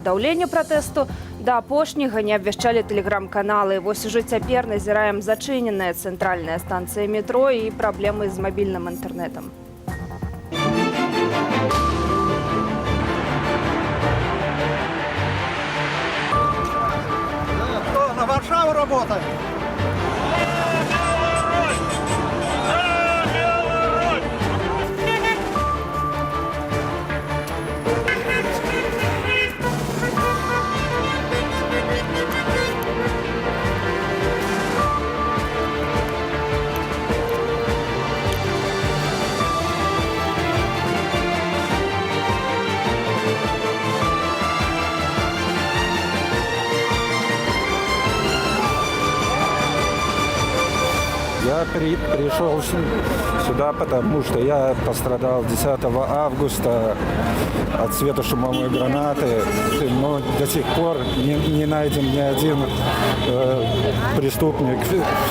Даўленне пратэсту да апошняга не абвяшчалі тэлеграм-каналы. Вось ужо цяпер назіраем зачыненыя цэнтральныя станцыі метро і праблемы з мабільным інтэрнэтам. На Варшаву работает. Я пришел сюда, потому что я пострадал 10 августа от светошумовой гранаты, но до сих пор не найден ни один преступник,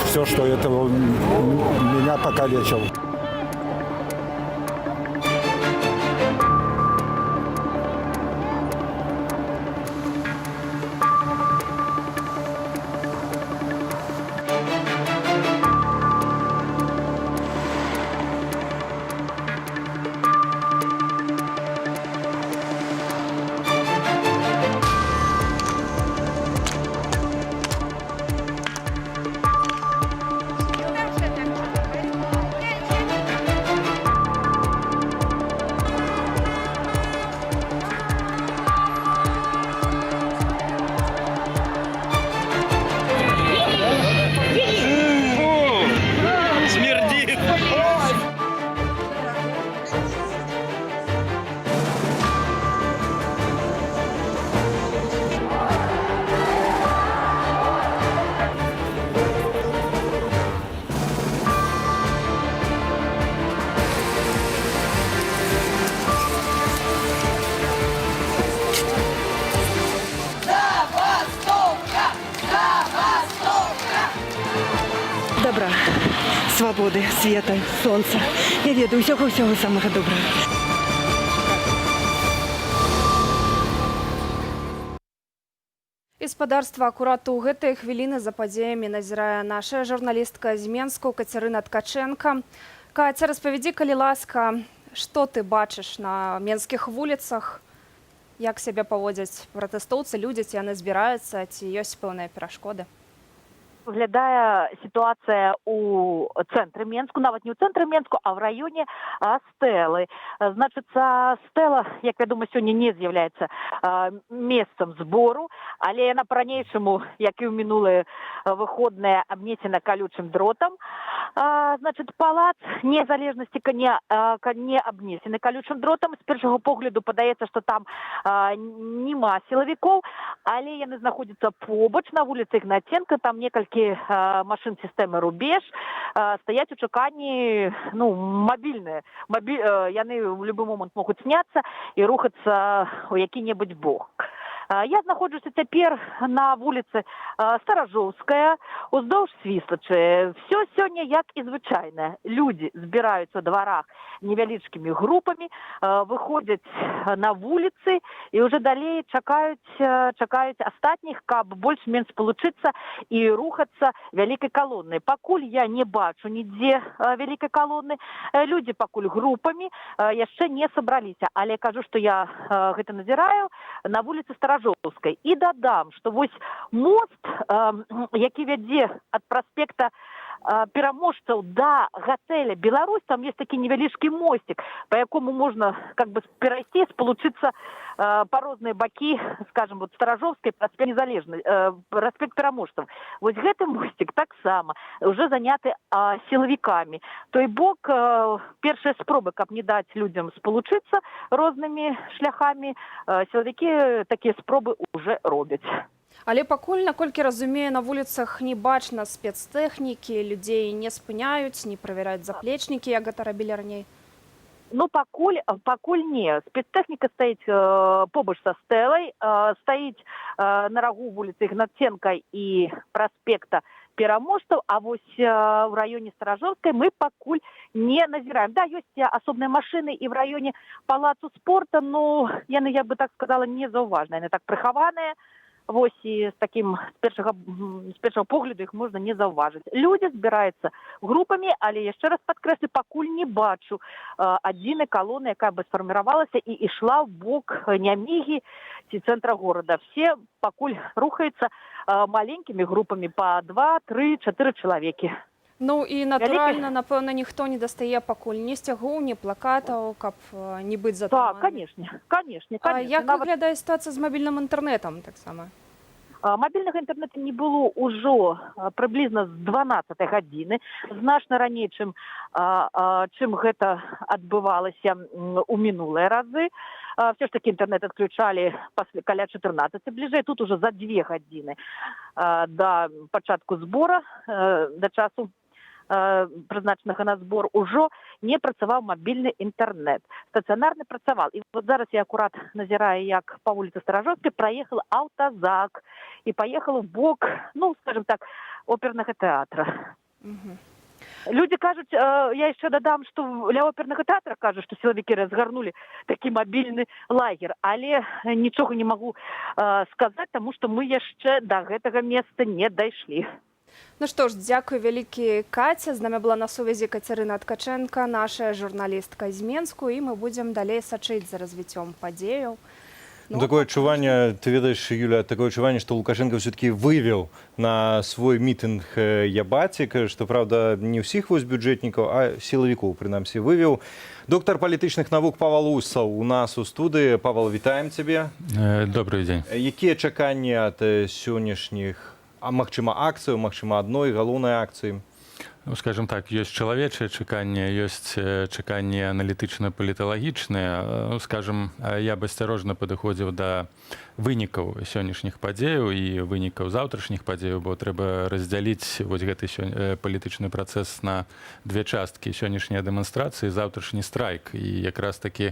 все, что этого меня покалечил. Добра, свабоды, света, сонца. Я ведаю ўсяго самага добрага. І спадарства акурат у гэтыя хвіліны за падзеямі назірае наша журналістка з Менску Кацярына Ткаченка. Каця, распавядзі, калі ласка, што ты бачыш на менскіх вуліцах? Як сябе паводзяць пратэстоўцы, людзі, ці яны збіраюцца, ці ёсць пэўныя перашкоды? Выглядае ситуация у центра Менску, нават не у центра Менску, а в районе Стэлы. Значыцца, Стэла, як вядома, сёння не з'яўляецца месцам збору, але яна по-ранейшаму, як і ў минулые выходныя, абнесена колючым дротам. Значыць, палац незалежнасці не абнесены колючым дротам. З першага погляду падаецца, што там нема сілавікоў, але яны знаходзяцца побач на вуліцы Ігнаценка, там некалькі машин сістэмы «Рубеж» стаяць у чаканні, мабільныя. Яны ў любы момант могуць сняцца і рухацца ў які-небудзь бок. Я знаходжуся цяпер на вуліцы Старажоўская, уздоўж Свіслачы. Все сёння як і звычайна. Людзі збіраюцца ў дварах невялічкімі групамі, выходзяць на вуліцы і ўжо далей чакаюць астатніх, каб больш-менш спалучыцца і рухацца вялікай калоннай. Пакуль я не бачу нідзе вялікай калоны. Людзі пакуль групамі яшчэ не сабраліся, але кажу, што я гэта назіраю на вуліцы Старажоўскай. І дадам, што вось мост, які вядзе ад праспекта пераможцаў да гатэля «Беларусь», там есть такі невялічкі мостик, по якому можна перайсці, спалучыцца па розныя бакі, скажем, Старажоўскай, праспект пераможцаў. Вось гэты мостик таксама уже заняты сілавікамі. Той бок, першыя спробы, каб не даць людзям спалучыцца рознымі шляхамі, сілавікі такія спробы уже робяць. Але пакуль, наколькі разумею, на вуліцах не бачна спецтэхнікі, людзей не спыняюць, не правяраюць заплечнікі, як гэта рабілі раней. Пакуль не. Спецтэхніка стаіць побач са Стэлай, стаіць на рагу вуліцы Ігнаценка і праспекта пераможцаў, а вось в раёне Старажорскай мы пакуль не назіраем. Да, ёсць асобныя машыны і в раёне палацу спорта, но яны, я бы так сказала, не заўважныя, яны так прыхаваныя. Вось і з першага погляду іх можна не заўважыць. Людзі збіраюцца групамі, але яшчэ раз падкрэслю, пакуль не бачу адзінай калоны, якая бы сфарміравалася і ішла ў бок Нямігі ці цэнтра горада. Все пакуль рухаюцца маленькімі групамі па 2, 3, 4 чалавекі. Ну і натуральна, напэўна, ніхто не дастае пакуль ні сцягоў, ні плакатаў, каб не быць Так, затрыманым. конечно. А як выглядае сітуацыя з мабільным інтэрнэтам таксама? Мабільнага інтэрнэту не было ўжо прыблізна з 12 гадзіны, значна раней, чым гэта адбывалася ў мінулыя разы. Все ж таки інтэрнэт адключалі каля 14, бліжэй тут уже за 2 гадзіны да пачатку збора, да часу прызначанага на збор, ужо не працаваў мабільны інтэрнэт. Стацыянарны працаваў. І вот зараз я акурат назіраю, як па вуліцы Старажорскай праехал аўтазак і паехал в бок, ну, скажем так, опернага тэатра. Люди кажуць, я яшчэ дадам, што ля опернага тэатра кажуць, што сілавікі разгарнулі такі мабільны лагер, але нічога не магу сказаць, таму што мы яшчэ да гэтага месца не дайшлі. Ну што ж, дзякуй вялікі, Каця. З намі была на сувязі Кацярына Ткаченка, наша журналістка з Менску, і мы будзем далей сачыць за развіццём падзеяў. Такое отчувание, ты видишь, Юля, такое отчувание, что Лукашенко все-таки вывел на свой митинг Ябатик, что, правда, не всех бюджетников, а силовиков, принамсі, вывел. Доктор политичных наук Павел Усов у нас у студии. Павел, вітаем тебе. Добрый день. Какие чакания от сегодняшних, магчыма, акций, магчыма, одной галоўнай акции? Ну, скажем так, есть человеческое чаканне, есть чаканне аналітычна-паліталагічнае. Ну, скажем, я бы асцярожна падыходзіў да вынікаў сённяшніх падзеяў і вынікаў заўтрашніх падзеяў, бо трэба раздзяліць вось гэты палітычны працэс на две часткі: сённяшнія дэманстрацыі, заўтрашні страйк. І якраз такі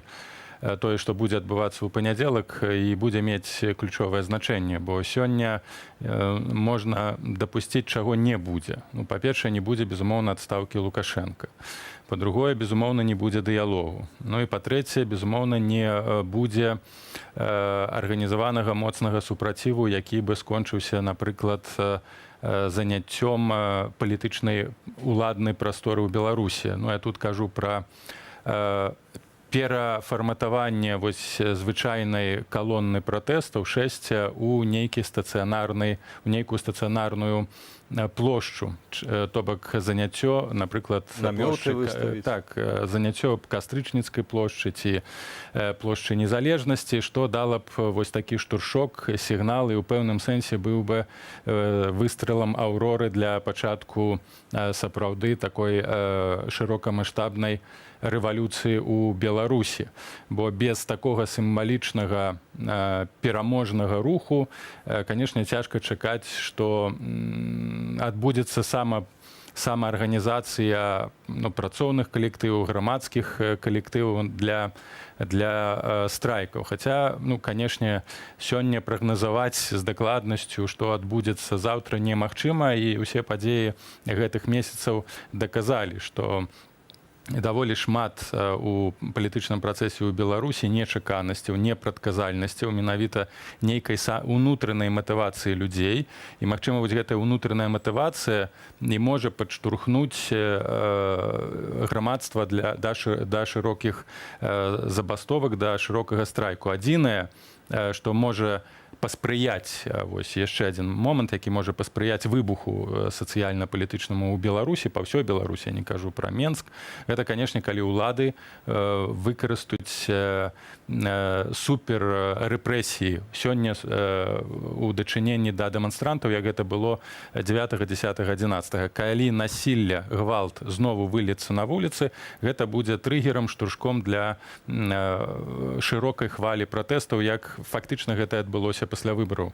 тое, што будзе адбывацца ў панядзелак, і будзе мець ключовае значэнне, бо сёння можна дапусціць, чаго не будзе. Ну, па-першае, не будзе, безумоўна, адстаўкі Лукашенка. Па-другое, безумоўна, не будзе дыялогу. Ну і па-трэцяе, безумоўна, не будзе арганізаванага моцнага супраціву, які бы скончыўся, напрыклад, заняццём палітычнай уладнай прасторы ў Беларусі. Ну, я тут кажу пра перафарматаванне вось звычайнай калонны пратэстаў шэсця ў нейкую стацыянарную плошчу, то бок заняццё, напрыклад, заняццё кастрычніцкай плошчы ці плошчы незалежнасці, што дала б вось такі штуршок, сігнал, і ў пэўным сэнсе быў бы выстрэлам аўроры для пачатку сапраўды такой шырокамаштабнай рэвалюцыі ў Беларусі. Бо без такога сімвалічнага пераможнага руху, канешне, цяжка чакаць, што адбудзецца самаарганізацыя працоўных калектываў, грамадскіх калектываў для страйкаў. Хаця, канешне, сёння прагназаваць з дакладнасцю, што адбудзецца заўтра, немагчыма, і ўсе падзеі гэтых месяцаў даказалі, што даволі шмат у палітычным працэсе ў Беларусі нечаканасцяў, непрадказальнасцяў, менавіта нейкай унутранай матывацыі людзей. І, магчыма, вось гэтая унутраная матывацыя не можа падштурхнуць грамадства да шырокіх забастовак, да шырокага страйку. Адзінае, што можа паспрыяць, вось яшчэ адзін момант, які можа паспрыяць выбуху сацыяльна-палітычнаму ў Беларусі, па ўсёй Беларусі, я не кажу пра Менск, гэта, канешне, калі ўлады выкарыстаюць супер рэпрэсіі сёння у дачыненні да дэманстрантаў, як гэта было 9, 10, 11. Калі насілля, гвалт знову выльецца на вуліцы, гэта будзе трыгерам, штуршком для шырокай хвалі пратэстаў, як фактычна гэта адбылося вярнуўся пасля выбараў.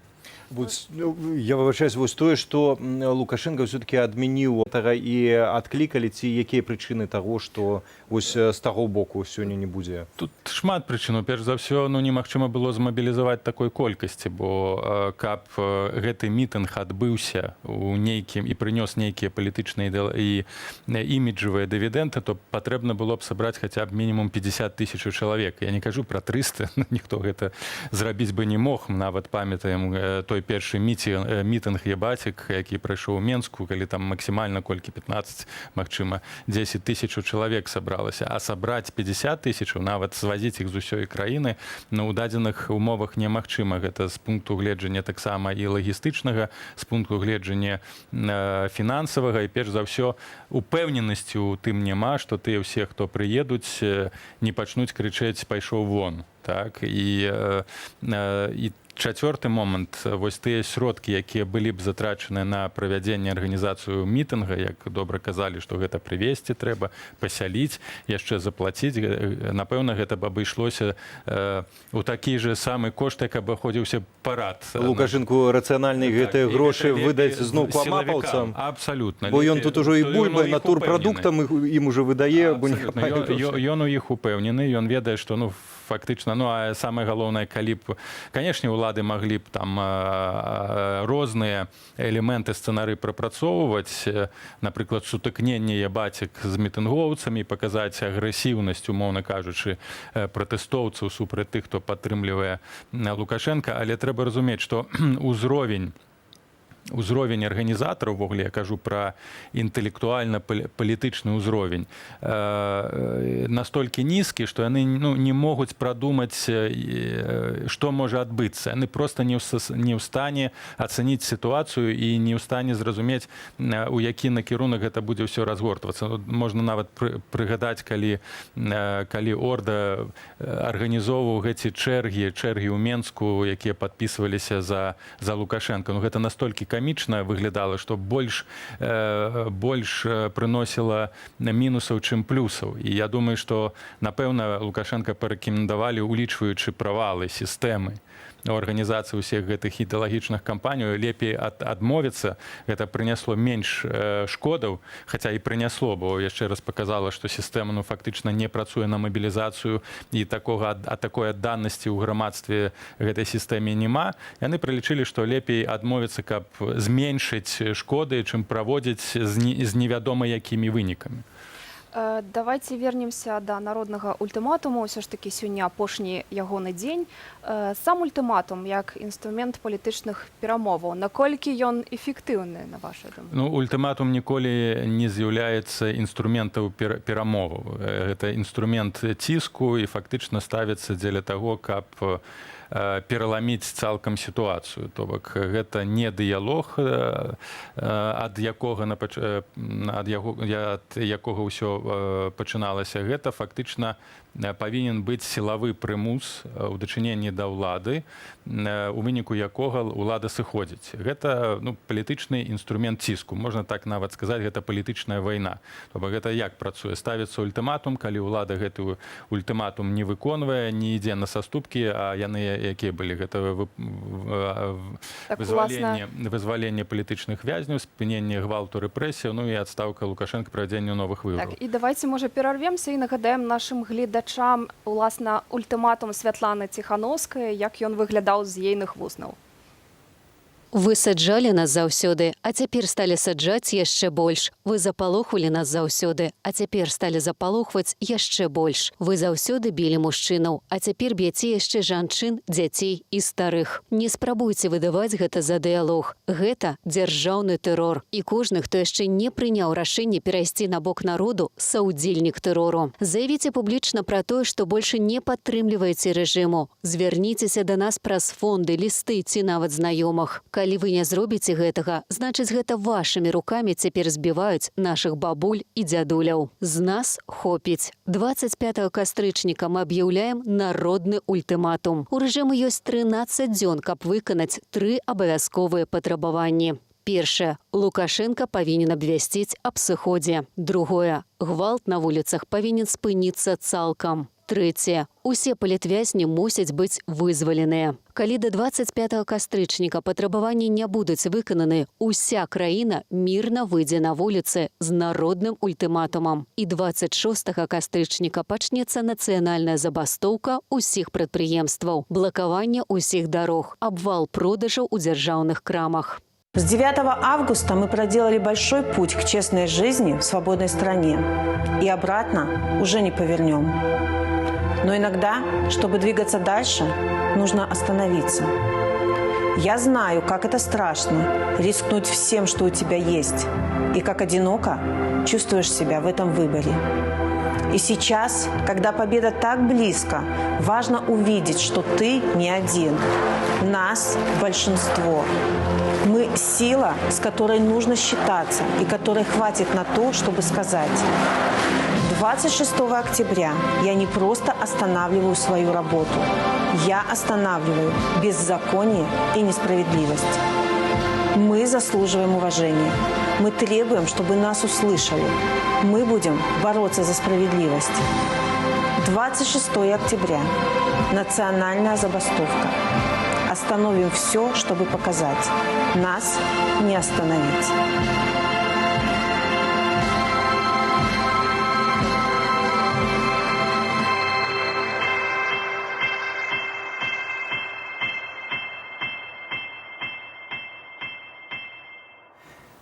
Вот, я выбачаюсь, вось тое, што Лукашенко все-таки адмяніў гэтага і адклікалі, ці якія прычыны таго, што вось з таго боку сёння не будзе? Тут шмат прычын. Перш за ўсё, немагчыма было змабілізаваць такой колькасці, бо каб гэты мітынг адбыўся у нейкім і прынёс нейкія палітычныя і іміджавыя дывідэнды, то патрэбна было б сабраць хаця б мінімум 50 000 чалавек. Я не кажу пра 300, ніхто гэта зрабіць бы не мог. Нават памятаем той першы мітынг Ябацік, які прайшоў у Менску, калі там максімальна колькі 15, магчыма, 10 000 чалавек сабралася. А сабраць 50 000, нават звазіць іх з усёй краіны, у дадзеных умовах немагчыма. Гэта з пункту гледжання таксама і лагістычнага, з пункту гледжання фінансавага, і перш за ўсё упэўненасці у тым няма, што тыя ўсе, хто прыедуць, не пачнуць крычаць «пайшоў вон». Так? І чацвёрты момант, вось тыя сродкі, якія былі б затрачаны на правядзенне арганізацыю мітынга, як добра казалі, што гэта прывезці трэба, пасяліць, яшчэ заплаціць, напэўна, гэта б абышлося у такі же самы кошт, як абыходзіўся парад. Лукашенку рацыянальна гэтыя грошы выдаць зноў кламапаўцам? Абсалютна. Бо ён тут ужо і бульбай, натурпрадуктам ім уже выдае, бо не хапае грошай. Ён у іх упэўнены, ён ведае, што фактычна, а самае галоўнае, калі б, канешне, улады маглі б там розныя элементы сцэнары прапрацоўваць, напрыклад, сутыкненне Ябацік з мітынгоўцамі, паказаць агрэсіўнасць, умоўна кажучы, пратэстоўцаў супраць тых, хто падтрымлівае Лукашенка, але трэба разумець, што ўзровень арганізатараў, увогуле я кажу пра інтэлектуальна-палітычны ўзровень, настолькі нізкі, што яны не могуць прадумаць, што можа адбыцца. Яны проста не ў стане ацаніць сітуацыю і не ў стане зразумець, у які накірунак гэта будзе ўсё разгортвацца. Можна нават прыгадаць, калі Орда арганізоўваў гэты чэргі ў Менску, якія падпісваліся за Лукашенка. Гэта настолькі камічна выглядала, што больш прыносіла мінусаў, чым плюсаў. І я думаю, што, напэўна, Лукашенка парэкамендавалі, улічваючы правалы сістэмы у арганізацыі ўсіх гэтых ідэалагічных кампаній, лепей адмовіцца. Гэта прынясло менш шкодаў, хаця і прынясло, бо яшчэ раз паказала, што сістэма фактычна не працуе на мабілізацыю, і такой адданасці ў грамадстве гэтай сістэме няма. Яны пралічылі, што лепей адмовіцца, каб зменшыць шкоды, чым праводзіць з невядома якімі вынікамі. Давайте вернемся до народнага ультыматуму. Ўсё ж такі сёння апошні ягоны дзень. Сам ультыматум як інструмент палітычных перамоваў, наколькі ён эфектыўны, на вашу думку? Ультыматум ніколі не з'яўляецца інструментаў перамоваў. Гэта інструмент ціску і фактычна ставіцца дзеля таго, каб пераламіць цалкам сітуацыю. То бок гэта не дыялог, ад якога ўсё пачыналася. Гэта фактычна павінен быць сілавы прымус у дачыненні да ўлады, у выніку якога ўлада сыходзіць. Гэта палітычны інструмент ціску. Можна так нават сказаць, гэта палітычная вайна. То бок гэта як працуе? Ставіцца ультыматум, калі ўлада гэты ультыматум не выконвае, не ідзе на саступкі, а яны якія былі? Гэта вызваленне палітычных вязняў, спыненне гвалту, рэпрэсію, і адстаўка Лукашенка, правядзенню новых выбараў. І давайте, можа, перарвемся і нагадаем нашым гледачам, уласна, ультыматум Святланы Ціхановскай, як ён выглядаў з ейных вуснаў. Вы саджалі нас заўсёды, а цяпер сталі саджаць яшчэ больш. Вы запалохвалі нас заўсёды, а цяпер сталі запалохваць яшчэ больш. Вы заўсёды білі мужчынаў, а цяпер б'яце яшчэ жанчын, дзяцей і старых. Не спрабуйце выдаваць гэта за дыялог. Гэта дзяржаўны тэрор. І кожны, хто яшчэ не прыняў рашэнне перайсці на бок народу, саўдзельнік тэрору. Заявіце публічна пра тое, што больше не падтрымліваеце рэжыму. Звярніцеся да нас праз фонды, лісты ці нават знаёмых. Калі вы не зробіце гэтага, значыць, гэта вашымі рукамі цяпер збіваюць нашых бабуль і дзядуляў. З нас хопіць. 25 кастрычніка мы аб'яўляем народны ультыматум. У рэжыму ёсць 13 дзён, каб выканаць 3 абавязковыя патрабаванні. Першае. Лукашенка павінен абвясціць аб сыходзе. Другое. Гвалт на вуліцах павінен спыніцца цалкам. Трэцяе. Усе палітвязні мусяць быць вызваленыя. Калі да 25 кастрычніка патрабаванні не будуць выкананы, уся краіна мірна выйдзе на вуліцы з народным ультыматумам. І 26 кастрычніка пачнецца нацыянальная забастоўка ўсіх прадпрыемстваў, блакаванне ўсіх дарог, абвал продажаў у дзяржаўных крамах. С 9 августа мы проделали большой путь к честной жизни в свободной стране. И обратно уже не повернем. Но иногда, чтобы двигаться дальше, нужно остановиться. Я знаю, как это страшно – рискнуть всем, что у тебя есть. И как одиноко чувствуешь себя в этом выборе. И сейчас, когда победа так близко, важно увидеть, что ты не один. Нас большинство. Мы сила, с которой нужно считаться и которой хватит на то, чтобы сказать: 26 октября я не просто останавливаю свою работу. Я останавливаю беззаконие и несправедливость. Мы заслуживаем уважения. Мы требуем, чтобы нас услышали. Мы будем бороться за справедливость. 26 октября. Национальная забастовка. Остановим все, чтобы показать. Нас не остановить.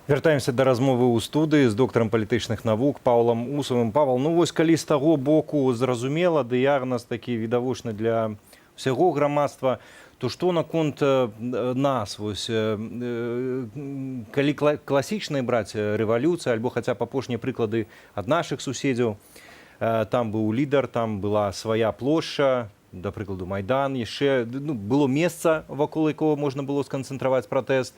Вяртаемся да размовы ў студыі з доктарам палітычных навук Паўлам Усавым. Павал, ну вось калі з таго боку зразумела, дыягназ такі відавочны для ўсяго грамадства, то што наконт нас? Вось, калі класічныя браць рэвалюцыя, альбо хаця б апошнія прыклады ад нашых суседзяў, там быў лідар, там была свая плошча, да прыкладу Майдан, яшчэ было месца, вакол якога можна было сканцэнтраваць пратэст.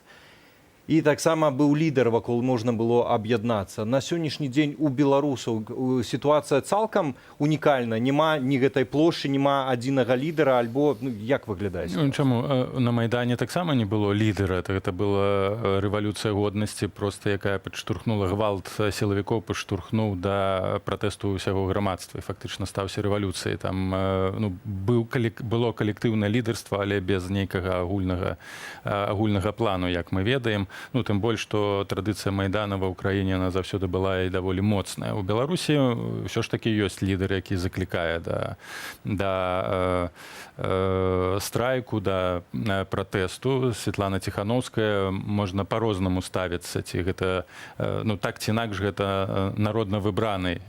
І таксама быў лідар, вакол можна было аб'яднацца. На сённяшні дзень у беларусаў сітуацыя цалкам унікальна. Няма ні гэтай плошчы, няма адзінага лідара, альбо як выглядае? Чаму? На Майдане таксама не было лідара. Гэта была рэвалюцыя годнасці, проста якая падштурхнула гвалт сілавікоў, падштурхнуў да пратэсту ўсяго грамадства. І фактычна стаўся рэвалюцыяй. Там было калектыўнае лідарства, але без нейкага агульнага плану, як мы ведаем. Ну, тым больш, што традыцыя Майдана ва ўкраіне она заўсёды была і даволі моцная. У Беларусі ўсё ж такі ёсць лідар, які заклікае да страйку, да пратэсту. Светлана Ціхановская, можна па-рознаму ставіцца, ці гэта, ну, так ці інакш, гэта народна выбраны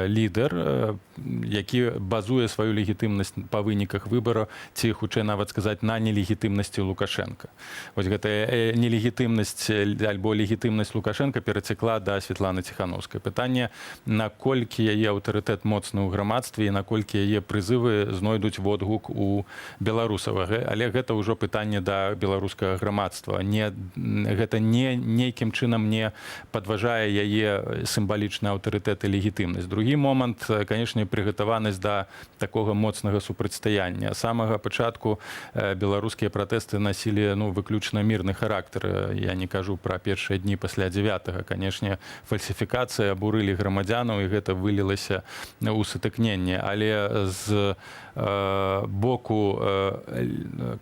лідар, які базуе сваю легітымнасць па выніках выбараў, ці хутчэй нават сказаць на нелегітымнасці Лукашенка. Вось гэтая нелегітымнасць альбо легітымнасць Лукашенка перацякла да Светланы Ціхановскай. Пытанне, наколькі яе аўтарытэт моцны ў грамадстве і наколькі яе прызывы знойдуць водгук у беларусаў. Але гэта ўжо пытанне да беларускага грамадства. Гэта нейкім чынам не падважае яе сімвалічны аўтарытэт і легітымнасць. Другі момант, канешне, прыгатаванасць да такога моцнага супрацьстаяння. З самага пачатку беларускія пратэсты насілі выключна мірны характар. Я не кажу пра першыя дні пасля 9-го. Канешне, фальсіфікацыі абурылі грамадзянаў, і гэта вылілася ў сутыкненне. Але з боку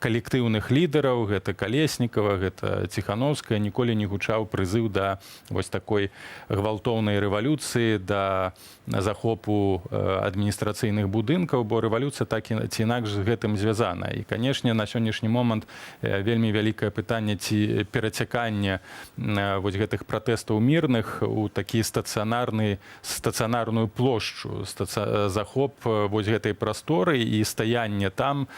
калектыўных лідараў, гэта Калеснікава, гэта Ціхановская, ніколі не гучаў прызыў да вось такой гвалтоўнай рэвалюцыі, да захопу адміністрацыйных будынкаў, бо рэвалюцыя так ці інакш з гэтым звязана. І, канешне, на сённяшні момант вельмі вялікае пытанне, ці перацяканне вось гэтых пратэстаў мірных у такі стацыянарную плошчу, захоп вось гэтай прасторы і стаянне там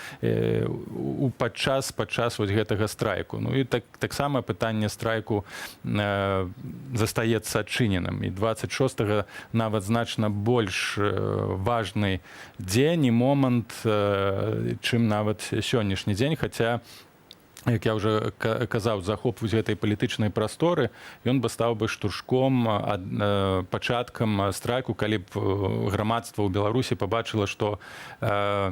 падчас вось гэтага страйку. Ну і таксама пытанне страйку застаецца адчыненым. І 26-го нават значна больш важны дзень і момант, чым нават сённяшні дзень, хаця як я ўжо казаў, захоп вось гэтай палітычнай прасторы, ён бы стаў бы штуршком, пачаткам страйку, калі б грамадства ў Беларусі пабачыла, што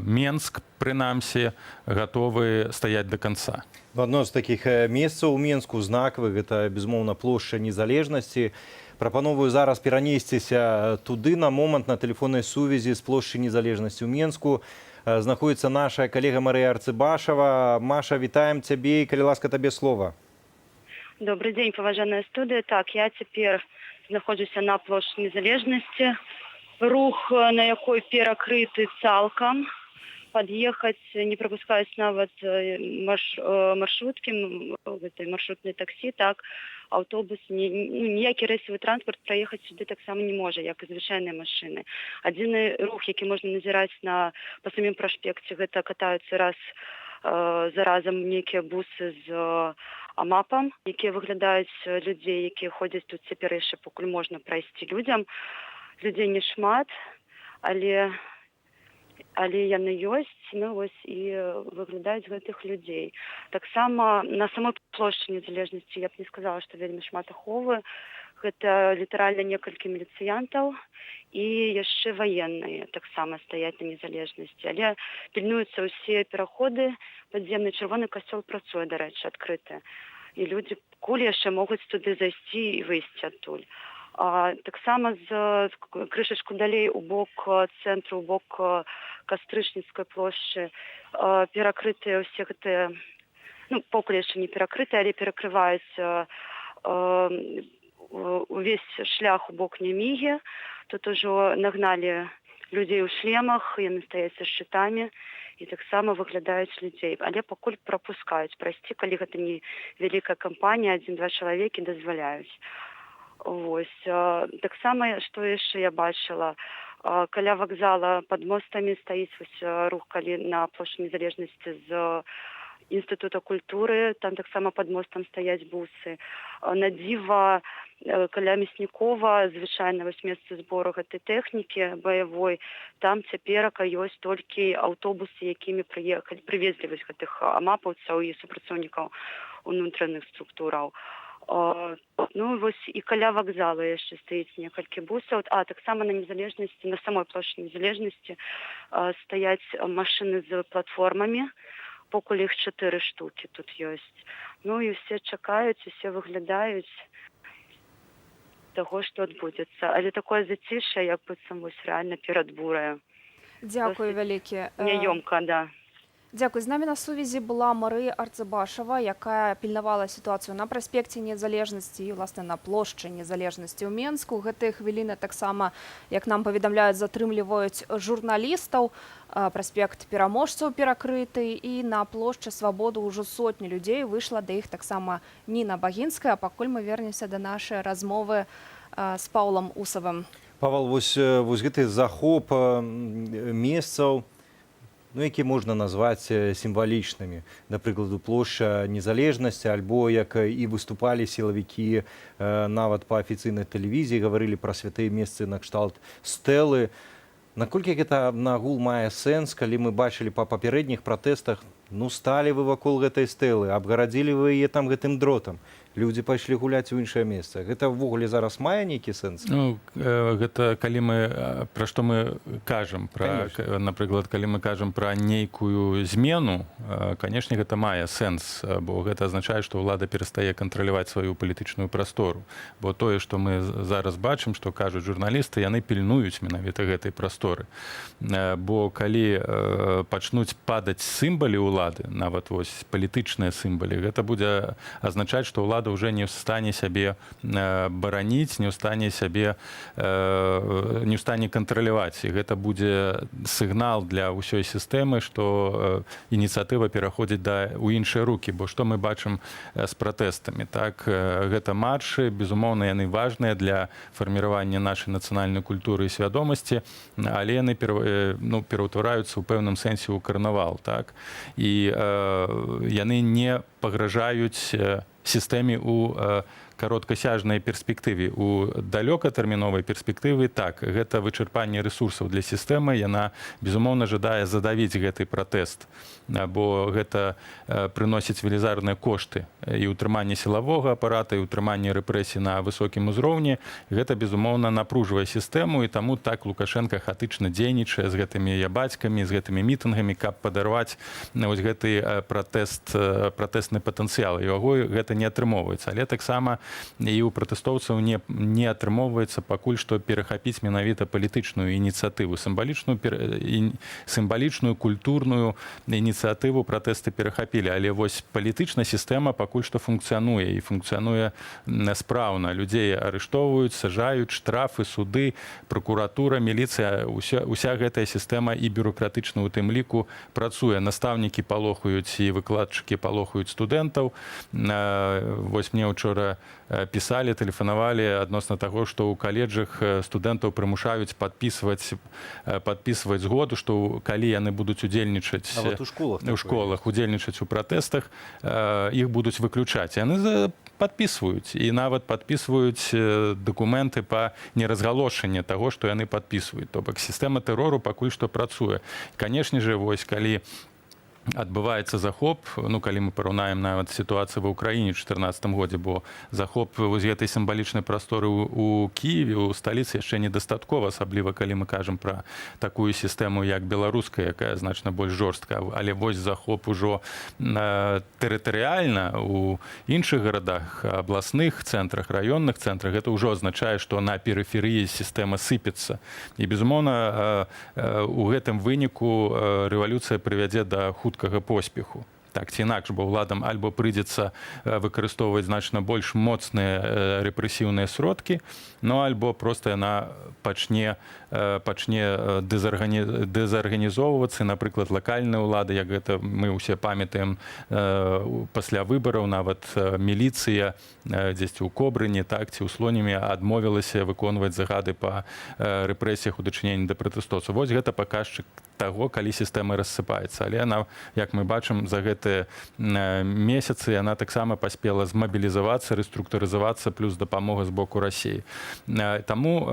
Менск, прынамсі, гатовы стаяць да канца. Адно з такіх месцаў у Менску знакавых, гэта, безумоўна, плошча Незалежнасці. Прапановую зараз перанесціся туды на момант на тэлефоннай сувязі з плошчы Незалежнасці ў Менску. Знаходзіцца наша калега Марыя Арцыбашава. Маша, вітаем цябе і, калі ласка, табе слова. Добрый день, поважанная студия. Так, я теперь знаходжуся на площади Незалежности. Рух, на якой перакрыты цалкам. Подъехать не пропускаюць нават маршрутки, маршрутные такси, так, автобус, ніякі рэйсавы транспорт праехаць сюды таксама не можа, як і звычайныя машыны. Адзіны рух, які можна назіраць па самім праспекце, гэта катаюцца раз за разам нейкія бусы з амапам, якія выглядаюць людзей, якія ходзяць тут цяпер яшчэ, пакуль можна прайсці людзям. Людзей не шмат, але яны ёсць, ну вось і выглядаюць гэтых людзей. Таксама на самой плошчы Незалежнасці я б не сказала, што вельмі шмат аховы. Гэта літаральна некалькі міліцыянтаў і яшчэ ваенныя таксама стаяць на Незалежнасці. Але пільнуюцца ўсе пераходы падземны. Чырвоны касцёл працуе, дарэчы, адкрыты. І людзі куль яшчэ могуць туды зайсці і выйсці адтуль. Таксама з крышачку далей у бок цэнтру, у бок Кастрычніцкай плошчы перакрытыя ўсе гэтыя, покуль яшчэ не перакрытыя, але перакрываюць увесь шлях у бок Нямігі. Тут ужо нагналі людзей у шлемах, яны стаяць са шчытамі і таксама выглядаюць людзей. Але пакуль прапускаюць прайсці, калі гэта не вялікая кампанія, 1-2 чалавекі дазваляюць. Вось. Таксама, што яшчэ я бачыла, каля вакзала пад мостамі стаіць рух, калі на плошчы Незалежнасці з Інстытута культуры, там таксама пад мостам стаяць бусы. На дзіва каля Мяснікова, звычайна вось месца збору гэтай тэхнікі баявой, там цяперака ёсць толькі аўтобусы, якімі прывезлі вось гэтых амапаўцаў і супрацоўнікаў унутраных структураў. Вось і каля вакзала яшчэ стаіць некалькі бусаў. Таксама на Незалежнасці, на самой плошчы Незалежнасці стаяць машыны з платформамі, покуль іх 4 штукі тут ёсць. І ўсе чакаюць, усе выглядаюць таго, што адбудзецца. Але такое зацішша, як быццам вось рэальна перад бураю. Дзякуй вялікі. Няёмка, да. Дзякуй. З намі на сувязі була Марыя Арцыбашава, якая пільнавала сітуацыю на праспекце Незалежнасці і, власне, на плошчы Незалежнасці ў Менску. Гэтыя хвіліны таксама, як нам паведамляюць, затрымліваюць журналістаў. Праспект пераможцаў перакрыты, і на плошчы Свабоды ўжо сотні людзей выйшла, да іх таксама Ніна Багінская. Пакуль мы вернемся да нашай размовы з Паўлам Усавым. Павал, вось гэты захоп месцаў, які можна назваць сімвалічнымі. Напрыкладу, плошча Незалежнасці, альбо як і выступалі сілавікі нават па афіцыйнай тэлевізіі, гаварылі пра святыя месцы накшталт стэлы. Наколькі гэта нагул мае сэнс, калі мы бачылі па папярэдніх пратэстах, сталі вы вакол гэтай стэлы, абгарадзілі вы яе там гэтым дротам. Людзі пайшлі гуляць у іншае месца. Гэта ўвогуле зараз мае нейкі сэнс? Гэта калі пра што мы кажам, напрыклад, калі мы кажам пра нейкую змену, канешне, гэта мае сэнс, бо гэта азначае, што ўлада перастае кантраляваць сваю палітычную прастору. Бо тое, што мы зараз бачым, што кажуць журналісты, яны пільнуюць менавіта гэтай прасторы. Бо калі пачнуць падаць сімвалы ўлады, нават вось палітычныя сімвалы, гэта будзе азначаць, што ўлада уже не в стане сябе бараніць, не ў стане сябе, не ў стане кантраляваць. І гэта будзе сігнал для ўсёй сістэмы, што ініцыятыва пераходзіць у іншыя рукі. Бо што мы бачым з пратэстамі? Так, гэта маршы, безумоўна, яны важныя для фарміравання нашай нацыянальнай культуры і свядомасці, але яны пераўтвараюцца ў пэўным сэнсе ў карнавал. Так? І яны не пагражаюць сістэме ў кароткасяжнай перспектыве. У далёкатэрміновай перспектыве так, гэта вычарпанне рэсурсаў для сістэмы, яна, безумоўна, жадае задавіць гэты пратэст, бо гэта прыносіць велізарныя кошты і ўтрыманне сілавога апарата, і ўтрыманне рэпрэсій на высокім узроўні. Гэта, безумоўна, напружвае сістэму, і таму так Лукашенко хаотычна дзейнічае з гэтымі ябацькамі, з гэтымі мітынгамі, каб падарваць вось гэты пратэсны патэнцыял. І яго гэта не атрымоўваецца. Але таксама і ў пратэстоўцаў не атрымоўваецца пакуль што перахапіць менавіта палітычную ініцыятыву, сімвалічную культурную ініцыятыву пратэсты перахапілі. Але вось палітычная сістэма пакуль што функцыянуе і функцыянуе спраўна. Людзей арыштоўваюць, сажаюць, штрафы, суды, пракуратура, міліцыя, уся гэтая сістэма і бюрократычна ў тым ліку працуе. Настаўнікі палохаюць і выкладчыкі палохаюць студэнтаў. Вось мне ўчора пісалі, тэлефанавалі адносна таго, што ў каледжах студэнтаў прымушаюць падпісваць згоду, што калі яны будуць удзельнічаць у школах, удзельнічаць у пратэстах, іх будуць выключаць. Яны падпісваюць і нават падпісваюць дакументы па неразгалошанні таго, што яны падпісваюць. То бок сістэма тэрору пакуль што працуе. Канешне же, вось калі адбываецца захоп, калі мы параўнаем нават сітуацыю ва ўкраіне ў 2014 годзе, бо захоп з гэтай сімвалічнай прасторы ў Кіеве, у сталіцы яшчэ недастаткова, асабліва калі мы кажам пра такую сістэму, як беларуская, якая значна больш жорсткая. Але вось захоп ужо тэрытарыяльна ў іншых гарадах, абласных цэнтрах, раённых цэнтрах, гэта ўжо азначае, што на перыферыі сістэма сыпецца. І, безумоўна, у гэтым выніку рэвалюцыя прывядзе да хуткага поспеху. Так ці інакш, бо ўладам альбо прыйдзецца выкарыстоўваць значна больш моцныя рэпрэсіўныя сродкі, альбо проста яна пачне дэзарганізоўвацца, напрыклад, лакальныя ўлады, як гэта мы ўсе памятаем пасля выбараў, нават міліцыя дзесьці ў Кобрыне, так, ці ў Слонімі адмовілася выконваць загады па рэпрэсіях у дачыненні да пратэстоўцаў. Вось гэта паказчык таго, калі сістэма рассыпаецца. Але яна, як мы бачым, за гэтыя месяцы яна таксама паспела змабілізавацца, рэструктурызавацца, плюс дапамога з боку Расіі. Таму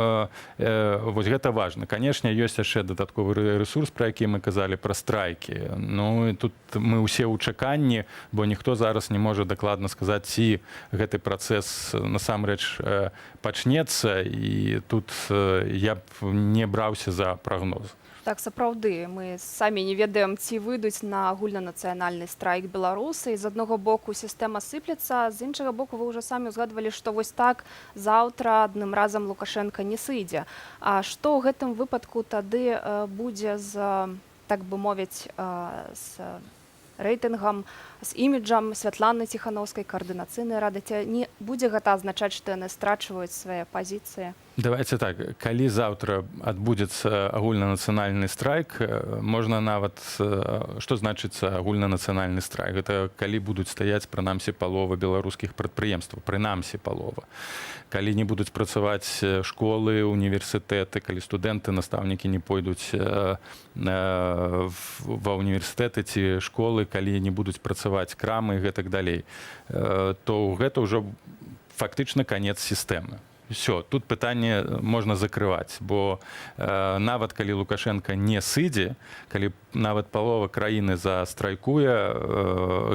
вось гэта важна. Канешне, ёсць яшчэ дадатковы рэсурс, пра які мы казалі, пра страйкі. Тут мы ўсе ў чаканні, бо ніхто зараз не можа дакладна сказаць, ці гэты працэс насамрэч пачнецца, і тут я б не браўся за прагноз. Так, сапраўды, мы самі не ведаем, ці выйдуць на агульнанацыянальны страйк беларусы. З аднаго боку сістэма сыплецца, з іншага боку вы ўжо самі ўзгадвалі, што вось так заўтра адным разам Лукашенко не сыдзе. А што ў гэтым выпадку тады будзе з, так бы мовіць, з рэйтынгам, з іміджам Святланы Ціхановскай, каардынацыйнай рады? Ці не будзе гэта азначаць, што яны страчваюць свае пазіцыі? Давайте так, калі заўтра адбудзецца агульнанацыянальны страйк, можна нават, што значыцца агульнанацыянальны страйк? Гэта калі будуць стаяць, прынамсі, палова беларускіх прадпрыемстваў, прынамсі палова. Калі не будуць працаваць школы, універсітэты, калі студэнты, настаўнікі не пойдуць ва універсітэты ці школы, калі не будуць працаваць крамы і гэтак далей, то гэта ўжо фактычна канец сістэмы. Все, тут пытанне можна закрываць, бо нават калі Лукашенко не сыдзе, калі нават палова краіны застрайкуе,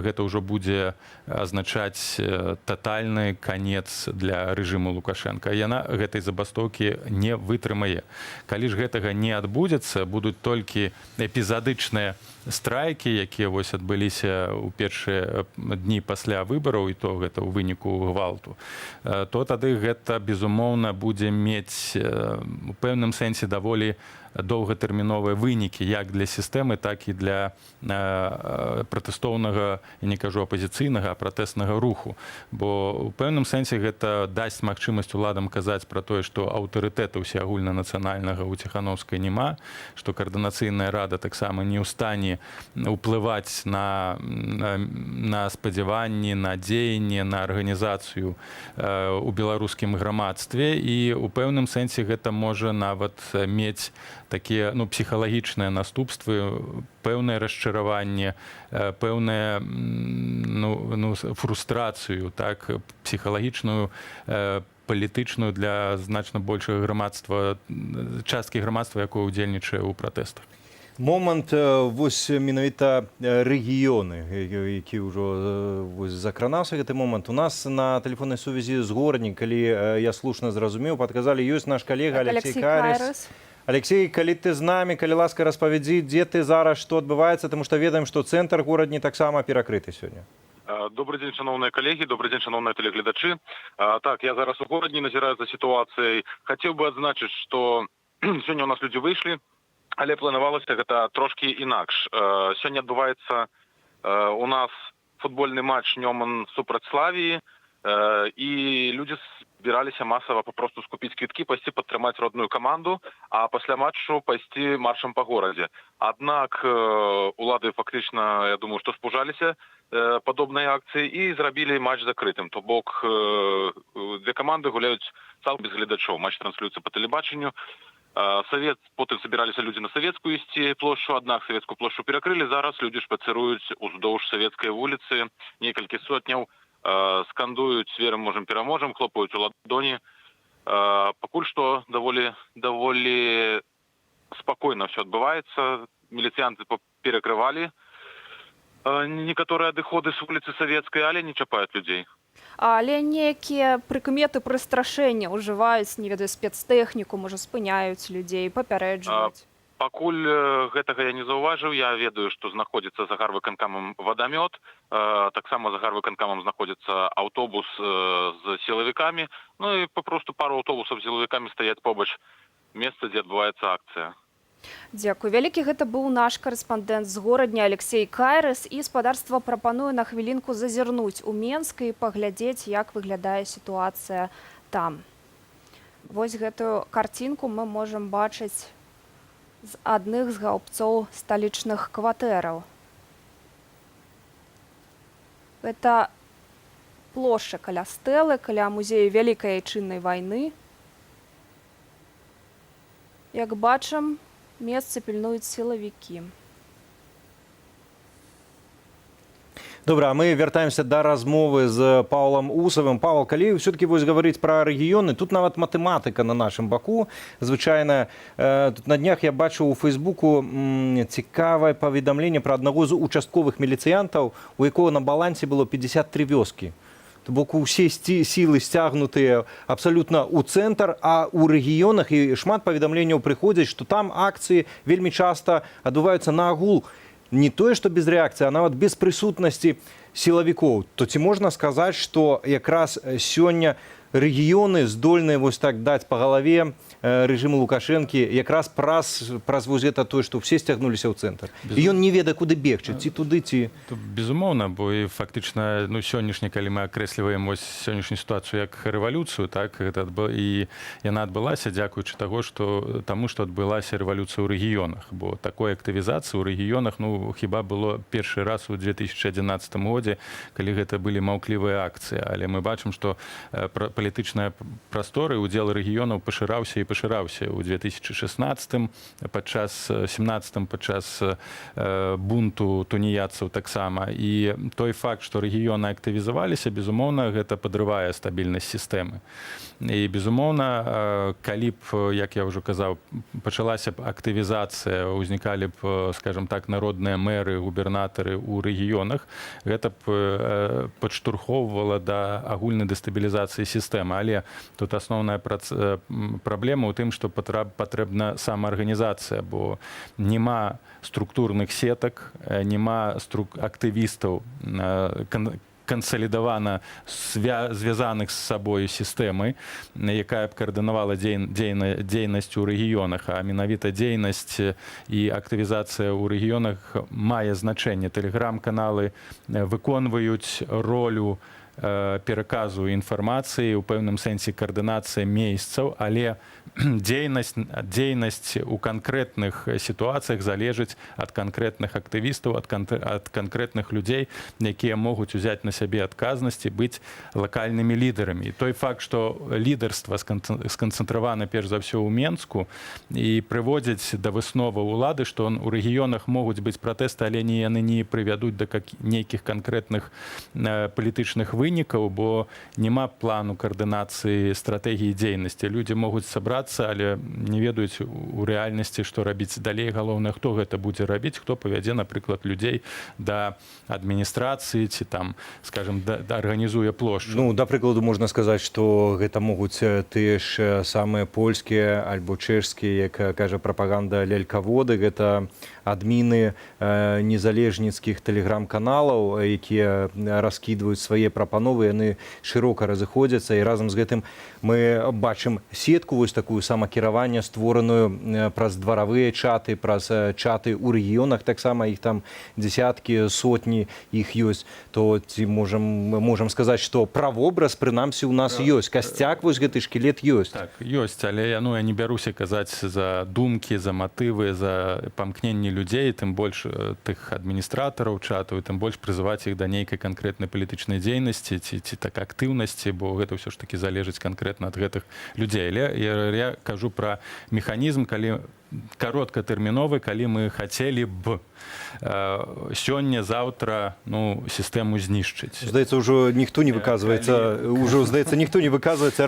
гэта ўжо будзе азначаць татальны канец для рэжыму Лукашенка. Яна гэтай забастоўкі не вытрымае. Калі ж гэтага не адбудзецца, будуць толькі эпізадычныя страйкі, якія вось адбыліся ў першыя дні пасля выбараў, і то гэта ў выніку гвалту, то тады гэта, безумоўна, будзе мець у пэўным сэнсе даволі доўгатэрміновыя вынікі як для сістэмы, так і для пратэстоўнага, я не кажу апазіцыйнага, а пратэснага руху. Бо у пэўным сэнсе гэта дасць магчымасць уладам казаць пра тое, што аўтарытэта ўсеагульнанацыянальнага ў Ціхановскай няма, што каардынацыйная рада таксама не ў стане ступені ўплываць на спадзяванні, на дзеянне, на арганізацыю у беларускім грамадстве, і ў пэўным сэнсе гэта можа нават мець такія псіхалагічныя наступствы, пэўнае расчараванне, пэўнае фрустрацыю, так, псіхалагічную, палітычную для значна большага грамадства, часткі грамадства, якое ўдзельнічае ў пратэстах. Момант вось менавіта рэгіёны, які ўжо закранаўся гэты момант. У нас на тэлефоннай сувязі з Горні, калі я слушна зразумеў, падказалі, ёсць наш калега Алексей Кайрыс. Алексей, калі ты з намі, калі ласка, распавядзі, дзе ты зараз, што адбываецца, таму што ведаем, што цэнтр горадні таксама перакрыты сёння. Добрый день, шановные коллеги, добрый день, шановные телеглядачи. Так, я зараз у городе назираю за ситуацией. Хотел бы отзначить, что сегодня у нас люди вышли, але планувалося гэта трошки інакш. Сегодня отбывается у нас футбольный матч Нёман супраць Славии, и люди збіраліся масава попросту скупіць квіткі, пайсці падтрымаць родную каманду, а пасля матчу пайсці маршам па горадзе. Аднак улады фактычна, я думаю, што спужаліся падобнай акцыі і зрабілі матч закрытым. То бок дзве каманды гуляюць цалкам без гледачоў. Матч транслюецца па тэлебачанню. Потым собираліся людзі на савецкую ісці плошчу, аднак савецкую плошчу перакрылі. Зараз людзі шпацыруюць уздоўж савецкай вуліцы, некалькі сотняў, скандуюць «Верым, можем, пераможам», хлопаюць у ладоні. Пакуль што даволі спакойна ўсё адбываецца. Міліцыянты перакрывалі некаторыя адыходы з вуліцы Савецкай, але не чапаюць людзей. Але нейкія прыкметы прыстрашэння ўжываюць, не ведаю, спецтэхніку, можа, спыняюць людзей, папярэджваюць. Пакуль гэтага я не заўважыў. Я ведаю, што знаходзіцца за гарвыканкамам вадамёт, таксама за гарвыканкамам знаходзіцца аўтобус з сілавікамі, і папросту пару аўтобусаў з сілавікамі стаяць побач месца, дзе адбываецца акцыя. Дзякуй. Вялікі гэта быў наш карэспандэнт з горадня Алексей Кайрыс, і спадарства прапануе на хвілінку зазірнуць у Менск і паглядзець, як выглядае сітуацыя там. Вось гэтую карцінку мы можам бачыць з адных з гаўбцоў сталічных кватэраў. Гэта плошча каля стэлы, каля музею Вялікай айчыннай вайны. Як бачым, месцы пільнуюць сілавікі. Добра, а мы вяртаемся да размовы з Паўлам Усавым. Павел, калі все-таки вось гаварыць пра рэгіёны, тут нават матэматыка на нашым баку. Звычайна, тут на днях я бачыў у Фейсбуку цікавае паведамленне пра аднаго з участковых міліцыянтаў, у якога на балансе было 53 вёскі. То бок усе сілы сцягнутыя абсалютна ў цэнтр, а ў рэгіёнах і шмат паведамленняў прыходзяць, што там акцыі вельмі часта адбываюцца на агул. Не тое, што без рэакцыі, а нават без прысутнасці сілавікоў. То ці можна сказаць, што якраз сёння рэгіёны здольныя вось так даць па галаве рэжыму Лукашэнкі якраз праз вось гэта тое, што ўсе сцягнуліся ў цэнтр. І ён не ведае, куды бегчы, ці туды, ці... Безумоўна, бо і фактычна сённяшні, калі мы акрэсліваем вось сённяшнюю сітуацыю як рэвалюцыю, так, і яна адбылася дзякуючы таму, што адбылася рэвалюцыя ў рэгіёнах. Бо такой актывізацыі ў рэгіёнах, хіба было першы раз у 2011 годзе, калі гэта былі маўклівыя акцыі. Але мы бачым, што палітычныя прасторы, удзел рэгіёнаў пашыраўся і пашыраўся ў 2016, падчас 17 падчас бунту туніяцаў таксама. І той факт, што рэгіёны актывізаваліся, безумоўна, гэта падрывае стабільнасць сістэмы. І, безумоўна, калі б, як я ўжо казаў, пачалася б актывізацыя, узнікалі б, скажем так, народныя мэры, губернатары ў рэгіёнах, гэта б падштурхоўвала да агульнай дэстабілізацыі сістэмы. Але тут асноўная праблема ў тым, што патрэбна самаарганізацыя, бо няма структурных сетак, няма актывістаў кансалідавана звязаных з сабою сістэмы, якая б каардынавала дзейнасць у рэгіёнах, а менавіта дзейнасць і актывізацыя ў рэгіёнах мае значэнне. Тэлеграм-каналы выконваюць ролю пераказу інфармацыі, у пэўным сэнсе каардынацыя месяцаў, але дзейнасць у канкрэтных сітуацыях залежыць ад канкрэтных актывістаў, ад канкрэтных людзей, якія могуць узяць на сябе адказнасць і быць лакальнымі лідарамі. І той факт, што лідарства сканцэнтравана перш за ўсё ў Менску і прыводзіць да высноваў улады, што у рэгіёнах могуць быць пратэсты, але яны не прывядуць да нейкіх канкрэтных палітычных вынікаў, бо няма плану каардынацыі стратэгіі дзейнасці. Людзі могуць сабрацца, але не ведаюць у рэальнасці, што рабіць далей. Галоўнае, хто гэта будзе рабіць, хто павядзе, напрыклад, людзей да адміністрацыі ці там, скажем, арганізуе плошчу. Ну, да прыкладу, можна сказаць, што гэта могуць тыя ж самыя польскія альбо чэшскія, як кажа прапаганда, лялькаводы, гэта адміны незалежніцкіх тэлеграм-каналаў, якія раскідваюць свае прапановы, яны шырока разыходзяцца, і разам з гэтым мы бачым сетку вось такую самакіравання, створаную праз дваравыя чаты, праз чаты ў рэгіёнах, таксама іх там дзесяткі, сотні іх ёсць. То ці можам сказаць, што правобраз прынамсі у нас ёсць, касцяк вось гэты шкілет ёсць. Так, ёсць, але я не бяруся казаць за думкі, за матывы, за памкненне людзей, тым больш тых адміністратараў чатаў, і тым больш прызываць іх да нейкай канкрэтнай палітычнай дзейнасці ці так актыўнасці, бо гэта ўсё ж такі залежыць канкрэтна ад гэтых людзей. Але я кажу пра механізм, калі кароткатэрміновы, калі мы хацелі б сёння, заўтра сістэму знішчыць. Здаецца, ўжо ніхто не выказваецца,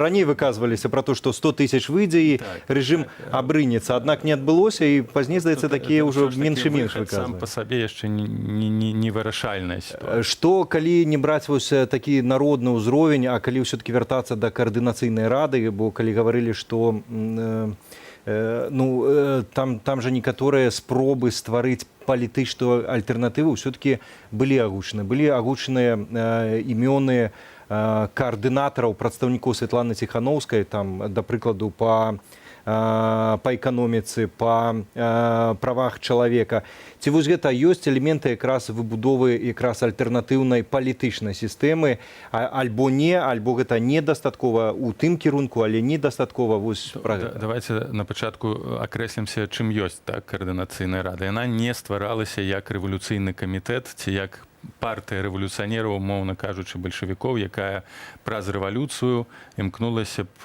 раней выказваліся пра то, што 100 тысяч выйдзе і рэжым абрынецца, аднак не адбылося, і пазней, здаецца, такія ўжо менш і менш выказваюць. Сам па сабе яшчэ не вырашальная сітуацыя. Што, калі не браць вось такі народны ўзровень, а калі ўсё-такі вяртацца да каардынацыйнай рады, бо калі гаварылі, што там жа некаторыя спробы стварыць палітычную альтэрнатыву ўсё-такі былі агучаныя імёны каардынатараў, прадстаўнікоў Святланы Ціхановскай, там, да прыкладу, па эканоміцы, па правах чалавека. Ці вось гэта ёсць элементы якраз выбудовы якраз альтэрнатыўнай палітычнай сістэмы, альбо не, альбо гэта недастаткова ў тым кірунку, але недастаткова вось пра гэта. Давайте на пачатку акрэслімся, чым ёсць каардынацыйная рада. Яна не стваралася як рэвалюцыйны камітэт ці як партыя рэвалюцыянераў, умоўна кажучы, бальшавікоў, якая праз рэвалюцыю імкнулася б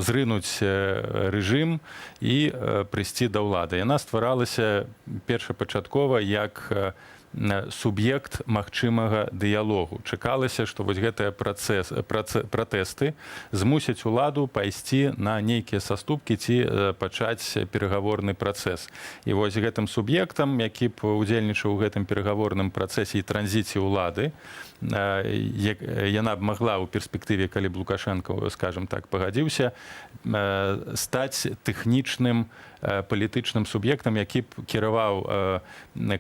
зрынуць рэжым і прыйсці да ўлады. Яна стваралася першапачаткова як суб'ект магчымага дыялогу. Чакалася, што вось гэтыя пратэсты змусяць уладу пайсці на нейкія саступкі ці пачаць перагаворны працэс. І вось гэтым суб'ектам, які б удзельнічаў у гэтым перагаворным працэсе і транзіце ўлады, яна б магла ў перспектыве, калі б Лукашенко, скажем так, пагадзіўся, стаць тэхнічным палітычным суб'ектам, які б кіраваў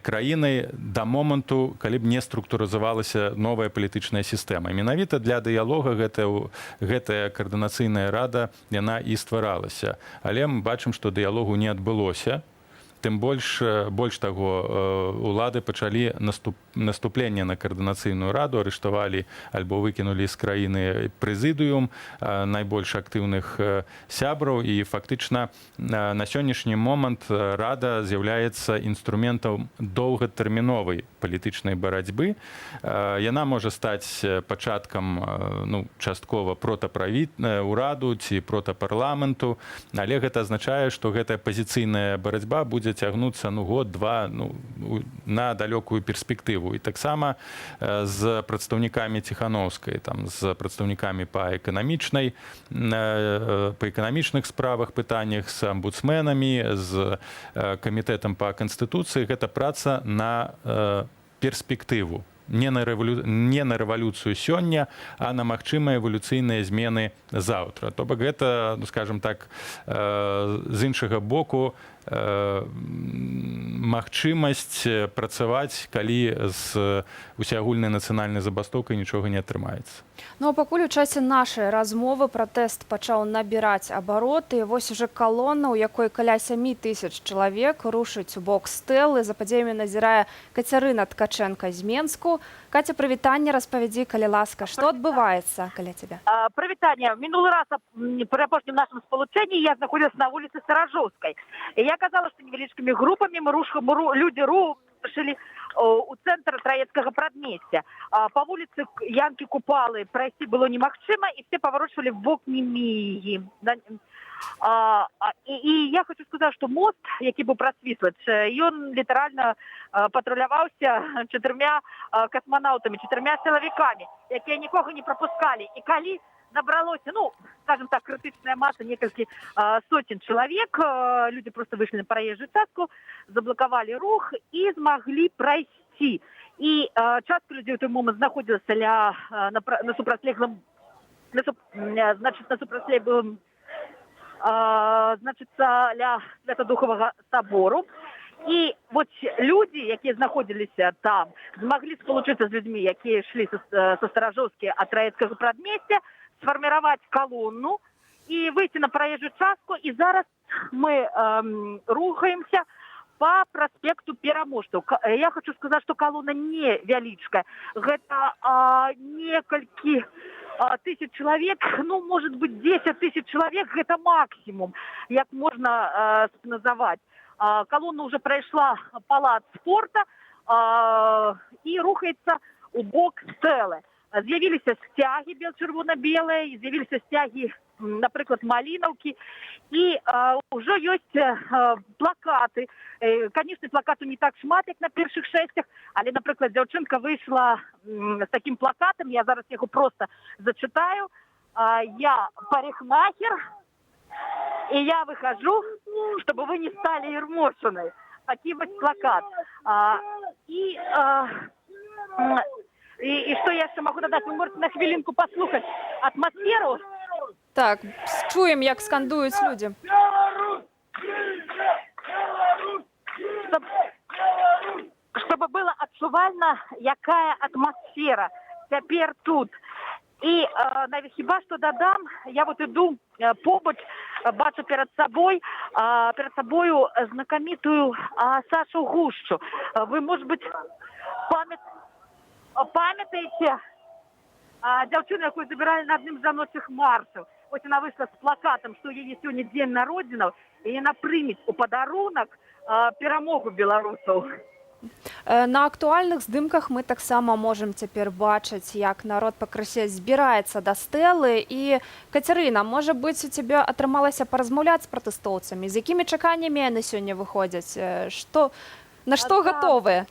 краінай да моманту, калі б не структурызавалася новая палітычная сістэма. Менавіта для дыялога гэтая каардынацыйная рада, яна і стваралася. Але мы бачым, што дыялогу не адбылося. Тым больш таго, улады пачалі наступленне на каардынацыйную раду, арыштавалі альбо выкінулі з краіны прэзідыум найбольш актыўных сябраў, і фактычна на сённяшні момант рада з'яўляецца інструментам доўгатэрміновай палітычнай барацьбы. Яна можа стаць пачаткам часткова ураду ці протапарламенту, але гэта азначае, што гэтая пазіцыйная барацьба будзе цягнуцца год-два на далёкую перспектыву. І таксама з прадстаўнікамі Ціхановскай, з прадстаўнікамі па эканамічных справах, пытаннях, з амбудсменамі, з камітэтам па канстытуцыі. Гэта праца на перспектыву. Не на рэвалюцыю сёння, а на магчымыя эвалюцыйныя змены заўтра. То бок гэта, скажем так, з іншага боку, магчымасць працаваць, калі з усеагульнай нацыянальнай забастоўкай нічога не атрымаецца. Ну а пакуль у часе нашай размовы пратэст пачаў набіраць абароты, вось уже калона, у якой каля 7 тысяч чалавек рушыць у бок стэлы. За падзеямі назірае Кацярына Ткачэнка з Менску. Катя, прывітанне, распавядзі, калі ласка, што адбываецца каля цябе? Прывітанне. Мінулы раз при апошнім нашым спалучэнні я знаходзілася на вуліцы Старажоўскай. І я казала, што невялічкімі групамі людзі рушылі у цэнтр Траецкага прадмесця. Па вуліцы Янкі Купалы прайсці было немагчыма, і все паварочвалі вок Немігі. І я хочу сказаць, што мост, які быў прасвітлач, ён літаральна патруляваўся 4 касманаўтамі, 4 сілавікамі, якія нікога не прапускалі. І калі набралося, скажем так, крытычная маса, некалькі сотен чалавек, людзі просто выйшлі на праезжую частку, заблакавалі рух і змаглі прайсці. І частка людзей у той момент знаходзілася на супрацьлеглым ля Святадухавага сабору. І вот людзі, якія знаходзіліся там, змаглі спалучыцца з людзьмі, якія ішлі са Старажоўскай ад Траецкага прадмесця, сфарміраваць калону і выйти на праезжую частку. І зараз мы рухаемся по проспекту Пераможцаў. Я хочу сказаць, што калона не вялічкая. Гэта некалькі тысяч чалавек, может быть 10 тысяч чалавек, гэта максимум, як можна называть. Колонна уже пройшла палац спорта і рухаецца у бок стэлы. З'явіліся сцягі чырвона-белыя, з'явіліся сцягі, напрыклад, Малінаўкі, і ўжо ёсць плакаты. Конечно, плакату не так шмат, як на першых шэсцях, але, напрыклад, дзяўчынка выйшла з таким плакатом, я зараз яго просто зачитаю. Я парикмахер, и я выхожу, чтобы вы не стали ермошиной. Такий вот плакат. И что я еще могу додать? Вы можете на хвилинку послухать атмосферу. Так, чуем, як скандують люди. Чтобы было адчувальна, якая атмосфера цяпер тут. І навіть хіба що додам, я вот іду побач, бачу перед собою знакомитую Сашу Гущу. Вы, может быть, пам'ятаєте дзяўчыну, якую забирали на одним з жаночых маршаў. Ось вона вийшла з плакатом, що її сьогодні день народзінаў, і вона прийме у подарунок перемогу білорусів. На актуальных здымках мы таксама можем цяпер бачыць, як народ пакрысе збіраецца да стэлы. І, Кацярына, можа быць, у цябе атрымалася паразмаўляць з пратэстоўцамі? З якімі чаканнямі яны сёння выходзяць? На што гатовыя?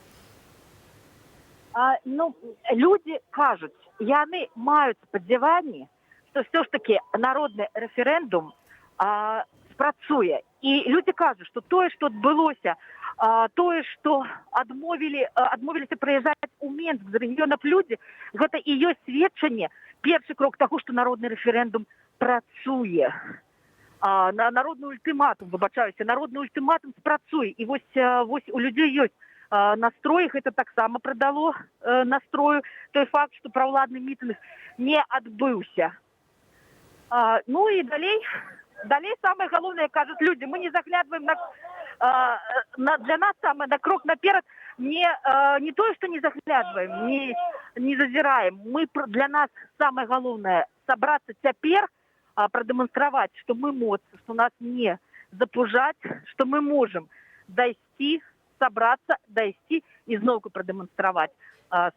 Люди кажуць, яны маюць спадзяванні, што все ж таки народны рэферэндум спрацуе. І люди кажуць, што тое, што адбылося, тое, што адмовіліся прыязджаць у Менск з рэгіёнаў людзі, гэта і ёсць сведчанне, першы крок таго, што народны рэферэндум працуе. Народны ультыматум, выбачаюся, народны ультыматум спрацуе. І вось у людзей ёсць настрой, гэта таксама прыдало настрою той факт, што праўладны мітынг не адбыўся. Ну і далей самое главное, кажут люди, мы не заглядываем для нас самое на крок наперед, не то, что не заглядываем, не зазираем. Для нас самое главное собраться теперь, продемонстрировать, что мы моцны, что нас не запужать, что мы можем дойти, собраться, дойти и снова продемонстрировать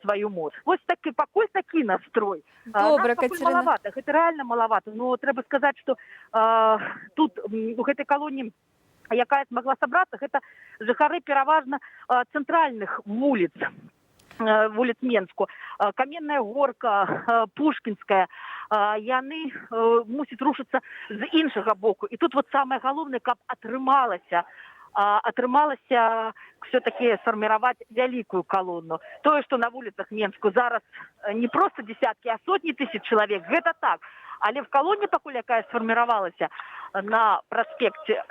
свою моц. Вот такой настрой. Добре, нас Катерина. Маловато, это реально маловато. Но треба сказать, что тут у этой колонии, якая смогла собраться, это жыхары пераважна центральных вулиц Менску. Каменная горка, Пушкинская, яны мусят рушиться з іншага боку. И тут вот самое главное, каб атрымалася все-таки сфармировать великую колонну. То, что на улицах Менску зараз не просто десятки, а сотни тысяч человек, это так. Але в колонне, пакуль якая сфармировалася на проспекте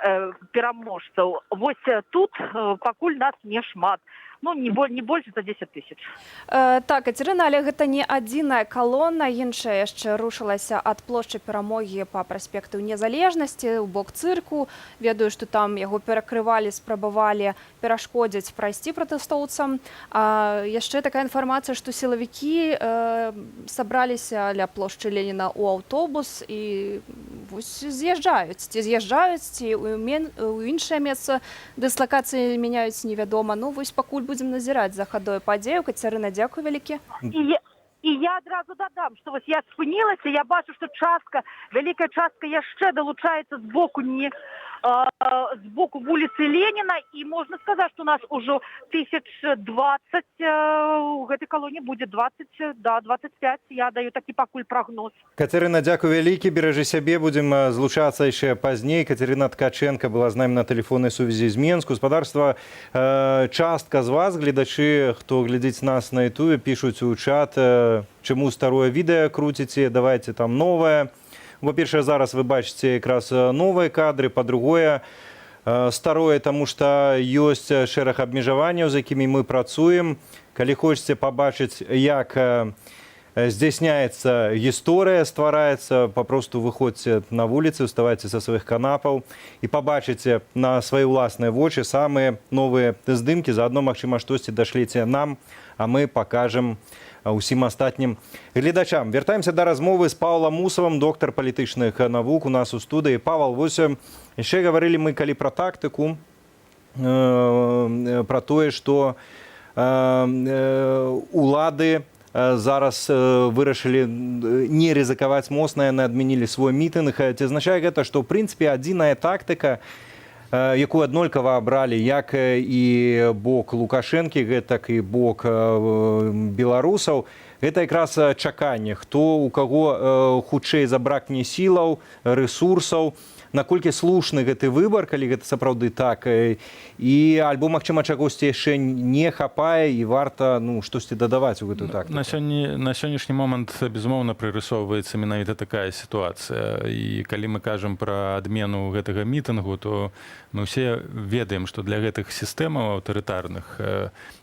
Пераможцаў, вось тут пакуль нас не шмат. Не больше за 10 тысяч. Так, Кацярына, але гэта не адзіная калона, іншая яшчэ рушылася ад плошчы Перамогі па праспекту Незалежнасці ў бок цырку. Ведаю, што там яго перакрывалі, спрабавалі перашкодзіць прайсці пратэстоўцам. А яшчэ такая інфармацыя, што сілавікі сабраліся ля плошчы Леніна ў аўтобус і вось з'язджаюць. Ці з'язджаюць, ці ў іншае месца дыслакацыі мяняюць, невядома. Ну, вось пакуль будзем назіраць за хадой падзею. Кацярына, дзякуй вялікі. І я адразу дадам, што вось я спынілася, я бачу, што вялікая частка яшчэ далучаецца з боку вуліцы Леніна, і можна сказаць, што у нас ужо 1020 у гэтай калоні будзе 20 да 25. Я даю такі пакуль прагноз. Кацярына, дзякуй вялікі, беражы сябе, будзем злучацца яшчэ пазней. Кацярына Ткаченка была з намі на тэлефоннай сувязі з Менску. Гаспадарства, частка з вас, гледачы, хто глядзіць нас на ютубе, пішуць у чат, чаму старое відэа круціце, давайте там новае. Во-першае, зараз вы бачыце якраз новыя кадры, па-другое, старое, таму што ёсць шэраг абмежаванняў, з якімі мы працуем. Калі хочаце пабачыць, як здзяйсняецца гісторыя, ствараецца, папросту выходзьце на вуліцы, уставайце са сваіх канапаў і пабачыце на свае ўласныя вочы самыя новыя здымкі. Заадно, магчыма, штосьці дашліце нам, а мы пакажам усім астатнім гледачам. Вяртаемся да размовы з Паўлам Мусавым, доктар палітычных навук у нас у студыі. Павал, вось яшчэ гаварылі мы калі пра тактыку, пра тое, што улады зараз вырашылі не рызыкаваць моцна, яны адмянілі свой мітынг. Ці азначае гэта, што ў прынцыпе адзіная тактыка, якую аднолькава абралі як і бок Лукашэнкі, гэтак і бок беларусаў, гэта якраз чаканне, хто у каго хутчэй забракне сілаў, рэсурсаў, наколькі слушны гэты выбар, калі гэта сапраўды так, і альбо, магчыма, чагосьці яшчэ не хапае і варта штосьці дадаваць у гэтую тактыку. На сённяшні момант, безумоўна, прырысоўваецца менавіта такая сітуацыя. І калі мы кажам пра адмену гэтага мітынгу, то мы ўсе ведаем, што для гэтых сістэмаў аўтарытарных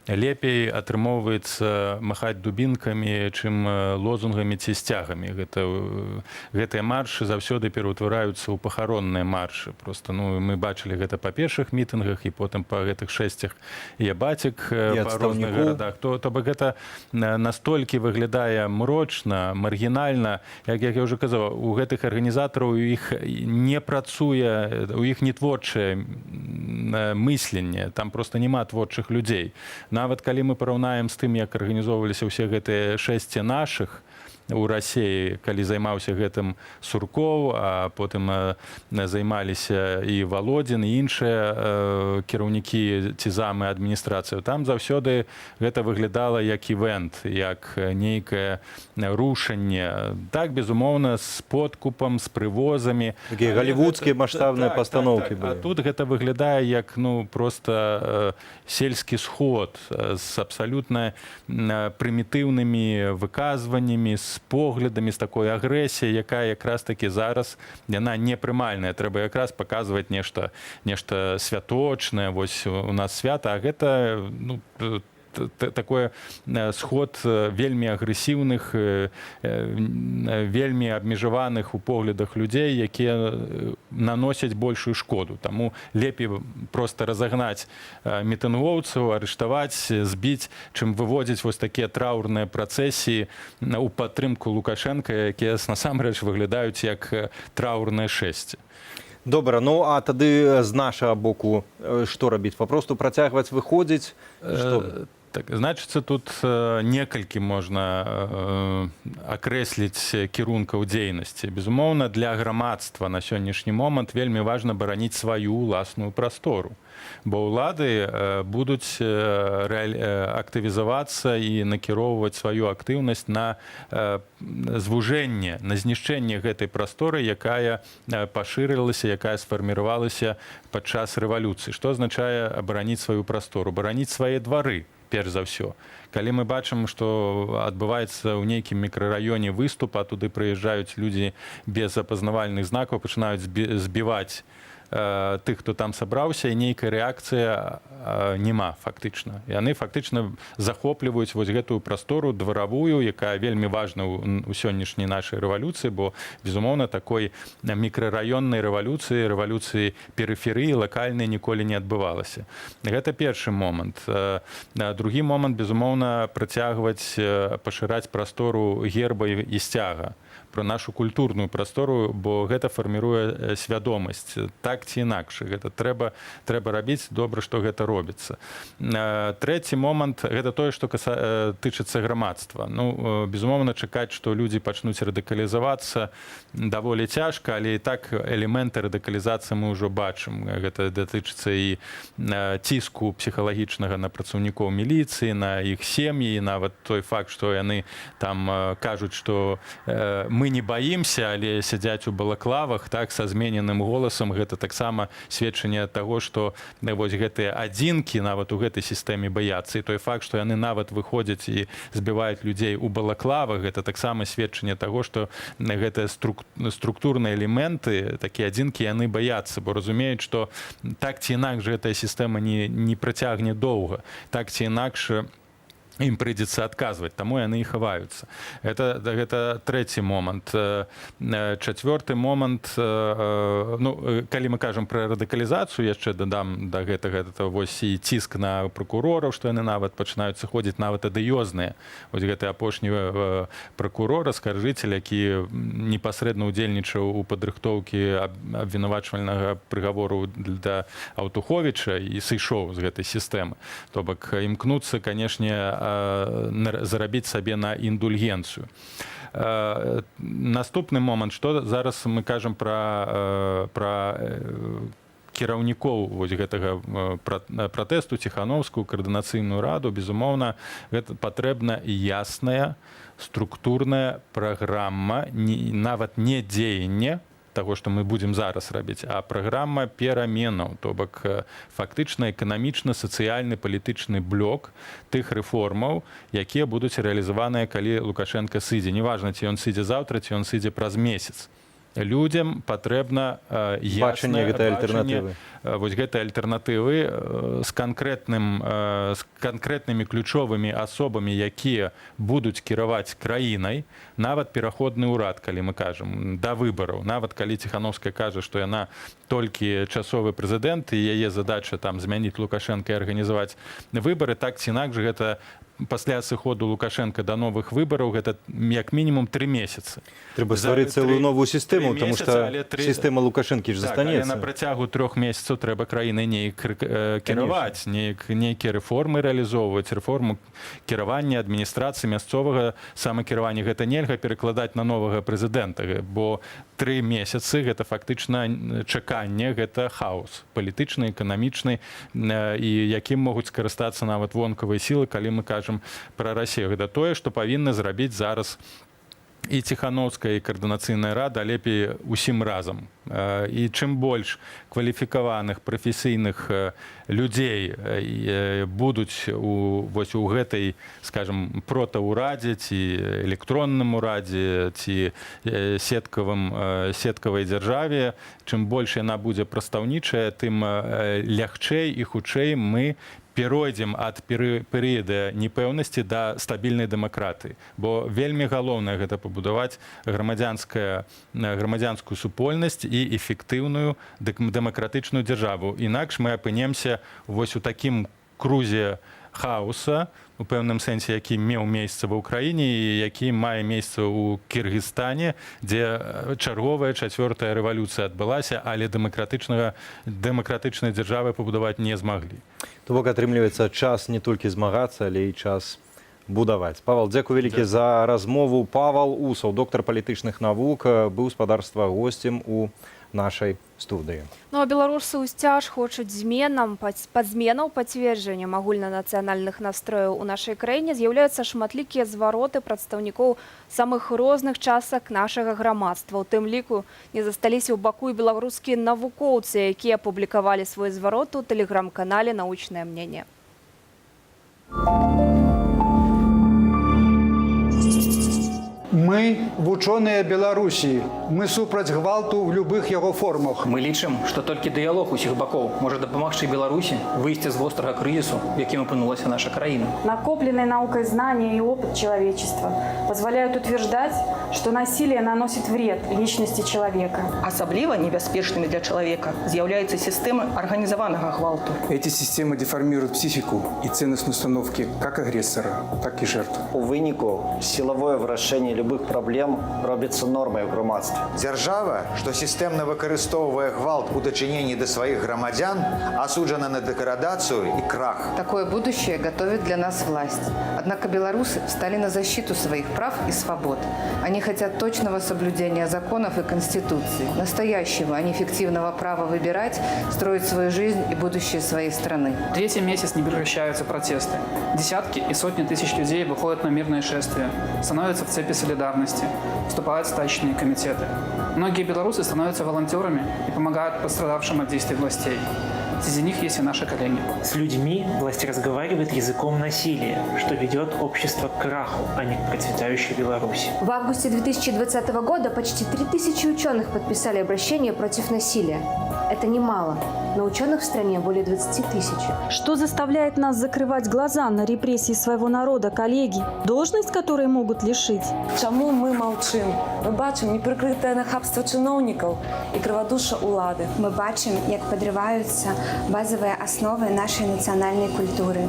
лепей атрымоўваецца махаць дубінкамі, чым лозунгамі ці сцягамі. Гэтыя маршы заўсёды пераўтвараюцца ў пахаронныя маршы. Просто мы бачылі гэта па першых мітынгах і потым па гэтых 6 ябацік па розных гарадах. То бок гэта настолькі выглядае мрочна, маргінальна, як я ўжо казаў, у гэтых арганізатараў у іх не працуе, у іх не творчае мысленне, там проста няма творчых людзей. Нават калі мы параўнаем з тым, як арганізоўваліся ўсе гэтыя 6 нашых у Расіі, калі займаўся гэтым Суркоў, а потым займаліся і Валодзін, і іншыя кіраўнікі ці замы адміністрацыі. Там заўсёды гэта выглядала як івент, як нейкае рушанне. Так, безумоўна, з подкупам, з прывозамі. Такія галівудскія маштабныя пастаноўкі былі. А тут гэта выглядае як проста сельскі сход з абсалютна прымітыўнымі выказваннямі, з поглядамі, з такой агрэсіяй, якая якраз такі зараз яна непрымальная. Трэба якраз паказваць нешта святочнае, вось у нас свята, а гэта такой сход вельмі агрэсіўных, вельмі абмежаваных у поглядах людзей, якія наносяць большую шкоду. Таму лепей проста разагнаць мітынгоўцаў, арыштаваць, збіць, чым выводзіць вось такія траўрныя працэсіі у падтрымку Лукашэнка, якія насамрэч выглядаюць як траўрныя шэсці. Добра, а тады з нашага боку што рабіць? Папросту працягваць выходзіць? Так, значыцца, тут некалькі можна акрэсліць кірункаў дзейнасці. Безумоўна, для грамадства на сённяшні момант вельмі важна бараніць сваю ўласную прастору. Бо ўлады будуць актывізавацца і накіроўваць сваю актыўнасць на звужэнне, на знішчэнне гэтай прасторы, якая пашырылася, якая сфарміравалася падчас рэвалюцыі. Што азначае абараніць сваю прастору? Бараніць свае двары, перш за ўсё. Калі мы бачым, што адбываецца ў нейкім мікрараёне выступ, а туды прыязджаюць людзі без апазнавальных знакаў, пачынаюць збіваць тых, хто там сабраўся, і нейкая рэакцыя няма фактычна. Яны фактычна захопліваюць вось гэтую прастору дваравую, якая вельмі важна ў сённяшняй нашай рэвалюцыі, бо, безумоўна, такой мікрараённай рэвалюцыі перыферыі лакальнай ніколі не адбывалася. Гэта першы момант. Другі момант, безумоўна, працягваць пашыраць прастору герба і сцяга, про нашу культурную прастору, бо гэта фарміруе свядомасць. Так ці інакш. Гэта трэба рабіць, добра, што гэта робіцца. Трэці момант, гэта тое, што тычыцца грамадства. Ну, безумоўна, чакаць, што людзі пачнуць радыкалізавацца даволі цяжка, але і так элементы радыкалізацыі мы ўжо бачым. Гэта датычыцца і ціску псіхалагічнага на працаўнікоў міліцыі, на іх сем'і, нават той факт, што яны там кажуць, што мы не баімся, але сядзяць у балаклавах, так, са змененым голасам. Гэта таксама сведчанне таго, што вось гэтыя адзінкі нават у гэтай сістэме баяцца. І той факт, што яны нават выходзяць і збіваюць людзей у балаклавах, гэта таксама сведчанне таго, што гэтыя структурныя элементы, такія адзінкі, яны баяцца, бо разумеюць, што так ці інакш гэтая сістэма не працягне доўга. Так ці інакш ім прыйдзецца адказваць, таму яны і хаваюцца. Гэта трэці момант. Чацвёрты момант, калі мы кажам пра радыкалізацыю, яшчэ дадам да гэтага вось і ціск на пракурораў, што яны нават пачынаюць сыходзіць нават адыёзныя. Вось гэты апошні пракурор, аскаржыцель, які непасрэдна ўдзельнічаў у падрыхтоўкі абвінавачвальнага прыгавору да Аўтуховіча і сышоў з гэтай сістэмы. То бок імкнуцца, канешне, зарабіць сабе на індульгенцыю. Наступны момант, што зараз мы кажам пра кіраўнікоў вось гэтага пратэсту, Ціхановскую каардынацыйную раду, безумоўна, гэта патрэбна ясная структурная праграма, нават не дзеянне таго, што мы будзем зараз рабіць, а праграма пераменаў, то бок фактычна эканамічна-сацыяльны палітычны блок тых рэформаў, якія будуць рэалізаваныя, калі Лукашенко сыдзе. Неважна, ці ён сыдзе заўтра, ці ён сыдзе праз месяц. Людзям патрэбна яснае бачанне вось гэтай альтэрнатывы з канкрэтнымі ключовымі асобамі, якія будуць кіраваць краінай, нават пераходны ўрад, калі мы кажам, да выбараў. Нават калі Ціхановская кажа, што яна толькі часовы прэзідэнт і яе задача там змяніць Лукашенка і арганізаваць выбары, так ці інакш гэта пасля сыходу Лукашенка да новых выбараў гэта як мінімум 3 месяцы. Трэба стварыць цэлую новую сістэму, тому што сістэма Лукашэнкі ж застанецца. На працягу 3 месяцаў трэба краінай неяк кіраваць, нейкія рэформы рэалізоўваць, рэформу кіравання адміністрацыі, мясцовага самакіравання. Гэта нельга перакладаць на новага прэзідэнта, бо 3 месяцы гэта фактычна чаканне, гэта хаос палітычны, эканамічны, і якім могуць скарыстацца нават вонкавыя сілы, калі мы кажам пра Расію. Гэта тое, што павінны зрабіць зараз і Ціхановская, і каардынацыйная рада, лепей усім разам. І чым больш кваліфікаваных прафесійных людзей будуць у гэтай, скажем, протаўрадзе, ці электронным урадзе, ці сеткавай дзяржаве, чым больш яна будзе прадстаўнічая, тым лягчэй і хутчэй мы перайдзем ад перыяда непэўнасці да стабільнай дэмакратыі. Бо вельмі галоўнае гэта пабудаваць грамадзянскую супольнасць і эфектыўную дэмакратычную дзяржаву. Інакш мы апынемся вось у такім крузе хаоса, у пэўным сэнсе, які меў месца ва ўкраіне і які мае месца ў Кіргізстане, дзе чарговая 4-я рэвалюцыя адбылася, але дэмакратычнай дзяржавы пабудаваць не змаглі. То бок атрымліваецца час не толькі змагацца, але і час будаваць. Павал, дзякуй вялікі за размову. Павал Усаў, доктар палітычных навук, быў спадарства госцем у нашай студыі. Ну а беларусы ўсцяж хочуць зменаў пацверджаннем агульнанацыянальных настрояў у нашай краіне з'яўляюцца шматлікія звароты прадстаўнікоў самых розных частак нашага грамадства. У тым ліку не засталіся ў баку і беларускія навукоўцы, якія апублікавалі свой зварот у тэлеграм-канале «Научнае мнение». Мы вучоныя Беларусі. Мы супраць гвалту ў любых яго формах. Мы лічым, што толькі дыялог усіх бакоў можа дапамагчы Беларусі выйсці з вострага крызісу, в якім апынулася наша краіна. Накопленные наукой знания и опыт человечества позволяют утверждать, что насилие наносит вред личности человека. Асабліва небяспечнымі для чалавека з'яўляюцца сістэмы арганізаванага гвалту. Эти системы деформируют психику и ценностные установки как агрессора, так и жертвы. У выніку сілавое вырашэнне любых праблем робіцца нормай у грамадстве. Дзяржава, што сістэмна выкарыстоўвае гвалт у дачыненні да сваіх грамадзян, асуджана на деградацию и крах. Такое будущее готовит для нас власть. Однако белорусы встали на защиту своих прав и свобод. Они хотят точного соблюдения законов и Конституции, настоящего, а не фиктивного права выбирать, строить свою жизнь и будущее своей страны. Третий месяц не прекращаются протесты. Десятки и сотни тысяч людей выходят на мирные шествия, становятся в цепи солидарности, вступают в стачечные комитеты. Многие белорусы становятся волонтерами и помогают пострадавшим от действий властей. Среди них есть и наши коллеги. С людьми власть разговаривает языком насилия, что ведет общество к краху, а не к процветающей Беларуси. В августе 2020 года почти 3000 ученых подписали обращение против насилия. Это немало, но ученых в стране более 20 тысяч. Что заставляет нас закрывать глаза на репрессии своего народа, коллеги, должность которой могут лишить? Чому ми мовчим? Ми бачимо неприкрите нахабство чиновників і криводушша улади. Ми бачимо, як підриваються базові основи нашої національної культури.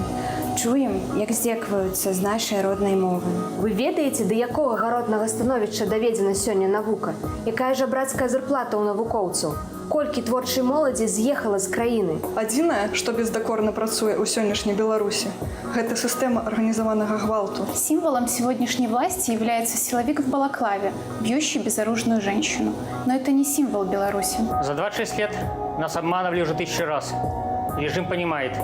Чуємо, як здзекваються з нашої родної мови. Ви ведаеце, до якого гаротнага становішча даведзена сёння навука? Якая жабрацкая зарплата ў навукоўцаў? Колькі творчай моладзі з'ехала з краіны? Адзінае, што бездакорна працуе ў сённяшняй Беларусі, гэта сістэма арганізаванага гвалту. Символом сегодняшней власти является силовик в балаклаве, бьющий безоружную женщину. Но это не символ Беларуси. За 26 лет нас обманывали уже 1000 раз. Режим понимает,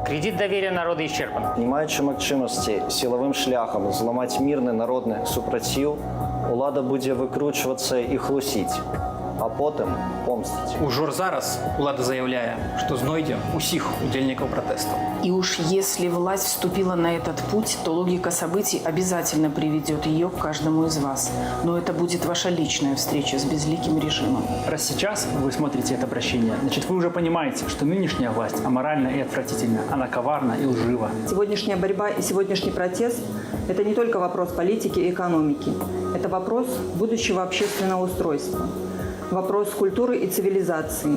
кредит доверия народа исчерпан. Не маючы магчымасці сілавым шляхам зламаць мірны народны супраціў, улада будзе выкручвацца і хлусіць, а потым помсціць. Ужо зараз улада заявляе, што знойдзе усіх удзельнікаў пратэстаў. И уж если власть вступила на этот путь, то логика событий обязательно приведет ее к каждому из вас. Но это будет ваша личная встреча с безликим режимом. Раз сейчас вы смотрите это обращение, значит, вы уже понимаете, что нынешняя власть аморальна и отвратительна, она коварна и лжива. Сегодняшняя борьба и сегодняшний протест – это не только вопрос политики и экономики. Это вопрос будущего общественного устройства. Вопрос культуры и цивилизации.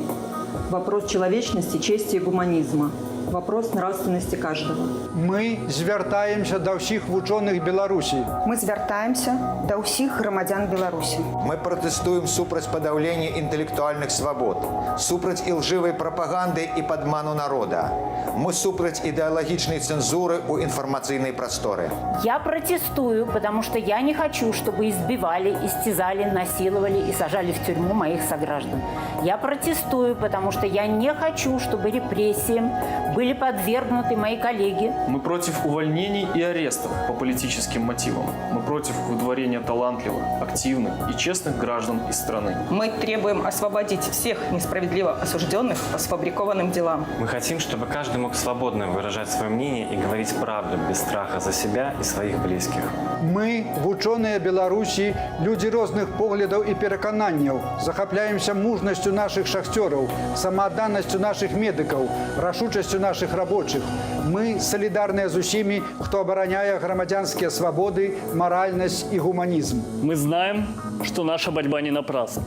Вопрос человечности, чести и гуманизма. Вопрос нравственности каждого. Мы звяртаемся до ўсіх вучоных Беларусі. Мы звяртаемся да ўсіх грамадзян Беларусі. Мы протестуем супраць падаўлення інтэлектуальных свабод, супраць ілжывай прапаганды і падману народа. Мы супраць ідэалагічнай цэнзуры ў інфармацыйнай прасторы. Я протестую, потому что я не хочу, чтобы избивали, истязали, насиловали и сажали в тюрьму моих сограждан. Я протестую, потому что я не хочу, чтобы репрессиям были подвергнуты мои коллеги. Мы против увольнений и арестов по политическим мотивам. Мы против выдворения талантливых, активных и честных граждан из страны. Мы требуем освободить всех несправедливо осужденных по сфабрикованным делам. Мы хотим, чтобы каждый мог свободно выражать свое мнение и говорить правду без страха за себя и своих близких. Мы, вучоныя Беларусі, людзі розных поглядаў і перакананняў, захапляемся мужнасцю наших шахцёраў, самаадданасцю наших медыкаў, рашучасцю наших рабочих. Мы солидарны з усімі, хто абараняе грамадзянскія свободы, моральность и гуманизм. Мы знаем, что наша борьба не напрасна,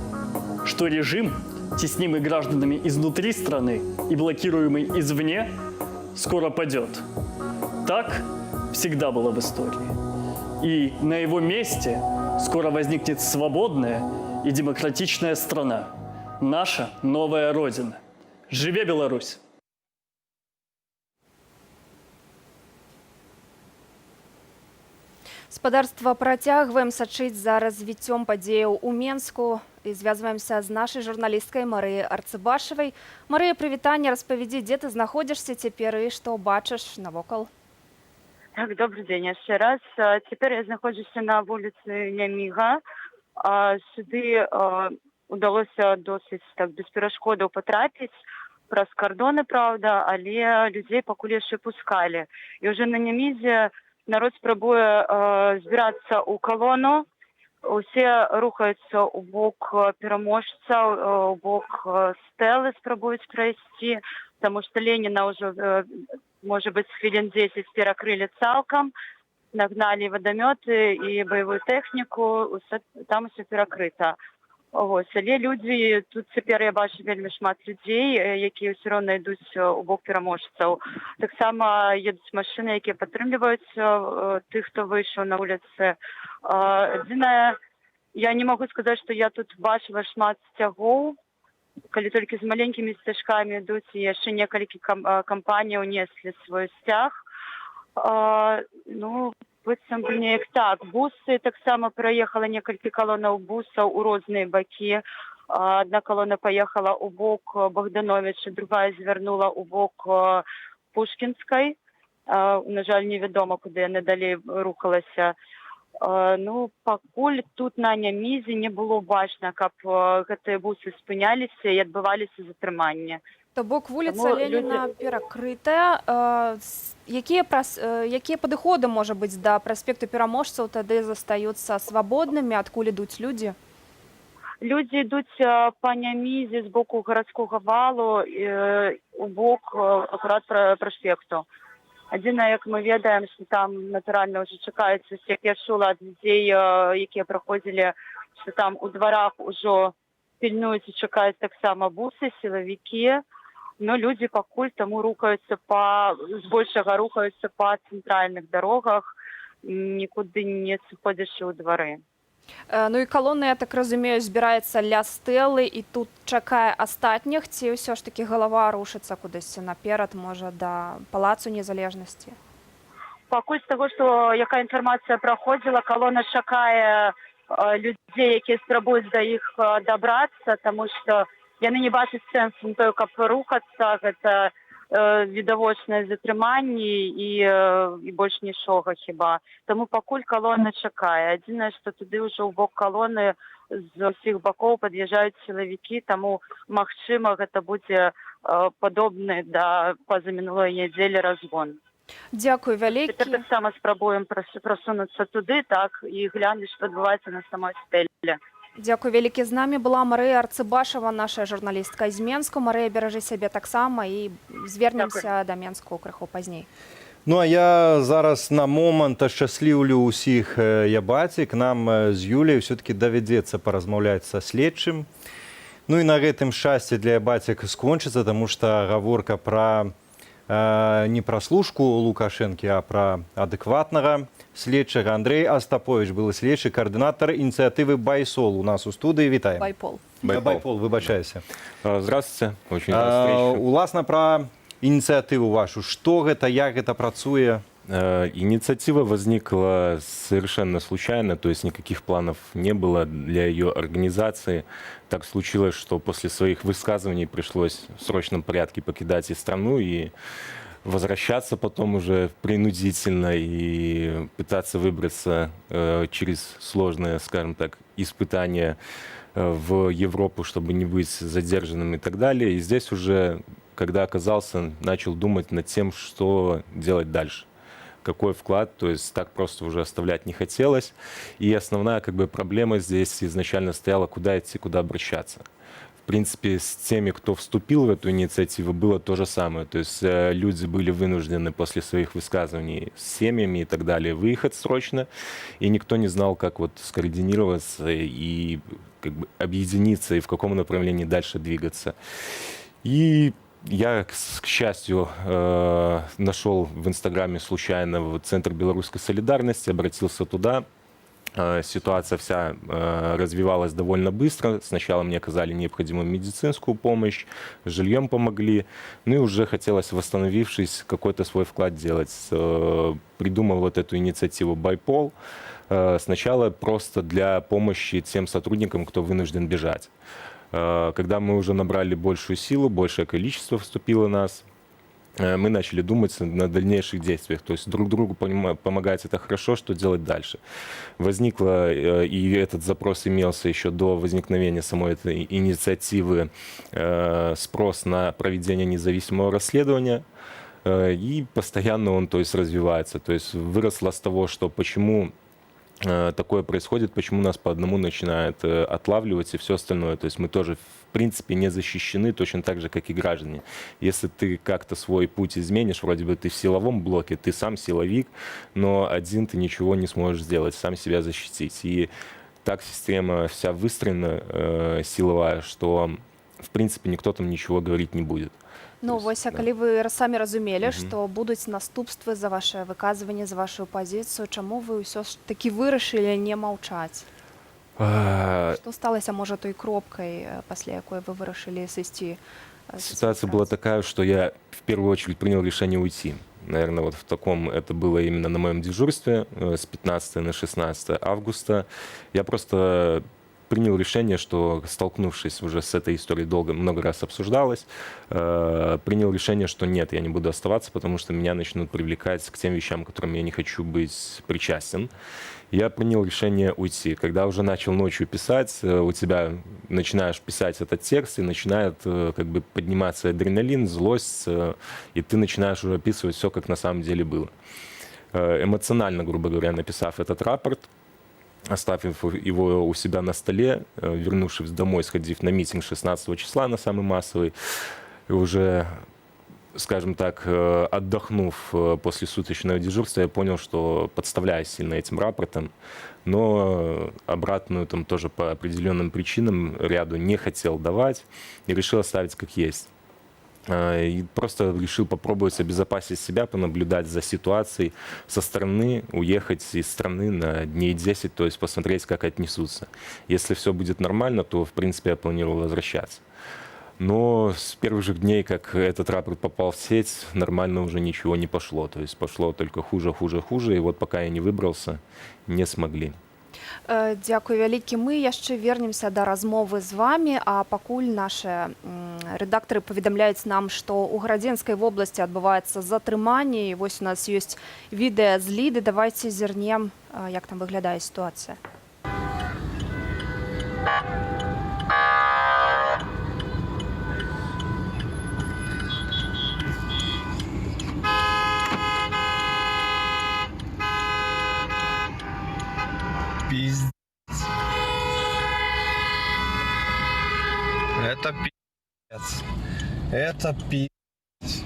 что режим, теснимый гражданами изнутри страны и блокируемый извне, скоро падет. Так всегда было в истории. И на его месте скоро возникнет свободная и демократичная страна. Наша новая Родина. Живе Беларусь! Спадарства працягваем сачыць за развіццём падзеяў у Менску і звязваемся з нашай журналісткай Марыяй Арцыбашавай. Марыя, прывітанне, распавядзі, дзе ты знаходзішся цяпер і што бачыш навокал. Так, добрый день еще раз. Теперь я нахожусь на улице Няміга. Сюды удалось досыць так без перашкодаў потрапіць праз кардоны, правда, але людей пакуль яшчэ пускалі. І уже на Нямізе народ спрабуе збірацца ў калону Усе рухаюцца ў бок пераможцаў, у бок стэлы спрабуюць прайсці, таму што Леніна ўжо, можа быць, хвілін 10 перакрылі цалкам, нагналі вадамёты і баявую тэхніку, там усё перакрыта. Вось, але людзі, тут цяпер я бачу вельмі шмат людзей, якія ўсё роўна ідуць у бок пераможцаў. Таксама едуць машыны, якія падтрымліваюць тых, хто выйшаў на вуліцы. Адзінае, я не магу сказаць, што я тут бачыла шмат сцягоў, калі толькі з маленькімі сцяжкамі ідуць, і яшчэ некалькі кампаніяў неслі свой сцяг. Ну, быццам бы неяк так. Бусы, таксама праехала некалькі калонаў бусаў у розныя бакі. Адна калона паехала ў бок Богдановича, другая звярнула ў бок Пушкінскай. На жаль, невядома, куды яна далей рухалася. Ну, пакуль тут на Нямізе не было бачна, каб гэтыя бусы спыняліся і адбываліся затрыманні. То бок вуліца Леніна перакрытая. Якія падыходы, можа быць, да праспекту пераможцаў тады застаюцца свабоднымі, адкуль ідуць людзі? Людзі ідуць па Нямізе з боку гарадскога валу у бок акурат праспекту. Адзінае, як мы ведаем, што там натуральна ўжо чакаецца, як я чула ад людзей, якія праходзілі, што там у дварах ужо пільнуюць і чакаюць таксама бусы, сілавікі. Но людзі пакуль таму рухаюцца збольшага рухаюцца па цэнтральных дарогах, нікуды не сыходзячы ў двары. Ну і калона, я так разумею, збіраецца ля стэлы і тут чакае астатніх, ці ўсё ж такі галава рушыцца кудысьці наперад, можа, да палацу незалежнасці? Пакуль з таго, што якая інфармацыя праходзіла, калона чакае людзей, якія спрабуюць да іх дабрацца, таму што яны не бачаць сэнсу на тое, каб рухацца, гэта відавочнае затрыманні і больш нічога хіба. Таму пакуль калона чакае. Адзінае, што туды ўжо ў бок калоны з усіх бакоў пад'язджаюць сілавікі, таму, магчыма, гэта будзе падобны да пазамінулой нядзелі разгон. Дзякуй вялікі. Цяпер таксама спрабуем прасунуцца туды, так, і глянуць, што адбываецца на самой стэле. Дзякуй вялікі. З намі была Марыя Арцыбашава, наша журналістка з Менску. Марыя, беражы сябе таксама і звернемся да Менску крыху пазней. Ну, а я зараз на момант ашчасліўлю ўсіх ябацік. Нам з Юляй все-таки давядзецца паразмаўляць са следчым. Ну і на гэтым шчасце для ябацік скончыцца, таму што гаворка пра не пра служку Лукашэнкі, а пра адэкватнага следчага. Андрей Астапович, былы следчы, координатор инициативы «Байсол» у нас у студии. Вітаем. Байпол. Байпол, выбачайся. Здравствуйте. Очень рад встрече. Уласна пра инициативу вашу. Что гэта, як гэта працуе? Инициатива возникла совершенно случайно, то есть никаких планов не было для ее организации. Так случилось, что после своих высказываний пришлось в срочном порядке покидать и страну, и возвращаться потом уже принудительно, и пытаться выбраться через сложные, скажем так, испытания в Европу, чтобы не быть задержанным и так далее. И здесь уже, когда оказался, начал думать над тем, что делать дальше. Какой вклад, то есть так просто уже оставлять не хотелось. И основная проблема здесь изначально стояла, куда идти, куда обращаться. В принципе, с теми, кто вступил в эту инициативу, было то же самое. То есть люди были вынуждены после своих высказываний с семьями и так далее выехать срочно, и никто не знал, как скоординироваться и объединиться, и в каком направлении дальше двигаться. И я, к счастью, нашел в Инстаграме случайно Центр белорусской солидарности, обратился туда. Ситуация вся развивалась довольно быстро. Сначала мне оказали необходимую медицинскую помощь, с жильем помогли. Ну и уже хотелось, восстановившись, какой-то свой вклад делать. Придумал эту инициативу «Байпол». Сначала просто для помощи тем сотрудникам, кто вынужден бежать. Когда мы уже набрали большую силу, большее количество вступило нас, мы начали думать на дальнейших действиях. То есть друг другу помогать это хорошо, что делать дальше. Возникло, и этот запрос имелся еще до возникновения самой этой инициативы, спрос на проведение независимого расследования. И постоянно он развивается. То есть выросло с того, что почему такое происходит, почему нас по одному начинают отлавливать и все остальное. То есть мы тоже, в принципе, не защищены точно так же, как и граждане. Если ты как-то свой путь изменишь, вроде бы ты в силовом блоке, ты сам силовик, но один ты ничего не сможешь сделать, сам себя защитить. И так система вся выстроена силовая, что, в принципе, никто там ничего говорить не будет. Ну, вось, а калі вы самі разумелі, што будуць наступствы за ваше выказванне, за вашу пазіцыю, чаму вы ўсё ж такі вырашылі не маўчаць? Што сталася, можа, той кропкай, пасля якой вы вырашылі сысці? Ситуация была такая, что я в первую очередь принял решение уйти. Наверное, вот в таком, это было именно на моем дежурстве с 15 на 16 августа. Я просто принял решение, что, столкнувшись уже с этой историей много раз обсуждалось, принял решение, что нет, я не буду оставаться, потому что меня начнут привлекать к тем вещам, к которым я не хочу быть причастен. Я принял решение уйти. Когда уже начал ночью писать, у тебя начинаешь писать этот текст, и начинает как бы подниматься адреналин, злость, и ты начинаешь уже описывать все, как на самом деле было. Эмоционально, грубо говоря, написав этот рапорт, оставив его у себя на столе, вернувшись домой, сходив на митинг 16 числа, на самый массовый, и уже, скажем так, отдохнув после суточного дежурства, я понял, что подставляюсь сильно этим рапортом, но обратную там тоже по определенным причинам ряду не хотел давать и решил оставить как есть. И просто решил попробовать обезопасить себя, понаблюдать за ситуацией со стороны, уехать из страны на дней 10, то есть посмотреть, как отнесутся. Если все будет нормально, то, в принципе, я планировал возвращаться. Но с первых же дней, как этот рапорт попал в сеть, нормально уже ничего не пошло. То есть пошло только хуже, хуже, хуже. И вот пока я не выбрался, не смогли. Дякую вялікі. Мы яшчэ вернемся да размовы з вами, а пакуль наши рэдактары паведамляюць нам, што ў Гарадзенскай вобласці адбываецца затрыманне, і вось у нас ёсць відэа з Ліды. Давайте зірнем, як там выглядае сітуацыя. Пиздец. Это пиздец. Это пиздец.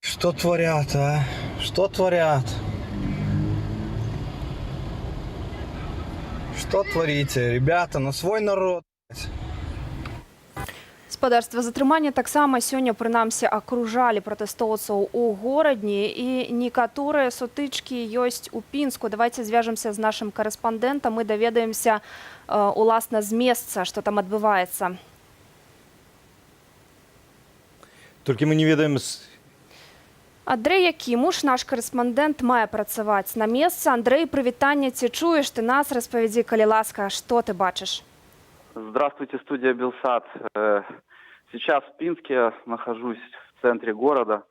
Что творят, а? Что творят? Что творите, ребята, на свой народ? Гаспадарства, затрымання таксама сёння, прынамсі, акружалі пратэстоўцаў у горадні, і некаторыя сутычкі ёсць у Пінску. Давайте звяжемся з нашым карэспандэнтам, мы даведаемся уласна з месца, што там адбываецца. Толькі мы не ведаем... Андрэй Якімуш, наш карэспандэнт, мае працаваць на месцы. Андрэй, прывітанне, ці чуеш ты нас? Распавядзі, калі ласка, што ты бачыш? Здравствуйте, студия Белсат. Сейчас в Пинске нахожусь в центре города.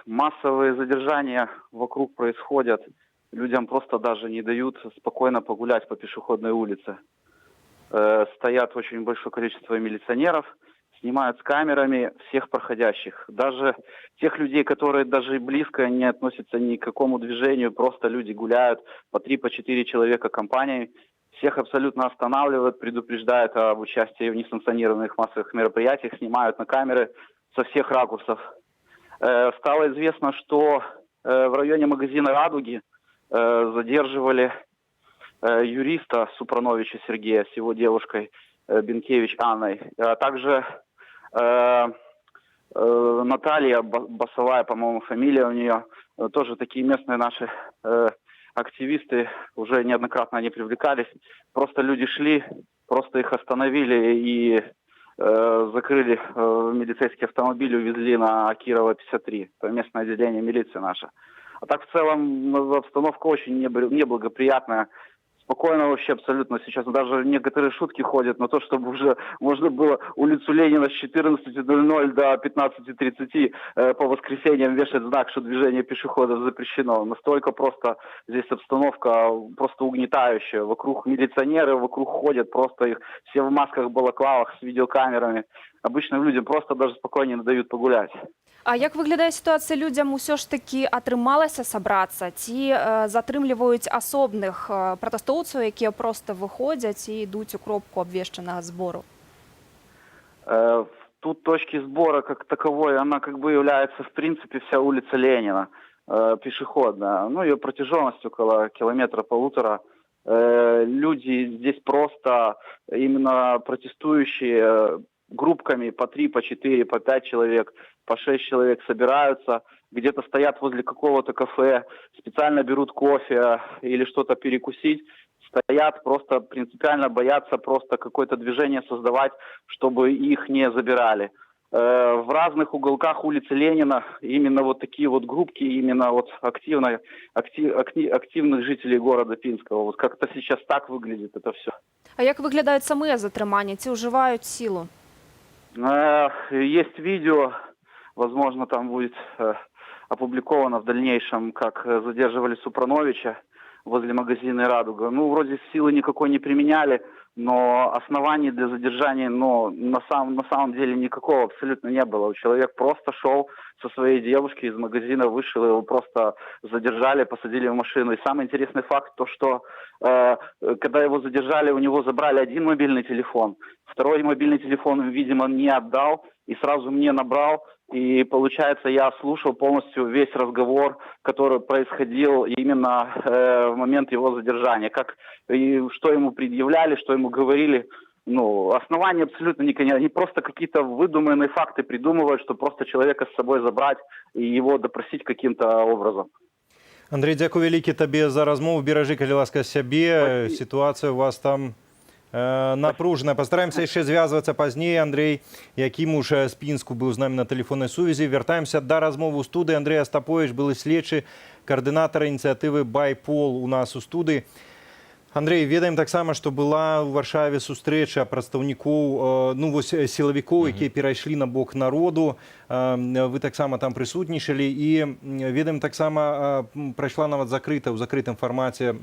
Массовые задержания вокруг происходят. Людям просто даже не дают спокойно погулять по пешеходной улице. Стоят очень большое количество милиционеров, снимают с камерами всех проходящих. Даже тех людей, которые даже близко не относятся ни к какому движению, просто люди гуляют по 3-4 человека компанией. Всех абсолютно останавливают, предупреждают об участии в несанкционированных массовых мероприятиях, снимают на камеры со всех ракурсов. Стало известно, что в районе магазина «Радуги» задерживали юриста Супрановича Сергея с его девушкой Бенкевич Анной, а также Наталья Басовая, по-моему, фамилия у нее, тоже такие местные наши активисты, уже неоднократно они привлекались. Просто люди шли, просто их остановили и закрыли милицейский автомобиль, увезли на Кирова 53, это местное отделение милиции наше. А так в целом обстановка очень неблагоприятная. спокойно вообще абсолютно сейчас. Даже некоторые шутки ходят на то, чтобы уже можно было улицу Ленина с 14:00 до 15:30 по воскресеньям вешать знак, что движение пешеходов запрещено. Настолько просто здесь обстановка просто угнетающая. Вокруг милиционеры, вокруг ходят, просто их все в масках, балаклавах с видеокамерами. Обычным людям просто даже спокойнее не дают погулять. А як виглядає ситуація людям усё ж таки атрымалася сабрацца? Ці затрымліваюць асобных пратэстоўцаў, якія проста выходзяць і ідуць у кропку абвешчанага збору? Тут точки сбора как таковой, она как бы является в принципе вся улица Ленина, пешеходная. Ну, ее протяженность около 1,5 километра. Люди здесь просто именно протестующие группками по 3, по 4, по 5 человек, по 6 человек собираются, где-то стоят возле какого-то кафе, специально берут кофе или что-то перекусить, стоят, просто принципиально боятся просто какое-то движение создавать, чтобы их не забирали. В разных уголках улицы Ленина именно вот такие вот группки, именно вот активных жителей города Пинского. Вот как-то сейчас так выглядит это все. А як виглядають самі затримання? Ці вживають силу? Есть видео, возможно, там будет опубликовано в дальнейшем, как задерживали Супрановича возле магазина «Радуга». Ну, вроде силы никакой не применяли, но оснований для задержания, на самом деле никакого абсолютно не было. Человек просто шел со своей девушкой из магазина, вышел, его просто задержали, посадили в машину. И самый интересный факт, то что когда его задержали, у него забрали один мобильный телефон, второй мобильный телефон он, видимо, не отдал и сразу мне набрал. И получается, я слушал полностью весь разговор, который происходил именно в момент его задержания. Что ему предъявляли, что ему говорили. Ну, основания абсолютно никакие. Они просто какие-то выдуманные факты придумывают, чтобы просто человека с собой забрать и его допросить каким-то образом. Андрей, дякую вялікі табе за размову. Беражы, калі ласка, сябе. Ситуация у вас там напружана. Постараемся яшчэ звязвацца пазней. Андрей Якимуш з Пінску быў з намі на тэлефоннай сувязі. Вяртаемся да размовы ў студыі. Андрей Астапович, былы следчы, каардынатар ініцыятывы «Байпол» у нас у студыі. Андрей, ведаем таксама, што была ў Варшаве сустрэча прадстаўнікоў, сілавікоў, якія перайшлі на бок народу. Вы таксама там прысутнічалі. І ведаем таксама, прайшла нават закрыта ў закрытым фармаце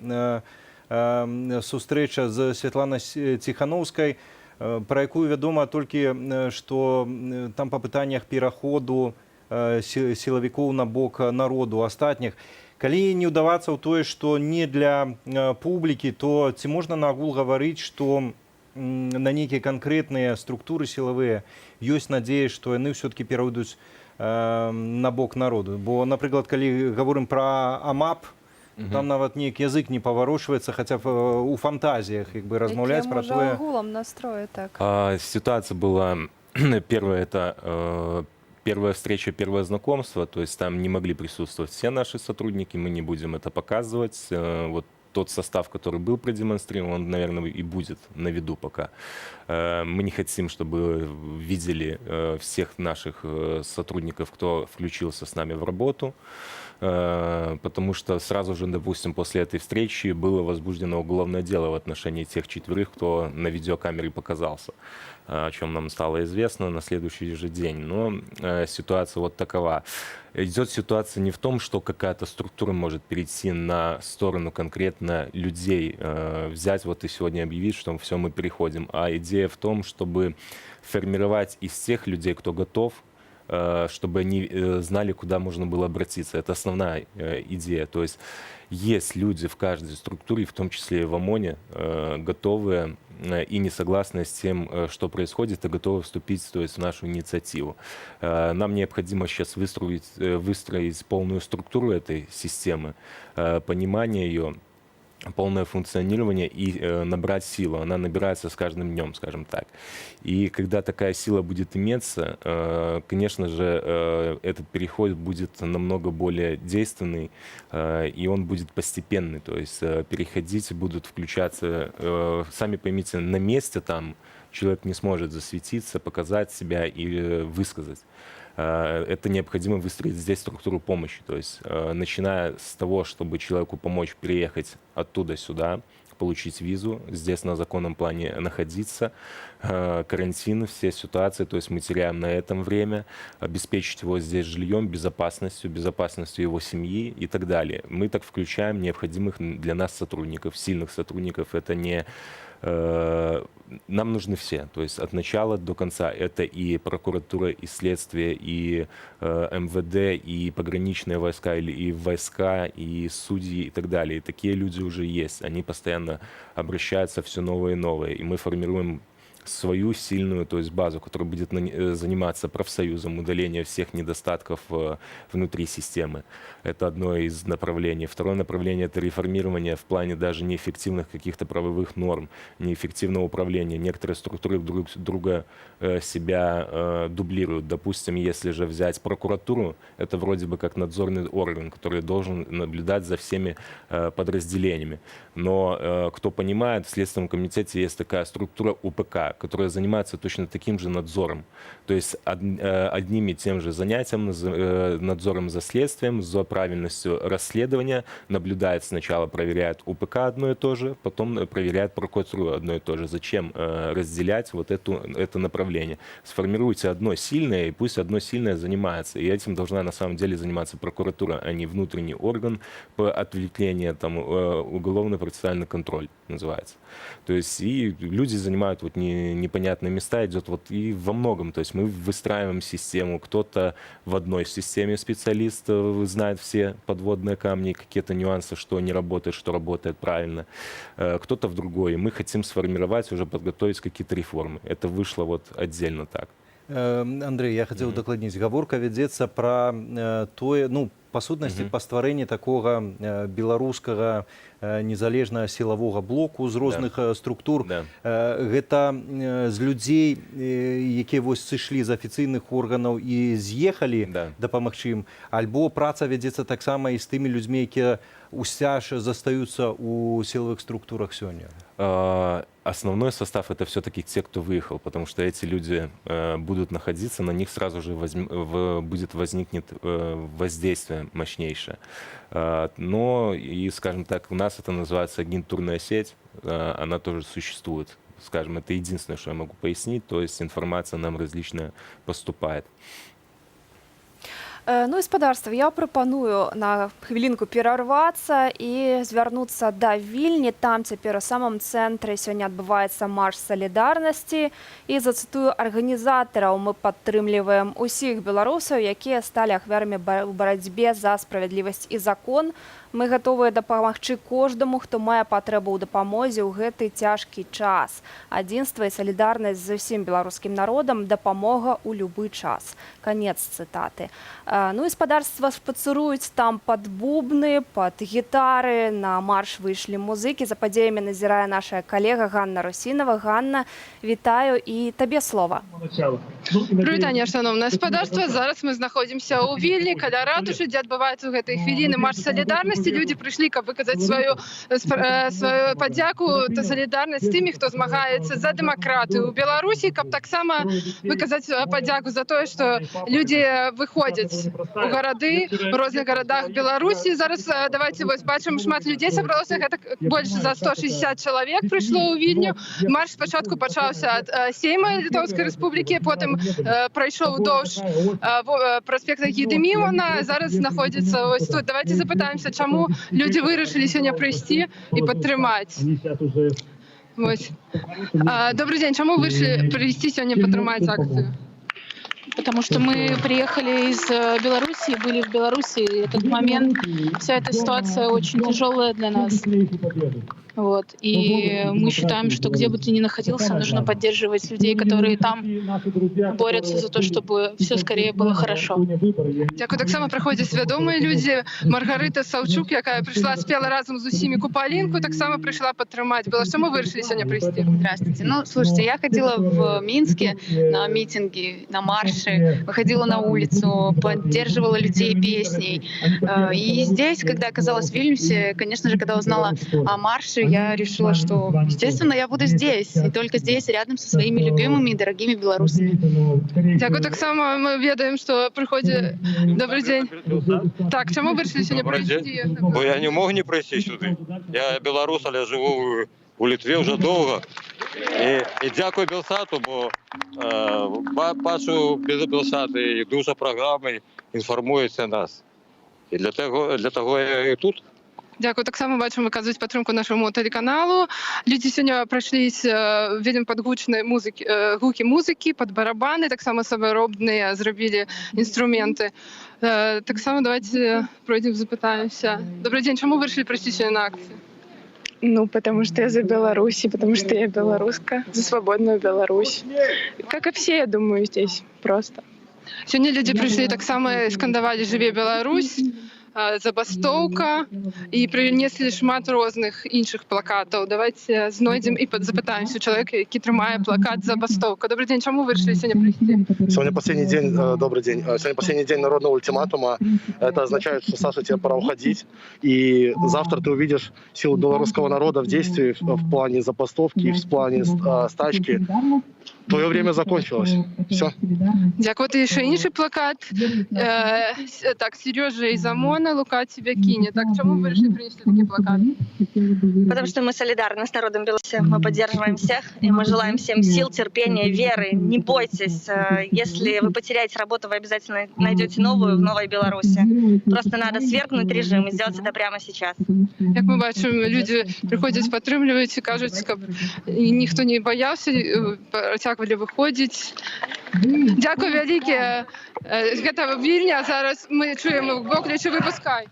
сустрэча з Святланай Ціхановскай, пра якую вядома толькі, што там па пытаннях пераходу сілавікоў на бок народу астатніх. Калі не ўдавацца ў тое, што не для публікі, то ці можна нагул гаварыць, што на нейкія канкрэтныя структуры сілавыя ёсць надзея, што яны ўсё-такі перайдуць на бок народу? Бо, напрыклад, калі гаворым пра АМАП, там нават нейкі язык не паварочваецца, хаця б у фантазіях размаўляць пра тое. Агулам настрою, так. Ситуация была, первая встреча, первое знакомство, то есть там не могли присутствовать все наши сотрудники, мы не будем это показывать. Вот тот состав, который был продемонстрирован, он, наверное, и будет на виду пока. Мы не хотим, чтобы видели всех наших сотрудников, кто включился с нами в работу, потому что сразу же, допустим, после этой встречи было возбуждено уголовное дело в отношении тех 4, кто на видеокамере показался, о чем нам стало известно на следующий же день. Но ситуация вот такова. Идет ситуация не в том, что какая-то структура может перейти на сторону конкретно людей, взять вот и сегодня объявить, что все, мы переходим, а идея в том, чтобы формировать из тех людей, кто готов, чтобы они знали, куда можно было обратиться. Это основная идея. То есть есть люди в каждой структуре, в том числе и в ОМОНе, готовые и не согласны с тем, что происходит, и готовы вступить, то есть, в нашу инициативу. Нам необходимо сейчас выстроить полную структуру этой системы, понимание ее, полное функционирование и набрать силу. Она набирается с каждым днем, скажем так. И когда такая сила будет иметься, конечно же, этот переход будет намного более действенный, и он будет постепенный. То есть переходить будут включаться, сами поймите, на месте там человек не сможет засветиться, показать себя и высказать. Это необходимо выстроить здесь структуру помощи. То есть, начиная с того, чтобы человеку помочь переехать оттуда сюда, получить визу, здесь на законном плане находиться, карантин, все ситуации, то есть мы теряем на этом время, обеспечить его здесь жильем, безопасностью его семьи и так далее. Мы так включаем необходимых для нас сотрудников, сильных сотрудников. Это не нам нужны все, то есть от начала до конца. Это и прокуратура, и следствие, и МВД, и пограничные войска, и войска, и судьи и так далее. И такие люди уже есть. Они постоянно обращаются все новые и новые. И мы формируем свою сильную, то есть базу, которая будет заниматься профсоюзом, удалением всех недостатков внутри системы. Это одно из направлений. Второе направление – это реформирование в плане даже неэффективных каких-то правовых норм, неэффективного управления. Некоторые структуры друг друга себя дублируют. Допустим, если же взять прокуратуру, это вроде бы как надзорный орган, который должен наблюдать за всеми подразделениями. Но кто понимает, в Следственном комитете есть такая структура УПК, которая занимается точно таким же надзором. То есть одним и тем же занятием, надзором за следствием, за правильностью расследования, наблюдает сначала, проверяет УПК одно и то же, потом проверяет прокуратуру одно и то же. Зачем разделять вот это направление? Сформируйте одно сильное, и пусть одно сильное занимается. И этим должна на самом деле заниматься прокуратура, а не внутренний орган по отвлечению, там, уголовно-процессуальный контроль называется. То есть и люди занимают вот непонятные места, идет вот и во многом. То есть мы выстраиваем систему, кто-то в одной системе специалист знает все подводные камни, какие-то нюансы, что не работает, что работает правильно, кто-то в другой. Мы хотим сформировать, уже подготовить какие-то реформы. Это вышло вот отдельно так. Андрей, я хотел дакладніць. Гаворка вядзецца пра тое, ну, па сутнасці, па стварэнні такога беларускага незалежнага сілавога блоку з розных структур. Гэта з людзей, якія вось сышлі з афіцыйных органаў і з'ехалі дапамагчы ім, альбо праца вядзецца таксама і з тымі людзьмі, якія ўся ж застаюцца ў сілавых структурах сёння? Основной состав — это все-таки те, кто выехал, потому что эти люди будут находиться, на них сразу же возникнет воздействие мощнейшее. Но, и, скажем так, у нас это называется агентурная сеть, она тоже существует. Скажем, это единственное, что я могу пояснить, то есть информация нам различная поступает. Ну і спадарства, я прапаную на хвілінку перарвацца і звярнуцца да Вільні. Там цяпер у самым цэнтры сёння адбываецца марш салідарнасці. І зацытую арганізатараў: мы падтрымліваем усіх беларусаў, якія сталі ахвярамі ў барацьбе за справядлівасць і закон. Мы гатовыя дапамагчы кожнаму, хто мае патрэбу ў дапамозе ў гэты цяжкі час. Адзінства і салідарнасць з усім беларускім народам, дапамога ў любы час. Канец цытаты. Ну і спадарства шпацыруюць там пад бубны, пад гітары. На марш выйшлі музыкі. За падзеямі назірае наша калега Ганна Русінова. Ганна, вітаю, і табе слова. Прывітанне, шановнае спадарства. Зараз мы знаходзімся ў Вільні, каля ратушы, дзе адбываецца ў гэтай хвіліны марш салідарнасці. Люди пришли, каб выказаць сваю падзяку та салідарнасць з тымі, хто змагаецца за дэмакратыю ў Беларусі, каб таксама выказаць падзяку за тое, што людзі выходзяць у гарады, у розных гарадах Беларусі. Зараз давайте вось бачым, шмат людзей сабралося, гэта больш за 160 чалавек прыйшло ў Вільню. Марш спачатку пачаўся ад Сейма Літоўскай Рэспублікі, потым прайшоў уздоўж праспекта Гедэміна, зараз знаходзіцца вось тут. Давайте запытаемся, чаму люди вырашылі сёння прыйсці і падтрымаць. Добрый день, чаму вырашылі прыйсці сёння падтрымаць акцыю? Потому что мы приехали из Беларуси, были в Беларуси, и этот момент, вся эта ситуация очень тяжелая для нас. Вот. И мы считаем, что где бы ты ни находился, нужно поддерживать людей, которые там борются за то, чтобы все скорее было хорошо. Дякую. Так само проходят вядомые люди. Маргарита Савчук, якая пришла, спела разом з усімі Купалінку, так само пришла подтримать. Было, что мы вырашили сегодня прийти. Здравствуйте. Ну, слушайте, я ходила в Минске на митинги, на марши, наши, выходила на улицу, поддерживала людей песней. И здесь, когда оказалась в Вильнюсе, конечно же, когда узнала о марше, я решила, что, естественно, я буду здесь, и только здесь, рядом со своими любимыми и дорогими белорусами. Дякую. Так само ми ведаємо, що приходить... Добрий день. Так, чому ви вирішили сьогодні прийти? Бо я не мог не прийти сюди. Я білорус, але живу у Литві вже довго. І дякую Белсату, бо бачу Белсат і дуже програми інформується нас. І для того я і тут. Дякую. Так само бачимо, виказують підтримку нашому телеканалу. Люди сьогодні пройшлись, видимо, під гуки музики, під барабани, так само саморобні зробили інструменти. Так само давайте пройдемо, запитаємося. Добрий день, чому ви вирішили прийти сьогодні на акцію? Ну, потому что я за Беларусь, и потому что я белоруска, за свободную Беларусь. Как и все, я думаю, здесь просто. Сьогодні люди прийшли так само, скандували «Живе Беларусь», забастовка, і принесли шмат різних інших плакатів. Давайте знайдемо і запитаємося у чоловіка, який тримає плакат «Забастовка». Добрий день, чому ви вирішили сьогодні прийти? Сегодня последний день, добрый день, сегодня последний день народного ультиматума. Это означает, что, Саша, тебе пора уходить. И завтра ты увидишь силу белорусского народа в действии в плане забастовки, в плане стачки. Твое время закончилось. Все. Дякую. І ще інший плакат. Так, Сережа із ОМОНа, Лука тебя кинет. Так, чому ви вирішили принести такий плакат? Потому что мы солидарны с народом Беларуси, мы поддерживаем всех, и мы желаем всем сил, терпения, веры. Не бойтесь, если вы потеряете работу, вы обязательно найдете новую в новой Беларуси. Просто надо свергнуть режим и сделать это прямо сейчас. Як ми бачимо, люди приходять, підтримують і кажуть, щоб ніхто не боявся, протягували виходити. Дякую велике. Це Вільня, зараз ми чуємо «Ключі випускай».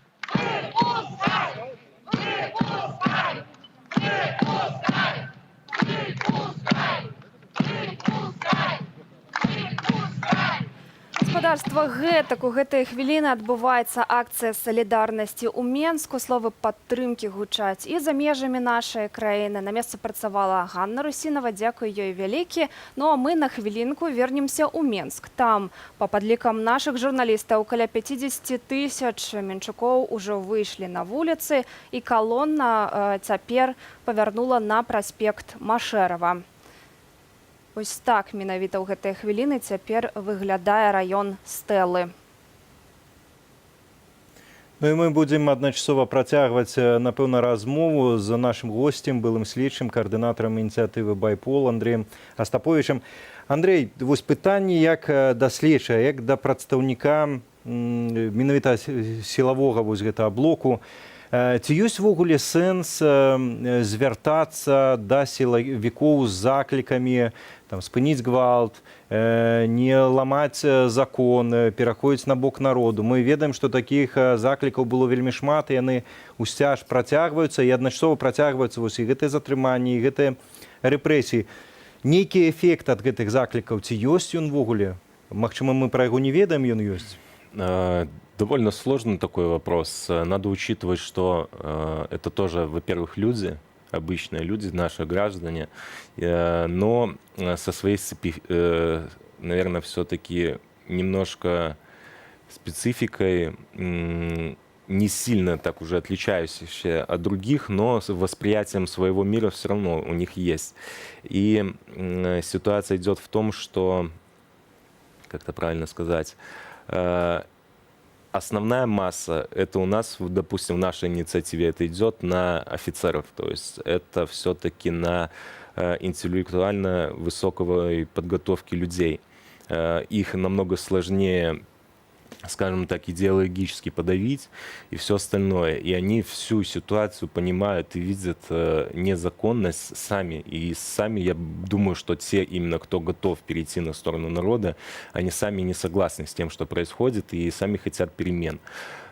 Господарства гэтак у гэтыя хвіліны адбываецца акцыя салідарнасці ў Менску. Словы падтрымкі гучаць і за межамі нашай краіны. На месцы працавала Ганна Русінова, дзякуй ёй вялікі. Ну а мы на хвілінку вернемся ў Менск. Там, па падлікам нашых журналістаў, каля 50 тысяч менчукоў ужо выйшлі на вуліцы, і калона цяпер павярнула на праспект Машэрава. Ось так менавіта ў гэтыя хвіліны цяпер выглядае раён Стэлы. Ну і мы будзем адначасова працягваць, напэўна, размову з нашым госцем, былым следчым, каардынатарам ініцыятывы «Байпол» Андрэем Астаповічам. Андрэй, вось пытанне як да следчага, як да прадстаўніка менавіта сілавога вось гэтага блоку. Ці ёсць увогуле сэнс звяртацца да сілавікоў з заклікамі спыніць гвалт, не ламаць закон, пераходзіць на бок народу? Мы ведаем, што такіх заклікаў было вельмі шмат, і яны ўсцяж працягваюцца, і адначасова працягваюцца вось і гэтыя затрыманні, і гэтыя рэпрэсіі. Нейкі эфект ад гэтых заклікаў, ці ёсць ён увогуле? Магчыма, мы пра яго не ведаем, ён ёсць? Довольно сложный такой вопрос. Надо учитывать, что это тоже, во-первых, люди, обычные люди, наши граждане, но со своей, наверное, все-таки немножко спецификой, не сильно так уже отличающиеся от других, но с восприятием своего мира все равно у них есть. И ситуация идет в том, что, как это правильно сказать, основная масса, это у нас, допустим, в нашей инициативе это идет на офицеров, то есть это все-таки на интеллектуально высокой подготовки людей. Их намного сложнее, скажем так, идеологически подавить и все остальное. И они всю ситуацию понимают и видят незаконность сами. И сами, я думаю, что те именно, кто готов перейти на сторону народа, они сами не согласны с тем, что происходит, и сами хотят перемен.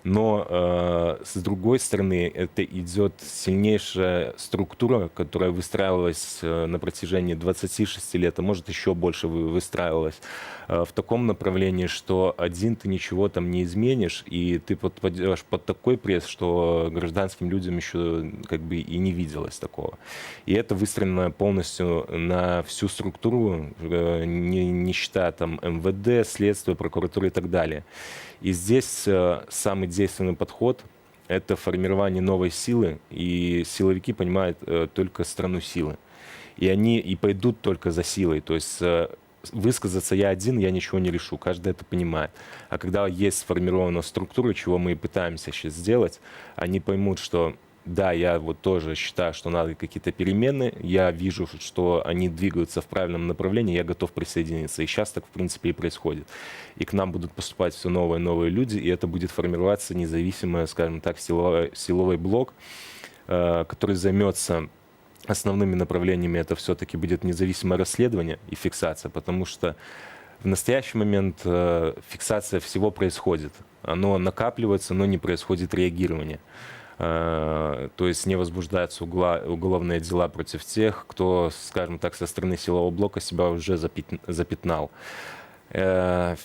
Но с другой стороны, это идет сильнейшая структура, которая выстраивалась на протяжении 26 лет, а может еще больше выстраивалась в таком направлении, что один ты ничего там не изменишь, и ты подпадешь под такой пресс, что гражданским людям еще как бы и не виделось такого. И это выстроено полностью на всю структуру, не считая там МВД, следствие, прокуратуры и так далее. И здесь самый действенный подход – это формирование новой силы, и силовики понимают только страну силы. И они и пойдут только за силой, то есть высказаться я один, я ничего не решу, каждый это понимает. А когда есть сформирована структура, чего мы и пытаемся сейчас сделать, они поймут, что да, я вот тоже считаю, что надо какие-то перемены, я вижу, что они двигаются в правильном направлении, я готов присоединиться. И сейчас так, в принципе, и происходит. И к нам будут поступать все новые и новые люди, и это будет формироваться независимый, скажем так, силовой блок, который займется основными направлениями. Это все-таки будет независимое расследование и фиксация, потому что в настоящий момент фиксация всего происходит. Оно накапливается, но не происходит реагирование. То есть не возбуждаются уголовные дела против тех, кто, скажем так, со стороны силового блока себя уже запятнал. Те,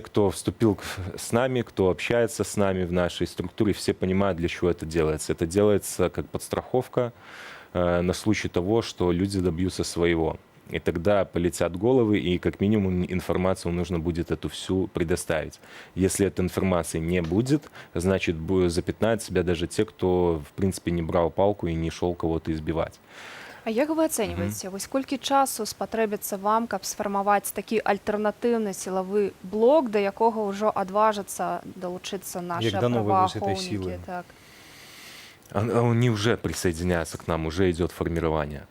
кто вступил с нами, кто общается с нами в нашей структуре, все понимают, для чего это делается. Это делается как подстраховка на случай того, что люди добьются своего. И тогда полетят головы, и как минимум информацию нужно будет эту всю предоставить. Если этой информации не будет, значит, запятнают себя даже те, кто, в принципе, не брал палку и не шел кого-то избивать. А як ви оцінюєте, ось скільки часу спотребиться вам, щоб сформувати такий альтернативний силовий блок, до якого вже відважаться долучитися наші правоохоронники? Так. Они уже присоединяются к нам, уже идет формирование.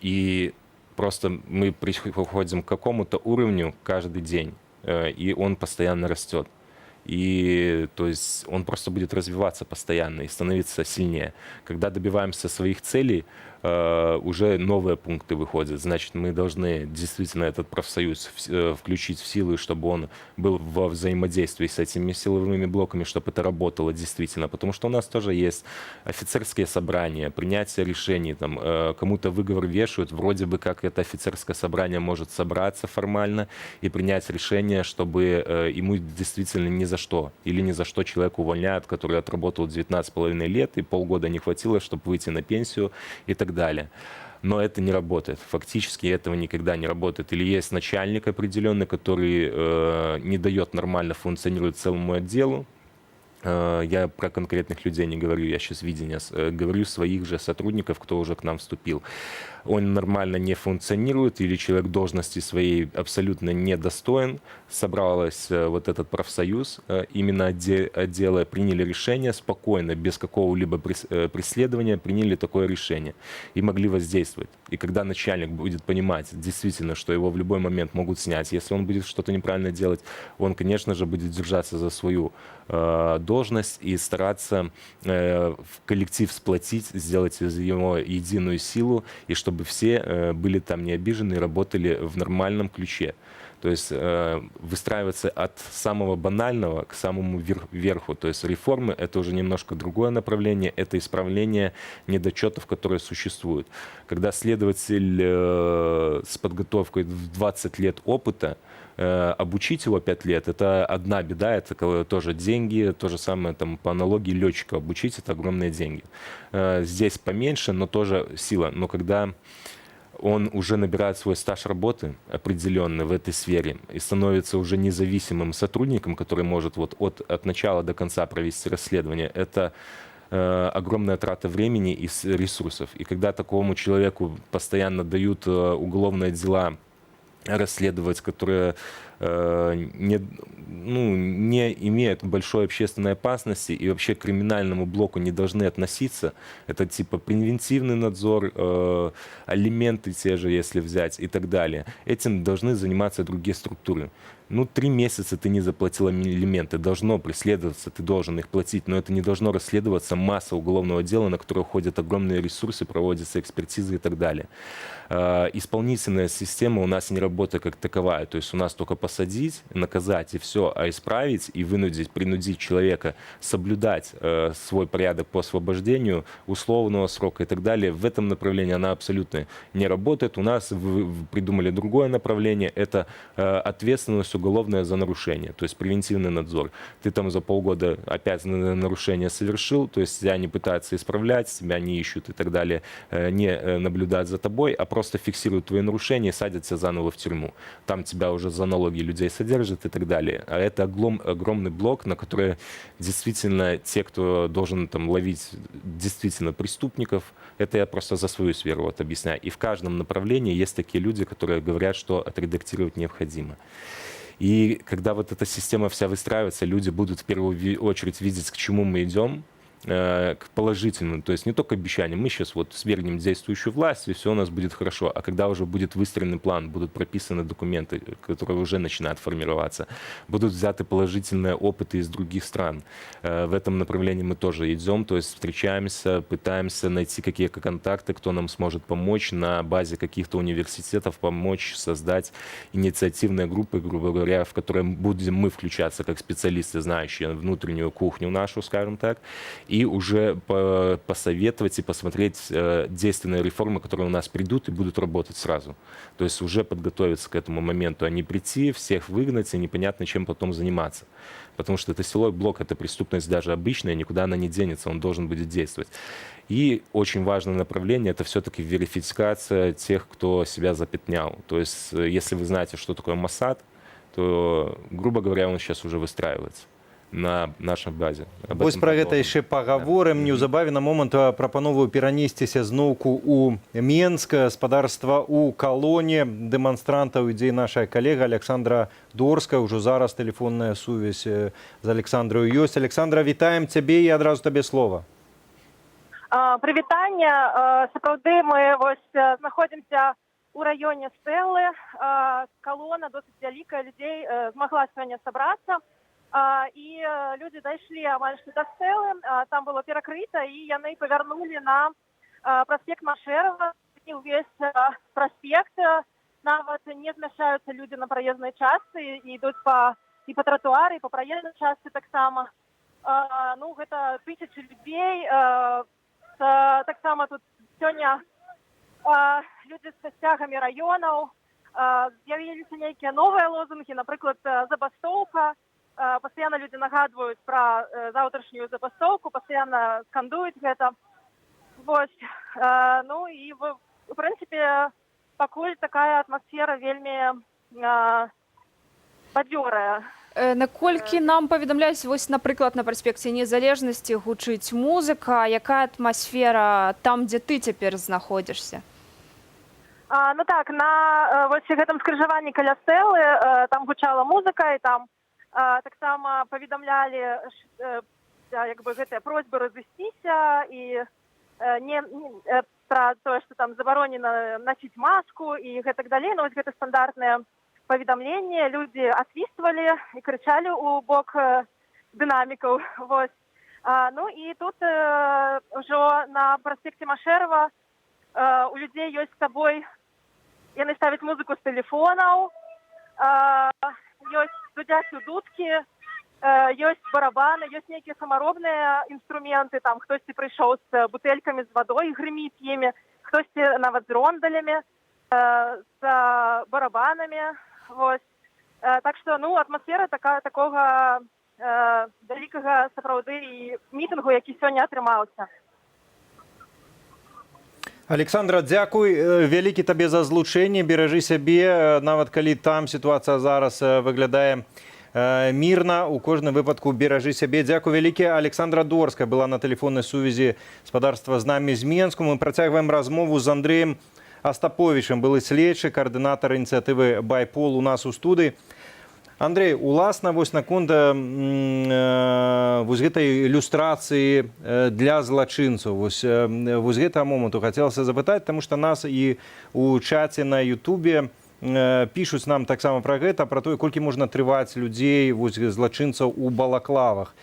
И просто мы приходим к какому-то уровню каждый день, и он постоянно растет. И то есть он просто будет развиваться постоянно и становиться сильнее. Когда добиваемся своих целей, уже новые пункты выходят. Значит, мы должны действительно этот профсоюз включить в силу, чтобы он был во взаимодействии с этими силовыми блоками, чтобы это работало действительно. Потому что у нас тоже есть офицерские собрания, принятие решений. Там, кому-то выговор вешают, вроде бы как это офицерское собрание может собраться формально и принять решение, чтобы ему действительно ни за что, или ни за что человека увольняют, который отработал 19,5 лет и полгода не хватило, чтобы выйти на пенсию и так далее. Но это не работает. Фактически этого никогда не работает. Или есть начальник определенный, который не дает нормально функционировать целому отделу. Я про конкретных людей не говорю, я сейчас видения говорю своих же сотрудников, кто уже к нам вступил. Он нормально не функционирует, или человек должности своей абсолютно недостоин. Собралась вот этот профсоюз, именно отделы приняли решение спокойно, без какого-либо преследования, приняли такое решение и могли воздействовать. И когда начальник будет понимать действительно, что его в любой момент могут снять, если он будет что-то неправильно делать, он, конечно же, будет держаться за свою должность и стараться в коллектив сплотить, сделать из него единую силу, и чтобы все были там не обижены и работали в нормальном ключе. То есть выстраиваться от самого банального к самому верху. То есть реформы – это уже немножко другое направление, это исправление недочетов, которые существуют. Когда следователь с подготовкой в 20 лет опыта, обучить его 5 лет – это одна беда, это тоже деньги, то же самое там, по аналогии летчика обучить – это огромные деньги. Здесь поменьше, но тоже сила. Но когда он уже набирает свой стаж работы определенный в этой сфере и становится уже независимым сотрудником, который может вот от начала до конца провести расследование, это огромная трата времени и ресурсов. И когда такому человеку постоянно дают уголовные дела расследовать, которые не имеют большой общественной опасности и вообще к криминальному блоку не должны относиться. Это типа превентивный надзор, алименты те же, если взять, и так далее. Этим должны заниматься другие структуры. 3 месяца ты не заплатил алименты, должно преследоваться, ты должен их платить, но это не должно расследоваться масса уголовного дела, на которое уходят огромные ресурсы, проводятся экспертизы и так далее. Исполнительная система у нас не работает как таковая, то есть у нас только посадить, наказать и все, а исправить и принудить человека соблюдать свой порядок по освобождению, условного срока и так далее, в этом направлении она абсолютно не работает. У нас придумали другое направление, это ответственность уголовная за нарушение, то есть превентивный надзор. Ты там за полгода опять нарушение совершил, то есть тебя не пытаются исправлять, тебя не ищут и так далее, не наблюдают за тобой, а просто фиксируют твои нарушения и садят тебя заново в тюрьму. Там тебя уже за налоги людей содержат и так далее. А это огромный блок, на который действительно те, кто должен там ловить действительно преступников, это я просто за свою сферу вот объясняю. И в каждом направлении есть такие люди, которые говорят, что отредактировать необходимо. И когда вот эта система вся выстраивается, люди будут в первую очередь видеть, к чему мы идем, к положительному, то есть не только обещания, мы сейчас вот свергнем действующую власть, и все у нас будет хорошо, а когда уже будет выстроенный план, будут прописаны документы, которые уже начинают формироваться, будут взяты положительные опыты из других стран. В этом направлении мы тоже идем, то есть встречаемся, пытаемся найти какие-то контакты, кто нам сможет помочь на базе каких-то университетов, помочь создать инициативные группы, грубо говоря, в которые будем мы включаться как специалисты, знающие внутреннюю кухню нашу, скажем так, и уже посоветовать и посмотреть действенные реформы, которые у нас придут и будут работать сразу. То есть уже подготовиться к этому моменту, а не прийти, всех выгнать и непонятно чем потом заниматься. Потому что это силовой блок, это преступность даже обычная, никуда она не денется, он должен будет действовать. И очень важное направление – это все-таки верификация тех, кто себя запятнял. То есть если вы знаете, что такое Моссад, то, грубо говоря, он сейчас уже выстраивается на нашай базе. Вось пра гэта яшчэ пагаворым. Неўзабаве на момант прапановую перанесціся зноўку ў Менск, гаспадарства ў калоне дэманстрантаў ідзе наша калега Александра Дорская. Ужо зараз тэлефонная сувязь з Александрою ёсць. Александра, вітаем цябе і адразу табе слова. Прывітанне. Сапраўды мы знаходзімся у раёне Стэллы. Калона досыць вялікая, людзей змагла сёння сабрацца. І людзі дайшлі амаль што да Стэлы, там было перакрыта, і яны павярнулі на праспект Машэрава. Увесь праспект, нават не змяшаюцца людзі на праезнай частцы, ідуць і па тратуары, і па праезнай частцы таксама. Ну, гэта тысячы людзей. Таксама тут сёння людзі з сцягамі раёнаў. З'явіліся нейкія новыя лозунгі, напрыклад, забастоўка. Постоянно люди нагадывают про завтрашнюю забастовку, постоянно скандуют это. Вот. Ну и в принципе, пакуль такая атмосфера вельмі бадзёрая. Наколькі нам паведамляюць, вось, напрыклад, на праспекце Незалежнасці гучыць музыка, якая атмасфера там, дзе ты цяпер знаходзішся? Ну так, на вось гэтым скрыжаванні каля Стэлы там гучала музыка, і там таксама паведамлялі гэтыя просьбы разысціся і пра тое, што там забаронена насіць маску і гэтак далей. Ну, гэта стандартнае паведамленне. Людзі асвіствалі і крычалі ў бок дынамікаў. Ну і тут ўжо на праспекце Машэрава у людзей ёсць з сабой, яны ставяць музыку з тэлефонаў, ёсць студзяць дудкі, ёсць барабаны, ёсць нейкія самаробныя інструменты, там хтосьці прыйшоў з бутэлькамі з вадой, грыміць імі, хтосьці нават з рондалямі, з барабанамі. Так што, ну, атмасфера такога вялікага сапраўды і мітынгу, які сёння атрымаўся. Александра, дзякуй вялікі табе за злучэнне, беражы сябе, нават калі там сітуацыя зараз выглядае мірна, у кожным выпадку беражы сябе. Дзякуй вялікі. Александра Дорская была на тэлефоннай сувязі гаспадарства з намі з Менску. Мы працягваем размову з Андрэем Астаповічам, былы следчы, каардынатар ініцыятывы «Байпол» у нас у студыі. Андрей, уласна вось наконт вось гэтай ілюстрацыі для злачынцаў. Вось гэтага моманту хацелася запытаць, таму што нас і у чаце на Ютубе пішуць нам таксама пра гэта, пра тое, колькі можна трываць людзей, вось злачынцаў у балаклавах.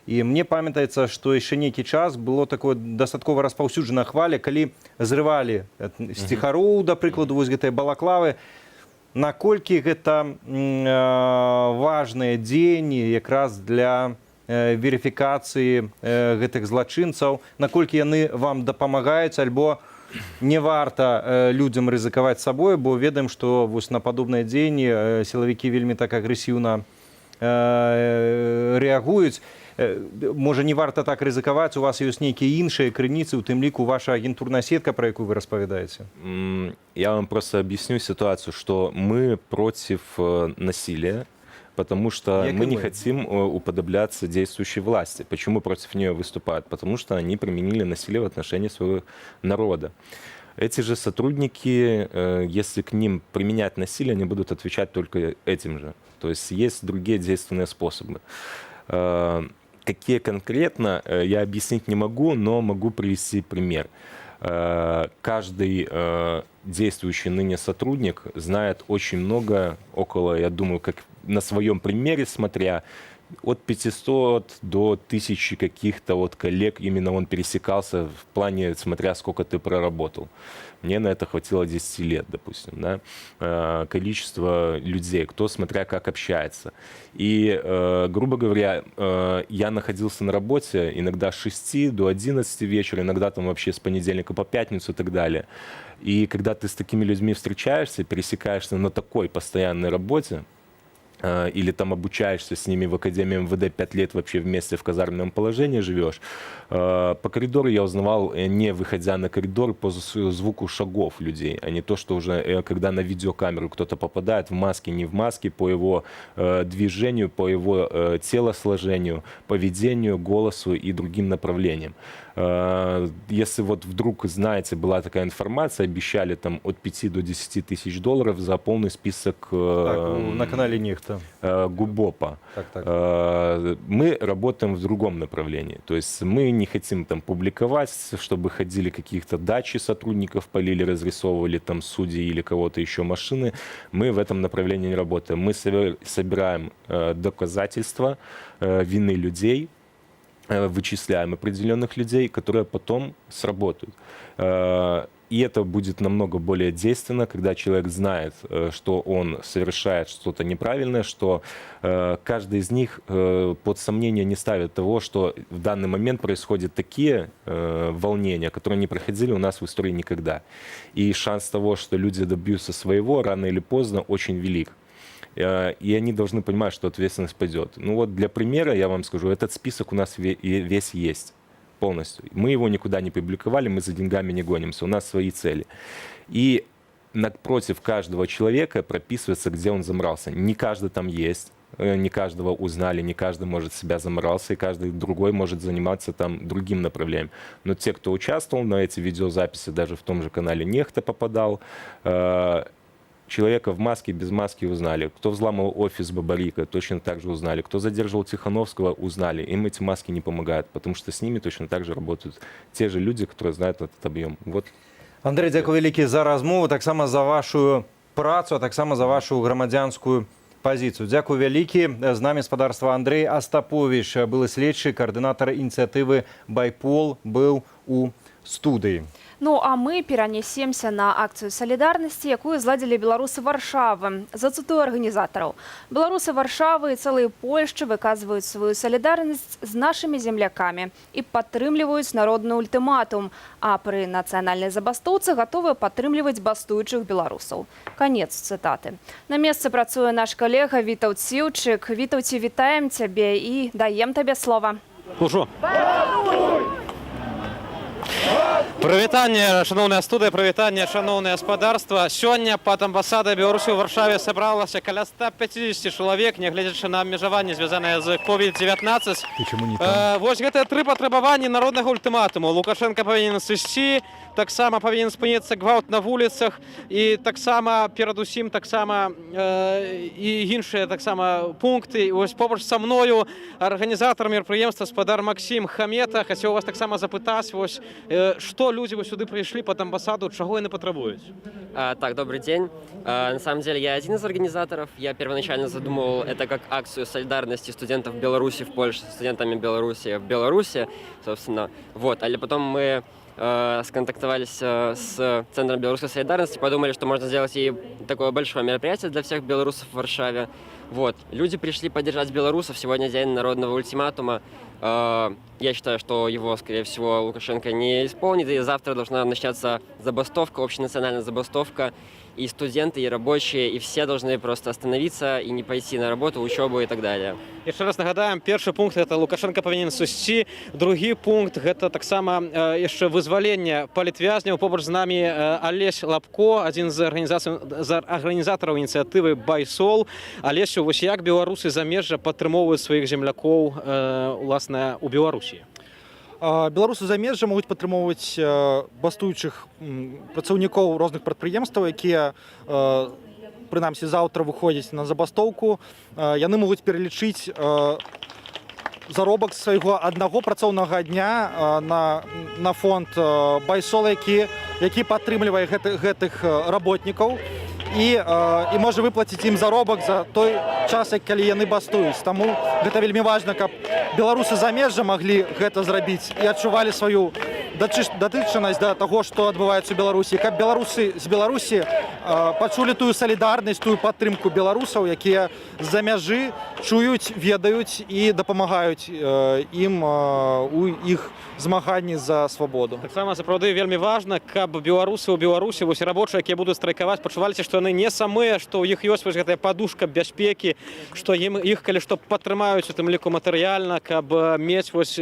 І мне памятаецца, што яшчэ нейкі час было такое дастаткова распаўсюджана хваля, калі зрывалі сціхароў, да прыкладу, вось гэтай балаклавы. наколькі гэта важныя дзеянні якраз для верыфікацыі гэтых злачынцаў, наколькі яны вам дапамагаюць, альбо не варта людзям рызыкаваць сабой, бо ведаем, што вось на падобныя дзеянні сілавікі вельмі так агрэсіўна рэагуюць. Можа, не варта так рызыкаваць, у вас ёсць нейкія іншыя крыніцы, у тым ліку ваша агентурная сетка, про якую вы распавядаеце? Я вам просто объясню ситуацию, что мы против насилия, потому что мы не хотим уподобляться действующей власти. Почему против нее выступают? Потому что они применили насилие в отношении своего народа. Эти же сотрудники, если к ним применять насилие, они будут отвечать только этим же. То есть есть другие действенные способы. Какие конкретно, я объяснить не могу, но могу привести пример. Каждый действующий ныне сотрудник знает очень много, около, я думаю, как на своем примере смотря, от 500 до 1000 каких-то вот коллег именно он пересекался в плане, смотря сколько ты проработал. Мне на это хватило 10 лет, допустим, да? Количество людей, кто смотря как общается. И, грубо говоря, я находился на работе иногда с 6 до 11 вечера, иногда там вообще с понедельника по пятницу и так далее. И когда ты с такими людьми встречаешься, пересекаешься на такой постоянной работе, или там обучаешься с ними в Академии МВД 5 лет вообще вместе в казарменном положении живешь. По коридору я узнавал, не выходя на коридор, по звуку шагов людей, а не то, что уже когда на видеокамеру кто-то попадает в маске, не в маске, по его движению, по его телосложению, поведению, голосу и другим направлениям. Если вот вдруг, знаете, была такая информация, обещали там от 5 до 10 тысяч долларов за полный список на канале Нехта. ГУБОПа. Мы работаем в другом направлении. То есть мы не хотим там публиковать, чтобы ходили каких-то дачи сотрудников, полили, разрисовывали там судьи или кого-то еще машины. Мы в этом направлении не работаем. Мы собираем доказательства вины людей, вычисляем определенных людей, которые потом сработают. И это будет намного более действенно, когда человек знает, что он совершает что-то неправильное, что каждый из них под сомнение не ставит того, что в данный момент происходят такие волнения, которые не проходили у нас в истории никогда. И шанс того, что люди добьются своего, рано или поздно, очень велик. И они должны понимать, что ответственность пойдет. Ну вот для примера я вам скажу, этот список у нас весь есть полностью. Мы его никуда не публиковали, мы за деньгами не гонимся, у нас свои цели. И напротив каждого человека прописывается, где он замрался. Не каждый там есть, не каждого узнали, не каждый может себя заморался, и каждый другой может заниматься там другим направлением. Но те, кто участвовал на эти видеозаписи, даже в том же канале Нехта попадал, человека в маске, без маски узнали. Кто взламывал офис Бабарика, точно так же узнали. Кто задерживал Тихановского, узнали. Им эти маски не помогают, потому что с ними точно так же работают те же люди, которые знают этот объем. Вот. Андрей, дзякуй вялікі за размову, таксама за вашу працу, а таксама за вашу грамадзянскую пазіцыю. Дзякуй вялікі. З намі спадарства Андрей Астапович, былы следчы, координатор инициативы «Байпол», был у студыі. Ну, а мы перанесемся на акцию солидарности, якую зладзілі беларусы Варшавы. Зацитую организаторов. Беларусы Варшавы и целые Польши выказывают свою солидарность с нашими земляками и падтрымліваюць народный ультиматум, а при национальной забастоўцы готовы падтрымліваць бастуючых беларусаў. Конец цитаты. На месцы працуе наш коллега Вітаўт Сіўчык. Вітаўці, вітаем цябе и даем табе слово. Ну что? Прывітанне, шановная студыя, прывітанне, шановнае гаспадарства. Сёння пад амбасадай Беларусі ў Варшаве сабралася каля 150 чалавек, нягледзячы на абмежаванні, звязаныя з COVID-19. Вось гэтыя тры патрабаванні народнага ультыматуму. Лукашенко павінен сысці, таксама павінен спыніцца гвалт на вуліцах, і таксама перадусім таксама і іншыя таксама пункты. Вось побач са мною арганізатар мерапрыемства гаспадар Максім Хамета. Хацеў вас таксама запытаць, вось што што людзі вось сюды прыйшлі пад амбасаду, чаго яны патрабуюць? Так, добрый день. На самом деле я один из организаторов. Я первоначально задумывал это как акцию солидарности студентов Беларуси в Польше с студентами Беларуси в Беларуси, собственно. Вот. А потом мы сконтактовались с Центром белорусской солидарности, подумали, что можно сделать и такое большое мероприятие для всех белорусов в Варшаве. Вот. Люди пришли поддержать белорусов. Сегодня день народного ультиматума. Я считаю, что его, скорее всего, Лукашенко не исполнит, и завтра должна начаться забастовка, общенациональная забастовка. И студенты, и рабочие, и все должны просто остановиться и не пойти на работу, учебу и так далее. Яшчэ раз нагадаем, першы пункт это Лукашенко павінен сысці, другі пункт гэта таксама яшчэ вызваленне палітвязняў. Побач з намі Алесь Лапко, адзін з арганізатараў ініцыятывы Байсол. Алесю, вось як беларусы замежжа падтрымоўваюць сваіх землякоў уласна у Беларусі? Беларусы замежжа могуць падтрымоўваць бастуючых працаўнікоў розных прадпрыемстваў, якія прынамсі заўтра выходзяць на забастоўку. Яны могуць пералічыць заробак свайго аднаго працоўнага дня на фонд Байсола, які падтрымлівае гэтых работнікаў і можа выплаціць ім заробак за той час, калі яны бастуюць. Таму гэта вельмі важна, каб беларусы замежжа маглі гэта зрабіць і адчувалі сваю датычнасць да таго, што адбываецца ў Беларусі, каб беларусы з Беларусі пачулі тую салідарнасць, тую падтрымку беларусаў, якія з-за мяжы чуюць, ведаюць і дапамагаюць ім у іх змаганні за свабоду. Таксама сапраўды вельмі важна, каб беларусы ў Беларусі, вось рабочыя, якія будуць страйкаваць, пачуваліся, што яны не самыя, што ў іх ёсць вось гэтая падушка бяспекі, што іх калі што падтрымаюць у тым ліку матэрыяльна, каб мець вось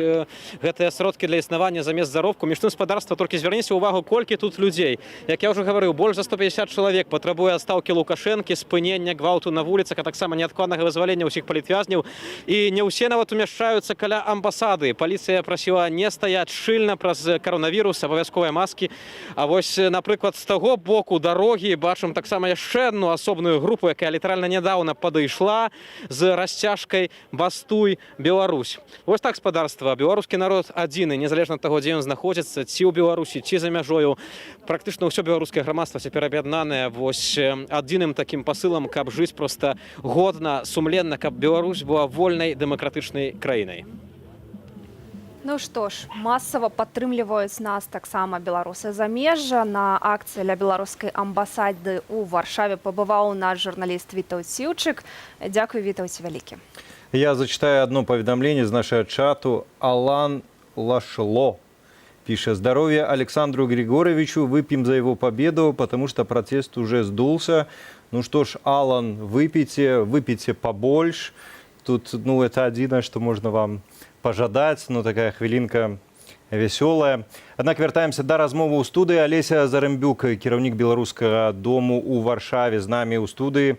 гэтыя сродкі для існавання замест заробку. Між тым, спадарства, толькі звярніце ўвагу, колькі тут людзей. Як я ўжо гаварыў, больш за 150 чалавек патрабуе адстаўкі Лукашэнкі, спынення гвалту на вуліцах, а таксама неадкладнага вызвалення ўсіх палітвязняў. І не ўсе нават умяшчаюцца каля амбасады. Паліцыя прасіла не стаяць шчыльна праз каронавірус, абавязковыя маскі. А вось, напрыклад, з таго боку дарогі бачым таксама яшчэ одну асобную групу, якая літаральна нядаўна падышла з расцяжкай «Бастуй, Беларусь». Вось так, спадарства, беларускі народ адзіны, незалежна ад таго, дзе ён знаходзіцца, ці ў Беларусі, ці за мяжою. Практычна ўсё беларускае грамадства цяпер аб'яднанае вось адзіным такім пасылам, каб жыць проста годна, сумленна, каб Беларусь была вольнай дэмакратычнай краінай. Ну што ж, масава падтрымліваюць нас таксама беларусы замежжа. На акцыі ля беларускай амбасады ў Варшаве пабываў наш журналіст Вітаўт Сіўчык. Дзякуй, Вітаўт, вялікі. Я зачитаю одно поведомление из нашего чату. Алан Лашло пишет: здоровья Александру Григорьевичу, выпьем за его победу, потому что протест уже сдулся. Ну что ж, Алан, выпейте побольше. Тут, это одно, что можно вам пожадать, такая хвилинка веселая. Однак вертаемся до размовы у студии. Олеся Зарембюк, кіраўнік беларускага дому у Варшаве, з намі у студии.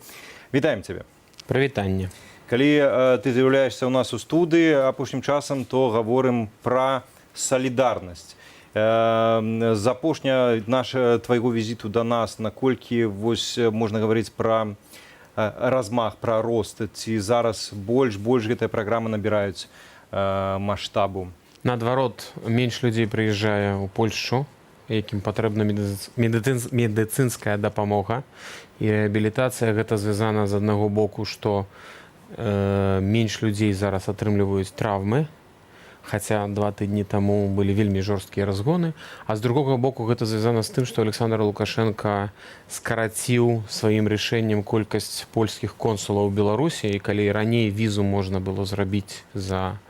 Вітаем тебя. Прывітанне. Калі ты з'яўляешься у нас у студии апошнім часам, то говорим про солидарность. З апошня твайго візіту до нас, наколькі вось можна говорить про размах, про рост, ці зараз больш гэтая праграма набіраюць масштабу? Наадварот, менш людзей прыязджае ў Польшчу, якім патрэбна медыцынская дапамога. І рэабілітацыя гэта звязана з аднаго боку, што менш людзей зараз атрымліваюць траўмы, хаця 2 тыдні таму былі вельмі жорсткія разгоны. А з другога боку гэта звязана з тым, што Александр Лукашенко скараціў сваім рашэннем колькасць польскіх консулаў у Беларусі, і калі раней візу можна было зрабіць за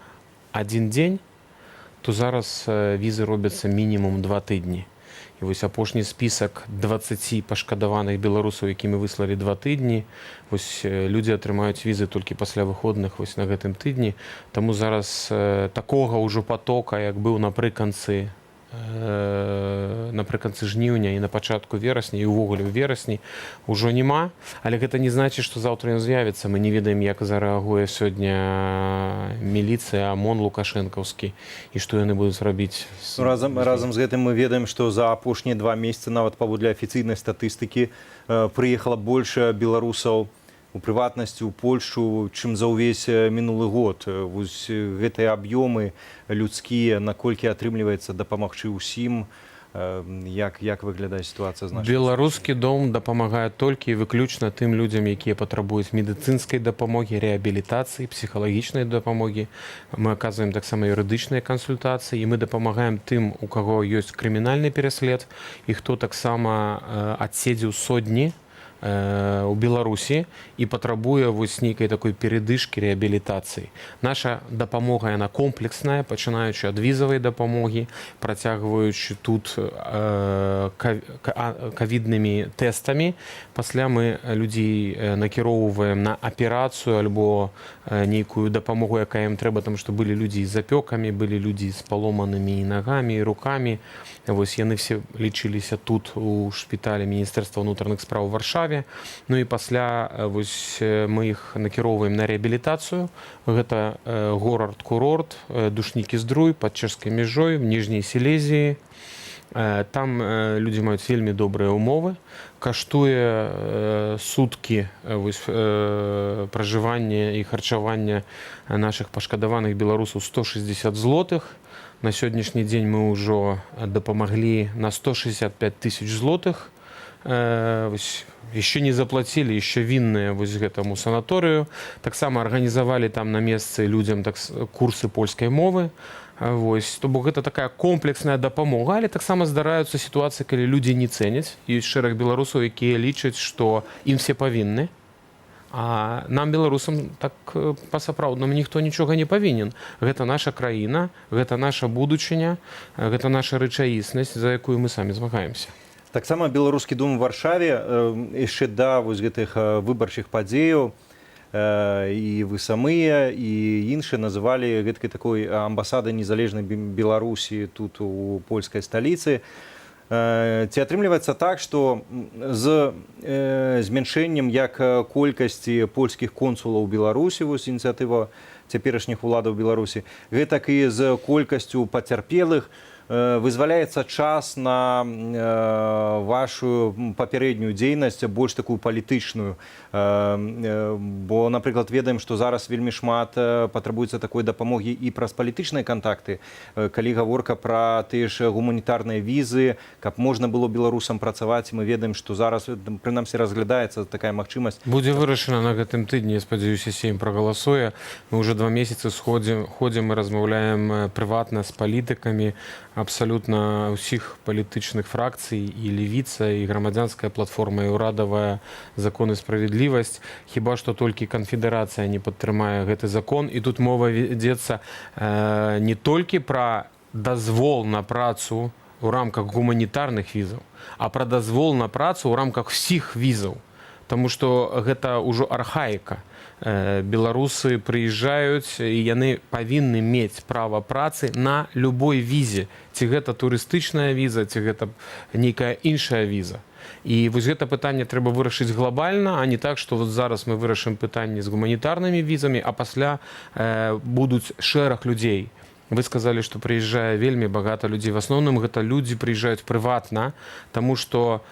1 дзень, то зараз візы робяцца мінімум 2 тыдні. І вось апошні спісак 20 пашкадаваных беларусаў, якімі выслалі 2 тыдні, вось людзі атрымаюць візы толькі пасля выходных вось на гэтым тыдні. Таму зараз такога ўжо потока, як быў напрыканцы жніўня і на пачатку верасня, і ўвогуле ў верасні, ужо няма. Але гэта не значыць, што заўтра ён з'явіцца. Мы не ведаем, як зарэагуе сёння міліцыя, ОМОН лукашэнкаўскі, і што яны будуць рабіць. Разам з гэтым мы ведаем, што за апошнія 2 месяцы, нават паводле афіцыйнай статыстыкі, прыехала больш беларусаў, у прыватнасці ў Польшу, чым за ўвесь мінулы год. Вось гэтыя аб'ёмы людскія, наколькі атрымліваецца дапамагчы ўсім, Як выглядае сітуацыя з нашай? Беларускі дом дапамагае толькі і выключна тым людзям, якія патрабуюць медыцынскай дапамогі, рэабілітацыі, псіхалагічнай дапамогі. Мы аказваем таксама юрыдычныя кансультацыі, і мы дапамагаем тым, у каго ёсць крымінальны пераслед, і хто таксама адседзеў сотні у Беларусі і патрабуе вось нейкай такой перадышкі рэабілітацыі. Наша дапамога, яна комплексная, пачынаючы ад візавай дапамогі, працягваючы тут ковіднымі тэстамі. Пасля мы людзей накіроўваем на аперацыю альбо нейкую дапамогу, якая ім трэба, таму што былі людзі з запёкамі, былі людзі з паломанымі нагамі і рукамі. Вось яны все лічыліся тут у шпіталі Міністэрства ўнутраных спраў у Варшаве. Ну і пасля вось мы іх накіроўваем на рэабілітацыю. Гэта горад-курорт, Душнікі-Здруй пад чэшскай мяжой в Ніжняй Сілезіі. Там людзі маюць вельмі добрыя ўмовы. Каштуе суткі пражывання і харчавання нашых пашкадаваных беларусаў 160 злотых. На сённяшні дзень мы ўжо дапамаглі на 165 тысяч злотых. Еще не заплатили, еще винные вось гэтаму санаторыю. Таксама арганізавалі там на месцы людзям курсы польскай мовы. Вось. То бок гэта такая комплексная дапамога, але таксама здараюцца сітуацыі, калі людзі не цэняць. Ёсць шэраг беларусаў, якія лічаць, што ім все павінны. А нам, беларусам, так па-сапраўднаму ніхто нічога не павінен. Гэта наша краіна, гэта наша будучыня, гэта наша рэчаіснасць, за якую мы самі змагаемся. Таксама беларускі дом у Варшаве яшчэ да вось гэтых выбарчых падзеяў і вы самыя і іншыя называлі гэткай такой амбасадай незалежнай Беларусі тут у польскай сталіцы. Ці атрымліваецца так, што з змяншэннем як колькасці польскіх консулаў у Беларусі, вось ініцыятыва цяперашніх уладаў Беларусі, гэтак і з колькасцю пацярпелых, вызваляецца час на вашу папярэднюю дзейнасць, больш такую палітычную. Бо, напрыклад, ведаем, што зараз вельмі шмат патрабуецца такой дапамогі і праз палітычныя кантакты. Калі гаворка пра тыя ж гуманітарныя візы, каб можна было беларусам працаваць, мы ведаем, што зараз прынамсі разглядаецца такая магчымасць. Будзе вырашана на гэтым тыдні, спадзяюся, Сейм прагаласуе. Мы ўжо 2 месяцы ходзім і размаўляем прыватна з палітыкамі абсалютна ўсіх палітычных фракцый, і левіца, і грамадзянская платформа, і ўрадавая закон і справядлівасць. Хіба што толькі канфедэрацыя не падтрымае гэты закон. І тут мова вядзецца не толькі пра дазвол на працу ў рамках гуманітарных візаў, а пра дазвол на працу ў рамках усіх візаў. Таму што гэта ўжо архаіка. Беларусы прыязджаюць, і яны павінны мець права працы на любой візе. Ці гэта турыстычная віза, ці гэта нейкая іншая віза. І вось гэта пытанне трэба вырашыць глобальна, а не так, што вот зараз мы вырашым пытанне з гуманітарнымі візамі, а пасля будуць шэраг людзей. Вы сказалі, што прыязджае вельмі багата людзей. В асноўным гэта людзі прыязджаюць прыватна, таму што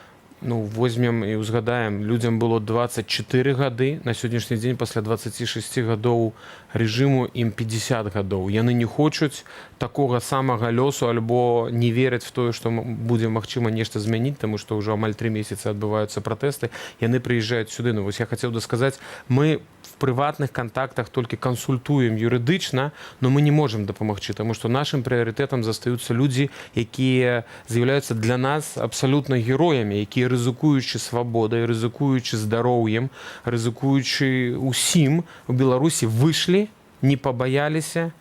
возьмем і узгадаем, людзям было 24 гады, на сённяшні дзень пасля 26 гадоў рэжыму ім 50 гадоў. Яны не хочуць такога самага лёсу альбо не вераць в тое, што будзе магчыма нешта змяніць, таму што ўжо амаль 3 месяцы адбываюцца пратэсты. Яны прыязджаюць сюды. Вось я хацеў сказаць, мы в прыватных кантактах толькі кансультуем юрыдычна, но мы не можам дапамагчы, таму што нашым прыярытэтам застаюцца людзі, якія з'яўляюцца для нас абсалютна героямі, якія рызыкуючы свабодай, рызыкуючы здароўем, рызыкуючы ўсім у Беларусі выйшлі, не пабаяліся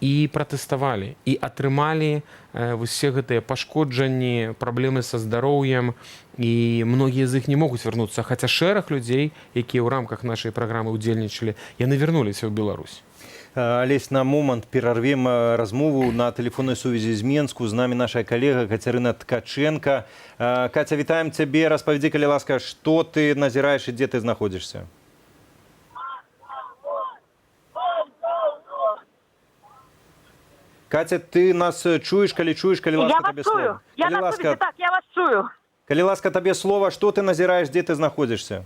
і пратэставалі, і атрымалі усе гэтыя пашкоджанні, праблемы са здароўем, і многія з іх не могуць вярнуцца. Хаця шэраг людзей, якія ў рамках нашай праграмы ўдзельнічалі, яны вярнуліся ў Беларусь. Алесь, на момант перарвем размову на тэлефоннай сувязі з Менску. З намі наша калега Кацярына Ткаченка. Каця, вітаем цябе. Распавядзі, калі ласка, што ты назіраеш і дзе ты знаходзішся? Катя, ты нас чуеш, калі ласка, табе слова? Я вас чую. Калі ласка, табе слова, што ты назіраеш, дзе ты знаходзішся?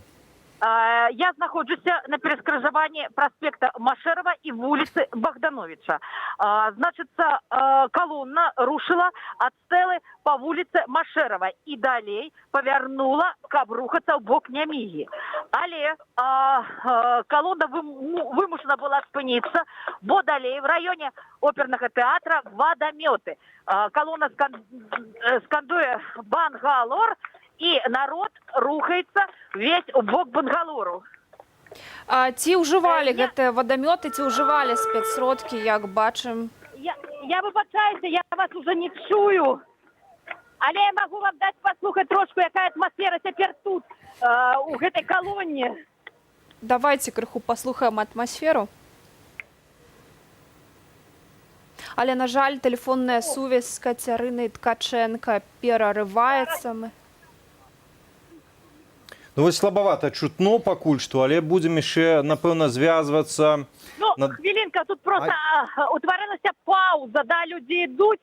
Я знаходжуся на пераскрыжаванні праспекта Машэрава і вуліцы Богдановича. Значыцца, колонна рушила ад стэлы по вуліцы Машэрава і далей павярнула, каб рухацца ў бок Нямігі. Але колонна вымушана была спыніцца, бо далей в районе оперного театра водометы. Колонна скандуе «Бангалор», і народ рухаецца весь у бок Бангалору. Ці ўжывалі гэтыя вадамёты, ці ўжывалі спецсродкі, як бачым? Я выбачаюся, я вас уже не чую. Але я могу вам даць паслухаць трошку, якая атмасфера цяпер тут, у гэтай калоне. Давайте крыху паслухаем атмасферу. Але, на жаль, тэлефонная сувязь з Кацярынай Ткаченка перарываецца. Ну, вось слабавата чутно пакуль што, але будзем яшчэ, напэўна, звязвацца. Ну, хвілінка, тут просто утварылася пауза, да, людзі ідуць,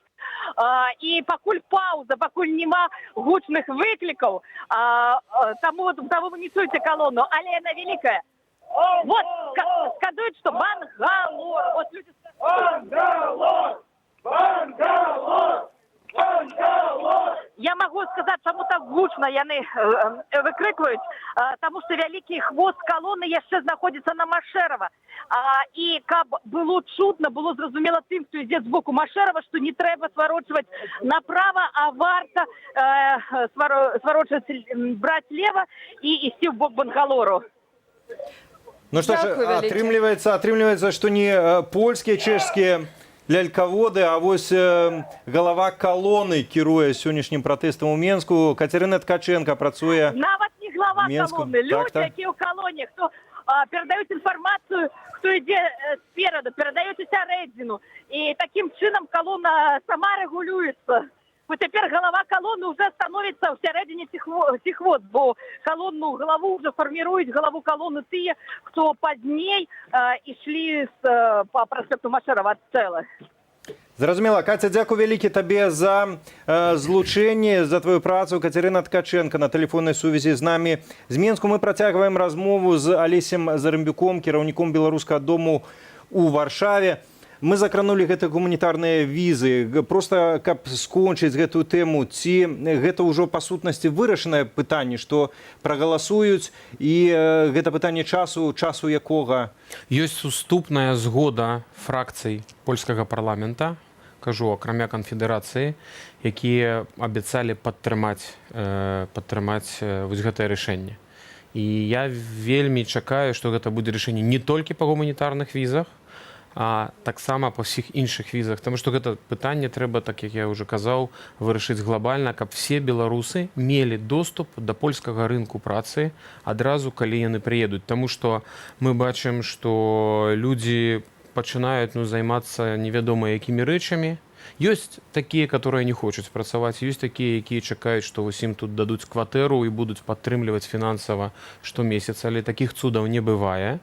і пакуль пауза, пакуль нема гучных выклікаў, таму не чуеце колонну, але яна вялікая. Вот, скандуюць, што Бангалор, вот люди... Бангалор! Бангалор! Я могу сказать, чому так гучно яны выкрикивают, потому что великий хвост колонны яшчэ знаходится на Машэрава. И каб было чутно, было зразумела тым, кто ідзе з боку Машэрава, что не трэба сварочваць направо, а варта сварочваць, брать лево и ісці в бок Бангалору. Ну что ж, атрымліваецца, что не польскія, чэшскія лялькаводы, а вось галава колонны кіруе сённяшнім пратэстам у Менску. Кацярына Ткаченка працуе нават не глава колонны, люди, якія ў колонне, хто перадаюць інфармацыю, хто ідзе спераду, перадаюць усярэдзіну. І такім чынам колонна сама рэгулюецца. Бо цяпер голова колонны уже становится в середине сихвоз, бо колонну голову уже формируют, голову колонны тыя, кто поздней ішли по проспекту Машэрава ад сцэлы. Зразумела. Катя, дзякуй вялікі табе за злучэнне, за твою працу. Кацярына Ткаченка на тэлефоннай сувязі з намі. З Менску мы працягваем размову з Алесем Зарымбюком, кіраўніком беларускага дому у Варшаве. Мы закранули гэтыя гуманітарныя візы. Просто каб скончыць гэтую тэму, ці гэта ўжо па сутнасці вырашанае пытанне, што прагаласуюць, і гэта пытанне часу якога? Ёсць уступная згода фракцый польскага парламента, кажу, акрамя канфедэрацыі, якія абяцалі падтрымаць вось гэтае рашэнне. І я вельмі чакаю, што гэта будзе рашэнне не толькі па гуманітарных візах, а таксама па ўсіх іншых візах, таму што гэта пытанне трэба, так як я ўжо казаў, вырашыць глобальна, каб все беларусы мелі доступ да польскага рынку працы адразу, калі яны прыедуць. Таму што мы бачым, што людзі пачынаюць займацца невядома якімі рэчамі. Ёсць такія, которые не хочуць працаваць, ёсць такія, якія чакаюць, што ім тут дадуць кватэру і будуць падтрымліваць фінансава штомесяц, але такіх цудаў не бывае.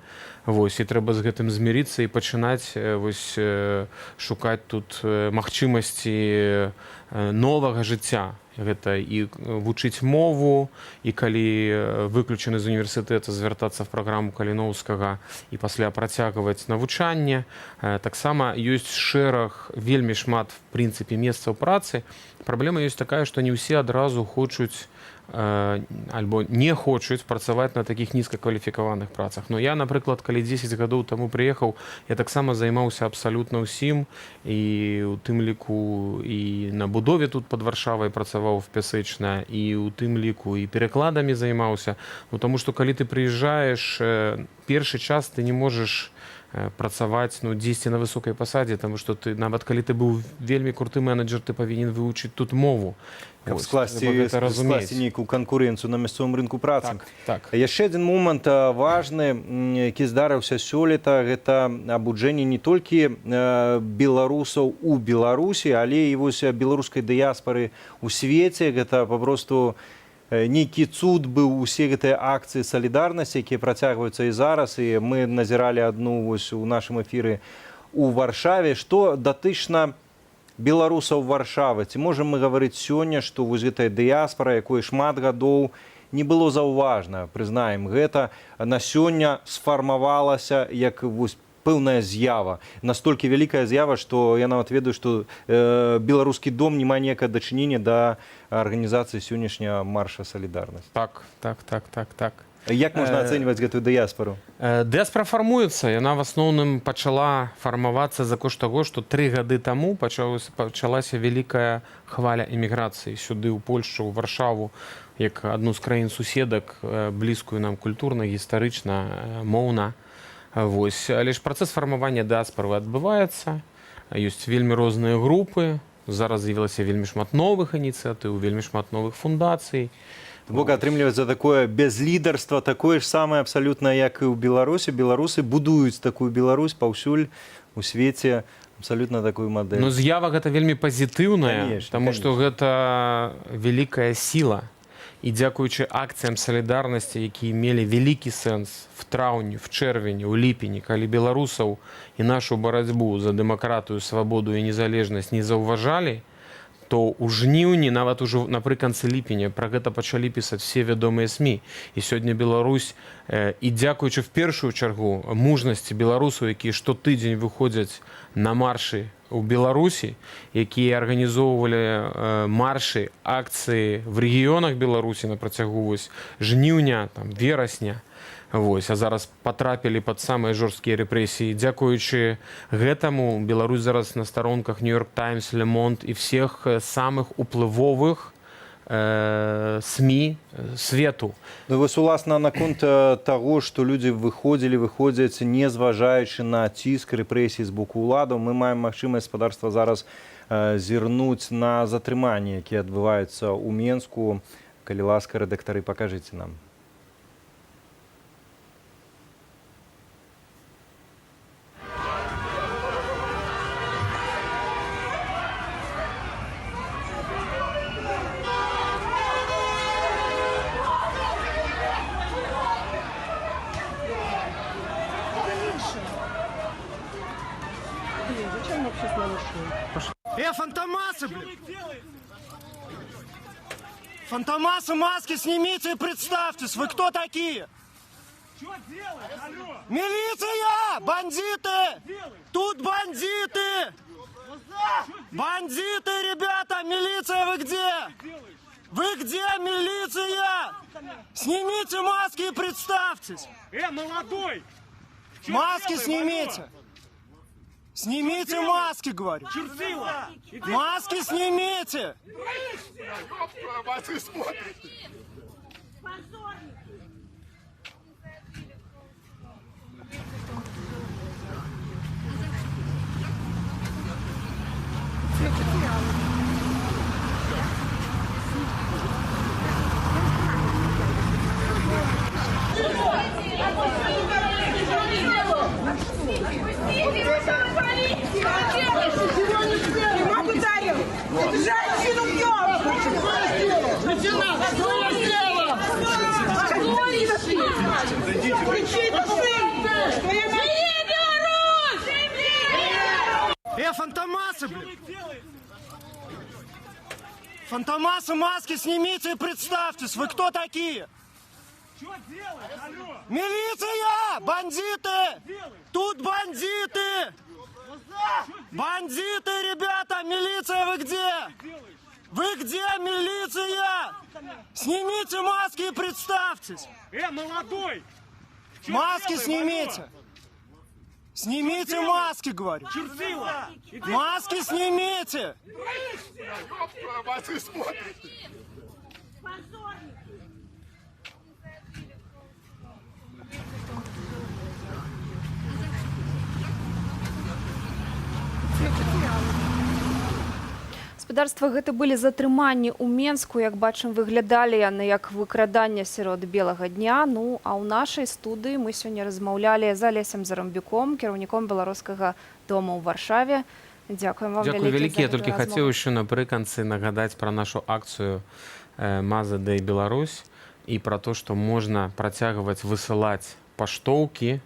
Вось, і трэба з гэтым змірыцца і пачынаць шукаць тут магчымасці новага жыцця. Гэта і вучыць мову, і калі выключаны з універсітэта, звяртацца в праграму Каліноўскага і пасля працягваць навучанне. Таксама ёсць шэраг, вельмі шмат, в прынцыпе, месцаў працы. Праблема ёсць такая, што не ўсе адразу хочуць альбо не хочуць працаваць на такіх нізкакваліфікаваных працах. Но я, напрыклад, калі 10 гадоў таму прыехаў, я таксама займаўся абсалютна ўсім, і ў тым ліку і на будове тут пад Варшавай працаваў в Пясэчна, і ў тым ліку і перакладамі займаўся. Таму што калі ты прыязджаеш, першы час ты не можаш працаваць дзесьці на высокай пасадзе, таму што ты, нават калі ты быў вельмі круты менеджер, ты павінен вывучыць тут мову. Каб скласці нейкую канкурэнцыю на мясцовым рынку працы. Так. Яшчэ адзін момант важны, які здарыўся сёлета, гэта абуджэнне не толькі беларусаў у Беларусі, але і вось беларускай дыяспары ў свеце. Гэта папросту нейкі цуд быў, усе гэтыя акцыі салідарнасці, якія працягваюцца і зараз, і мы назіралі адну вось у нашым эфіры у Варшаве. Што датычна беларусаў Варшавы, ці можам мы гаварыць сёння, што вось гэтая дыяспара, якой шмат гадоў не было заўважна, прызнаем гэта. На сёння сфармавалася як вось пэўная з'ява, настолькі вялікая з'ява, што я нават ведаю, што беларускі дом не мае ніякага дачынення да арганізацыі сённяшняга марша салідарнасці. Так. Як можна ацэньваць гэтую дыяспору? Дыяспора фармуецца, яна в асноўным пачала фармавацца за кошт таго, што 3 гады таму пачалася вялікая хваля эміграцыі сюды, ў Польшчу, ў Варшаву, як адну з краін суседак, блізкую нам культурна, гістарычна, моўна. Вось. Але ж працэс фармавання дыаспоры адбываецца, ёсць вельмі розныя групы, зараз з'явілася вельмі шмат новых ініцыятыў, вельмі шмат новых фундацый. Бок атрымліваецца такое безлідарства, такое ж самае абсалютна, як і ў Беларусі. Беларусы будуюць такую Беларусь паўсюль у свеце, абсалютна такую мадэль. Ну, з'ява гэта вельмі пазітыўная, таму што гэта вялікая сіла. І дзякуючы акцыям салідарнасці, якія мелі вялікі сэнс в траўні, в чэрвені, у ліпені, калі беларусаў і нашу барацьбу за дэмакратыю, свабоду і незалежнасць не заўважалі, то ў жніўні, нават ужо напрыканцы ліпеня, пра гэта пачалі пісаць все вядомыя СМІ. І сёння Беларусь, і дзякуючы в першую чаргу мужнасці беларусаў, якія штотыдзень выходзяць на маршы у Беларусі, якія арганізоўвалі маршы, акцыі в рэгіёнах Беларусі на працягу жніўня, верасня, а зараз патрапілі пад самыя жорсткія рэпрэсіі. Дзякуючы гэтаму Беларусь зараз на старонках Нью-Йорк Таймс, Le Monde і всех самых уплывовых СМІ свету. Ну, вось, уласна, наконт таго, што людзі выходзяць, не зважаючы на ціск рэпрэсій з боку ўладаў, мы маем магчымасць гаспадарства зараз зірнуць на затрыманні, якія адбываюцца ў Менску. Калі ласка, рэдактары, пакажыце нам. Фантомасы, блин! Фантомасы, маски снимите и представьтесь, вы кто такие? Что делаешь? Алло! Милиция! Бандиты! Тут бандиты! Бандиты, ребята! Милиция, вы где? Вы где, милиция? Снимите маски и представьтесь! Молодой! Маски снимите! Снимите маски, говорю. Маски снимите. Женщину бьет! Лейтенант, что я сделал? Кричите, что я Беларусь! Фантомасы, блин! Фантомасы, маски снимите и представьтесь, вы кто такие? Что делаешь? Алло! Милиция! Бандиты! Тут бандиты! Бандиты, ребята! Милиция, вы где? Вы где, милиция? Снимите маски и представьтесь! Молодой! Маски снимите! Снимите маски, говорю! Маски снимите! Гаспадарства, гэта былі затрыманні ў Менску, як бачым, выглядалі яны як выкрадання сярод белага дня. Ну, а ў нашай студыі мы сёння размаўлялі з Алесем Зарамбюком, кіраўніком беларускага дома ў Варшаве. Дзякуем вам вялікі. Я толькі хацеў яшчэ напрыканцы нагадаць пра нашу акцыю «Маза Дэй Беларусь» і пра то, што можна працягваць высылаць паштоўкі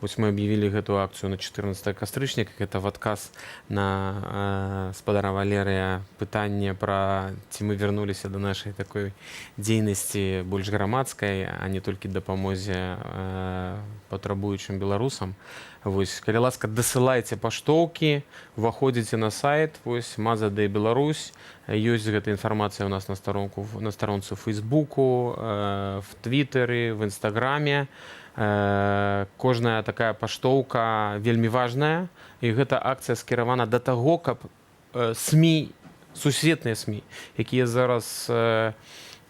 Вось мы аб'явілі гэтую акцыю на 14 кастрычніка. Гэта в адказ на спадара Валерыя пытанне пра ці мы вярнуліся да нашай такой дзейнасці больш грамадскай, а не толькі дапамозе патрабуючым беларусам. Вось, калі ласка, дасылайце паштоўкі, уваходзіце на сайт, вось, Маза-Дэй Беларусь, ёсць гэта інфармацыя ў нас на старонцы ў Фейсбуку, в Твіттеры, в Інстаграме. Кожная такая паштоўка вельмі важная, і гэта акцыя скіравана да таго, каб СМІ, сусветныя СМІ, якія зараз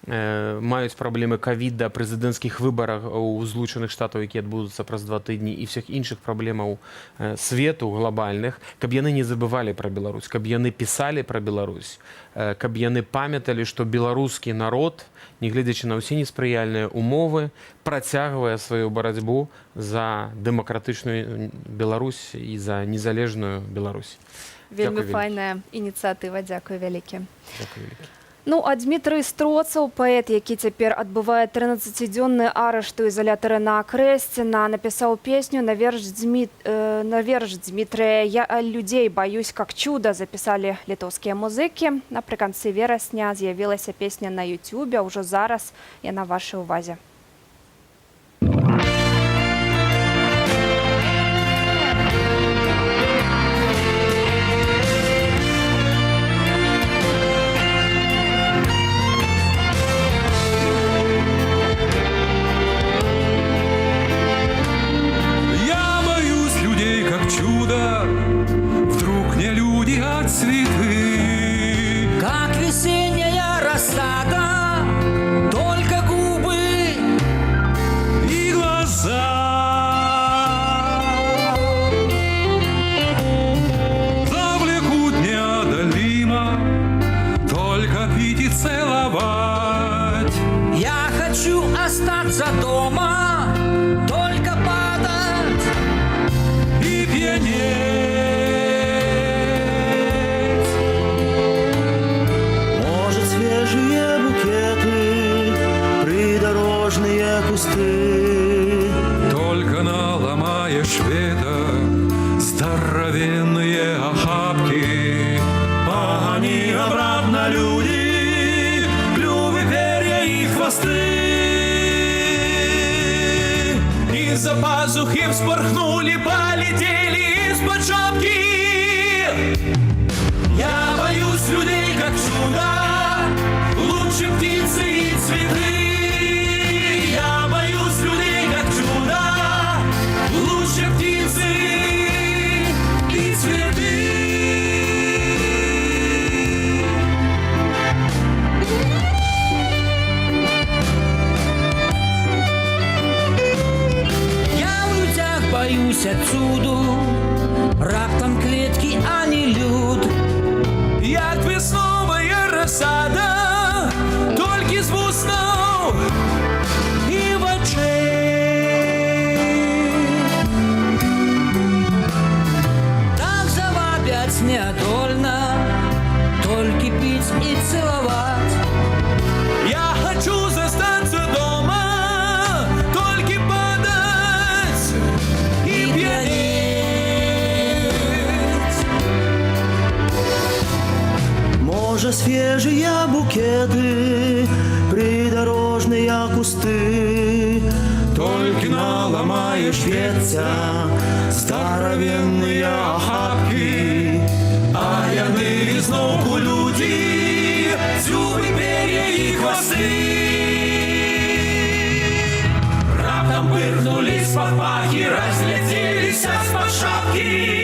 маюць праблемы ковіда, прэзідэнцкіх выбарах у Злучаных Штатаў, якія адбудуцца праз 2 тыдні, і ўсіх іншых праблемаў свету глобальных, каб яны не забывалі пра Беларусь, каб яны пісалі пра Беларусь, каб яны памяталі, што беларускі народ, нягледзячы на ўсе неспрыяльныя умовы, працягвае сваю барацьбу за дэмакратычную Беларусь і за незалежную Беларусь. Вельмі файная ініцыятыва, дзякуй вялікі. Дзякуй вялікі. Ну, а Дмітрый Строцаў, паэт, які цяпер адбывае 13-дзённы арышт у ізалятары на Акрэсціна, напісаў песню на верш Дмітрыя «Я людзей баюсь как чуда», запісалі літоўскія музыкі. Напрыканцы верасня з'явілася песня на Ютубе, а ўжо зараз яна вашай увазе. Как весенняя рассада, только губы и глаза. Завлекут неодолимо, только пить и целовать. Я хочу остаться дома, только падать и пьянеть. Свежие букеты, придорожные кусты. Только наломаешь веток, здоровенные охапки. А они обратно люди, клювы, перья и хвосты. Из-за пазухи вспорхнули, полетели из-под шапки. Я боюсь людей как чудо, лучше птицы и цветы. Я боюсь людей как чудо, лучше птицы и цветы. Я в людях боюсь отсюда, раптом клетки, а не люд. Як весновая рассада, толькі з вуснаў і вачэй. Так завабяць неадольна, толькі піць і цілаваць. Я хочу застаться дома, толькі падаць і п'янець. Може, свежие букеты, придорожные кусты. Только наломаешь ветця, здоровенные охапки. А яны знову люди, дзюбы, перья и хвосты. Раптом пырнули с-под пахи, разлетелись с-под шапки.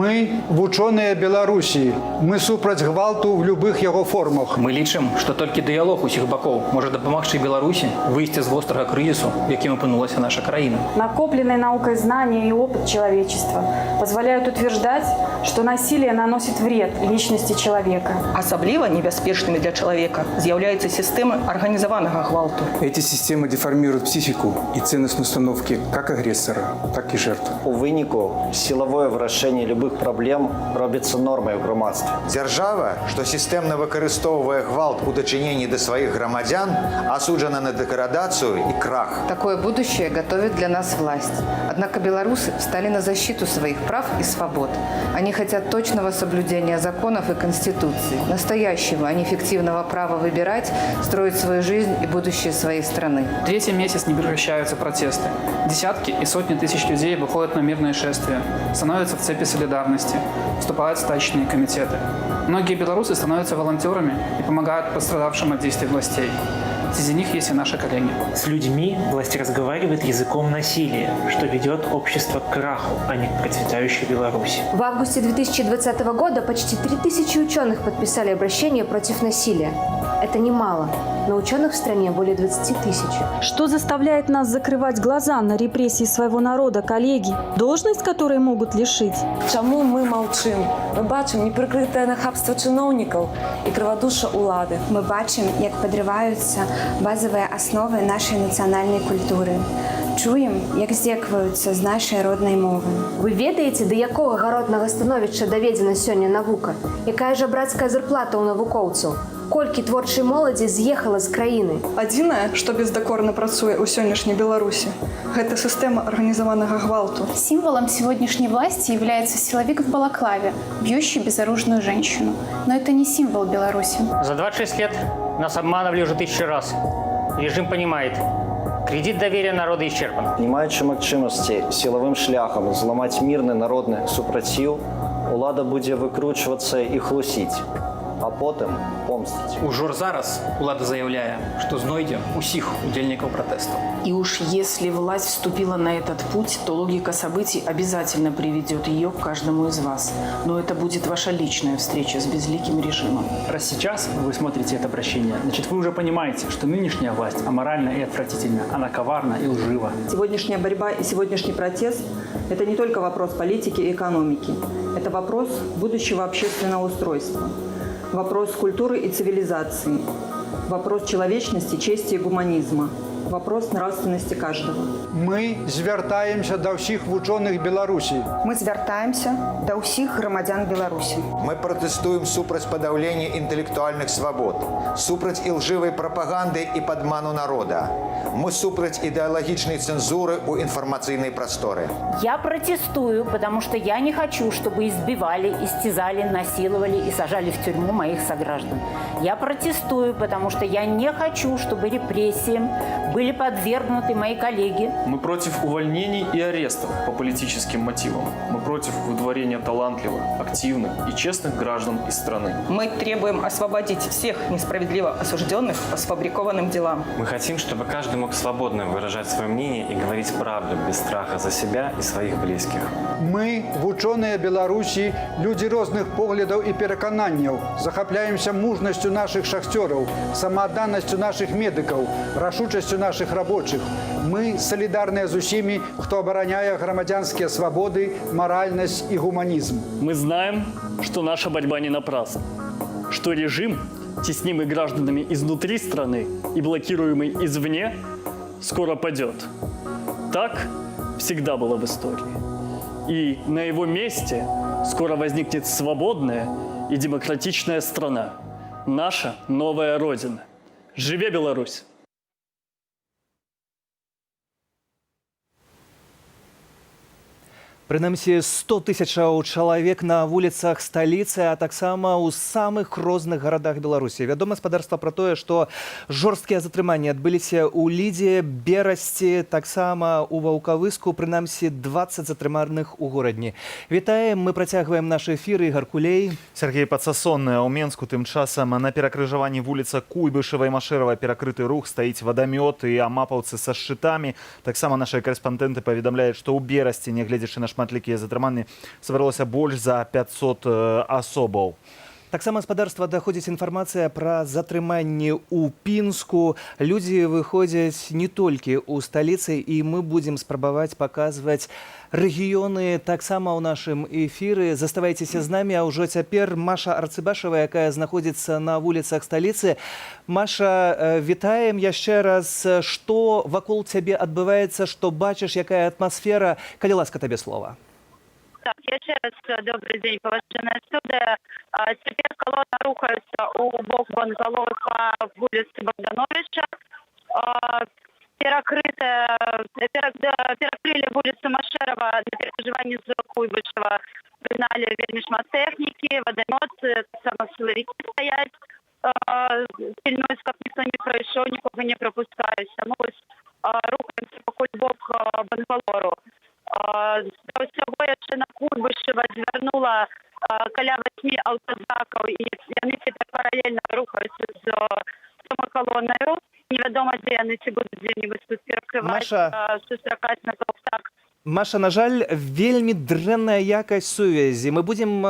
Мы вучоныя Беларусі. Мы супраць гвалту в любых яго формах. Мы лічым, што толькі дыялог усіх бакоў можа дапамагчы Беларусі выйсці з вострага крызісу, в якім апынулася наша краіна. Накопленные наукой знания и опыт человечества позволяют утверждать, что насилие наносит вред личности человека. Асабліва небяспечнымі для чалавека з'яўляюцца сістэмы арганізаванага гвалту. Эти системы деформируют психику и ценностные установки как агрессора, так и жертвы. У выніку силовое вырашэнне любых проблем робіцца нормай у грамадстве. Дзяржава, што сістэмна выкарыстоўвае гвалт у дачыненні да сваіх грамадзян, асуджана на деградацию и крах. Такое будущее готовит для нас власть. Однако белорусы встали на защиту своих прав и свобод. Они хотят точного соблюдения законов и Конституции, настоящего, а не фиктивного права выбирать, строить свою жизнь и будущее своей страны. Третий месяц не прекращаются протесты. Десятки и сотни тысяч людей выходят на мирные шествия, становятся в цепи солидарности, вступают в стачные комитеты. Многие белорусы становятся волонтерами и помогают пострадавшим от действий властей. Среди них есть и наши коллеги. С людьми власть разговаривает языком насилия, что ведет общество к краху, а не к процветающей Беларуси. В августе 2020 года почти 3000 ученых подписали обращение против насилия. Это немало, но ученых в стране более 20 тысяч. Что заставляет нас закрывать глаза на репрессии своего народа, коллеги? Должность, которой могут лишить? Чому ми мовчим? Ми бачимо неприкрите нахабство чиновників і криводушша улади. Мы бачим, як подрываются базовые основы нашей национальной культуры. Чуем, як здзекваюцца з нашай роднай мовы. Вы ведаеце, да якога гаротнага становішча даведзена сёння навука? Якая жа брацкая зарплата ў навукоўцаў? Колькі творчай моладзі з'ехала з краіны? Адзінае, што бездакорна працуе ў сённяшняй Беларусі, гэта сістэма арганізаванага гвалту. Символом сегодняшней власти является силовик в балаклаве, бьющий безоружную женщину. Но это не символ Беларуси. За 26 лет нас обманывали уже 1000 раз. Режим понимает, кредит доверия народа исчерпан. Не маючы магчымасці сілавым шляхам зламаць мірны народны супраціў, улада будзе выкручвацца і хлусіць, а потым помсціць. Ужо зараз улада заявляе, што знойдзе усіх удзельнікаў пратэстаў. И уж если власть вступила на этот путь, то логика событий обязательно приведет ее к каждому из вас. Но это будет ваша личная встреча с безликим режимом. Раз сейчас вы смотрите это обращение, значит, вы уже понимаете, что нынешняя власть аморальна и отвратительна, она коварна и лжива. Сегодняшняя борьба и сегодняшний протест – это не только вопрос политики и экономики. Это вопрос будущего общественного устройства. Вопрос культуры и цивилизации. Вопрос человечности, чести и гуманизма. Вопрос нравственности каждого. Мы звяртаемся до всех вучоных Беларусі. Мы звяртаемся до всех громадян Беларуси. Мы протестуем супраць падаўлення інтэлектуальных свабод, супраць ілжывай прапаганды і падману народа. Мы супраць ідэалагічнай цэнзуры ў інфармацыйнай прасторы. Я протестую, потому что я не хочу, чтобы избивали, истязали, насиловали и сажали в тюрьму моих сограждан. Я протестую, потому что я не хочу, чтобы репрессиям были подвергнуты мои коллеги. Мы против увольнений и арестов по политическим мотивам. Мы против выдворения талантливых, активных и честных граждан из страны. Мы требуем освободить всех несправедливо осужденных по сфабрикованным делам. Мы хотим, чтобы каждый мог свободно выражать свое мнение и говорить правду без страха за себя и своих близких. Мы, вучоныя Беларусі, люди розных поглядаў і перакананняў, захапляемся мужнасцю наших шахцёраў, самаадданасцю наших медыкаў, рашучасцю наших рабочих. Мы солидарны з усімі, хто абараняе грамадзянскія свободы, моральность и гуманизм. Мы знаем, что наша борьба не напрасна, что режим, теснимый гражданами изнутри страны и блокируемый извне, скоро падет. Так всегда было в истории. И на его месте скоро возникнет свободная и демократичная страна. Наша новая Родина. Живе Беларусь! Прынамсі 100 тысячаў чалавек на вуліцах сталіцы, а таксама ў самых розных гарадах Беларусі. Вядома спадарства пра тое, што жорсткія затрыманні адбыліся ў Лідзе, Берасці, таксама ў Ваўкавыску, прынамсі 20 затрыманых у горадні. Вітаем, мы працягваем наш эфір. Ігар Кулей. Сергей Пацасонны. У Менску тым часам на перакрыжаванні вуліца Куйбышева і Машэрава перакрыты рух, стаіць вадамёт і амапаўцы са шчытамі. Таксама нашыя карэспандэнты паведамляюць, што ў Берасці, нягледзячы на шматлікія затрыманні сабралося больш за 500 асобаў. Таксама спадарства даходзіць інфармацыя пра затрыманні ў Пінску. Людзі выходзяць не толькі ў сталіцы, і мы будзем спрабаваць паказваць рэгіёны таксама ў нашым эфіры. Заставайцеся з намі, а ўжо цяпер Маша Арцыбашева, якая знаходзіцца на вуліцах сталіцы. Маша, вітаем яшчэ раз. Што вакол цябе адбываецца, што бачыш, якая атмасфера? Калі ласка, табе слова. Так, яшчэ раз добрый дзень, паважаная студыя. Цяпер калона рухаецца ў бок Бангалова па вуліцы Богдановича. Перакрылі вуліцу Машэрава для перакрыжавання з Куйбышева. Прыгналі вельмі шмат тэхнікі, ваданоцы, таксама сілавікі стаяць. Пільнуюць, каб ніхто не прайшоў, нікога не прапускаюць. Мы рухаемся пакуль бок Бангалору. З усяго яшчэ на Куйбышева звярнула каля 8 аўтазакаў, і яны цяпер паралельна рухаюцца з самой калонаю. Невядома, дзе яны, ці будуць дзе-небудзь тут перакрываць, сустракаць на так. Маша, на жаль, вельмі дрэнная якасць сувязі. Мы будзем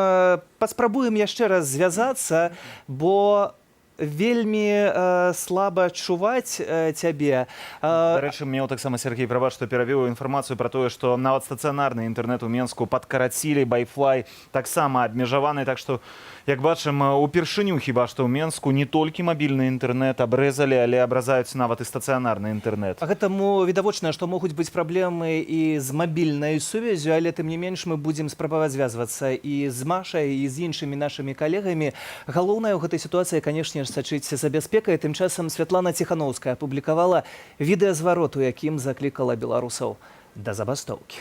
паспрабуем яшчэ раз звязацца, бо вельмі слаба чуваць цябе. Дарэчы, мне таксама Сергей прабач, што перавёў інфармацыю пра тое, што нават стацыянарны інтэрнэт у Менску падкарацілі, Wi-Fi таксама абмежаваны, так што, як бачым, упершыню хіба што ў Менску не толькі мабільны інтэрнэт абрэзалі, але абразаюць нават і стацыянарны інтэрнэт. Гэтаму відавочна, што могуць быць праблемы і з мабільнай сувяззю, але тым не менш мы будзем спрабаваць звязвацца і з Машай, і з іншымі нашымі калегамі. Галоўнае ў гэтай сітуацыі, канешне, сачыць за бяспекай. Тым часам Святлана Ціхановская апублікавала відэазварот, у якім заклікала беларусаў да забастоўкі.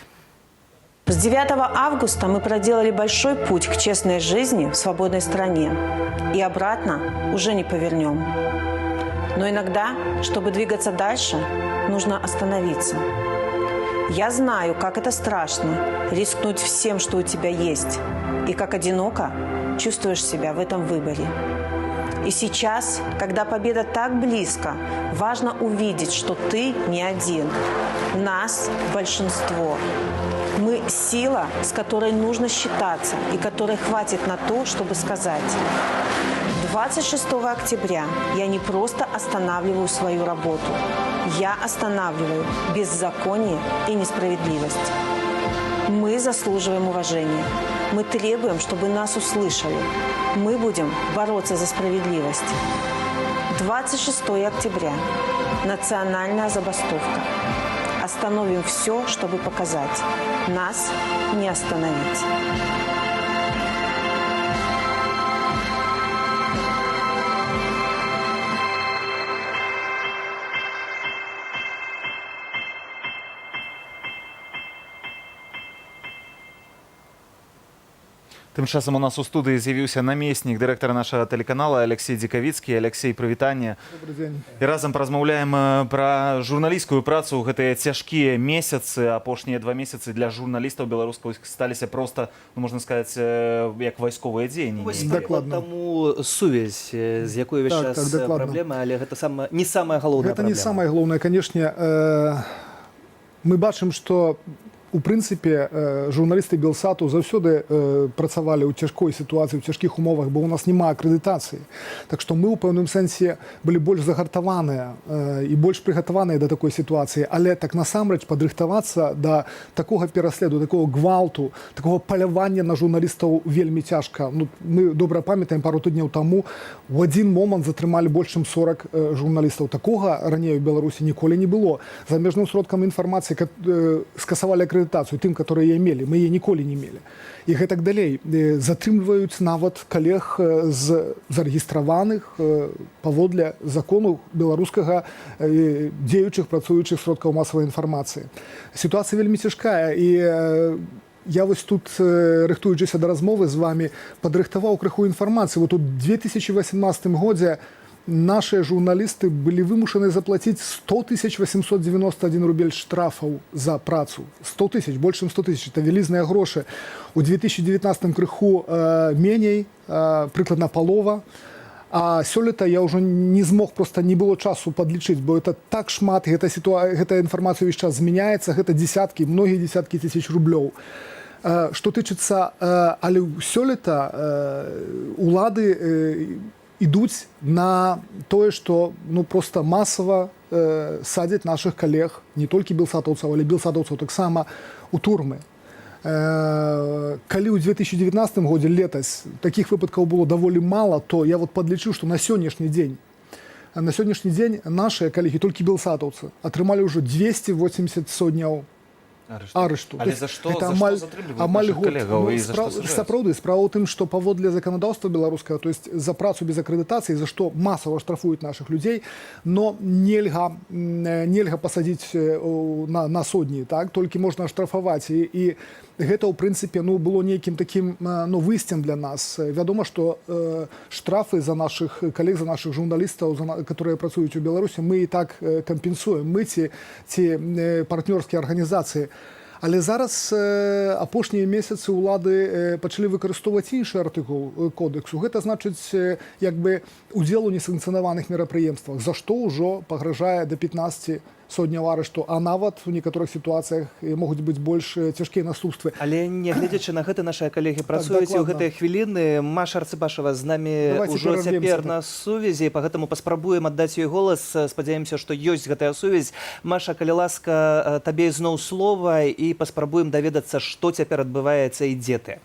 С 9 августа мы проделали большой путь к честной жизни в свободной стране. И обратно уже не повернем. Но иногда, чтобы двигаться дальше, нужно остановиться. Я знаю, как это страшно – рискнуть всем, что у тебя есть. И как одиноко чувствуешь себя в этом выборе. И сейчас, когда победа так близко, важно увидеть, что ты не один. Нас большинство. Мы сила, с которой нужно считаться и которой хватит на то, чтобы сказать: 26 октября я не просто останавливаю свою работу. Я останавливаю беззаконие и несправедливость. Мы заслуживаем уважения. Мы требуем, чтобы нас услышали. Мы будем бороться за справедливость. 26 октября. Национальная забастовка. Остановим все, чтобы показать. Нас не остановить. Тым часам у нас у студыі з'явіўся намеснік дырэктара нашага тэлеканала Алексей Дзекавіцкі. Алексей, прывітанне. Добрый дзень. І разам паразмаўляем пра журналісцкую працу ў гэтыя цяжкія месяцы. Апошнія 2 месяцы для журналістаў беларускіх сталіся проста, ну, можна сказаць, як вайсковыя дзеянні. Дакладна. Таму сувязь, з якой увесь час праблема, але гэта не самая галоўная праблема. Гэта не самая галоўная, канешне. Мы бачым, што у прынцыпе журналісты Белсату заўсёды працавалі ў цяжкой сітуацыі, у цяжкіх умовах, бо ў нас няма акрэдытацыі. Так што мы ў пэўным сэнсе былі больш загартаваныя і больш прыгатаваныя да такой сітуацыі, але так насамрэч падрыхтавацца да такога пераследу, такого гвалту, такого палявання на журналістаў вельмі цяжка. Ну, мы добра памятаем, пару тыдняў таму у адзін момант затрымалі больш чым 40 журналістаў. Такога раней у Беларусі ніколі не было. Замежным сродкам інфармацыі скасавалі акрэдытацыю тым, которые мелі, мы яе ніколі не мелі. І гэтак далей. Затрымліваюць нават калег з зарэгістраваных паводле закону беларускага дзеючых, працуючых сродкаў масавай інфармацыі. Сітуацыя вельмі цяжкая, і я вось тут, рыхтуючыся да размовы з вами, падрыхтаваў крыху інфармацыі. Вот у 2018 годзе наши журналисты были вымушены заплатить 100 891 рубль штрафов за працу. 100 тысяч, больше, чем 100 тысяч. Это велизные гроши. У 2019 крыху меней, прыкладна полова. А сёлета я уже не змог, просто не было часу подлічыць, бо это так шмат, гэта інфармацыя ўвесь час змяняецца, гэта многія десяткі тысяч рублёў. Што тычыцца, але сёлета улады ідуць на тое, што проста масава садзяць нашых калег, не толькі белсатаўцаў, але белсатаўцаў таксама у турмы. Калі ў 2019 годзе летась такіх выпадкаў было даволі мала, то я падлічыў, што на сённяшні дзень нашыя калегі, толькі белсатаўцы, атрымалі ўжо 280 сотняў арышту. Але за што амаль год. калегаў і за што сажаюць? Сапраўды, справа ў тым, што паводле заканадаўства беларускага, то есть за працу без акрэдытацыі, за што масава штрафуюць нашых людзей, но нельга пасадзіць на сотні, так? Толькі можна штрафаваць. І гэта, ў прынцыпе, было нейкім такім выйсцем для нас. Вядома, што штрафы за нашых калег, за нашых журналістаў, которые працуюць у Беларусі, мы і так кампенсуем. Мы ці партнёрскія арганізацыі. Але зараз апошнія месяцы ўлады пачалі выкарыстоўваць іншы артыкул кодексу. Гэта значыць удзел у несанкцыянаваных мерапрыемствах, за што ўжо пагражае да 15 сотняў арышту, а нават у некаторых сітуацыях могуць быць больш цяжкія наступствы. Але нягледзячы на гэта, нашыя калегі працуюць у гэтыя хвіліны. Маша Арцыбашева з намі ўжо цяпер на сувязі, па гэтаму паспрабуем аддаць ёй голас. Спадзяемся, што ёсць гэтая сувязь. Маша, калі ласка, табе зноў слова і паспрабуем даведацца, што цяпер адбываецца і дзе ты.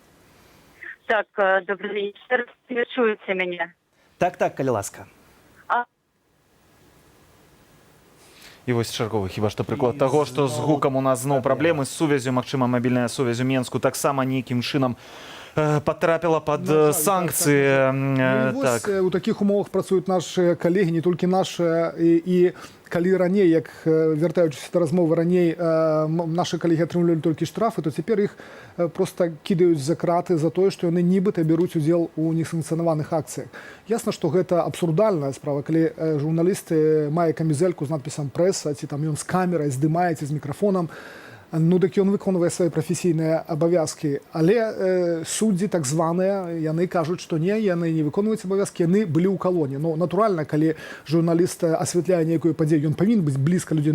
Так, добрый вечер. Вы чуеце мяне? Так, калі ласка. І вось чарговы хіба што прыклад таго, што з гукам у нас зноў праблемы, з сувязю, магчыма, мабільная сувязь у Менску таксама нейкім чынам потрапила под санкцыі. У такіх умовах працуюць нашыя калегі, не толькі нашыя, і калі раней, як вяртаючыся да размовы раней, нашы калегі атрымлівалі толькі штрафы, то цяпер іх проста кідаюць за краты за тое, што яны нібыта бяруць удзел у несанкцыянаваных акцыях. Ясна, што гэта абсурдальная справа, калі журналісты мае камізэльку з надпісам «прэса», ці там ён з камерай здымае, ці з мікрафонам, так ён выконвае свае прафесійныя абавязкі. Але суддзі так званыя, яны кажуць, што не, яны не выконваюць абавязкі, яны былі ў калоне. Натуральна, калі журналіст асвятляе нейкую падзею, ён павінен быць блізка людзей.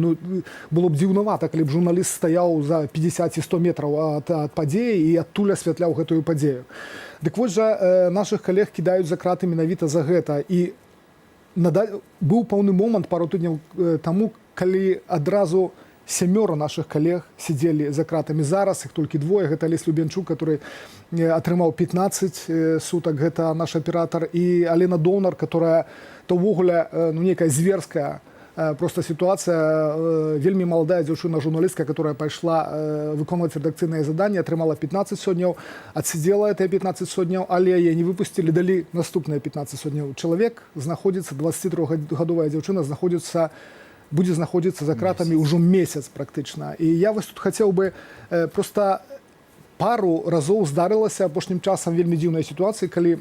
Было б дзіўнавата, калі б журналіст стаяў за 50 ці 100 метраў ад падзеі і адтуль асвятляў гэтую падзею. Дык вось жа нашых калег кідаюць за краты менавіта за гэта. І быў пэўны момант пару тыдняў таму, калі адразу 7 нашых калег сидзелі за кратамі. Зараз іх толькі двое. Гэта Алесь Любенчук, который атрымаў 15 сутак. Гэта наш аператор. І Алена Донар, которая то ўвогуле нейкая зверская просто ситуация. Вельмі маладая дзяўчына, журналістка, которая пайшла выконваць рэдакцыйнае заданне, атрымала 15 сотняў, адсидзела это 15 сотняў, але яе не выпусцілі, далі наступныя 15 сотняў. Чалавек знаходзіцца, 23-гадовая дзяўчына будзе знаходзіцца за кратамі ўжо месяц практычна. І я вось тут хацеў бы проста пару разоў здарылася апошнім часам вельмі дзіўная сітуацыя, калі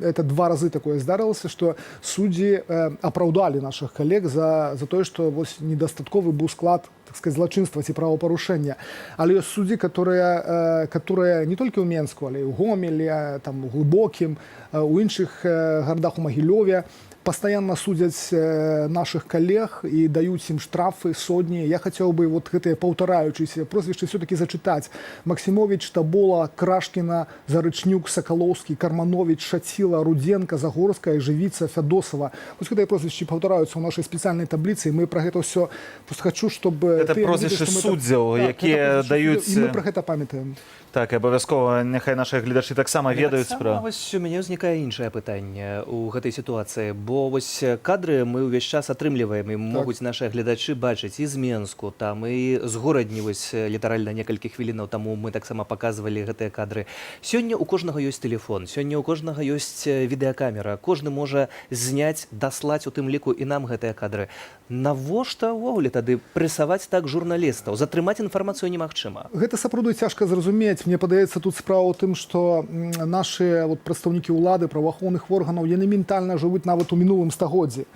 это 2 разы такое здарылася, што суддзі апраўдалі нашых калег за тое, што недастатковы быў склад, так сказать, злачынства ці правапарушэння. Але ёсць суддзі, которые не толькі ў Менску, але і ў Гомелі, там у Глыбокім, у іншых гарадах, у Магілёве, постоянно судзяць наших коллег и дают им штрафы, сотни. Я хотел бы вот гэтыя паўтараючыся прозвішчы все-таки зачитать. Максимович, Табола, Крашкина, Зарычнюк, Соколовский, Карманович, Шатила, Руденко, Загорская, Живица, Федосова. Вот гэтыя прозвішчы паўтараюцца ў нашай спецыяльнай табліцы. Мы про гэта все просто хочу, чтобы... Это прозвішчы суддзяў, якія даюць... І мы про гэта памятаем. Так, і абавязкова няхай наши гледачы таксама ведаюць пра... Вось у мяне ўзнікае іншае пытанне ў гэтай сітуацыі, бо вось кадры мы ўвесь час атрымліваем, і могуць нашыя гледачы бачыць і з Менску, там і з горадні, вось літаральна некалькі хвілінаў таму мы таксама паказвалі гэтыя кадры. Сёння ў кожнага ёсць тэлефон, сёння ў кожнага ёсць відэакамера, кожны можа зняць, даслаць у тым ліку і нам гэтыя кадры. Навошта ўвогуле тады прэсаваць так журналістаў? Затрымаць інфармацыю немагчыма. Гэта сапраўды цяжка зразумець. Мне падаецца, тут справа ў тым, што нашы прадстаўнікі ўлады, праваахоўных органаў, яны ментальна жывуць нават у мінулым стагоддзі.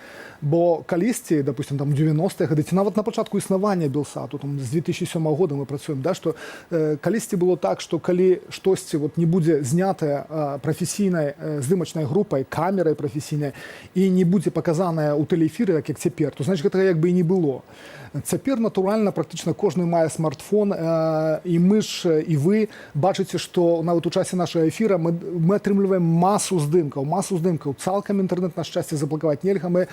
Бо калісьці, допустим, там у 90-х гады, ці нават на пачатку існавання Белсату, там з 2007 года мы працуем, да, што калісьці было так, што калі штосьці вот не будзе знятае прафесійнай здымачнай групай, камерай прафесійнай і не будзе паказанае ў тэлеэфіры, так як цяпер, то значит гэтага як бы і не было. Цяпер, натуральна, практычна кожны мае смартфон, і мы ж, і вы бачыце, што нават у часе нашага эфіра мы атрымліваем масу здымкаў. Цалкам інтэрнэт, на шчасце, заблакаваць нельга. Мы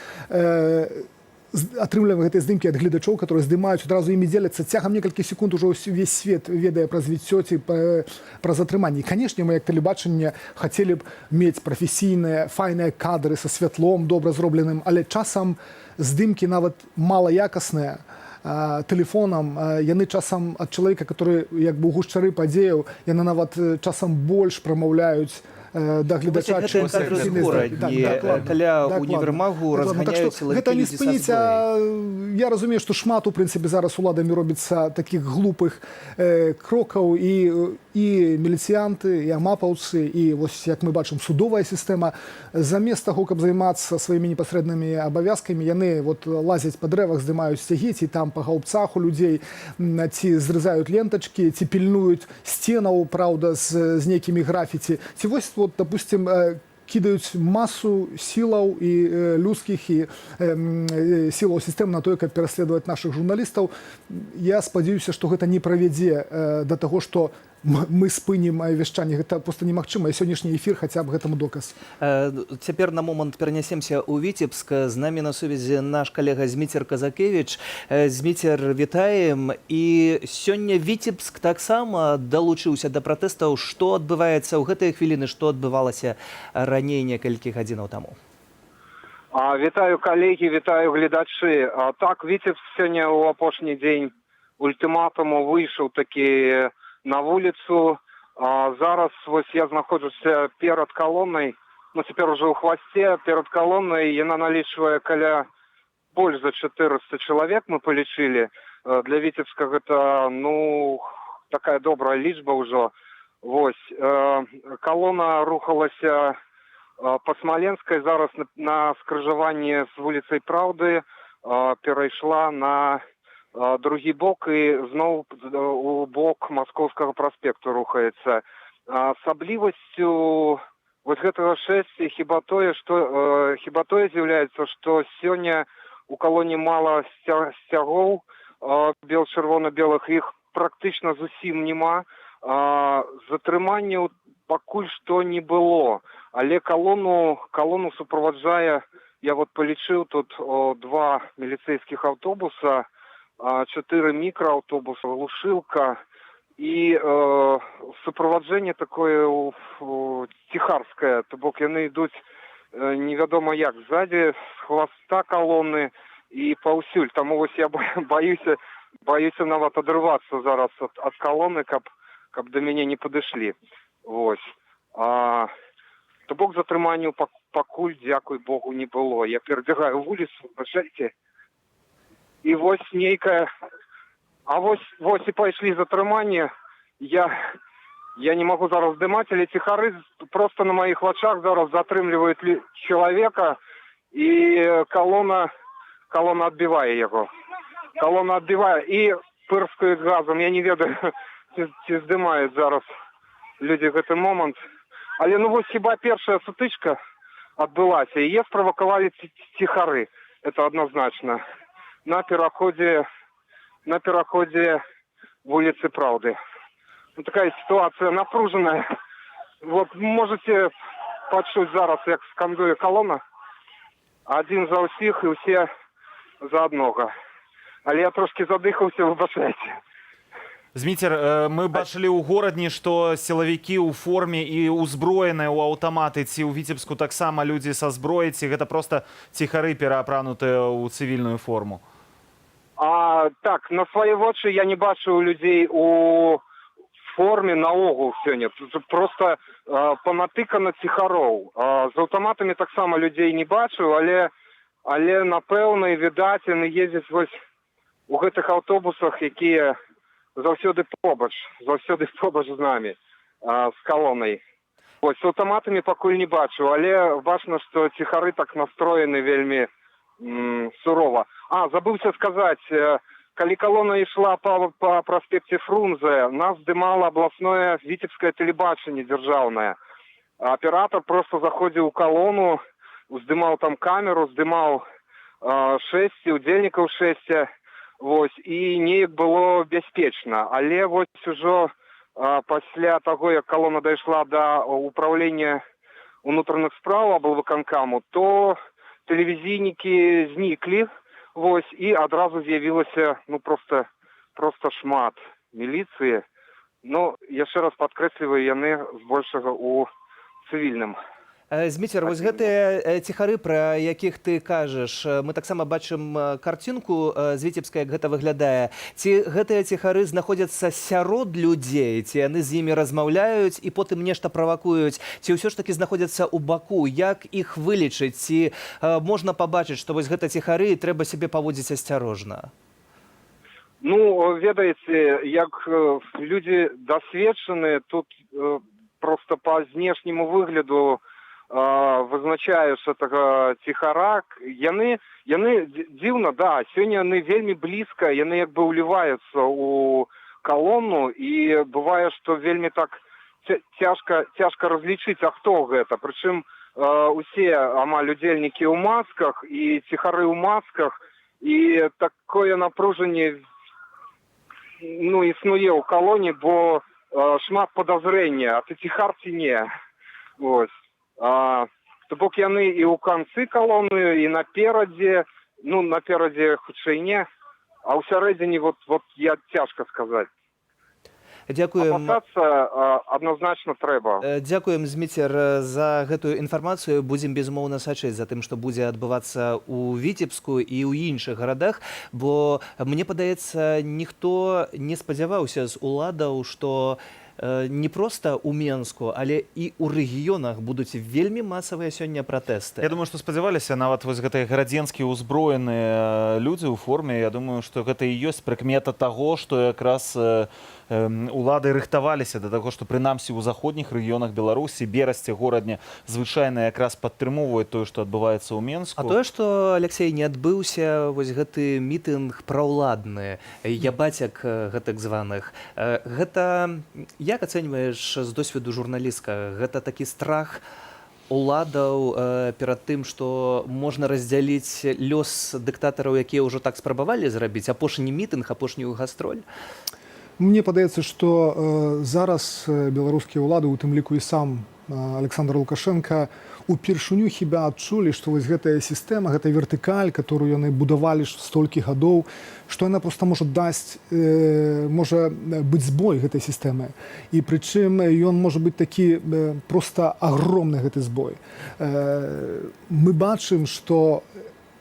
атрымліваем гэтыя здымкі ад гледачоў, которые здымаюць, адразу імі дзеляцца. Цягам некалькі секунд ужо ўвесь свет ведае пра развіццё ці пра затрыманне. І, канешне, мы як тэлебачанне хацелі б мець прафесійныя, файныя кадры са святлом, добра зробленым, але часам здымкі нават малаякасныя, тэлефонам, яны часам ад чалавека, который як бы у гушчары падзеяў, яны нават часам больш прамаўляюць да гледача, чым каля універмагу разганяюць лайкі людзі са зброяй. Я разумею, што шмат, у прынцыпе, зараз уладамі робіцца такіх глупых крокаў, і міліцыянты, і амапаўцы, і вось, як мы бачым, судовая сістэма, замест таго, каб займацца сваімі непасрэднымі абавязкамі, яны вот лазяць па дрэвах, здымаюць сцягі, ці там па гаўбцах у людзей, ці зрызаюць лентачкі, ці пільнуюць сценаў, праўда, з нейкімі графіці, ці вось, вот, допустим, кідаюць масу сілаў і людскіх і сілаў сістэм на тое, каб пераследаваць нашых журналістаў. Я спадзяюся, што гэта не правядзе да таго, што мы спынім вяшчанне. Гэта проста немагчыма. І сённяшні эфір хаця б гэтаму доказ. Цяпер на момант перанясемся ў Віцебск. З намі на сувязі наш калега Зміцер Казакевіч. Зміцер, вітаем. І сёння Віцебск таксама далучыўся да пратэстаў. Што адбываецца ў гэтыя хвіліны, што адбывалася раней некалькі гадзінаў таму? Вітаю, калегі, вітаю, гледачы. Так, Віцебск сёння ў апошні дзень ультыматуму выйшаў такі на вуліцу. Зараз вось я знаходжуся перад калонай, ну цяпер ужо ў хвасце, перад калонай. Яна налічвае каля больш за 400 чалавек, мы палічылі. Для Віцебска гэта, ну, такая добрая лічба ўжо. Вось, калона рухалася па Смаленскай, зараз на скрыжаванні з вуліцай Праўды перайшла на другі бок і зноў у бок Маскоўскага праспекту рухаецца. Асаблівасцю вось гэтага шэсця хіба тое з'яўляецца, што сёння у калоне мала сцягоў чырвона-белых, іх практычна зусім няма. Затрыманняў пакуль што не было, але калону суправаджае, я вот палічыў тут 2 міліцэйскіх аўтобуса, 4 мікрааўтобуса, глушылка і суправаджэнне такое ціхарскае, то бок яны ідуць невядома як, ззаді, з хваста калоны і паўсюль. Таму вось я баюся нават адрывацца зараз ад калоны, каб до мяне не падышлі. Вось. То бок затрыманняў пакуль, дзякуй Богу, не было. Я перабегаю вуліцу, бачайце. І вось нейкая... вось і пайшлі затрыманне. Я не магу зараз здымаць, але ціхары проста на маіх вачах зараз затрымліваюць чалавека, і калона адбівае яго. Калона адбівае і пырскаюць газам. Я не ведаю, ці здымаюць зараз людзі гэты момант. Але ну вось хіба першая сутычка адбылася, і яе справакавалі ціхары. Это адназначна. На пераходзе вуліцы Праўды. Ну, такая ситуация напруженная. Вот можете пачуць зараз, як скандуе калона. Адзін за ўсіх і ўсе за аднога. Але я трошки задыхаўся, выбачайце. Зміцер, мы бачылі ў горадні, што сілавікі ў форме і ўзброеныя ў аўтаматы, ці ў Віцебску таксама людзі са зброяй, ці гэта проста ціхары пераапранутыя ў цывільную форму? Так, на свае вочы я не бачу людзей у форме наогул сёння. Просто панатыкана ціхароў. З аўтаматамі таксама людзей не бачу, але напэўна, відаць, яны ездзяць вось у гэтых аўтобусах, якія заўсёды побач з намі, з калонай. Вось, з аўтаматамі пакуль не бачу, але бачна, што ціхары так настроены вельмі сурова. Забыўся сказаць, калі калона ішла па праспекце Фрунзе, нас здымала абласное віцебскае тэлебачанне дзяржаўнае. Аператор просто заходзіў у калону, здымаў там камеру, здымаў шэсце, удзельнікаў шэсця, і неяк было бяспечна. Але ужо пасля таго, як калона дайшла да ўпраўлення унутраных спраў аблвыканкаму, то тэлевізійнікі зніклі, і адразу з'явілася просто шмат міліцыі. Яшчэ раз падкрэсліваю, яны збольшага ў цывільным. Зміцер, вось гэтыя ціхары, пра якіх ты кажаш, мы таксама бачым карцінку з Віцебска, як гэта выглядае. Ці гэтыя ціхары знаходзяцца сярод людзей, ці яны з імі размаўляюць і потым нешта правакуюць, ці ўсё ж такі знаходзяцца ў баку? Як іх вылічыць? Ці можна пабачыць, што вось гэта ціхары і трэба сябе паводзіць асцярожна? Ведаеце, як людзі дасведчаныя, тут просто па знешняму выгляду вызначаеш гэтага ціхара. Яны дзіўна, сёння яны вельмі блізка, яны як бы ўліваюцца ў калону, і бывае, што вельмі так цяжка разлічыць, хто гэта. Прычым усе амаль удзельнікі ў масках і ціхары ў масках, і такое напружанне існуе ў калоне, бо шмат падазрэння, ты ціхар ці не. То бок яны і ў канцы калоны, і наперадзе, наперадзе хутчэй не, а ў сярэдзіне я цяжка сказаць. Дзякуем. Апасацца адназначна трэба. Дзякуем, Зміцер, за гэтую інфармацыю. Будзем безумоўна сачыць за тым, што будзе адбывацца ў Віцебску і ў іншых гарадах, бо мне падаецца, ніхто не спадзяваўся з уладаў, што не проста ў Менску, але і ў рэгіёнах будуць вельмі масавыя сёння пратэсты. Я думаю, што спадзяваліся нават вось гэтыя гарадзенскія ўзброеныя людзі ў форме. Я думаю, што гэта і ёсць прыкмета таго, што якраз улады рыхтаваліся да таго, што прынамсі ў заходніх рэгіёнах Беларусі, Берасці, Горадня звычайна якраз падтрымоўваюць тое, што адбываецца ў Менску. А тое, што, Алексей, не адбыўся вось гэты мітынг праўладны, ябацяк гэтак званых, гэта, як ацэньваеш з досведу журналістка, гэта такі страх уладаў перад тым, што можна раздзяліць лёс дыктатараў, якія ўжо так спрабавалі зрабіць, апошні мітынг, апошнюю гастроль? Мне падаецца, што зараз беларускія ўлады, у тым ліку і сам Александр Лукашенко, упершыню хіба адчулі, што вось гэтая сістэма, гэтая вертыкаль, которую яны будавалі столькі гадоў, што яна проста можа быць збой гэтай сістэмы. І прычым ён можа быць такі проста агромны гэты збой. Мы бачым, што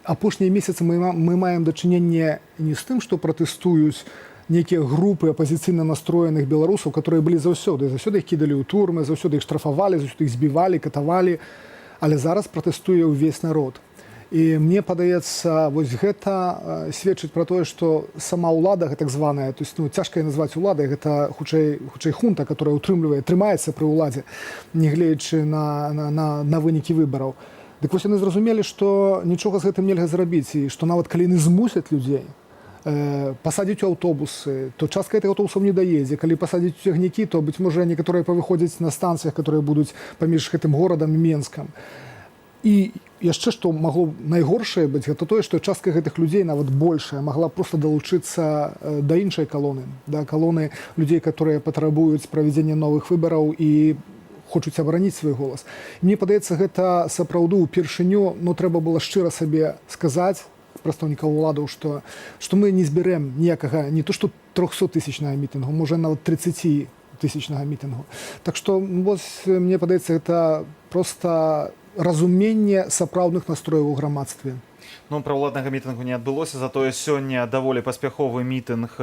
апошнія месяцы мы маем дачыненне не з тым, што пратэстуюць некія групы апазіцыйна настроеных беларусаў, которые былі заўсёды іх кідалі ў турмы, заўсёды іх штрафавалі, заўсёды іх збівалі, катавалі, але зараз пратэстуе ўвесь народ. І мне падаецца, вось гэта сведчыць пра тое, што сама ўлада, так званая, то есть, цяжка назваць уладай, гэта хутчэй хунта, которая трымаецца пры ўладзе, нягледзячы на вынікі выбараў. Дык вось яны зразумелі, што нічога з гэтым нельга зрабіць, і што нават калі яны змусяць людзей пасадзіць у аўтобусы, то частка гэтых аўтобусаў не даедзе. Калі пасадзіць у цягнікі, то, быць можа, некаторыя павыходзяць на станцыях, которые будуць паміж гэтым горадам і Менскам. І яшчэ, што магло найгоршае быць, гэта тое, што частка гэтых людзей, нават большая, магла проста далучыцца да іншай калоны, да калоны людзей, которые патрабуюць правядзення новых выбараў і хочуць абараніць свой голас. Мне падаецца, гэта сапраўды ўпершыню, трэба было шчыра сабе сказаць, прадстаўнікаў уладаў, што мы не збярэм ніякага, не то што 300-тысячнага мітынгу, можа нават 30-тысячнага мітынгу. Так што, мне падаецца, гэта проста разуменне сапраўдных настрояў у грамадстве. Праўладнага мітынгу не адбылося, затое сёння даволі паспяховы мітынг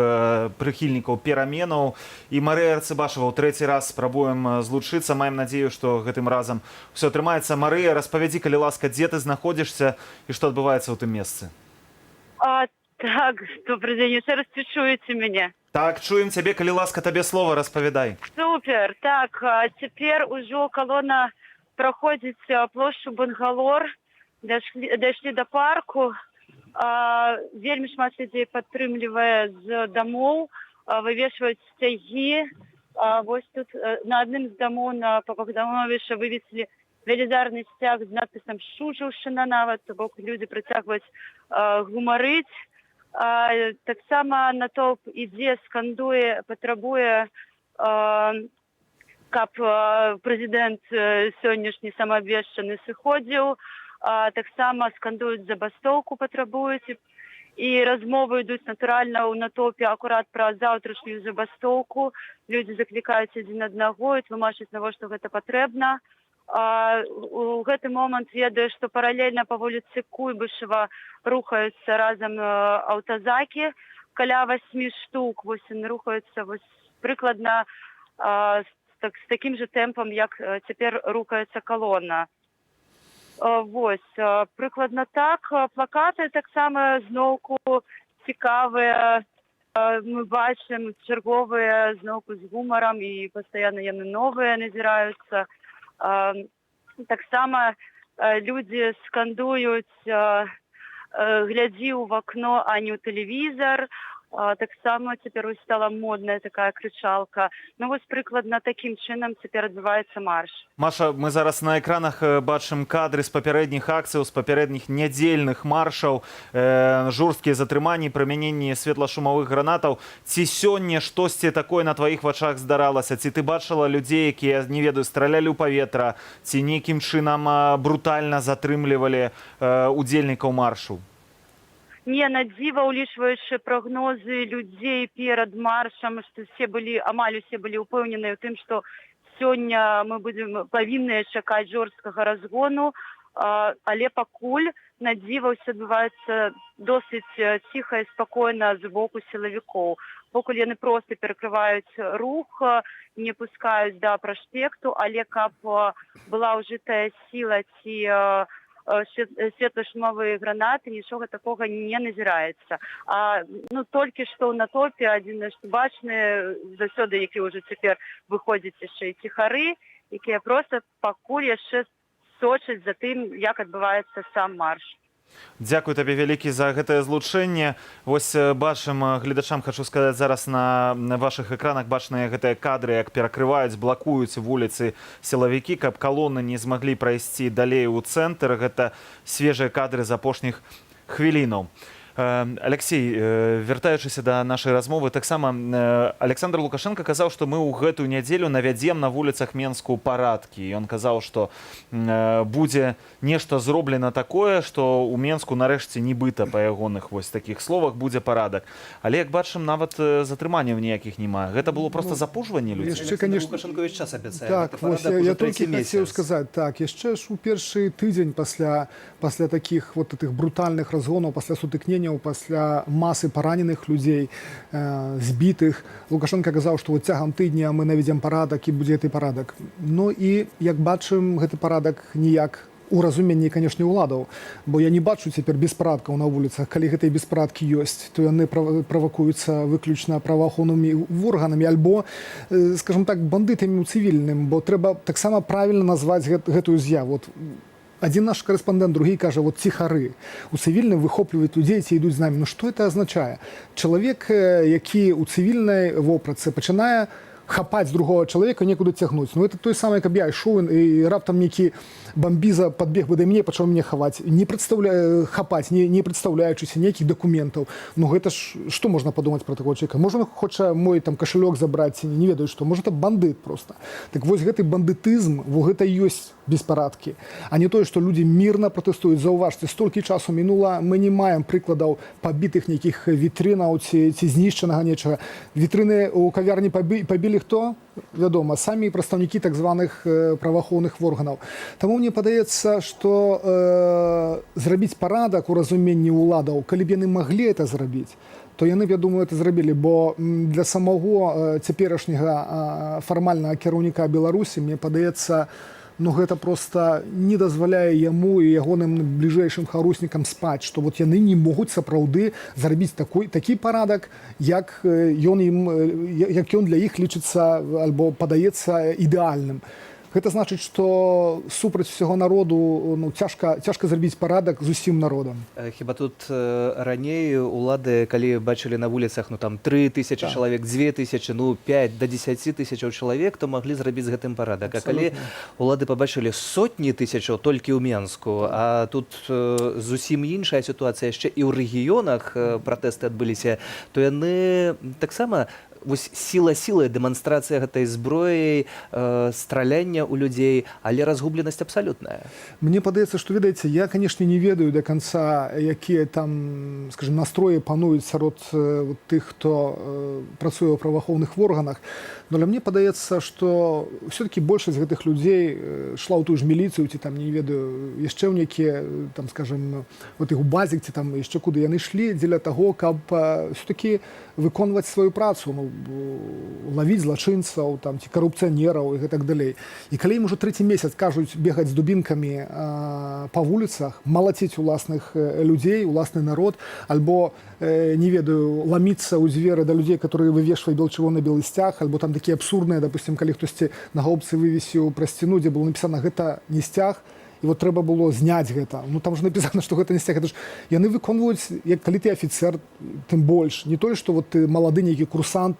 прыхільнікаў пераменаў. І Марыя Арцыбашева ў трэці раз спрабуем злучыцца. Маем надзею, што гэтым разам ўсё атрымаецца. Марыя, распавядзі, калі ласка, дзе ты знаходзішся і што адбываецца ў тым месцы? Так, добрый день, еще раз чуете меня? Так, чуем цябе, калі ласка, табе слова, распавядай. Супер, так, цяпер ужо калона праходзіць плошчу Бангалор, дайшлі да парку. Вельмі шмат людзей падтрымлівае з дамоў, вывешваюць сцягі. Вось тут на адным з дамоў на Богдановича вывесілі велізарны сцяг з надпісам «Шужаўшчына» нават, то бок людзі працягваюць гумарыць. Таксама натоўп ідзе, скандуе, патрабуе, каб прэзідэнт сённяшні самаабвешчаны сыходзіў. Таксама скандуюць забастоўку, патрабуюць. І размовы ідуць натуральна ў натоўпе акурат пра заўтрашнюю забастоўку. Людзі заклікаюць адзін аднаго і тлумачаць, навошта гэта патрэбна. У гэты момант ведаю, што паралельна па вуліцы Куйбышева рухаюцца разам аўтазакі. Каля 8 штук рухаюцца прыкладна з такім жа тэмпам, як цяпер рухаецца калона. Прыкладна так. Плакаты таксама зноўку цікавыя. Мы бачым чарговыя зноўку з гумарам і пастаянна яны новыя назіраюцца. Таксама людзі скандуюць «Глядзі ў вакно, а не ў тэлевізар». Таксама цяпер стала модная такая крычалка. Прыкладна такім чынам цяпер адбываецца марш. Маша, мы зараз на экранах бачым кадры з папярэдніх акцыяў, з папярэдніх нядзельных маршаў, жорсткія затрыманні, прымяненне светлашумовых гранатаў. Ці сёння штосьці такое на тваіх вачах здаралася? Ці ты бачыла людзей, якія, не ведаю, стралялі ў паветра, ці нейкім чынам брутальна затрымлівалі удзельнікаў маршу? Не, на дзіва, улічваючы прагнозы людзей перад маршам, што амаль усе былі ўпэўненыя ў тым, што сёння мы павінны чакаць жорсткага разгону, але пакуль на дзіва ўсё адбываецца досыць ціха і спакойна з боку сілавікоў. Покуль яны проста перакрываюць рух, не пускаюць да праспекту, але каб была ўжытая сіла ці светлашумовыя гранаты, нічога такога не назіраецца. Толькі што ў натоўпе адзінае, што бачныя заўсёды, які ўжо цяпер выходзяць яшчэ і ціхары, якія проста пакуль яшчэ сочаць за тым, як адбываецца сам марш. Дзякуй табе вялікі за гэтае злучэнне. Вось бачым, гледачам хачу сказаць, зараз на вашых экранах бачныя гэтыя кадры, як перакрываюць, блакуюць вуліцы сілавікі, каб калоны не змаглі прайсці далей у цэнтр. Гэта свежыя кадры з апошніх хвілінаў. Алексей, вяртаючыся да нашай размовы, таксама Александр Лукашенко казаў, што мы ў гэтую нядзелю навядзем на вуліцах Менску парадкі. Ён казаў, што будзе нешта зроблена такое, што ў Менску нарэшце нібыта па ягоных такіх словах будзе парадак. Але як бачым, нават затрыманняў ніякіх няма. Гэта было проста запужванне людзей. Лукашенко весь час абяцае. Так, я толькі хацеў сказаць, так, яшчэ ж у першы тыдзень пасля такіх брутальных разгонаў, пасля сутыкнення, пасля масы параненых людзей, збітых, Лукашенко казаў, што цягам тыдня мы наведзем парадак і будзе гэты парадак. І, як бачым, гэты парадак ніяк у разуменні, канешне, уладаў, бо я не бачу цяпер беспарадкаў на вуліцах. Калі гэтыя беспарадкі ёсць, то яны правакуюцца выключна праваахоўнымі органамі альбо, скажам так, бандытамі ў цывільным, бо трэба таксама правільна назваць гэтую з'яву. Один наш корреспондент, другий каже, ціхари. У цивільному вихоплюють людей, ці йдуть з нами. Що це означає? Чоловік, який у цивільній вопратці починає хапаць другого чалавека, некуды цягнуць. Это той самы, каб я ішоў і раптам нейкі бамбіза падбег бы да мяне, пачаў мяне хапаць, не прадстаўляючыся нейкіх дакументаў. Гэта ж, што можна падумаць пра такого чалавека? Можа, хоча мой кашалёк забраць, не ведаю што. Можа, это бандыт проста. Так вось гэты бандытызм, гэта ёсць беспарадкі. А не тое, што людзі мірна пратэстуюць. Заўважце, столькі часу мінула, мы не маем прыкладаў пабітых нейкіх вітрынаў ці знішчанага нечага. Вітрыны ў кавярні пабілі хто? Вядома, самі прадстаўнікі так званых праваахоўных органаў. Таму мне падаецца, што зрабіць парадак у разуменні ўладаў, калі б яны маглі это зрабіць, то яны б, я думаю, это зрабілі, бо для самого цяперашняга фармальнага кіраўніка Беларусі, мне падаецца, гэта проста не дазваляе яму і ягоным бліжэйшым харуснікам спаць, што яны не могуць сапраўды зрабіць такі парадак, як ён для іх лічыцца альбо падаецца ідэальным. Гэта значыць, што супраць усяго народу ну, цяжка зрабіць парадак з усім народам. Хіба тут раней улады, калі бачылі на вуліцах ну, там 3 000 чалавек, 2 000, ну 5 до 10 тысячаў чалавек, то маглі зрабіць з гэтым парадак. А калі улады пабачылі сотні тысячаў толькі ў Менску, а тут зусім іншая сітуацыя, яшчэ і ў рэгіёнах пратэсты адбыліся, то яны таксама вось сіла дэманстрацыя гэтай зброі, страляння ў людзей, але разгубленасць абсалютная. Мне падаецца, што ведаеце, я, канешне, не ведаю да канца, якія там, скажем, настроі пануюць сярод тых, хто працуе ў праваахоўных органах. Но для мне падаецца, што все-таки большасць гэтых людзей шла ў тую ж міліцыю, ці там, не ведаю, яшчэ ў нейкія, там, скажем, у тых базік, ці там яшчэ куды яны ішлі дзеля таго, каб все-таки выконваць сваю працу, ну, лавіць злачынцаў, там, ці карупцыянераў і гэтак далей. І калі ім ужо 3-й месяц кажуць бегаць з дубінкамі па вуліцах, малаціць уласных людзей, уласны народ, альбо, не ведаю, ламіцца ў дзверы да людзей, которые вывешваюць чырвона-белы сцяг, альбо там такія абсурдныя, допустим, калі хтосьці на гаубцы вывесіў пра сцяну, дзе было напісана «гэта не сцяг», і вот трэба было зняць гэта. Ну там ж напісана, што гэта не сцяг. Гэта ж яны выконваюць, як калі ты афіцэр, тым больш. Не тое, што вот ты малады нейкі курсант,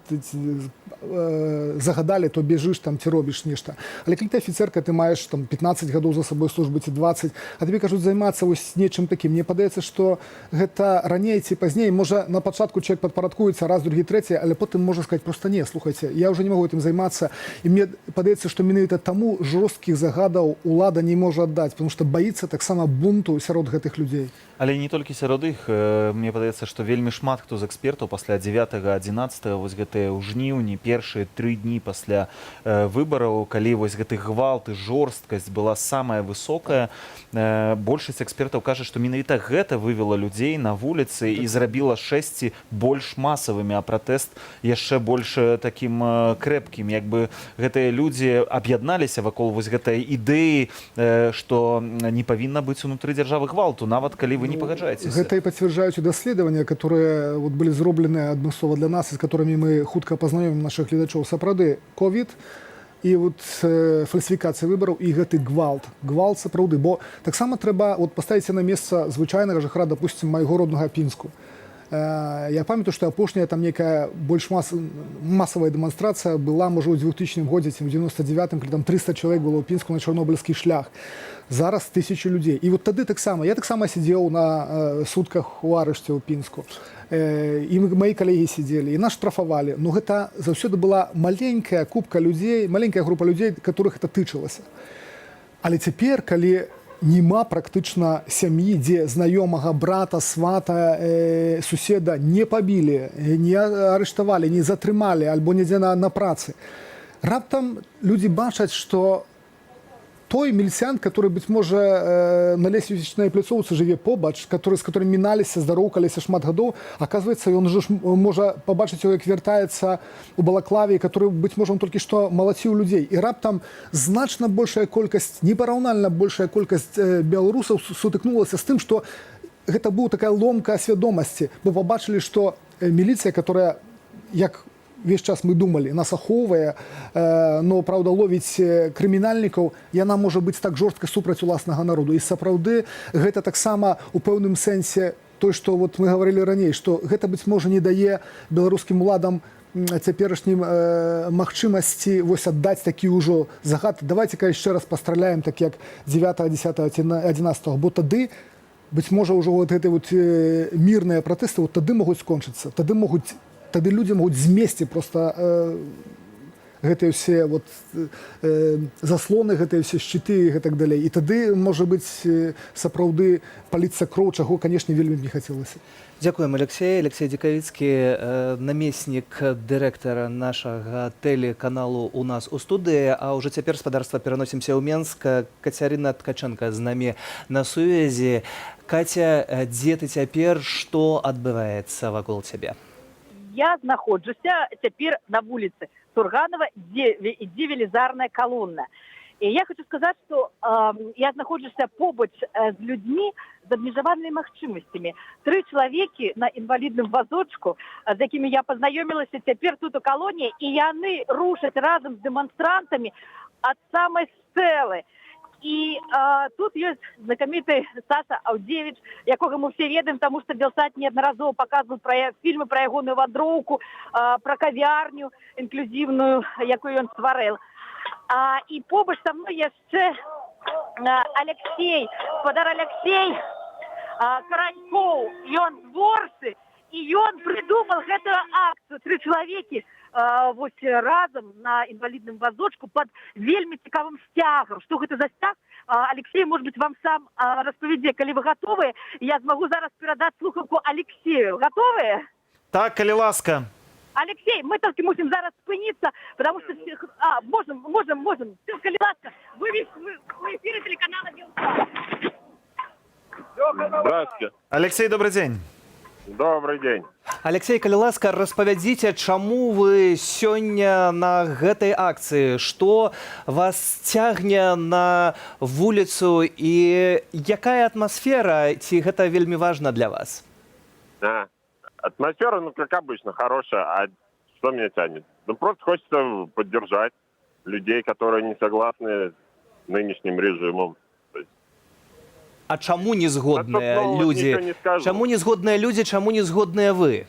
загадалі, то бежыш там ці робіш нешта. Але калі ты афіцэрка, ты маеш там 15 гадоў за сабой службы ці 20, а табе кажуць займацца вось нечым такім. Мне падаецца, што гэта раней ці пазней, можа на пачатку чалавек падпарадкуецца раз, другі, трэці, але потым можа сказаць проста не, слухайце, я ўжо не магу гэтым займацца. І мне падаецца, што менавіта таму жорсткіх загадаў улада не можа аддаць, потому што баіцца таксама бунту сярод гэтых людзей. Але не толькі сярод іх, мне падаецца, што вельмі шмат хто з экспертаў пасля 9-11 вось гэтыя ў жніўні, першыя 3 дні пасля выбараў, калі вось гэты гвалт і жорсткасць была самая высокая, большасць экспертаў кажа, што менавіта гэта вывела людзей на вуліцы і зрабіла шэсці больш масавымі, а пратэст яшчэ больш такім крэпкім. Як бы гэтыя людзі аб'ядналіся вакол вось гэтай ідэі, што не павінна быць унутры дзяржавы гвалту, нават калі вы не пагаджаецеся. Гэта і пацвярджаюць даследаванні, которые вот былі зроблены адмыслова для нас, з которыми мы хутка пазнаёмім нашых гледачоў. Сапраўды ковід і вот фальсіфікацыя выбараў і гэты гвалт сапраўды, бо таксама трэба вот паставіць на месца звычайнага жыхара, допустим, майго роднага Пінску. Я памятаю, што апошняя там некая больш масавая дэманстрацыя была, можа, у 2000 годзе, ці ў 99-м, калі там 300 чалавек было ў Пінску на чарнобыльскі шлях. Зараз 1000 людзей. І вот тады таксама, я таксама сидзеў на сутках у арышце ў Пінску. І мои калегі сидзелі, і нас штрафавалі. Но гэта заўсёды была маленькая купка людзей, маленькая група людзей, которых это тычылася. Але цяпер, калі нема практычна сям'і, дзе знаёмага брата, свата, суседа не пабілі, не арыштавалі, не затрымалі, альбо недзе на працы. Раптам людзі бачаць, што той міліцыянт, который, быть можа, на лесвічнай пляцоўцы жыве побач, з которым міналіся, здароўкаліся шмат гадоў, аказваецца, ён уже можа пабачыць яго, як вяртаецца у балаклаве, который, быть можа, он толькі што малаціў людзей. І раптам значна большая колькасць, непараўнальна большая колькасць беларусаў сутыкнулася з тым, што гэта была такая ломка свядомасці, бо пабачылі, што міліцыя, которая, як весь час мы думали, нас ахоўвае, но, праўда, ловіць крымінальнікаў, яна можа быць так жорстка супраць уласнага народу. І сапраўды гэта таксама у пэўным сэнсе той, што вот мы гаварылі раней, што гэта, быць можа, не дае беларускім уладам цяперашнім магчымасці вось аддаць такі ўжо загад. Давайте-ка яшчэ раз пастраляем, так як 9, 10, 11, бо тады, быць можа, ўжо вот гэты вот мірныя пратэсты вот тады могуць скончыцца, тады людзі могуць змесці проста гэтыя ўсе вот, заслоны, гэтыя ўсе шчыты і гэтак далей. І тады, можа быць, сапраўды паліцца кроў, чаго, канешне, вельмі не хацелася. Дзякуем, Алексей. Алексей Дикавицкий, намеснік дырэктара нашага тэлеканалу у нас у студыі. А ўжо цяпер, спадарства, пераносімся ў Менск. Кацярына Ткаченка з намі на сувязі. Катя, дзе ты цяпер? Што адбываецца вакол цябе? Я знаходжуся цяпер на вуліцы Сурганова, дзе ідзе велізарная калона. І я хочу сказаць, што я знаходжуся побач з людзьмі з абмежаванымі магчымасцямі. 3 чалавекі на інвалідным вазочку, з якімі я пазнаёмілася цяпер тут у калоніі, і яны рушаць разам з дэманстрантамі ад самай цэлы. І тут ёсць знакаміты Саша Аўдзевіч, якога мы все ведаем, таму што Белсат неаднаразова паказваў фільмы пра ягоную вандроўку, пра кавярню інклюзіўную, якую ён стварыў. І побач са мной яшчэ Алексей, гаспадар Алексей Каранькоў, ён з Ворсы, і ён придумал гэтую акцыю. 3 чалавекі вось разом на інвалідным вазочку под вельмі цікавым сцягам. Што гэта за сцяг? Алексей, может быть, вам сам распавядзе, калі вы готовы. Я змагу зараз перадаць слухавку Алексею. Готовы? Так, калі ласка. Алексей, мы только мусим зараз спыніцца, потому что... можем. Калі ласка, вы в эфире телеканала «Белсат». Здравствуйте. Алексей, добрый день. Добрый день. Алексей, калі ласка, распавядзіце, чаму вы сёння на гэтай акцыі? Што вас цягне на вуліцу і якая атмасфера? Ці гэта вельмі важна для вас? Атмосфера, как обычно, хорошая. А что меня тянет? Просто хочется поддержать людей, которые не согласны с нынешним режимом. А чаму не згодныя людзі? Чаму не згодныя людзі, чаму не згодныя вы?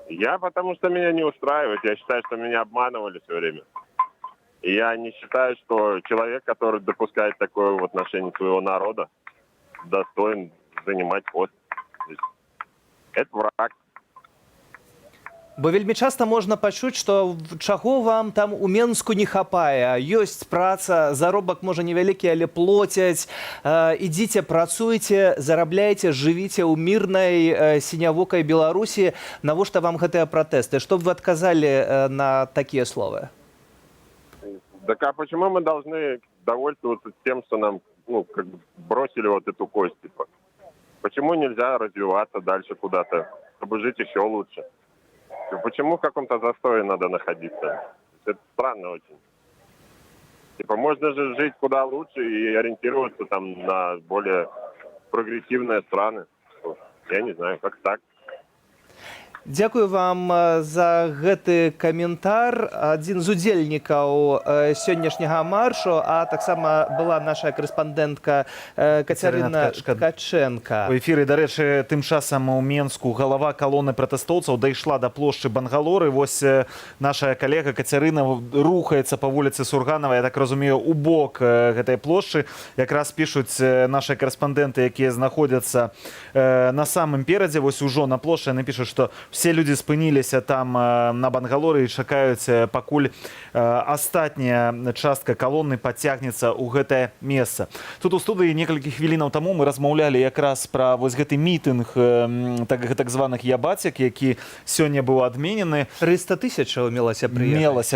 Я потому что меня не устраивает. Я считаю, что меня обманывали все время. И я не считаю, что человек, который допускает такое в отношении своего народа, достоин занимать пост. Это враг. Бо вельмі часта можна пачуць, што чаго вам там у Менску не хапае. Ёсць праца, заробак можа невялікі, але плоцяць. Ідзіце, працуйце, зарабляйце, жывіце ў мірнай сінявокай Беларусі. Навошта вам гэтыя пратэсты? Што б вы адказалі на такія словы? Так а почему мы должны довольствоваться тем, что нам бросили вот эту кость? Типа? Почему нельзя развиваться дальше куда-то, чтобы жить еще лучше? Почему в каком-то застое надо находиться? Это странно очень. Типа можно же жить куда лучше и ориентироваться там на более прогрессивные страны. Я не знаю, как так. Дзякую вам за гэты каментар. Адзін з удзельнікаў сённяшняга маршу, а таксама была наша корэспандэнтка Кацярына Ткаченка. У эфіры, дарэчы, тым часам у Менску галава калоны пратэстоўцаў дайшла да плошчы Бангалоры. Вось наша калега Кацярына рухаецца па вуліцы Сурганава, я так разумею, у бок гэтай плошчы. Якраз пішуць нашы корэспандэнты, якія знаходзяцца на самым перадзе, вось ужо на плошчы, яны пішуць, што все люди спыніліся там на Бангалоры і чакаюць, пакуль астатняя частка калоны падцягнецца ў гэтае месца. Тут у студыі некалькі хвілінаў таму мы размаўлялі якраз пра вось гэты мітынг так званых ябацяк, які сёння быў адменены. 300 000 мелася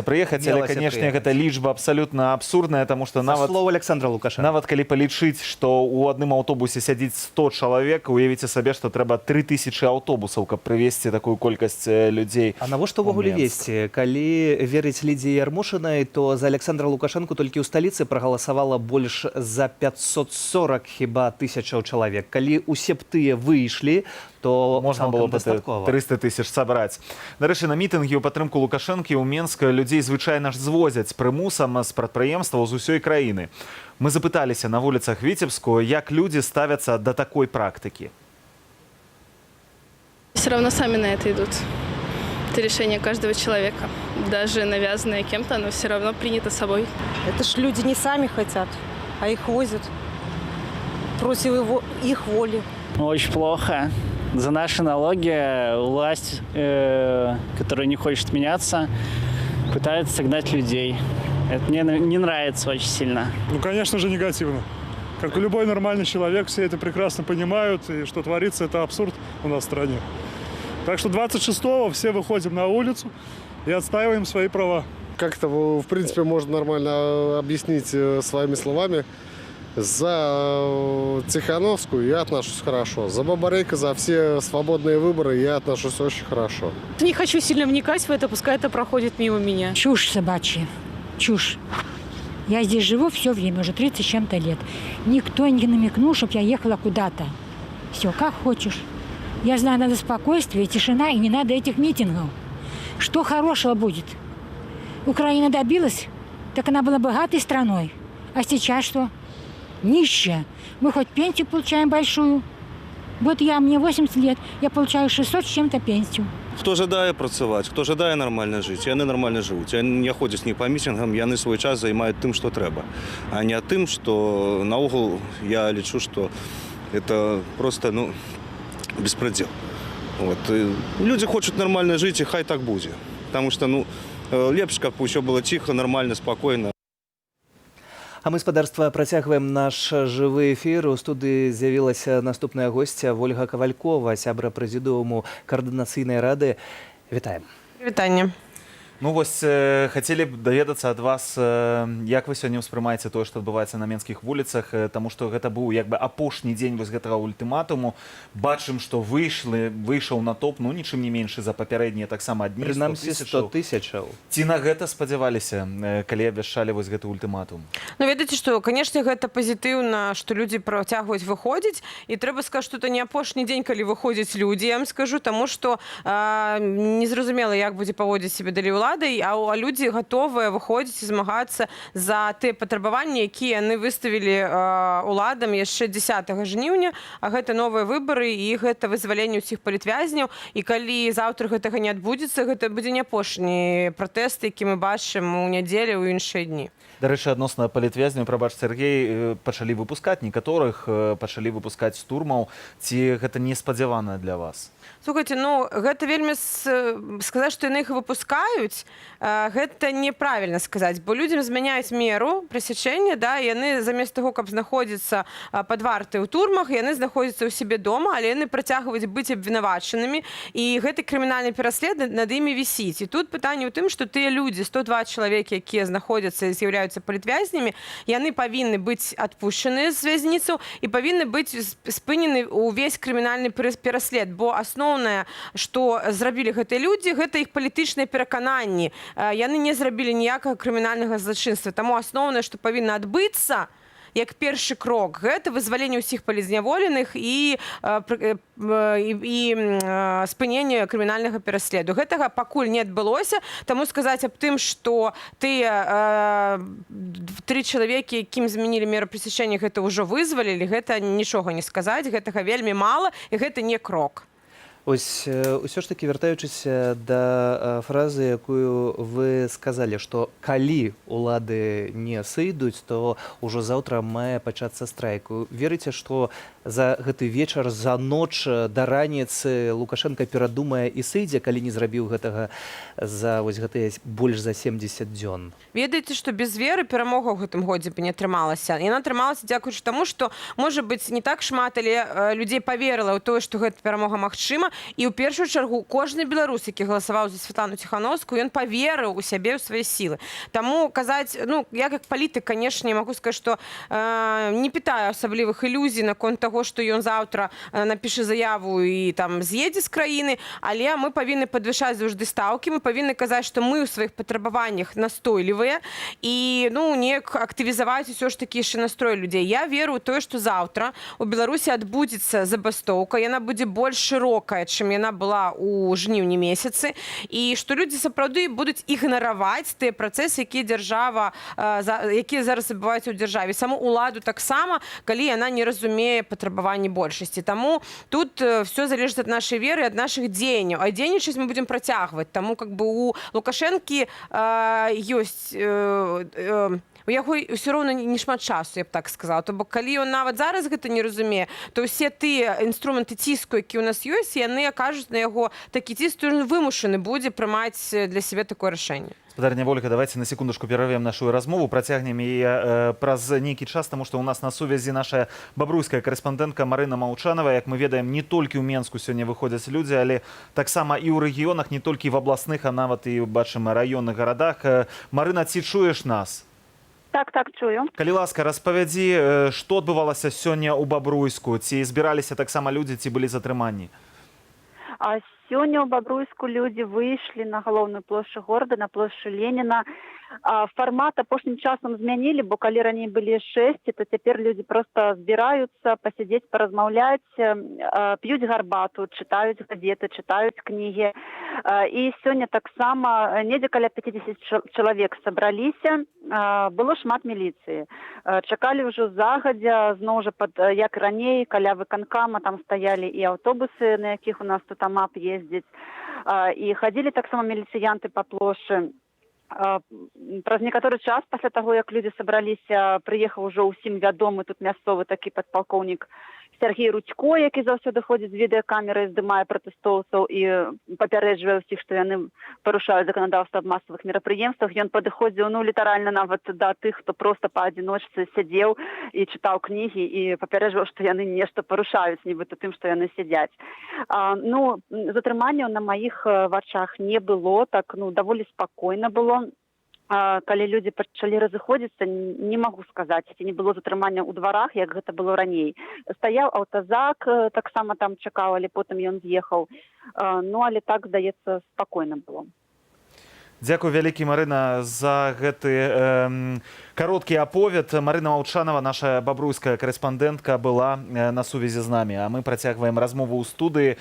прыехаць, але, канешне, гэта лічба абсалютна абсурдная, таму што нават... Слова Александра Лукашенка. Нават калі палічыць, што ў адным аўтобусе сядзіць 100 чалавек, уявіце сабе, што трэба 3000 аўтобусаў, каб прывезці такую колькасць людзей. А навошта ўвогуле весці? Калі верыць Лідзіі Ярмошынай, то за Александра Лукашенку толькі ў сталіцы прагаласавала больш за 540 хіба тысячаў чалавек. Калі усе б тыя выйшлі, то можна было б 300 000 сабраць. Дарэчы, на мітынгі ў падтрымку Лукашэнкі ў Менск людзей звычайна ж звозяць прымусам з прадпрыемстваў з усёй краіны. Мы запыталіся на вуліцах Віцебску, як людзі ставяцца да такой практыкі. Все равно сами на это идут. Это решение каждого человека. Даже навязанное кем-то, оно все равно принято собой. Это ж люди не сами хотят, а их возят против их воли. Очень плохо. За наши налоги власть, которая не хочет меняться, пытается согнать людей. Это мне не нравится очень сильно. Ну, конечно же, негативно. Как и любой нормальный человек, все это прекрасно понимают, и что творится, это абсурд у нас в стране. Так что 26-го все выходим на улицу и отстаиваем свои права. Как-то, в принципе, можно нормально объяснить своими словами. За Тихановскую я отношусь хорошо. За Бабарейка, за все свободные выборы я отношусь очень хорошо. Не хочу сильно вникать в это, пускай это проходит мимо меня. Чушь собачья. Чушь. Я здесь живу все время, уже 30 с чем-то лет. Никто не намекнул, чтобы я ехала куда-то. Все, как хочешь. Я знаю, надо спокойствие, тишина, и не надо этих митингов. Что хорошего будет? Украина добилась так она была богатой страной. А сейчас что? Нищая. Мы хоть пенсию получаем большую. Вот мне 80 лет, я получаю 600 с чем-то пенсию. Хто жадає працювати, хто жадає нормально жити, вони нормально живуть. Я не ходжу з них по мітингам, вони свій час займають тим, що треба. А не тим, що наогул я лічу, що це просто безпреділ. Люди хочуть нормально жити, і хай так буде. Тому що лепш, каб усё было тихо, нормально, спокойно. А мы, спадарства, працягваем наш жывы эфір. У студыі з'явілася наступная госця Ольга Кавалькова, сябра прэзідыуму Каардынацыйнай рады. Вітаем. Вітанне. Ну вось хацелі б даведацца ад вас, як вы сёння ўспрымаеце тое, што адбываецца на менскіх вуліцах, таму што гэта быў як бы апошні дзень вось гэтага ультыматуму. Бачым, што выйшаў на топ, нічым не меншы за папярэднія таксама дні, 100 тысячаў. Ці на гэта спадзяваліся, калі абвяшчалі вось гэты ультыматум? Ну, ведаеце, што, канешне, гэта пазітыўна, што людзі працягваюць выходзіць, і трэба сказаць, што это не апошні дзень, калі выходзяць людзі, я вам скажу, таму што незразумела, як будзе паводзіць сябе далей улада, а людзі гатовыя выходзіць і змагацца за тыя патрабаванні, якія яны выставілі уладам яшчэ 10 жніўня, а гэта новыя выбары і гэта вызваленне ўсіх палітвязняў. І калі заўтра гэтага не адбудзецца, гэта будзе не апошні пратэст, які мы бачым у нядзелю ў іншыя дні. Дарэчы, адносна палітвязняў, прабач, Сергей, пачалі выпускаць некаторых, пачалі выпускаць з турмаў. Ці гэта неспадзявана для вас? Слухайте, гэта вельмі сказаць, што яны іх выпускаюць, гэта неправільна сказаць, бо людзям змяняюць меру пресячэння, да, яны замест таго, каб знаходзіцца пад вартай у турмах, яны знаходзяцца ў сябе дома, але яны працягваюць быць абвінавачанымі, і гэты крымінальны пераслед над імі вісіць. І тут пытанне ў тым, што тыя людзі, 102 чалавекі, якія знаходзяцца і з'яўляюцца палітвязнямі, яны павінны быць адпушчаныя з вязніцаў і павінны быць спынены ўвесь крымінальны пераслед, бо асноўнае, што зрабілі гэтыя людзі, гэта іх палітычныя перакананні. Яны не зрабілі ніякага крымінальнага злачынства. Таму асноўнае, што павінна адбыцца, як першы крок, гэта вызваленне ўсіх палізняволеных і спыненне крымінальнага пераследу. Гэтага пакуль не адбылося, таму сказаць аб тым, што тыя 3 чалавекі, якім змянілі меру пресячэння, гэта ўжо вызвалілі, гэта нічога не сказаць, гэтага вельмі мала, і гэта не крок. Ось, усё ж таки, вяртаючыся да фразы, якую вы сказалі, што калі улады не сыйдуць, то ўжо заўтра мае пачацца страйк. Верыце, што за гэты вечар, за ноч да раніцы Лукашенко перадумае і сыдзе, калі не зрабіў гэтага за вось гэтыя больш за 70 дзён? Ведаеце, што без веры перамога ў гэтым годзе бы не атрымалася. Яна атрымалася дзякуючы таму, што, можа быць, не так шмат, але людзей паверыла ў тое, што гэта перамога магчыма. І ў першую чаргу кожны беларус, які галасаваў за Святлану Ціхановскую, ён паверыў у сябе, ў свае сілы. Таму казаць, я як палітык, канешне, магу сказаць, што не пытаю асаблівых ілюзій наконт таго, што ён заўтра напіша заяву і там з'едзе з краіны, але мы павінны падвышаць заўжды стаўкі, мы павінны казаць, што мы ў сваіх патрабаваннях настойлівыя і неяк актывізаваць усё ж такі яшчэ настрой людзей. Я веру ў тое, што заўтра у Беларусі адбудзецца забастоўка, яна будзе больш шырокая, чым яна была ў жніўні месяцы, і што людзі сапраўды будуць ігнараваць тыя працэсы, якія зараз адбываюцца ў дзяржаве. Саму ўладу таксама, калі яна не разумее патрабаванні большасці. Таму тут все залежыць ад нашай веры, ад нашых дзеянняў. А дзейнічаць мы будзем працягваць. Таму у Лукашэнкі ёсць... У яго ўсё роўна не шмат часу, я б так сказала. То бок, калі ён нават зараз гэта не разумее, то ўсе тыя інструменты ціску, які ў нас ёсць, яны акажуць на яго такі ціск, то ён вымушаны будзе прымаць для сябе такое рашэнне. Спадарня Вольга, давайте на секундочку перервем нашу размову, працягнем яе праз нейкі час, таму што ў нас на сувязі наша бабруйская карэспандэнтка Марына Маўчанова. Як мы ведаем, не толькі ў Менску сёння выходзяць людзі, але таксама і ў рэгіёнах, не толькі в абласных, а нават і, бачым, раённых гарадах. Марына, ці чуеш нас? Так, чую. Калі ласка, распавядзі, што адбывалася сёння ў Бабруйску? Ці збіраліся таксама людзі, ці былі затрыманні? Сёння ў Бабруйску людзі выйшлі на галоўную плошчу горада, на плошчу Леніна, Фармат апошнім часам змянілі, бо калі раней былі 6, то цяпер людзі проста збіраюцца пасядзець, паразмаўляць, п'юць гарбату, чытаюць газеты, чытаюць кнігі. І сёння таксама недзе каля 50 чалавек сабраліся, было шмат міліцыі. Чакалі ўжо загадзя, зноў жа, як раней, каля выканкама там стаялі і аўтобусы, на якіх у нас тут АМАП ездзіць, і хадзілі таксама міліцыянты па плошчы. Праз некаторы час пасля таго, як людзі сабраліся, прыехаў ужо ўсім вядомы тут мясцовы такі падпалкоўнік Сергей Рудько, які заўсёды ходзіць з відэакамерай, здымае пратэстоўцаў і папярэджвае ўсіх, што яны парушаюць заканадаўства аб масавых мерапрыемствах. Ён падыходзіў, літаральна нават да тых, хто проста паадзіночцы сядзеў і чытаў кнігі і папярэджваў, што яны нешта парушаюць, нібыта тым, што яны сядзяць. Затрыманняў на маіх вачах не было, так, даволі спакойна было. Калі людзі пачалі разыходзіцца, не магу сказаць, ці не было затрымання ў дварах, як гэта было раней. Стаяў аўтазак, таксама там чакаў, але потым ён з'ехаў. Але так, здаецца, спакойна было. Дзякуй вялікі, Марына, за гэты кароткі аповед. Марына Маўчанова, наша бабруйская карэспандэнтка, была на сувязі з намі. А мы працягваем размову ў студыі.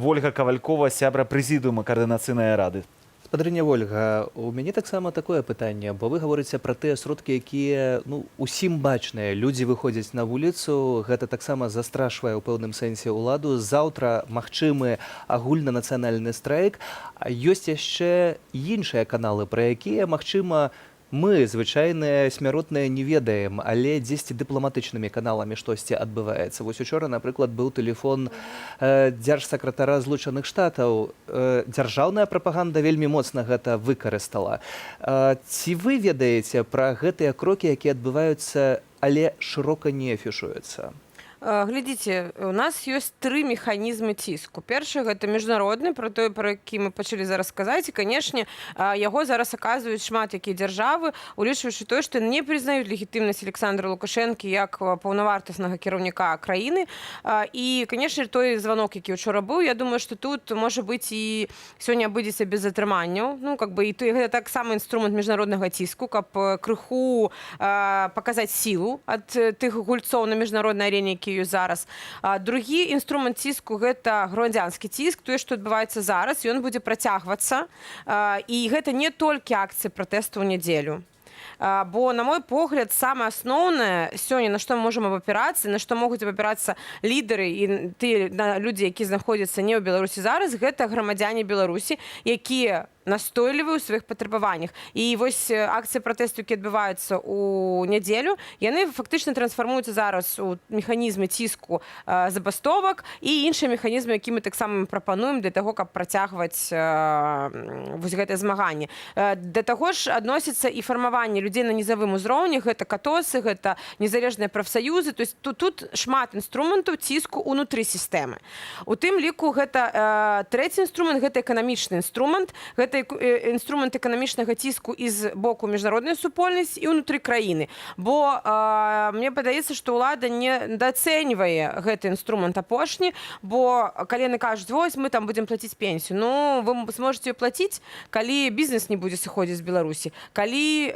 Вольга Кавалькова, сябра прэзідыума Каардынацыйнай рады. Спадарыня Вольга, у мяне таксама такое пытанне, бо вы гаворыце пра тыя сродкі, якія усім бачныя. Людзі выходзяць на вуліцу, гэта таксама застрашвае ў пэўным сэнсе ўладу. Заўтра магчымы агульнанацыянальны страйк. Ёсць яшчэ іншыя каналы, пра якія, магчыма, мы, звычайныя смяротныя, не ведаем, але дзесьці дыпламатычнымі каналамі штосьці адбываецца. Вось учора, напрыклад, быў тэлефон дзяржсакратара Злучаных Штатаў. Дзяржаўная прапаганда вельмі моцна гэта выкарыстала. Ці вы ведаеце пра гэтыя крокі, якія адбываюцца, але шырока не афішуюцца? Глядзіце, у нас ёсць 3 механізмы ціску. Першы гэта міжнародны, пра той, пра які мы пачалі зараз казаць, і, канешне, яго зараз аказваюць шмат якія дзяржавы, улічваючы тое, што не прызнаюць легітымнасць Александра Лукашэнкі як паўнавартаснага кіраўніка краіны. І, канешне, той званок, які учора быў, я думаю, што тут, можа быць, і сёння абыдзецца без затрыманняў. І гэта таксама інструмент міжнароднага ціску, каб крыху паказаць сілу ад тых гульцоў на міжнароднай арене, які зараз. Другі інструмент ціску гэта грамадзянскі ціск, тое, што адбываецца зараз, ён будзе працягвацца. І гэта не толькі акцыі пратэсту ў нядзелю. Бо, на мой погляд, самае асноўнае сёння, на што мы можам абапірацца, на што могуць абапірацца лідары і тыя людзі, які знаходзяцца не ў Беларусі зараз, гэта грамадзяне Беларусі, якія настойлівыя ў сваіх патрабаваннях. І вось акцыі пратэсту, які адбываюцца ў нядзелю, яны фактычна трансфармуюцца зараз у механізмы ціску забастовак і іншыя механізмы, які мы таксама прапануем для таго, каб працягваць вось гэтае змаганне. Да таго ж адносіцца і фармаванне людзей на нізавым узроўні, гэта катосы, гэта незалежныя прафсаюзы. То есть тут шмат інструментаў ціску ўнутры сістэмы. У тым ліку гэта трэці інструмент, гэта эканамічны інструмент, гэта інструмент эканамічнага ціску і з боку міжнароднай супольнасці і ўнутры краіны. Бо мне падаецца, што ўлада не дацэньвае гэты інструмент апошні, бо калі яны кажуць, вось мы там будзем плаціць пенсію, вы зможаце плаціць, калі бізнес не будзе сыходзіць з Беларусі, калі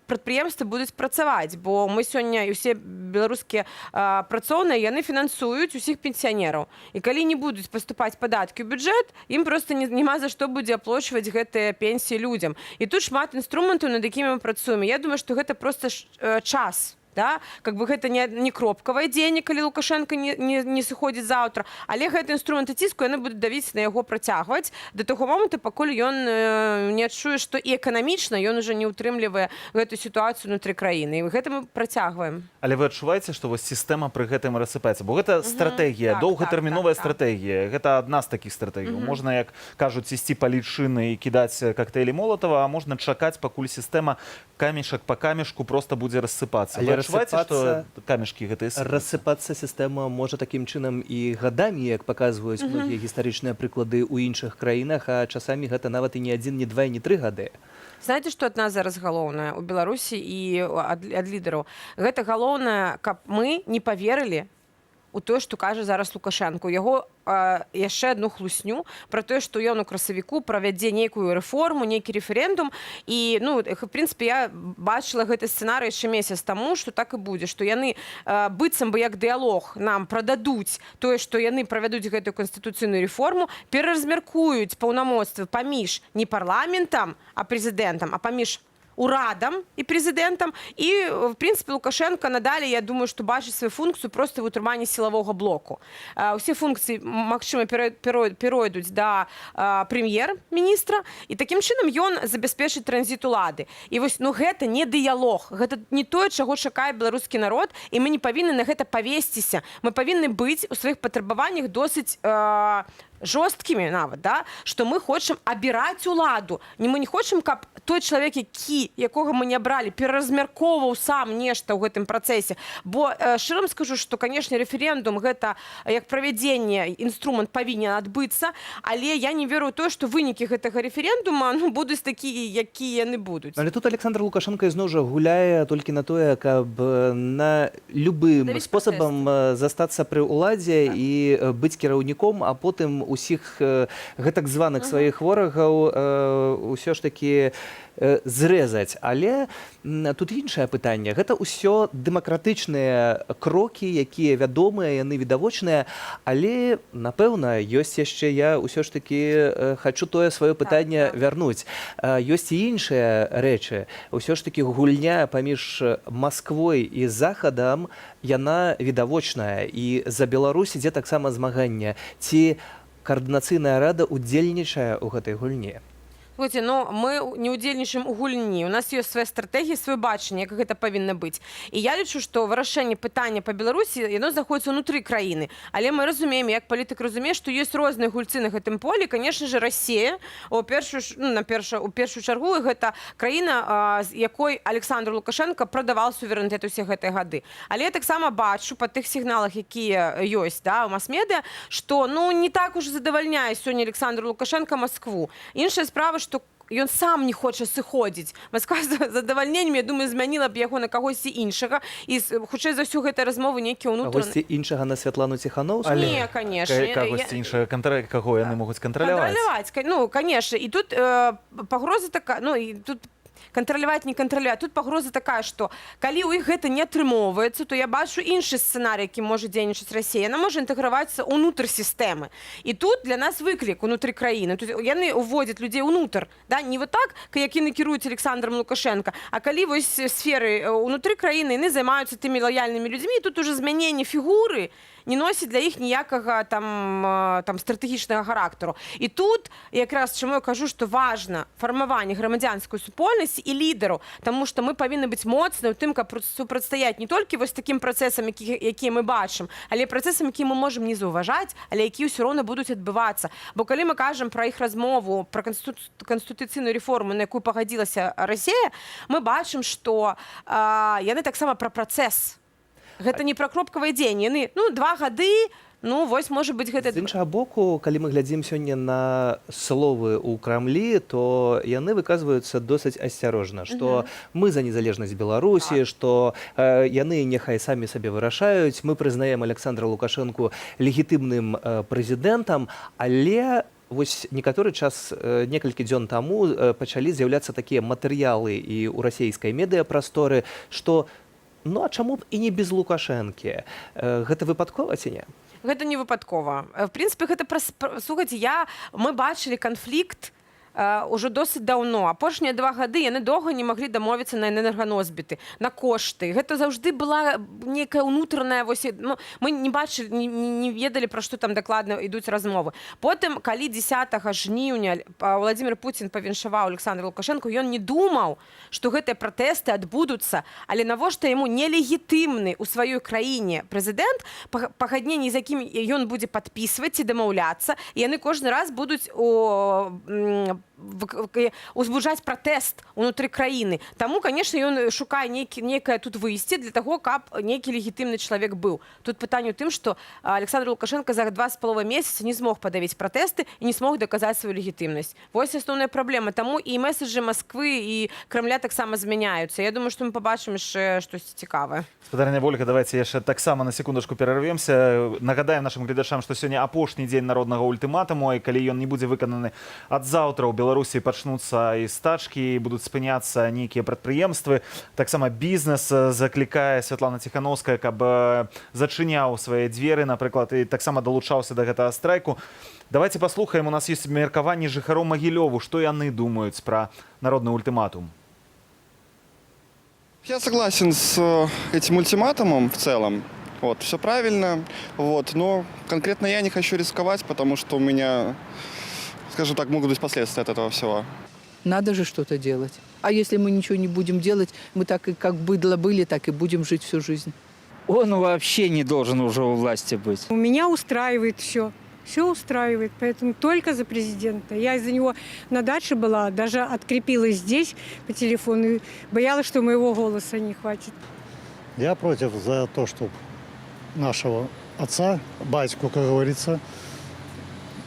прадпрыемствы будуць працаваць, бо мы сёння і ўсе беларускія працоўныя, яны фінансуюць усіх пенсіянераў. І калі не будуць паступаць падаткі ў бюджэт, ім проста няма за што будзе аплачваць гэтыя пенсіі людзям. І тут шмат інструментаў, над якімі мы працуем. Я думаю, што гэта проста час. Гэта не кропкавае дзеянне, калі Лукашенко не сыходзіць заўтра, але гэты інструменты ціску яны будуць давіць на яго працягваць да таго моманту, пакуль ён не адчуе, што і эканамічна ён ужо не ўтрымлівае гэту сітуацыю ўнутры краіны. І гэта мы працягваем. Але вы адчуваеце, што вось сістэма пры гэтым рассыпаецца? Бо гэта стратэгія, доўгатэрміновая стратэгія. Гэта адна з такіх стратэгій. Можна, як кажуць, ісці па лічыны і кідаць кактэйлі Молатава, а можна чакаць, пакуль сістэма камешак па камешку проста будзе рассыпацца. Рассыпацца сістэма можа такім чынам і гадамі, як паказваюць многія гістарычныя прыклады ў іншых краінах, а часамі гэта нават і не 1, не 2, не 3 гады. Знаеце, што ад нас зараз галоўнае ў Беларусі і ад лідараў? Гэта галоўнае, каб мы не паверылі у тое, што кажа зараз Лукашенко. Яго яшчэ одну хлусню про тое, што ён у красавіку правядзе нейкую рэформу, нейкі рэферэндум. І, ну, в прынцыпе, я бачыла гэты сцэнарый яшчэ месяц таму, што так і будзе, што яны быццам бы як дыялог нам прададуць тое, што яны правядуць гэтую канстытуцыйную рэформу, пераразмяркуюць паўнамоцтвы паміж не парламентам, а прэзідэнтам, а паміж урадам і прэзідэнтам. І, в прынцыпе, Лукашенко надалей, я думаю, што бачыць сваю функцыю проста ў утрыманні сілавога блоку. Усе функцыі, магчыма, перайдуць да прэм'ер-міністра, і такім чынам ён забяспечыць транзіт улады. І вось, ну, гэта не дыялог, гэта не тое, чаго чакае беларускі народ, і мы не павінны на гэта павесціся. Мы павінны быць у сваіх патрабаваннях досыць жорсткімі нават, да? Што мы хочам абіраць уладу. Мы не хочам, каб той чалавек, якога мы не абралі, пераразмяркоўваў сам нешта ў гэтым працэсе. Бо шчыра скажу, што, канешне, рэферэндум гэта як правядзенне, інструмент павінен адбыцца, але я не веру ў тое, што вынікі гэтага рэферэндума будуць такія, якія яны будуць. Але тут Александр Лукашенко ізноў жа гуляе толькі на тое, каб на любым спосабам застацца пры ўладзе і быць кіраўніком, а потым усіх гэтак званых сваіх ворагаў ўсё ж такі зрэзаць. Але тут іншае пытанне. Гэта ўсё дэмакратычныя крокі, якія вядомыя, яны відавочныя, але, напэўна, ёсць яшчэ, я ўсё ж такі хачу тое сваё пытанне вярнуць. Ёсць і іншыя рэчы. Ўсё ж такі гульня паміж Масквой і Захадам, яна відавочная. І за Беларусь ідзе таксама змаганне. Ці координаційная рада удзельнічае ў гэтай гульні? Слухайте, ну, мы не удзельнічаем у гульні. У нас ёсць свая стратэгія, сваё бачанне, як гэта павінна быць. І я лічу, што вырашэнне пытання па Беларусі, яно знаходзіцца ўнутры краіны. Але мы разумеем, як палітык разумее, што ёсць розныя гульцы на гэтым полі. Канешне же, Расія, у першую чаргу, гэта краіна, з якой Александр Лукашенко прадаваў суверэнітэт усе гэтыя гады. Але я таксама бачу па тых сігналах, якія ёсць, да, у мас-медыа, што, ну, не так уж задавальняе сёння Александр Лукашенко Маскву. Іншая справа, што ён сам не хоча сыходзіць. Масква з задавальненнем, я думаю, змяніла б яго на кагосьці іншага. І, хутчэй за ўсё, гэта размовы нейкія ўнутраны. Кагосьці іншага на Святлану Ціхановскую? Не, канешне. Кагосьці іншага, каго яны могуць кантраляваць? Кантраляваць, ну, канешне. І тут пагроза такая, ну, і тут кантраляваць, не кантраляваць. Тут пагроза такая, што калі ў іх гэта не атрымоўваецца, то я бачу іншы сцэнарый, які можа дзейнічаць Расія. Яна можа інтэгравацца ўнутр сістэмы. І тут для нас выклік унутры краіны. Тут яны уводзяць людзей ўнутр. Да? Не вот так, як яны кіруюць Александром Лукашенко, а калі вось сферы ўнутры краіны, яны займаюцца тымі лаяльнымі людзьмі, тут уже змяненне фігуры не носіць для іх ніякага там стратэгічнага характару. І тут якраз чаму я кажу, што важна фармаванне грамадзянскай супольнасці і лідараў, таму што мы павінны быць моцныя ў тым, каб супрацьстаяць не толькі вось такім працэсам, якія мы бачым, але працэсам, які мы можам не заўважаць, але якія ўсё роўна будуць адбывацца. Бо калі мы кажам пра іх размову, пра канстытуцыйную рэформу, на якую пагадзілася Расія, мы бачым, што яны таксама пра працэс. Гэта не пра кропкавыя дзеянні. Яны, ну, 2 гады, ну, вось, можа быць, гэта... З іншага боку, калі мы глядзім сёння на словы ў Крамлі, то яны выказваюцца досыць асцярожна, што мы за незалежнасць Беларусі, што яны няхай самі сабе вырашаюць, мы прызнаем Александра Лукашенко легітымным прэзідэнтам, але вось некаторы час, некалькі дзён таму пачалі з'яўляцца такія матэрыялы і ў расійскай медыяпрасторы, што ну, а чаму б і не без Лукашэнкі? Гэта выпадкова ці не? Гэта не выпадкова. В прынцыпе, гэта слухайце, мы бачылі канфлікт ўжо досыць даўно. Апошнія 2 гады яны доўга не маглі дамовіцца на энерганосбіты, на кошты. Гэта заўжды была нейкая ўнутраная, вось, ну, мы не бачылі, не ведалі, пра што там дакладна ідуць размовы. Потым, калі 10 жніўня Владзімир Пуцін павіншаваў Александра Лукашенко, ён не думаў, што гэтыя пратэсты адбудуцца, але навошта яму нелегітымны ў сваёй краіне прэзідэнт, пагадненні, з якім ён будзе падпісваць і дамаўляцца, і яны кожны раз будуць узбуджаць пратэст унутры краіны. Таму, конечно, ён шукае нейкае тут выйсце для таго, каб нейкі легітымны чалавек быў. Тут пытанне ў тым, што Александр Лукашенко за 2,5 месяца не змог падавіць пратэсты і не смог даказаць сваю легітымнасць. Вось асноўная праблема. Таму і меседжы Масквы і Крамля таксама змяняюцца. Я думаю, што мы побачым яшчэ штосьці цікавае. Спадарня Вольга, давайте яшчэ таксама на секундачку перарвемся. Нагадаем нашим гледачам, што сёння апошні дзень народнага ультыматуму, і калі ён не будзе выкананы ад заўтра, у Беларусі пачнуцца і стачкі, будуць спыняцца нейкія прадпрыемствы. Таксама бізнес заклікае Святлана Ціхановская, каб зачыняў свае дзверы, напрыклад, і таксама далучаўся да гэтага страйку. Давайте паслухаем, у нас ёсць меркаванне жыхароў Магілёву, што яны думаюць пра народны ультыматум. Я согласен с этим ультиматумом в целом. Вот, все правильно. Вот, но конкретно я не хочу рисковать, потому что у меня, скажем так, могут быть последствия от этого всего. Надо же что-то делать. А если мы ничего не будем делать, мы так и как быдло были, так и будем жить всю жизнь. Он вообще не должен уже у власти быть. У меня устраивает все. Все устраивает, поэтому только за президента. Я из-за него на даче была, даже открепилась здесь по телефону и боялась, что моего голоса не хватит. Я против за то, чтобы нашего отца, батьку, как говорится,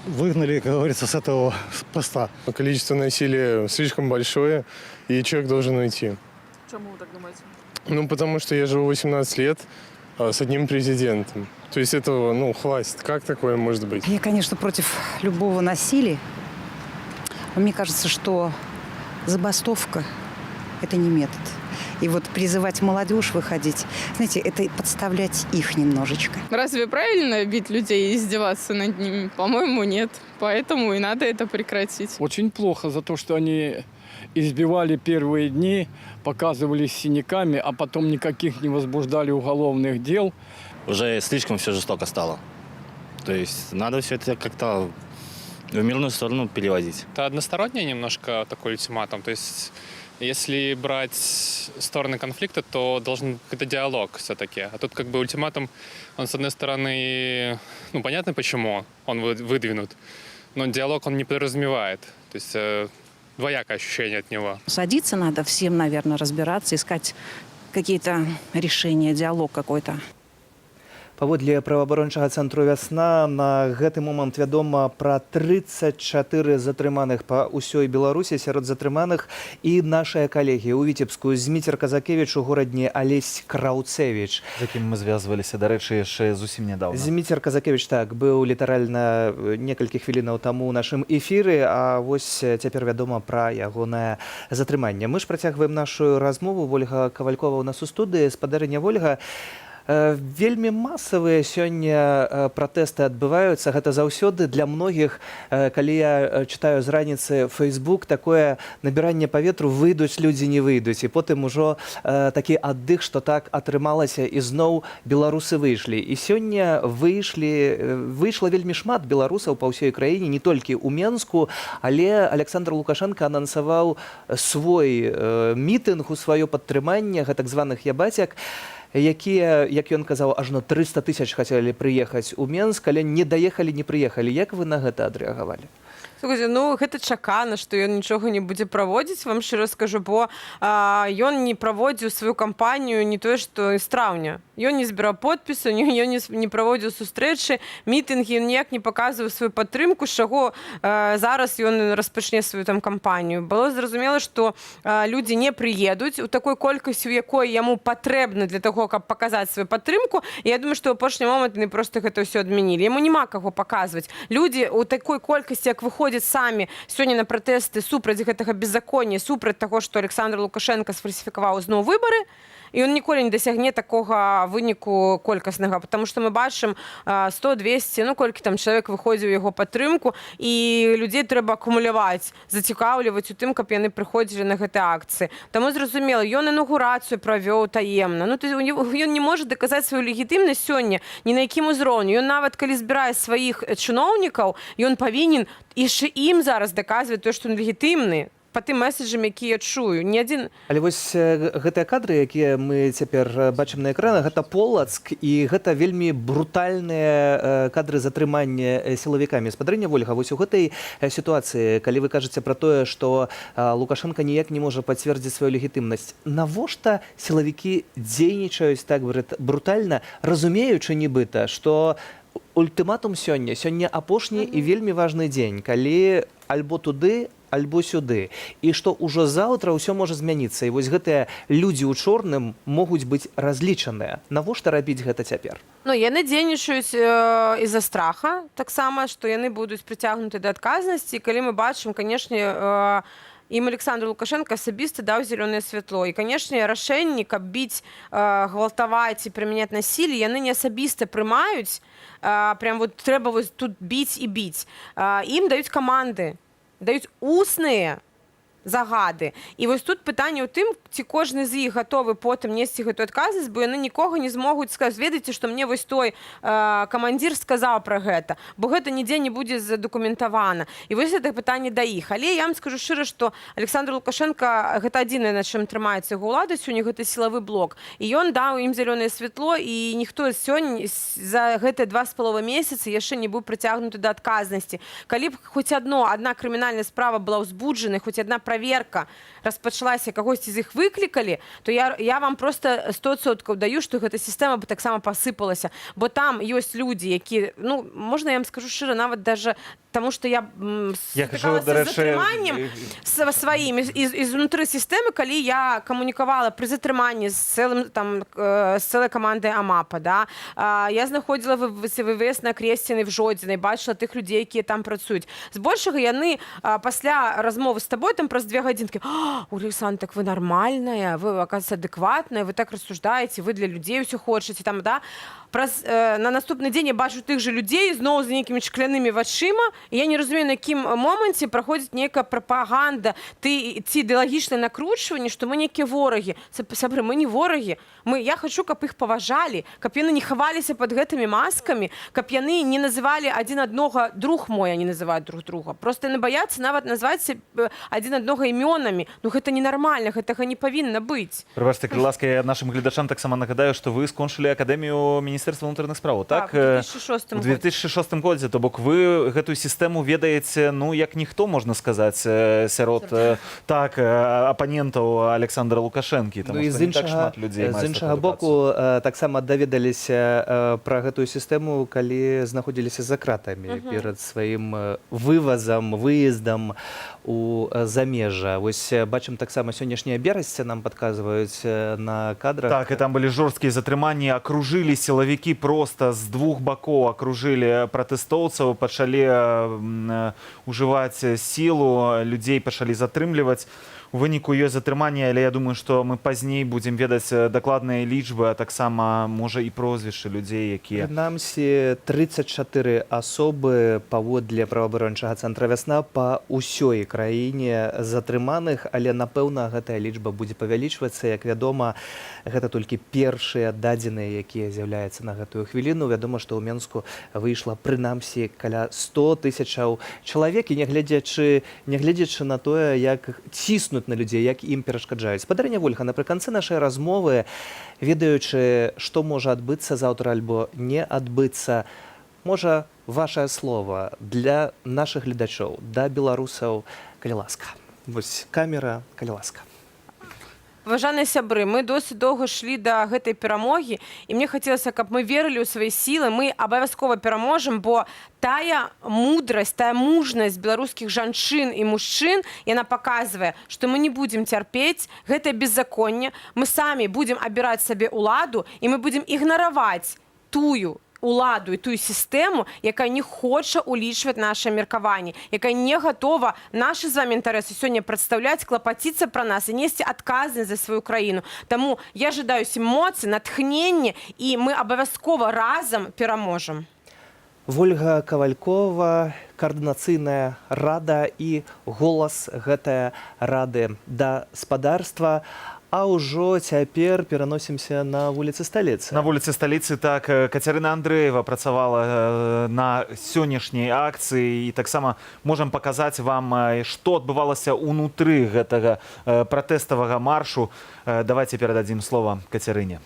выгнали, как говорится, с этого поста. Количество насилия слишком большое, и человек должен уйти. Почему вы так думаете? Ну, потому что я живу 18 лет с одним президентом. То есть этого, хватит. Как такое может быть? Я, конечно, против любого насилия. Мне кажется, что забастовка – это не метод. И вот призывать молодежь выходить, знаете, это подставлять их немножечко. Разве правильно бить людей и издеваться над ними? По-моему, нет. Поэтому и надо это прекратить. Очень плохо за то, что они избивали первые дни, показывали с синяками, а потом никаких не возбуждали уголовных дел. Уже слишком все жестоко стало. То есть надо все это как-то в мирную сторону переводить. Это односторонний немножко такой ультиматум. То есть если брать стороны конфликта, то должен быть какой-то диалог все-таки. А тут как бы ультиматум, он с одной стороны, понятно почему он выдвинут, но диалог он не подразумевает. То есть двоякое ощущение от него. Садиться надо всем, наверное, разбираться, искать какие-то решения, диалог какой-то. Паводле праваабарончага цэнтру «Вясна» на гэты момант вядома пра 34 затрыманых па ўсёй Беларусі, сярод затрыманых і нашыя калегі ў Віцебску. Зміцер Казакевіч у горадні Алесь Краўцевіч. З якім мы звязваліся, дарэчы, яшчэ зусім нядаўна. Зміцер Казакевіч, так, быў літаральна некалькі хвілінаў таму ў нашым эфіры, а вось цяпер вядома пра ягонае затрыманне. Мы ж працягваем нашу размову. Вольга Кавалькова ў нас у студыі. Спадарыня Вольга, вельмі масавыя сёння пратэсты адбываюцца. Гэта заўсёды для многіх, калі я чытаю з раніцы Facebook, такое набіранне паветру, выйдуць людзі, не выйдуць. І потым ужо такі аддых, што так атрымалася, і зноў беларусы выйшлі. І сёння выйшла вельмі шмат беларусаў па ўсёй краіне, не толькі ў Менску, але Александр Лукашенко анансаваў свой мітынг, у сваё падтрыманне гэтак званых ябацяк, якія, як ён казаў, ажно 300 000 хацелі прыехаць у Менск, але не даехалі, не прыехалі. Як вы на гэта адрэагавалі? Слухайте, гэта чакана, што ён нічога не будзе праводзіць, вам шчыра скажу, бо ён не праводзіў сваю кампанію не тое, што з траўня. Ён не збіраў подпісы, ён не праводзіў сустрэчы, мітынгі, ён ніяк не паказваў сваю падтрымку, з чаго зараз ён распачне сваю там кампанію. Было зразумела, што людзі не прыедуць у такой колькасці, у якой яму патрэбна для таго, каб паказаць сваю падтрымку. І я думаю, што ў апошні момант яны проста гэта ўсё адмянілі. Яму няма каго паказваць. Людзі ў такой колькасці, як выходзяць самі сёння на пратэсты супраць гэтага беззаконня, супраць таго, што Александр Лукашенко сфальсіфікаваў зноў выбары, і ён ніколі не дасягне такога выніку колькаснага, потому што мы бачым 100-200, колькі там чалавек выходзіў у яго падтрымку, і людзей трэба акумуляваць, зацікаўліваць у тым, каб яны прыходзілі на гэтыя акцыі. Таму зразумела, ён інаўгурацыю правёў таемна. Ён не можа даказаць сваю легітымнасць сёння ні на якім узроўні. Ён нават калі збірае сваіх чыноўнікаў, ён павінен яшчэ ім зараз даказваць тое, што ён легітымны. па тым месседжам, які я чую. Ні адзін... Але вось гэтыя кадры, якія мы цяпер бачым на экранах, гэта Полацк, і гэта вельмі брутальныя кадры затрымання сілавікамі. Спадарыня Вольга, вось у гэтай сітуацыі, калі вы кажаце пра тое, што Лукашенко ніяк не можа пацвердзіць сваю легітымнасць, навошта сілавікі дзейнічаюць так брутальна, разумеючы нібыта, што ультыматум сёння апошні і вельмі важны дзень, калі альбо туды, альбо сюды. І што ўжо заўтра ўсё можа змяніцца. І вось гэтыя людзі ў чорным могуць быць разлічаныя. Навошта рабіць гэта цяпер? Ну, яны дзейнічаюць з-за страха, таксама, што яны будуць прыцягнуты да адказнасці. Калі мы бачым, канешне, ім Александр Лукашенко асабіста даў зялёнае святло. І, канешне, рашэнні, каб біць, гвалтаваць і прымяняць насілле, яны не асабіста прымаюць, прям вот трэба вось тут біць і біць. Ім даюць каманды, даюць усныя загады. І вось тут пытанне ў тым, ці кожны з іх гатовы потым несці гэтую адказнасць, бо яны нікога не змогуць сказаць, ведаеце, што мне вось той камандзір сказаў пра гэта, бо гэта нідзе не будзе задакументавана. І вось гэта пытанне да іх. Але я вам скажу шчыра, што Александр Лукашенко гэта адзінае, на чым трымаецца яго ўлада сёння, гэта сілавы блок. І ён даў ім зялёнае святло, і ніхто сёння за гэтыя 2,5 месяцы яшчэ не быў прыцягнуты да адказнасці. Калі б хоць адна крымінальная справа была ўзбуджана, хоць адна проверка распачалася, кагосьці з іх выклікалі, то я вам просто 100% даю, што гэта сістэма бы таксама пасыпалася. Бо там ёсць людзі, які, ну, можна я вам скажу шчыра, нават даже тому, што я стыкалася з затрыманнем сваім ізнутры сістэмы, калі я камунікавала пры затрыманні з цэлай камандай АМАПа, да? Я знаходзіла ВВС на Кресціны в Жодзінай, бачыла тых людзей, якія там працуюць. Збольшага яны пасля размовы з табой там праз 2 гадзінкі: Александр, так вы нармальная, вы, оказывается, адекватная, вы так рассуждаете, вы для людей все хочете, там, да. На наступны дзень я бачу тых же людзей зноў з нейкімі шклянымі вачыма, і я не разумею, на якім моманце праходзіць нейкая прапаганда, ці ідэалагічнае накручванне, што мы нейкія ворагі. Сябры, мы не ворагі. Я хачу, каб іх паважалі, каб яны не хаваліся пад гэтымі маскамі, каб яны не называлі адзін аднога, друг мой, а не называюць друг друга. Просто яны баяцца нават назваць адзін аднога імёнамі. Ну гэта ненармальна, гэтага не павінна быць. Прабачце, калі ласка, я нашым гледачам таксама нагадаю, што вы скончылі акадэмію Міністэрства ўнутраных справаў, так? У 2006 годзе, то бок вы гэтую сістэму ведаеце, ну, як ніхто, можна сказаць, сярод апанентаў Александра Лукашэнкі, таму што не так шмат людзей маюць. З іншага боку, таксама даведаліся пра гэтую сістэму, калі знаходзіліся за кратамі перад сваім вывазам, выездам у замежжа. Вось бачым таксама сённяшняе Берасце нам падказваюць на кадрах. Так, і там былі жорсткія затрыманні, акружылі сілавікі проста з двух бакоў, акружылі пратэстоўцаў, пачалі ужываць сілу, людзей пачалі затрымліваць. У выніку ёсць затрыманне, але я думаю, што мы пазней будзем ведаць дакладныя лічбы, а таксама, можа, і прозвішчы людзей, якія... Прынамсі, 34 асобы паводле праваабарончага цэнтра «Вясна» па ўсёй краіне затрыманых, але, напэўна, гэтая лічба будзе павялічвацца. Як вядома, гэта толькі першыя дадзеныя, якія з'яўляюцца на гэтую хвіліну. Вядома, што ў Менску выйшла прынамсі каля 100 000 чалавек, і нягледзячы на тое, як ціснуць на людзей, як ім перашкаджаюць. Спадарыня Вольга, напрыканцы нашай размовы, ведаючы, што можа адбыцца заўтра альбо не адбыцца, можа, вашае слова для нашых гледачоў, да беларусаў, калі ласка. Вось камера, калі ласка. Уважаныя сябры, мы досыць доўга шлі да гэтай перамогі, і мне хацелася, каб мы верылі ў свае сілы, мы абавязкова пераможам, бо тая мудрасць, тая мужнасць беларускіх жанчын і мужчын, яна паказвае, што мы не будзем цярпець гэтае беззаконне, мы самі будзем абіраць сабе ўладу, і мы будзем ігнараваць тую уладу і тую сістэму, якая не хоча улічваць нашы меркаванні, якая не гатова нашы з вамі інтарэсы сёння прадстаўляць, клапаціцца пра нас і несці адказнасць за сваю краіну. Таму я жадаю усім моцы, натхнення, і мы абавязкова разам пераможам. Вольга Кавалькова, координацыйная рада і голас гэтай рады да спадарства. А ўжо цяпер пераносімся на вуліцы сталіцы. На вуліцы сталіцы так Кацярына Андрэева працавала на сённяшняй акцыі і таксама можам паказаць вам, што адбывалася ўнутры гэтага пратэставага маршу. Давайте перададзім слова Кацярыне.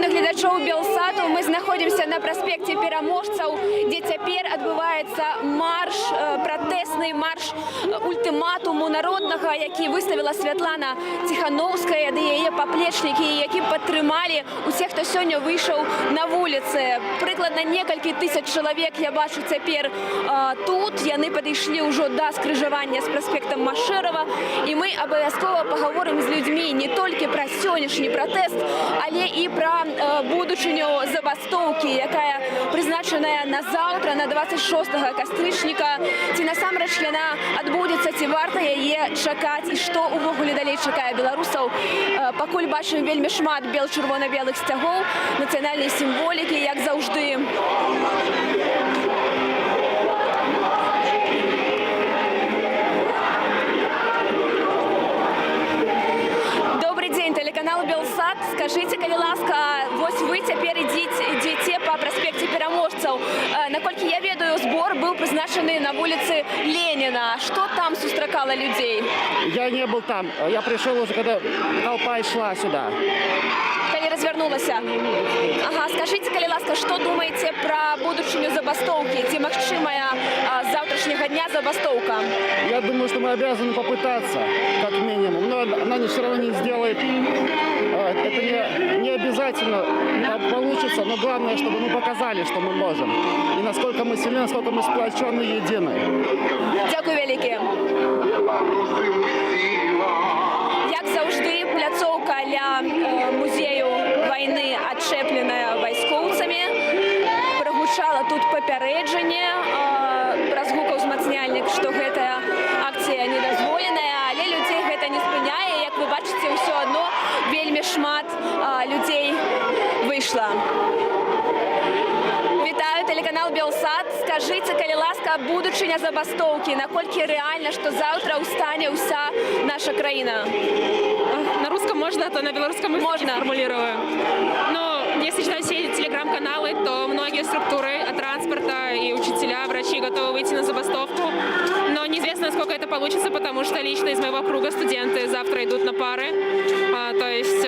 Гледачоў Белсату, мы знаходзімся на праспекце Пераможцаў, дзе цяпер адбываецца марш, пратэсны марш ультыматуму народнага, які выставіла Святлана Ціхановская, ды яе паплечнікі, які падтрымалі усіх, хто сёння выйшаў на вуліцы. Прыкладна некалькі тысяч чалавек я бачу цяпер тут. Яны падышлі ўжо да скрыжавання з праспектам Машэрава, і мы абавязкова пагаворым з людзьмі не толькі пра сённяшні пратэст, але і пра будучыню забастоўкі, якая прызначаная на заўтра, на 26 кастрычніка. Ці насамрэч яна адбудзецца, ці варта яе чакаць, і што ўвогуле далей чакае беларусаў. Пакуль бачым вельмі шмат бел-чырвона-белых сцягоў, нацыянальнай сімволікі, як заўжды. Телеканал Белсат, скажите, калі ласка, вось вы цяпер ідзеце па праспекце Пераможцаў. Наколькі я ведаю, збор быў прызначаны на вуліцы Ленина. Что там сустракала людей? Я не был там. Я пришел уже, когда толпа шла сюда. Калі развернулася. Ага, скажите, калі ласка, что думаете про будучыню забастоўкі? Ці магчымая завтрашняга дня забастоўка? Я думаю, что мы обязаны попытаться, как минимум. Но она все равно не сделает. Это не обязательно получится, но главное, чтобы мы показали, что мы можем. И насколько мы сильны, насколько мы сплочены и едины. Дякую вялікі. Як заўжды, пляцоўка ля музею вайны адчэпленая вайскоўцамі. Прагучала тут папярэджанне праз гукаўзмацняльнік, што гэтая акцыя недазволеная, але людзей гэта не спыняе. Як вы бачыце, ўсё адно вельмі шмат людзей выйшла. Вітаю, телеканал Белсат. Скажите, калі ласка, будучыня забастоўкі, наколькі рэальна, што заўтра ўстане ўся наша краіна? На русском можно, то на белорусском можно формулирую. Но если читать все телеграм-каналы, то многие структуры от транспорта и учителя, врачи готовы выйти на забастовку. Но неизвестно, насколько это получится, потому что лично из моего круга студенты завтра идут на пары. То есть,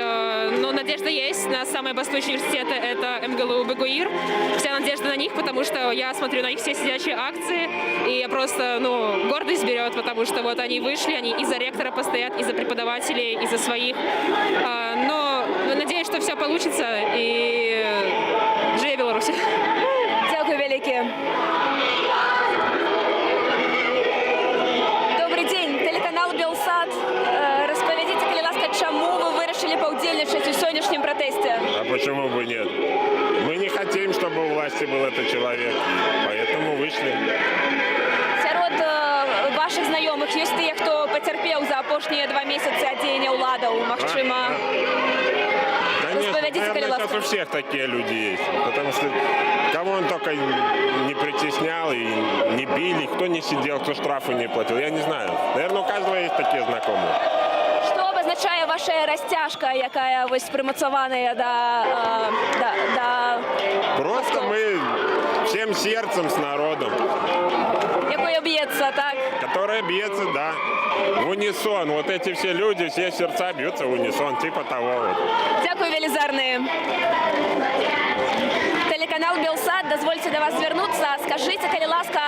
ну, надежда есть. На самые бастующие университеты — это МГЛУ, БГУИР. Вся надежда на них, потому что я смотрю на их все сидячие акции, и я просто, ну, гордость берет, потому что вот они вышли, они и за ректора постоят, и за преподавателей, и за своих. Но надеюсь, что все получится, и живе Беларусь. Дякую вялікі. Добрый день, телеканал Белсат. Распавядзіце, калі ласка, чаму вы вырашылі паўдзельнічаць у сённяшнім пратэсце? А почему бы нет? Мы не хотим, чтобы у власти был этот человек, поэтому вышли. Сярод ваших знаёмых ёсць тыя, хто пацярпеў за апошнія 2 месяцы ад дзеяння ўладаў, магчыма? Конечно, наверное, сейчас у всех такие люди есть, потому что кого он только не притеснял и не били, кто не сидел, кто штрафы не платил, я не знаю. Наверное, у каждого есть такие знакомые. Што абазначае ваша расцяжка, якая вось прымацаваная да Просто мы всем сердцем с народом. Якое б'ецца, так? Которое бьется, да, в унисон. Вот эти все люди, все сердца бьются в унисон, типа того вот. Дякую велізарны. Телеканал Белсат, дозвольте до вас звернуться. Скажите, калі ласка,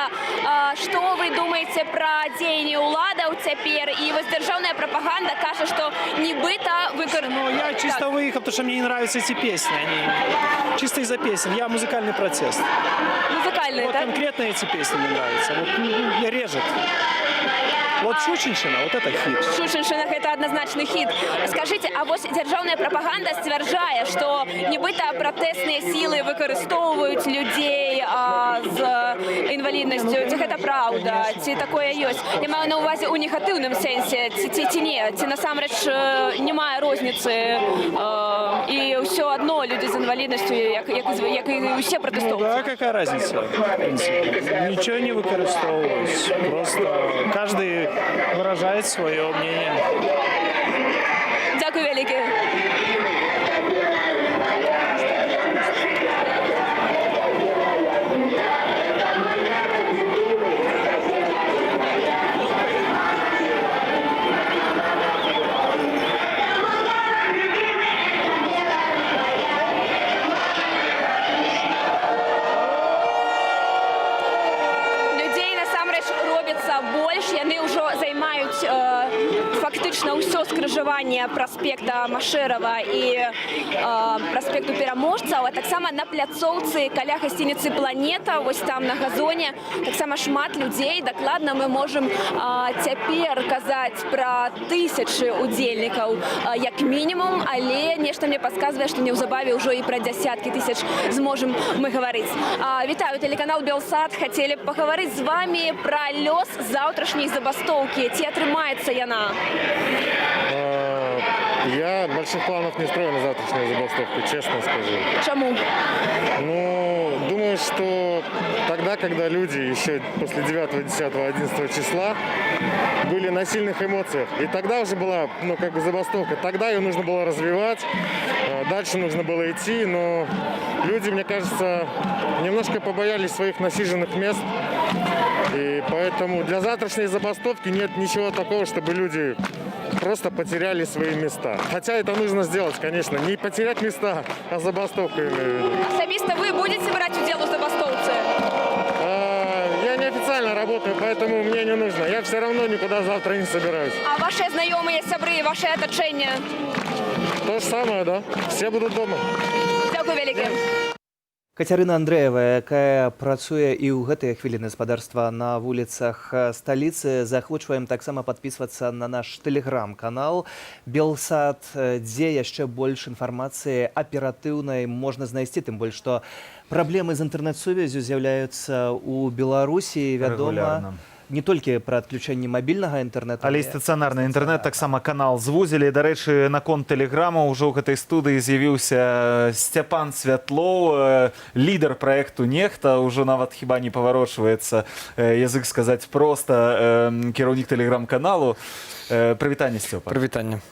что вы думаете про дзеянні ўладаў цяпер? И воздержавная пропаганда кажа, что нібыта Ну, я чисто выехал, потому что мне не нравятся эти песни. Они чисто из-за песен. Я музыкальный протест. Музыкальный, вот да? Конкретно эти песни мне нравятся. Вот режет. Вот Шучинщина, вот это хит. Шучинщина — это однозначный хит. Скажите, а вот державная пропаганда сцвярджае, что нібито протестні сили використовують людей з інвалідністю. Ці це правда? Ці таке є? Я маю на увазі у негативному сенсі. Ці ні. Ці насамреч немає різниці. І все одно люди з інвалідністю, як і усі протестовці. Да, какая разница? В принципе, ничего не выкористовывать. Просто каждый выражает свое мнение. Дякую велике. Больш яны ўжо займаюць фактычна ўсё скрыжаванне праспекта Машэрава і праспекту Пераможцаў, а таксама на пляцоўцы каля гасцініцы Планета, вось там на газоне таксама шмат людзей. Дакладна мы можам цяпер казаць пра тысячы удзельнікаў як мінімум, але нешта мне падказвае, што неўзабаве ўжо і пра дзясяткі тысяч зможам мы гаварыць. Вітаю, тэлеканал Белсат. Хацелі б пагаварыць з вами пра лёс заўтрашняй забастоўкі. Ці атрымаецца яна? Я больших планов не строю на завтрашнюю забастовку, честно скажу. Чему? Ну, думаю, что тогда, когда люди еще после 9, 10, 11 числа были на сильных эмоциях, и тогда уже была, ну, как бы забастовка, тогда ее нужно было развивать, дальше нужно было идти, но люди, мне кажется, немножко побоялись своих насиженных мест, и поэтому для завтрашней забастовки нет ничего такого, чтобы люди просто потеряли свои места. Хотя это нужно сделать, конечно. Не потерять места, а забастовку имею в виду. Особисто вы будете брать удел у забастовцы? Я неофициально работаю, поэтому мне не нужно. Я все равно никуда завтра не собираюсь. А ваши знакомые, сябры, ваше оточение? То же самое, да. Все будут дома. Дякую велике. Кацярына Андрэева, якая працуе і ў гэтыя хвіліны гаспадарства на вуліцах сталіцы, захвочваем таксама падпісвацца на наш тэлеграм-канал Белсат, дзе яшчэ больш інфармацыі аператыўнай можна знайсці, тым больш што праблемы з інтэрнэт-сувяззю з'яўляюцца ў Беларусі, вядома, не толькі пра адключэнне мабільнага інтэрнэту, але і стацыянарны інтэрнэт таксама канал звузілі. Дарэчы, наконт тэлеграму ўжо ў гэтай студыі з'явіўся Сцяпан Святлоў, лідар праекту «Нехта», ўжо нават хіба не паварочваецца язык сказаць проста, кіраўнік тэлеграм-каналу. Прывітанне, Сцёпа. Прывітанне.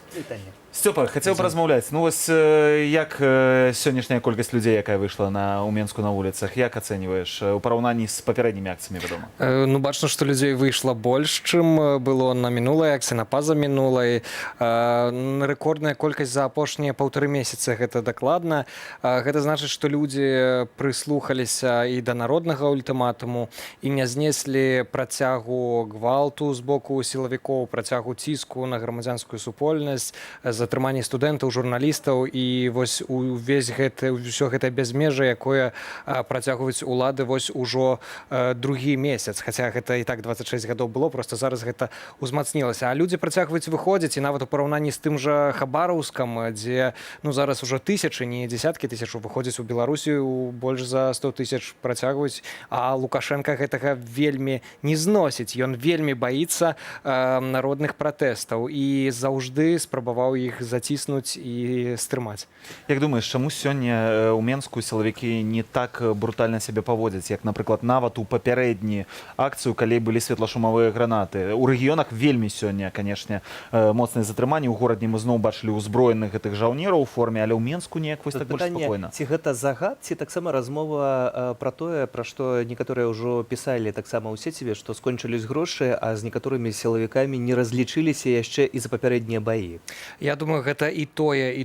Сцёпа, хацеў паразмаўляць. Ну вось як сённяшняя колькасць людзей, якая выйшла ў Менску на вуліцах, як ацэньваеш у параўнанні з папярэднімі акцыямі, вядома? Ну, бачна, што людзей выйшла больш, чым было на мінулай акцыі, на пазамінулай. Рэкордная колькасць за апошнія 1,5 месяцы, гэта дакладна. Гэта значыць, што людзі прыслухаліся і да народнага ультыматуму і не знеслі працягу гвалту з боку сілавікоў, працягу ціску на грамадзянскую супольнасць, затрыманне студэнтаў, журналістаў і вось ўсё гэта бязмежжа, якое працягваюць улады вось ужо другі месяц. Хаця гэта і так 26 гадоў было, просто зараз гэта узмацнілася. А людзі працягваюць выходзіць, і нават у параўнанні з тым жа Хабараўскам, дзе зараз ужо тысячы, не дзесяткі тысяч выходзяць у Беларусію, больш за 100 тысяч працягваюць, а Лукашенко гэтага вельмі не зносіць. Ён вельмі баіцца народных пратэстаў і заўжды спрабаваў іх заціснуць і стрымаць. Як думаеш, чаму сёння ў Менску сілавікі не так брутальна сябе паводзяць, як, напрыклад, нават у папярэдні акцыю, калі былі светлашумавыя гранаты? У рэгіёнах вельмі сёння, канешне, моцныя затрыманні. У горадзе мы зноў бачылі ўзброеных гэтых жаўнераў у форме, але ў Менску неяк вось так больш спакойна. Ці гэта загад, ці таксама размова пра тое, пра што некаторыя ўжо пісалі таксама ў сеціве, што скончылись грошы, а з некаторымі сілавікамі не разлічыліся яшчэ і за папярэднія баі? Я думаю, гэта і тое.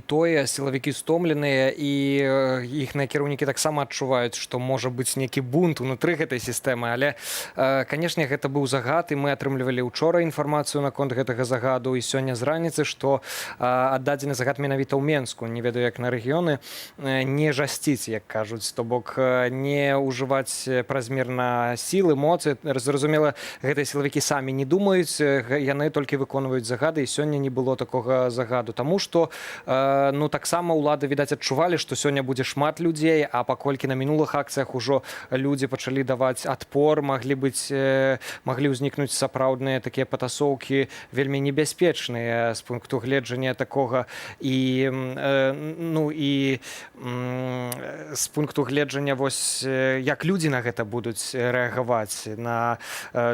Сілавікі стомленыя, і іхныя кіраўнікі таксама адчуваюць, што можа быць нейкі бунт унутры гэтай сістэмы. Але, канешне, гэта быў загад, і мы атрымлівалі ўчора інфармацыю наконт гэтага загаду, і сёння з раніцы, што аддадзены загад менавіта ў Менску. Не ведаю, як на рэгіёны, не жасціць, як кажуць, то бок не ўжываць празмерна сілы, моцы. Зразумела, гэтыя сілавікі самі не думаюць, яны толькі выконваюць загады, і сёння не было такога загаду. Таму што ну таксама ўлады, відаць, адчувалі, што сёння будзе шмат людзей, а паколькі на мінулых акцыях ужо людзі пачалі даваць адпор, маглі ўзнікнуць сапраўдныя такія патасоўкі вельмі небяспечныя з пункту гледжання такога і з пункту гледжання вось як людзі на гэта будуць рэагаваць, на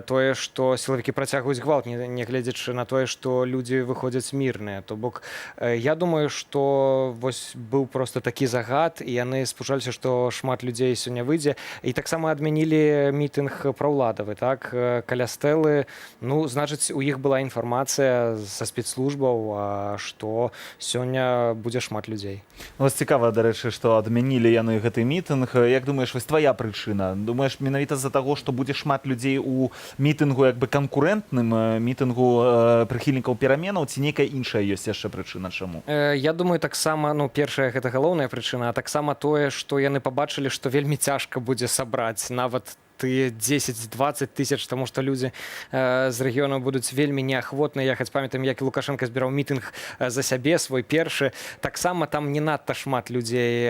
тое, што сілавікі працягваюць гвалт, нягледзячы на тое, што людзі выходзяць мірныя. То бок я думаю, што вось быў просто такі загад, і яны спужаліся, што шмат людзей сёння выйдзе. І таксама адмянілі мітынг праўладавы, так, каля стэлы. Ну, значыць, у іх была інфармацыя са спецслужбаў, што сёння будзе шмат людзей. Вось цікава, дарэчы, што адмянілі яны гэты мітынг. Як думаеш, вось твая прычына? Думаеш, менавіта з-за таго, што будзе шмат людзей у мітынгу як бы канкурэнтным, мітынгу прыхільнікаў пераменаў, ці нейкая іншая ёсць яшчэ прычына чаму? Я думаю, таксама, ну, першая гэта галоўная прычына, а таксама тое, што яны пабачылі, што вельмі цяжка будзе сабраць нават тыя 10-20 тысяч, таму што людзі з рэгіёнаў будуць вельмі неахвотна ехаць. Памятаем, як і Лукашенко збіраў мітынг за сябе, свой першы. Таксама там не надта шмат людзей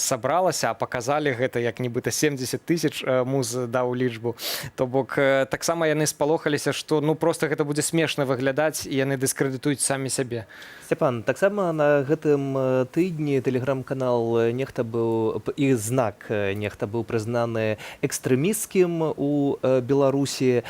сабралася, а паказалі гэта як нібыта 70 тысяч, муз даў лічбу. То бок таксама яны спалохаліся, што ну проста гэта будзе смешна выглядаць, і яны дыскрэдытуюць самі сябе. Сцяпан, таксама на гэтым тыдні тэлеграм-канал нехта быў, і знак нехта быў прызнаны экстрэмістскім у Беларусі.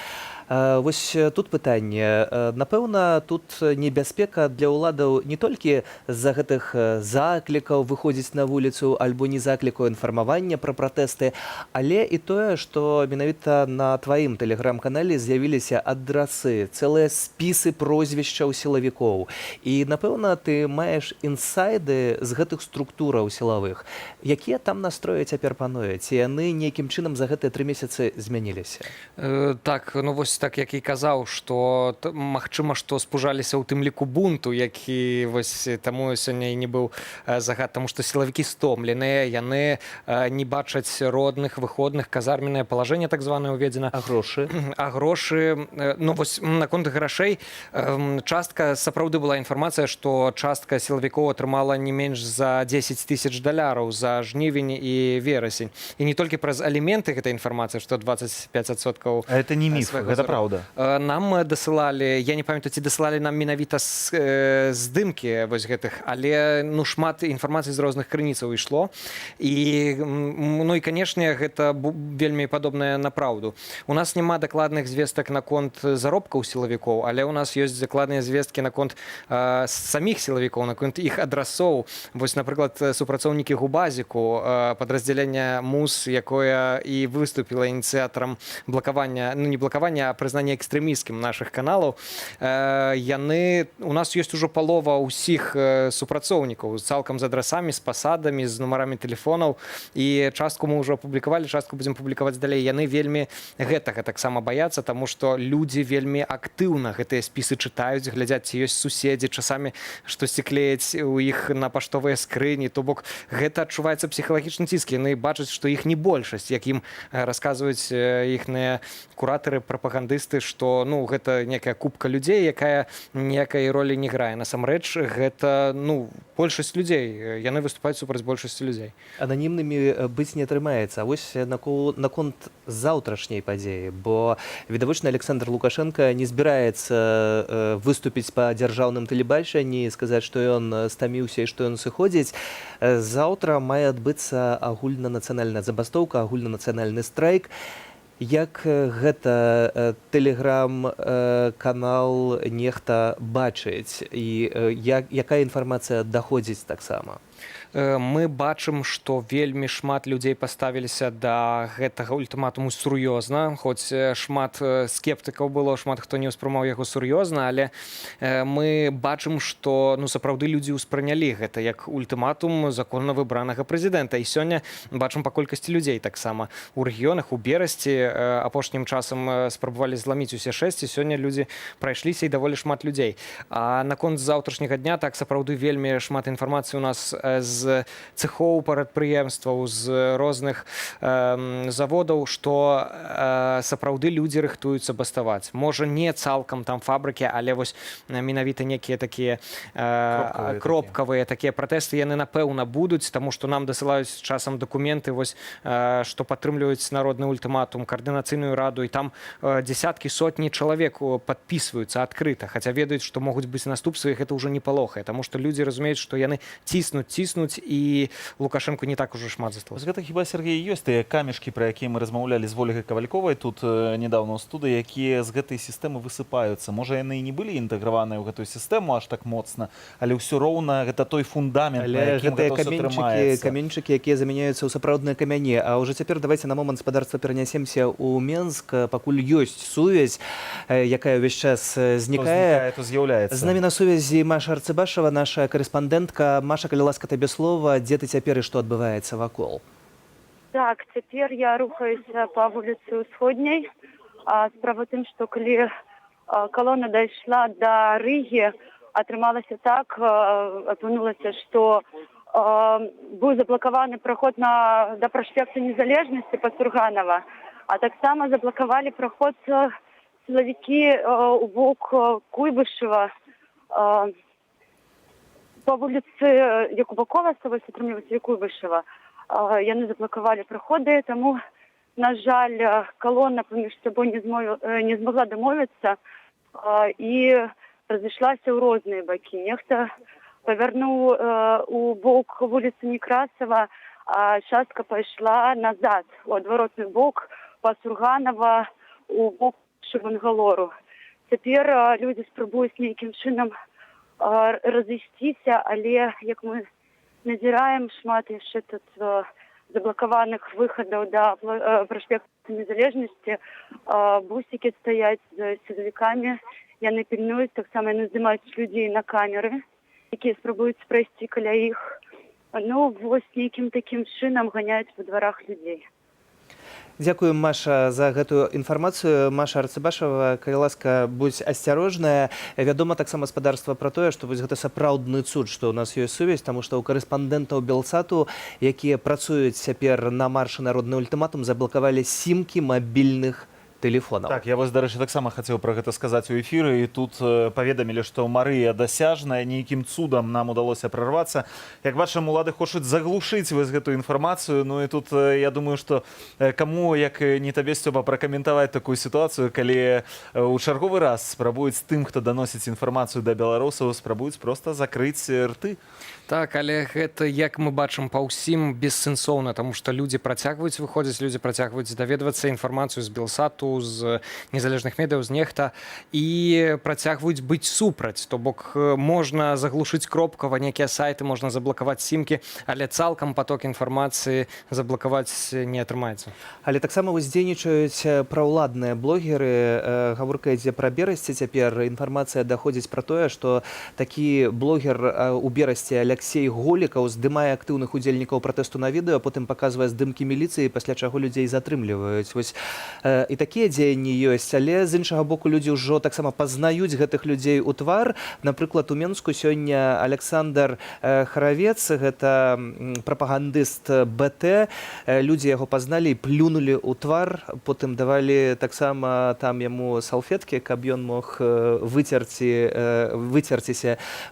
Вось тут пытанне. Напэўна, тут небяспека для ўладаў не толькі з-за гэтых заклікаў выходзіць на вуліцу альбо не заклікаў інфармавання пра пратэсты, але і тое, што менавіта на тваім тэлеграм-канале з'явіліся адрасы, цэлыя спісы прозвішчаў сілавікоў. І, напэўна, ты маеш інсайды з гэтых структураў сілавых. Якія там настроі цяпер пануюць? Ці яны нейкім чынам за гэтыя 3 месяцы змяніліся? Так, ну вось так, як і казаў, што магчыма, што спужаліся ў тым ліку бунту, які вось таму сёння і не быў загад, таму што сілавікі стомленыя, яны не бачаць родных, выходных, казарменнае палажэнне так званае ўведзена. А грошы? А грошы, ну вось наконт грашэй, частка, сапраўды была інфармацыя, што частка сілавікоў атрымала не менш за 10 тысяч даляраў за жнівень і верасень. І не толькі праз аліменты гэта інфармацыя, што 25%. А это не міф, гэта правда. Нам дасылалі, я не памятаю, ці дасылалі нам менавіта здымкі вось гэтых, але ну шмат інфармацыі з розных крыніцаў ішло. І ну і канешне, гэта вельмі падобнае на праўду. У нас няма дакладных звестак наконт заробкаў сілавікоў, але у нас ёсць дакладныя звесткі наконт саміх сілавікоў, наконт іх адрасоў. Вось, напрыклад, супрацоўнікі Губазіку, падраздзялення МУЗ, якое і выступіла ініцыятарам блакавання, ну не блакавання, а прызнання экстрэмісцкім нашых каналаў, яны, у нас ёсць ужо палова ўсіх супрацоўнікаў цалкам з адрасамі, з пасадамі, з нумарамі тэлефонаў, і частку мы ўжо апублікавалі, частку будзем публікаваць далей. Яны вельмі гэтага таксама баяцца, таму што людзі вельмі актыўна гэтыя спісы чытаюць, глядзяць, ці ёсць суседзі, часамі штосьці клеяць у іх на паштовыя скрыні. То бок гэта адчуваецца псіхалагічны ціск. Яны бачаць, што іх не большасць, як ім расказваюць іхныя куратары, прапагандысты, што ну гэта некая купка людзей, якая ніякай ролі не грае. Насамрэч гэта ну большасць людзей, яны выступаюць супраць большасці людзей. Ананімнымі быць не атрымаецца. А вось наконт заўтрашняй падзеі, бо відавочна Александр Лукашенко не збіраецца выступіць па дзяржаўным тэлебачанні, сказаць, што ён стаміўся і што ён сыходзіць. Заўтра мае адбыцца агульнанацыянальная забастоўка, агульнанацыянальны страйк. Як гэта тэлеграм-канал нехта бачыць і якая інфармацыя даходзіць таксама? Мы бачым, што вельмі шмат людзей паставіліся да гэтага ультыматуму сур'ёзна, хоць шмат скептыкаў было, шмат хто не ўспрымаў яго сур'ёзна, але мы бачым, што ну сапраўды людзі ўспрынялі гэта як ультыматум законна выбранага прэзідэнта. І сёння бачым па колькасці людзей таксама у рэгіёнах, у Берасці апошнім часам спрабавалі зламіць усе шэсці, сёння людзі прайшліся і даволі шмат людзей. А наконт заўтрашняга дня так сапраўды вельмі шмат інфармацыі у нас з з цэхоў прадпрыемстваў, з розных заводаў, што сапраўды людзі рыхтуюцца баставаць. Можа, не цалкам там фабрыкі, але вось менавіта некія такія кропкавыя такія пратэсты, яны напэўна будуць, таму што нам дасылаюць часам дакументы, вось, што падтрымліваюць народны ультыматум, каардынацыйную раду, і там дзесяткі, сотні чалавек падпісваюцца адкрыта, хаця ведаюць, што могуць быць наступствы, і гэта ўжо не палохае, таму што людзі разумеюць, што яны ціснуць, і Лукашэнку не так ужо шмат засталося. Гэта хіба, Сергей, ёсць тыя камешкі, пра якія мы размаўлялі з Ольгай Кавальковай тут недавно ў студыі, якія з гэтай сістэмы высыпаюцца. Можа, яны і не былі інтэграваныя ў гэтую сістэму аж так моцна, але ўсё роўна гэта той фундамент, на якім гэта ўсё трымаецца. Каменьчыкі, якія замяняюцца ў сапраўдныя камяні. А ўжо цяпер давайте на момант спадарства перанясемся ў Менск, пакуль ёсць сувязь, якая ўвесь час знікае. То з'яўляецца. З намі на сувязі Маша Арцыбашева, наша карэспандэнтка. Маша, калі ласка, табе слова, дзе ты цяпер і што адбываецца вакол? Так, цяпер я рухаюся па вуліцы Усходняй. Справа ў тым, што калі калона дайшла да Рыгі, атрымалася так, апынулася, што быў заблакаваны праход да праспекту Незалежнасці па Сурганова, а таксама заблакавалі праход сілавікі у бок Куйбышева па вуліцы Якубакова, атрымліваецца Куйбышева. Яны заблакавалі праходы, таму, на жаль, калона паміж сабой не змогла дамовіцца і разышлася ў розныя бакі. Нехта павярнуў у бок вуліцы Некрасова, а частка пайшла назад, у адваротны бок па Сурганова, у бок Шыбангалору. Цяпер людзі спрабуюць нейкім чынам разысціся, але, як мы назіраем, шмат яшчэ тут заблакаваных выхадаў да праспекту Незалежнасці. Бусікі стаяць з сілавікамі, яны пільнуюць, таксама яны здымаюць людзей на камеры, якія спрабуюць прайсці каля іх. Ну, вось нейкім такім чынам ганяюць па дварах людзей. Дзякуем, Маша, за гэтую інфармацыю. Маша Арцыбашева, калі ласка, будзь асцярожная. Вядома таксама спадарства пра тое, што вось гэта сапраўдны цуд, што ў нас ёсць сувязь, таму што ў карэспандэнтаў Белсату, якія працуюць цяпер на маршы народны ультыматум, заблакавалі сімкі мабільных тэлефонаў. Так, я вось, дарэчы, таксама хацеў пра гэта сказаць у эфіры, і тут паведамілі, што Марыя дасяжная, нейкім цудам нам удалося прарвацца. Як бачым, улады хочуць заглушыць вось гэту інфармацыю, ну і тут я думаю, што каму, як не табе, Сцёпа, пракаментаваць такую сітуацыю, калі ў чарговы раз спрабуюць тым, хто даносіць інфармацыю да беларусаў, спрабуюць проста закрыць рты. Так, але гэта, як мы бачым, па ўсім бессэнсоўна, таму што людзі працягваюць выходзіць, людзі працягваюць даведвацца інфармацыю з Белсату, з незалежных медыяў, з нехта, і працягваюць быць супраць. То бок можна заглушыць кропкава нейкія сайты, можна заблакаваць сімкі, але цалкам поток інфармацыі заблакаваць не атрымаецца. Але таксама вось дзейнічаюць праўладныя блогеры. Гаворка ідзе пра Берасці цяпер. Інфармацыя даходзіць пра тое, што такі блогер у Берасці Алексей Голікаў здымае актыўных удзельнікаў пратэсту на відэа, потым паказвае здымкі міліцыі, пасля чаго людзей затрымліваюць. Вось і такія дзеянні ёсць, але з іншага боку людзі ўжо таксама пазнаюць гэтых людзей у твар. Напрыклад, у Менску сёння Александр Харавец, гэта прапагандыст БТ, людзі яго пазналі, плюнулі ў твар, потым давалі таксама там яму салфеткі, каб ён мог выцерціся.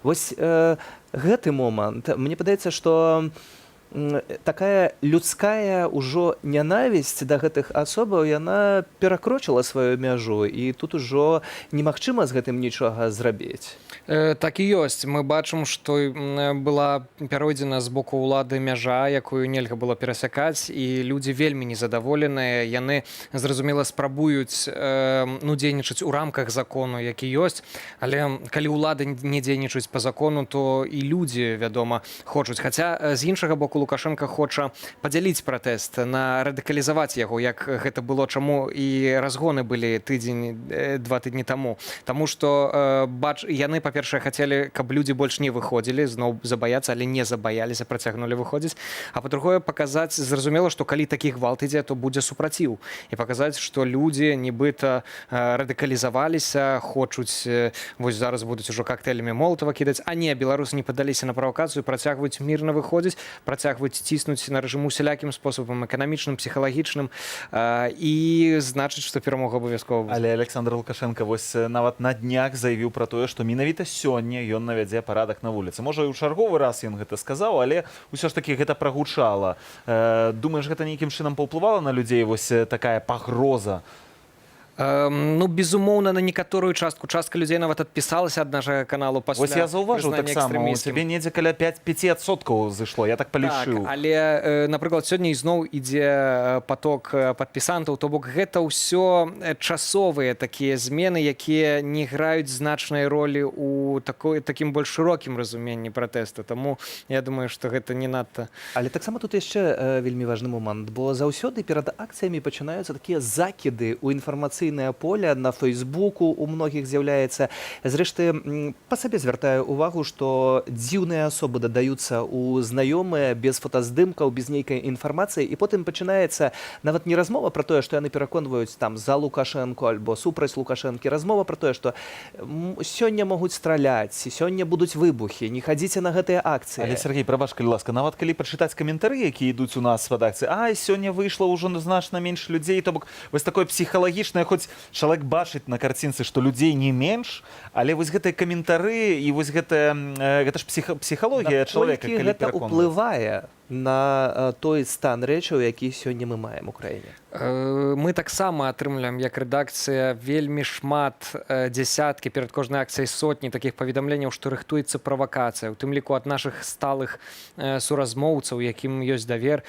Вось гэты момант, мне падаецца, што такая людская ўжо нянавісць да гэтых асобаў, яна перакрочыла сваю мяжу, і тут ужо немагчыма з гэтым нічога зрабіць. Так і ёсць. Мы бачым, што была перайдзена з боку ўлады мяжа, якую нельга было перасякаць, і людзі вельмі незадаволеныя. Яны, зразумела, спрабуюць дзейнічаць у рамках закону, які ёсць, але калі ўлады не дзейнічаюць па закону, то і людзі, вядома, хочуць. Хаця з іншага боку Лукашенко хоча падзяліць пратэст, на радыкалізаваць яго, як гэта было, чаму і разгоны былі два тыдні таму. Таму што яны, па-першае, хацелі, каб людзі больш не выходзілі, зноў забаяцца, але не забаяліся, працягнулі выходзіць. А па-другое, паказаць, зразумела, што калі такі гвалт ідзе, то будзе супраціў. І паказаць, што людзі нібыта радыкалізаваліся, хочуць, вось зараз будуць ужо коктейлямі Молотова кідаць, а не, беларусы не падаліся на правакацыю, працягваюць мірна выходзіць, працягваюць ціснуць на рэжым усялякім спосабам, эканамічным, псіхалагічным, і значыць, што перамога абавязкова. Але Александр Лукашенко вось нават на днях заявіў пра тое, што менавіта сёння ён навядзе парадак на вуліцы. Можа, і ў чарговы раз ён гэта сказаў, але ўсё ж такі гэта прагучала. Думаеш, гэта нейкім чынам паўплывала на людзей вось такая пагроза? Ну, безумоўна, на некаторую частку. Частка людзей нават адпісалася ад нашага каналу пасля прызнання экстрэміскім. Вось я заўважыў таксама, у цябе недзе каля 5% зышло, я так палічыў. Так, але, напрыклад, сёння ізноў ідзе поток падпісантаў, то бок гэта ўсё часовыя такія змены, якія не граюць значнай ролі ў такім больш шырокім разуменні пратэста. Таму я думаю, што гэта не надта. Але таксама тут яшчэ вельмі важны момант, бо заўсёды перад акцыямі пачынаюцца такія закіды ў інфармацыйнае поле, на Фейсбуку у многіх з'яўляецца. Зрэшты, па сабе звяртаю увагу, што дзіўныя асобы дадаюцца ў знаёмыя без фотаздымкаў, без нейкай інфармацыі, і потым пачынаецца нават не размова пра тое, што яны пераконваюць там за Лукашэнку альбо супраць Лукашэнкі, размова пра тое, што сёння могуць страляць, сёння будуць выбухі, не хадзіце на гэтыя акцыі. Але, Сергей, прабач, калі ласка, нават калі прачытаць каментары, якія ідуць у нас пад акцыі, сёння выйшла ўжо значна менш людзей, то бок вось такое псіхалагічнае, хоць чалавек бачыць на карцінцы, што людзей не менш, але вось гэтыя каментары і вось гэта ж псіхалогія чалавека, калі гэта ўплывае на той стан рэчаў, які сёння мы маем у краіне. Мы таксама атрымліваем як рэдакцыя вельмі шмат, дзясяткі, перад кожнай акцыяй сотні такіх паведамленняў, што рыхтуецца правакацыя, у тым ліку ад нашых сталых суразмоўцаў, якім ёсць давер,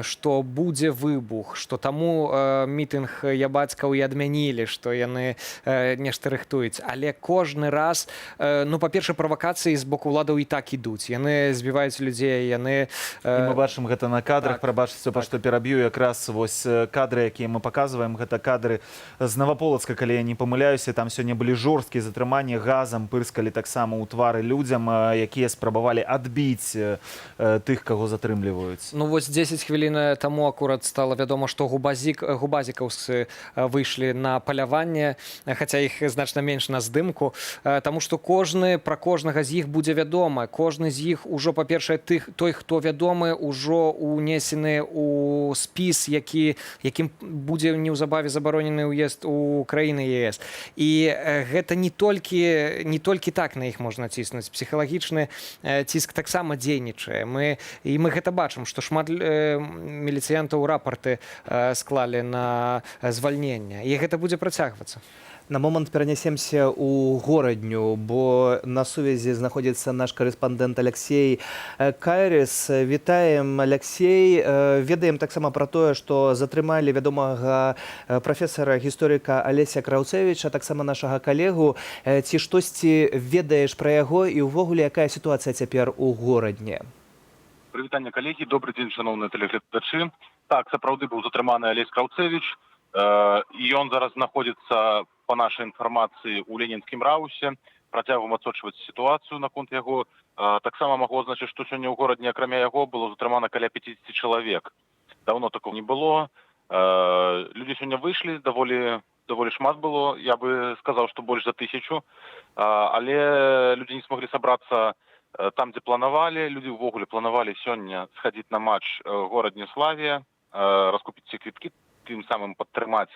што будзе выбух, што таму мітынг ябацькаў і адмянілі, што яны нешта рыхтуюць. Але кожны раз, ну, па-першае, правакацыі з боку ўладаў і так ідуць. Яны збіваюць людзей, яны... І мы бачым гэта на кадрах, прабачыце, па што пераб'ю якраз вось кадры, якія мы паказваем, гэта кадры з Наваполацка, калі я не памыляюся, там сёння былі жорсткія затрыманні, газам пырскалі таксама ў твары людзям, якія спрабавалі адбіць тых, каго затрымліваюць. Ну вось 10 хвілін таму акурат стала вядома, што губазікаўцы выйшлі на паляванне, хаця іх значна менш на здымку, таму што пра кожнага з іх будзе вядома. Кожны з іх ужо, па-першае, той, хто вядомы, ўжо унесены ў спіс, якім будзе неўзабаве забаронены ўезд у краіны ЕС. І гэта не толькі так на іх можна ціснуць. Псіхалагічны ціск таксама дзейнічае. І мы гэта бачым, што шмат міліцыянтаў рапарты склалі на звальненне. І гэта будзе працягвацца. На момант перанесемся ў горадню, бо на сувязі знаходзіцца наш карэспандэнт Алексей Кайрыс. Вітаем, Алексей. Ведаем таксама пра тое, што затрымалі вядомага прафесара гісторыка Алеся Краўцевіча, таксама нашага калегу. Ці штосьці ведаеш пра яго і ўвогуле якая сітуацыя цяпер у горадні? Прывітанне, калегі, добры дзень, шаноўныя тэлегледачы. Так, сапраўды быў затрыманы Алесь Краўцевіч, і ён зараз знаходзіцца по нашай інфармацыі у Ленінскім раусе, працягваем адсочваць сітуацыю наконт яго. Таксама магу азначыць, што сёння ў горадні акрамя яго было затрымана каля 50 чалавек. Даўно такого не было. Людзі сёння выйшлі, даволі шмат было, я бы сказаў, што больш за 1000, але людзі не смоглі сабрацца там, дзе планавалі. Людзі ўвогуле планавалі сёння схадзіць на матч горадні Славія, раскупіць все квіткі, тым самым падтрымаць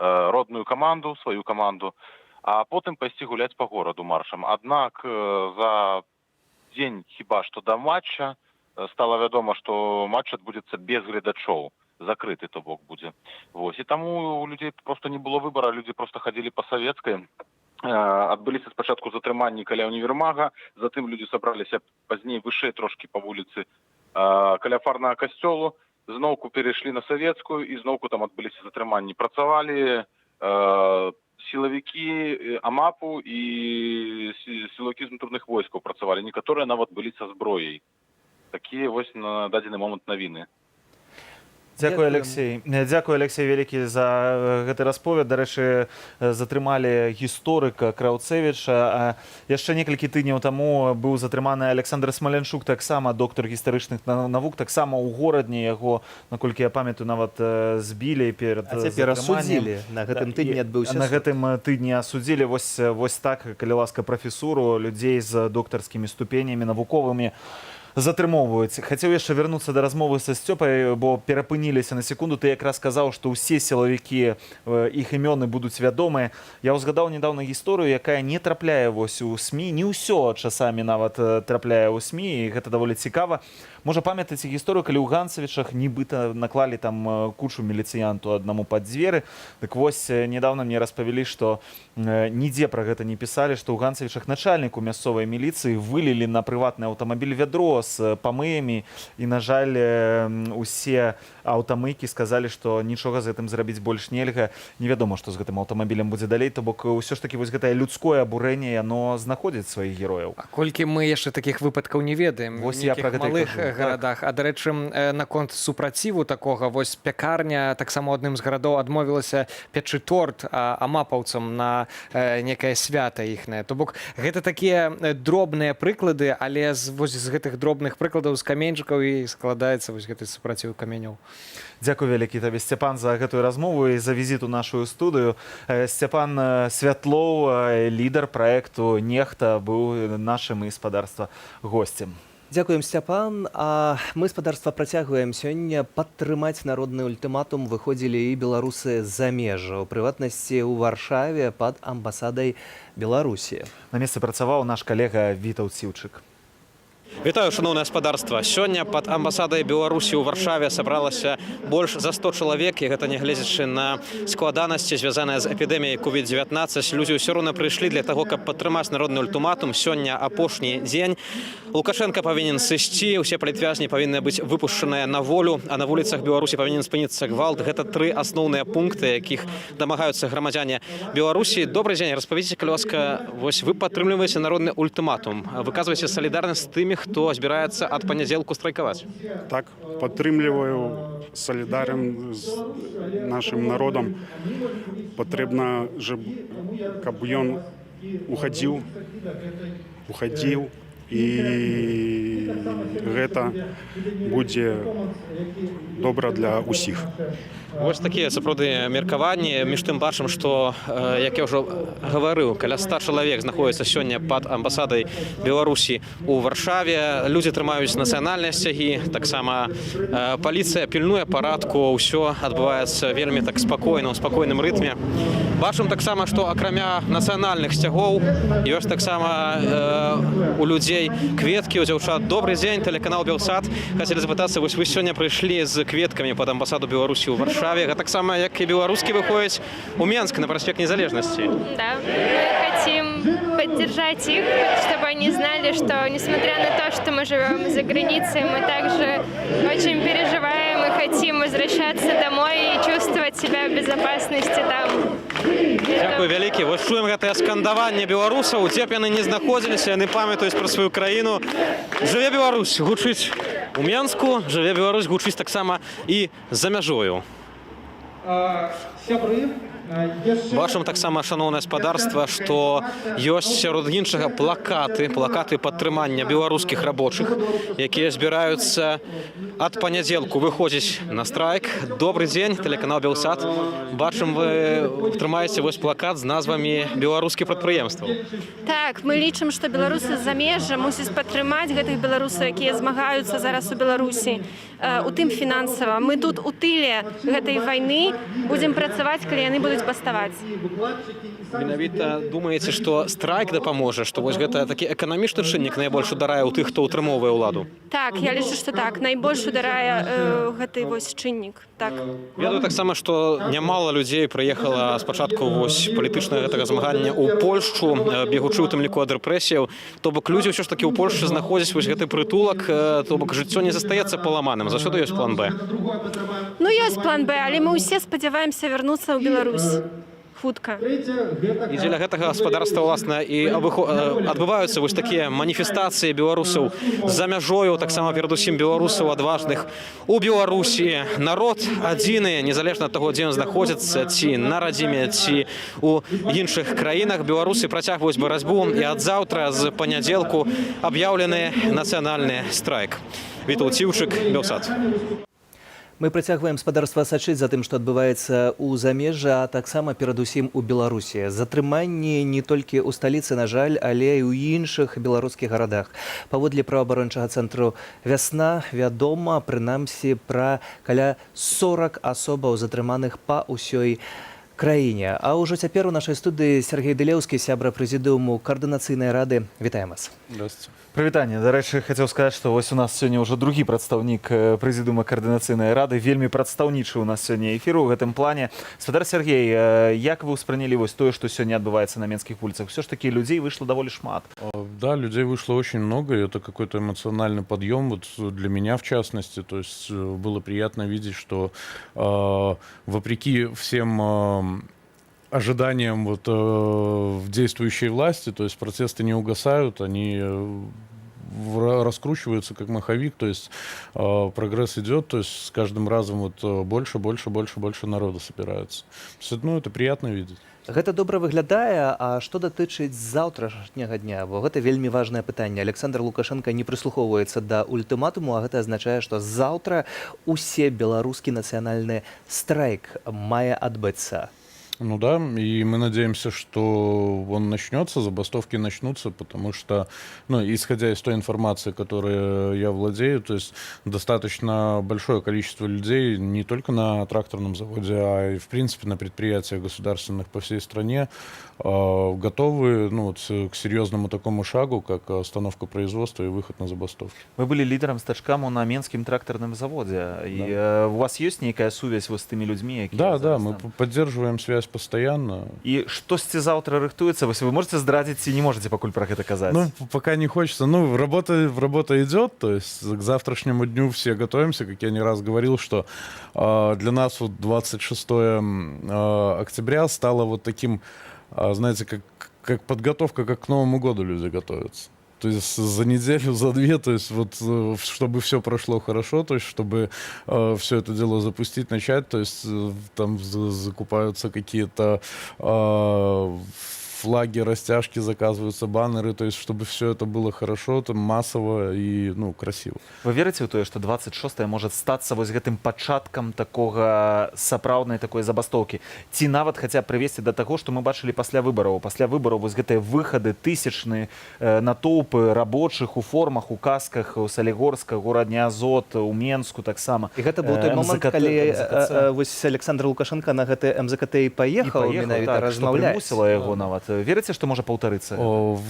родную каманду, сваю каманду, а потым пайсці гуляць па гораду маршам. Аднак за дзень хіба што да матча стала вядома, што матч адбудзецца без гледачоў, закрыты то бок будзе. Вось, і таму у людзей проста не было выбара, людзі проста хадзілі па савецкай. Адбыліся спачатку затрыманні каля універмага, затым людзі сабраліся пазней вышэй трошкі па вуліцы каля фарнага касцёлу, зноўку перайшлі на савецкую і зноўку там адбыліся затрыманні. Працавалі сілавікі АМАПу і сілавікі з унутраных войскаў працавалі. Некаторыя нават былі са зброяй. Такія вось на дадзены момант навіны. Дзякуй, Алексей. Дзякуй, Алексей, вялікі за гэты расповед. Дарэчы, затрымалі гісторыка Краўцэвіча. Яшчэ некалькі тыдняў таму быў затрыманы Александр Смаленчук, таксама доктар гістарычных навук, таксама ў горадні яго, наколькі я памятаю, нават збілі перад затрыманнем. А цяпер асудзілі. На гэтым тыдні адбыўся суд. На гэтым тыдні асудзілі. Вось так, калі ласка, прафесуру, людзей з доктарскімі ступенямі, навуковымі затрымоўваюць. Хацеў яшчэ вярнуцца да размовы са Сцёпай, бо перапыніліся на секунду. Ты якраз сказаў, што ўсе сілавікі, іх імёны будуць вядомыя. Я ўзгадаў недаўна гісторыю, якая не трапляе вось у СМІ. Не ўсё часамі нават трапляе ў СМІ, і гэта даволі цікава. Можа, памятаеце гісторыю, калі ў Ганцавічах нібыта наклалі там кучу міліцыянту аднаму пад дзверы. Дык вось недавно мне распавялі, што нідзе пра гэта не пісалі, што ў Ганцавічах начальніку мясцовай міліцыі вылілі на прыватны аўтамабіль вядро з памыямі, і, на жаль, усе аўтамыйкі сказалі, што нічога з гэтым зрабіць больш нельга. Невядома, што з гэтым аўтамабілем будзе далей, то бок ўсё ж такі вось гэтае людское абурэнне, яно знаходзіць сваіх герояў. А колькі мы яшчэ такіх выпадкаў не ведаем, вось я пра гэта малых гарадах. А, дарэчы, наконт супраціву такога, вось пякарня таксама адным з гарадоў адмовілася печы торт амапаўцам на некае свята іхнае. То бок гэта такія дробныя прыклады, але вось з гэтых дробных прыкладаў, з каменьчыкаў і складаецца вось гэты супраціў каменёў. Дзякуй вялікі табе, Сцяпан, за гэтую размову і за візіт у нашу студыю. Сцяпан Святлоў, лідар праекту «Нехта», быў нашым і спадарства госцем. Дзякуем, Сцяпан. А мы, спадарства, працягваем. Сёння падтрымаць народны ультыматум выходзілі і беларусы з-за межа, у прыватнасці ў Варшаве пад амбасадай Беларусі. На месцы працаваў наш калега Вітаў Ціўчык. Вітаю, шановное господарство. Сёння под амбасадай Беларусі ў Варшаве сабралася больш за 100 чалавек, і гэта нягледзячы на складанасці, звязаныя з эпідэміяй COVID-19. Людзі ўсё роўна прыйшлі для таго, каб падтрымаць народны ультыматум. Сёння апошні дзень. Лукашенко павінен сысці, усе палітвязні павінны быць выпушчаныя на волю, а на вуліцах Беларусі павінен спыніцца гвалт. Гэта 3 асноўныя пункты, якіх дамагаюцца грамадзяне Беларусі. Добрый дзень, распавядзіце, калі ласка, вось вы падтрымліваеце народны ультыматум, выказваеце салідарнасць з тымі, хто збіраецца ад панядзелку страйкаваць. Так, падтрымліваю, салідарен з нашим народам. Патрэбна, каб ён уходзіў, і гэта будзе добра для ўсіх. Вось такія сапраўды меркаванні. Між тым бачым, што, як я ўжо гаварыў, каля 100 чалавек знаходзіцца сёння пад амбасадай Беларусі ў Варшаве. Людзі трымаюць нацыянальныя сцягі, таксама паліцыя пільнуе парадку, ўсё адбываецца вельмі так спакойна, ў спакойным рытме. Бачым таксама, што акрамя нацыянальных сцягоў ёсць таксама у людзей кветкі, у дзяўчат. Добрый дзень, тэлеканал Белсат. Хацелі запытацца, вось вы сёння прыйшлі з кветкамі пад амбасаду Беларусі ў Варшаве. Таксама, як і беларускі выходзяць у Менск на проспект Незалежности. Да, мы хотим поддержать их, чтобы они знали, что несмотря на то, что мы живем за границей, мы также очень переживаем и хотим возвращаться домой и чувствовать себя в безопасности там. Дзякуй вялікі. Вось чуем гэтае скандаванне беларусаў, дзе б яны не знаходзіліся, яны памятаюць пра сваю краіну. Жыве Беларусь гучыць у Менску, жыве Беларусь гучыць таксама і за мяжою. Бачым таксама, шановнае спадарства, што ёсць сярод іншага плакаты падтрымання беларускіх рабочых, якія збіраюцца ад панядзелку выходзіць на страйк. Добрый дзень, тэлеканал Белсат. Бачым, вы трымаеце вось плакат з назвамі беларускіх прадпрыемстваў. Так, мы лічым, што беларусы з-за межа мусяць падтрымаць гэтых беларусаў, якія змагаюцца зараз у Беларусі, у тым фінансава. Мы тут у тыле гэтай вайны будзем працаваць, калі яны будуць баставаць. Менавіта думаеце, што страйк дапаможа, што вось гэта такі эканамічны чыннік найбольш ударае ў тых, хто ўтрымоўвае ўладу? Так, я лічу, што так, найбольш ударае гэты вось чыннік. Так. Ведаю таксама, што нямала людзей прыехала спачатку вось палітычнага гэтага змагання ў Польшчу, бегучы ў тым ліку ад рэпрэсіяў. То бок людзі ўсё ж такі ў Польшчы знаходзяць вось гэты прытулак, то бок жыццё не застаецца паламаным. Заўсёды ёсць план Б. Ну, ёсць план Б, але мы ўсе спадзяваемся вярнуцца ў Беларусь. хутка. І дзеля гэтага гаспадарства ўласна і адбываюцца вось такія маніфестацыі беларусаў за мяжою, таксама перадусім беларусаў адважных у Беларусі. Народ адзіны, незалежна ад таго, дзе ён знаходзіцца, ці на радзіме, ці у іншых краінах. Беларусы працягваюць барацьбу, і ад заўтра з панядзелку аб'яўлены нацыянальны страйк. Вітаўт Ціўчык, Белсат. Мы працягваем спадарства сачыць за тым, што адбываецца ў замежжы, а таксама перадусім у Беларусі. Затрыманні не толькі ў сталіцы, на жаль, але і ў іншых беларускіх гарадах. Паводле праваабарончага цэнтру «Вясна» вядома, прынамсі, пра каля 40 асобаў затрыманых па ўсёй краіне. А ўжо цяпер у нашай студыі Сергей Дылеўскі, сябра прэзідыуму Каардынацыйнай рады. Вітаем вас. Здравствуйте. Прывітанне. Дарэчы, хацеў сказаць, што вось у нас сёння ўжо другі прадстаўнік прэзідыума Каардынацыйнай рады. Вельмі прадстаўнічы ў нас сёння эфіру ў гэтым плане. Спадар Сергей, як вы ўспрынялі вось тое, што сёння адбываецца на менскіх вуліцах? Все ж таки людей вышло довольно шмат. Да, людей вышло очень много, и это какой-то эмоциональный подъем, вот для меня в частности. То есть было приятно видеть, что вопреки всем ожиданиям вот, в действующей власти, то есть протесты не угасают, они раскручиваются как маховик, то есть прогресс идет, то есть с каждым разом вот больше народу собирается. То есть, ну, это приятно видеть. Гэта добра выглядае, а што датычыць заўтрашняга дня, бо гэта вельмі важнае пытанне. Александр Лукашенко не прыслухоўваецца да ультыматуму, а гэта азначае, што заўтра усе беларускі нацыянальны страйк мае адбыцца. Ну да, и мы надеемся, что он начнется, забастовки начнутся, потому что, ну, исходя из той информации, которой я владею, то есть достаточно большое количество людей не только на тракторном заводе, а и в принципе на предприятиях государственных по всей стране готовы, ну, вот, к серьезному такому шагу, как остановка производства и выход на забастовки. Вы были лидером стачкаму на Менскім тракторном заводе, да. И у вас есть некая связь вот с теми людьми? Да, мы поддерживаем связь постоянно. И штосьці завтра рыхтуецца? Вы можете здрадзіць ці не можете пакуль про гэта казаць? Ну, пока не хочется. Ну, работа идет, то есть к завтрашнему дню все готовимся, как я не раз говорил, что для нас вот 26 октября стало вот таким, знаете, как подготовка, как к Новому году люди готовятся. То есть за неделю, за две, то есть вот чтобы все прошло хорошо, то есть чтобы все это дело запустить, начать, то есть там закупаются какие-то флаги, растяжки, заказываются баннеры, то есть чтобы все это было хорошо, там, массово и, ну, красиво. Вы верите в то, что 26-е может статься вот гэтым пачаткам такога сапраўднай такой забастовки? Ці нават хаця прывесці до таго, што мы бачылі пасля выбараў вось гэтыя выхады тысячныя натоўпы рабочых у формах, у касках, у Салігорска, горадня Азот, у Менску таксама. І гэта быў той момант, калі вось Александр Лукашенко на гэты МЗКТ і паехаў, менавіта размаўляць. Прымусіла яго нават. Верите, что может повториться?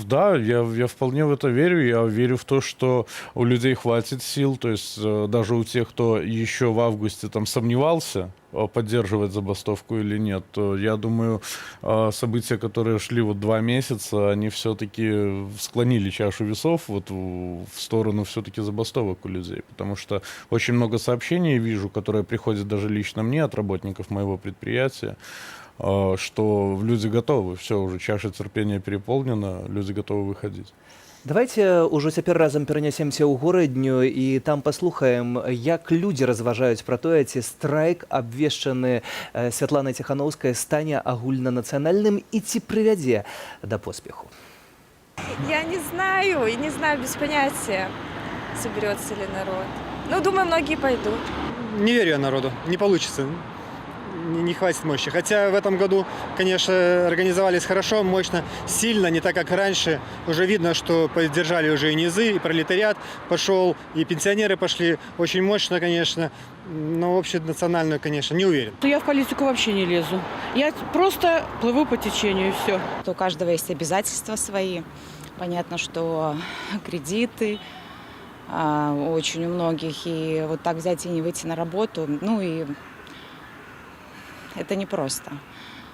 Да, я вполне в это верю. Я верю в то, что у людей хватит сил. То есть даже у тех, кто еще в августе там сомневался, поддерживать забастовку или нет, то я думаю, события, которые шли вот 2 месяца, они все-таки склонили чашу весов вот в сторону все-таки забастовок у людей. Потому что очень много сообщений вижу, которые приходят даже лично мне от работников моего предприятия, что люди готовы, все, уже чаша терпения переполнена, люди готовы выходить. Давайте ўжо цяпер разам перанясемся ў горадню і там паслухаем, як людзі разважаюць пра тое, ці страйк, абвешчаны Святланай Ціхановскай, стане агульнанацыянальным і ці прывядзе да поспеху. Я не знаю, и не знаю, без понятия, соберется ли народ. Ну, думаю, многие пойдут. Не верю я народу, не получится. Не хватит мощи. Хотя в этом году, конечно, организовались хорошо, мощно, сильно, не так, как раньше. Уже видно, что поддержали уже и низы, и пролетариат пошел, и пенсионеры пошли. Очень мощно, конечно. Но общенациональную, конечно, не уверен. Я в политику вообще не лезу. Я просто плыву по течению, и все. У каждого есть обязательства свои. Понятно, что кредиты очень у многих. И вот так взять и не выйти на работу, ну и... Это непросто.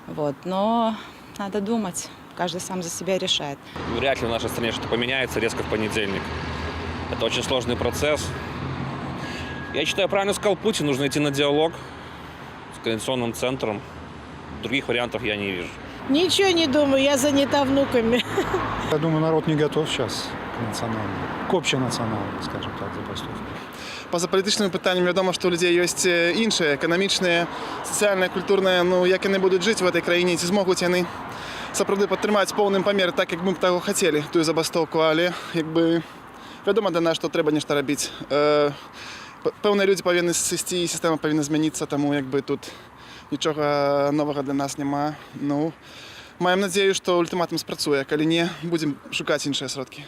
Вот. Но надо думать. Каждый сам за себя решает. Вряд ли в нашей стране что-то поменяется резко в понедельник. Это очень сложный процесс. Я считаю, правильно сказал Путин, нужно идти на диалог с Координационным центром. других вариантов я не вижу. Ничего не думаю, я занята внуками. Я думаю, народ не готов сейчас к национальному, к общенациональному, скажем так, забастовке. Поза політичними питаннями відомо, що у людей є інші, економічні, соціальні, культурні, як вони будуть жити в цій країні, чи зможуть вони справді підтримати повним поміром, так як ми б того хотіли, ту забастовку, але якби відомо для нас, що треба нечто робити. Певні люди повинні сісти, і система повинна змінитися, тому якби тут нічого нового для нас немає. Ну, маємо надію, що ультиматум спрацює, коли ні, будемо шукати інші сродки.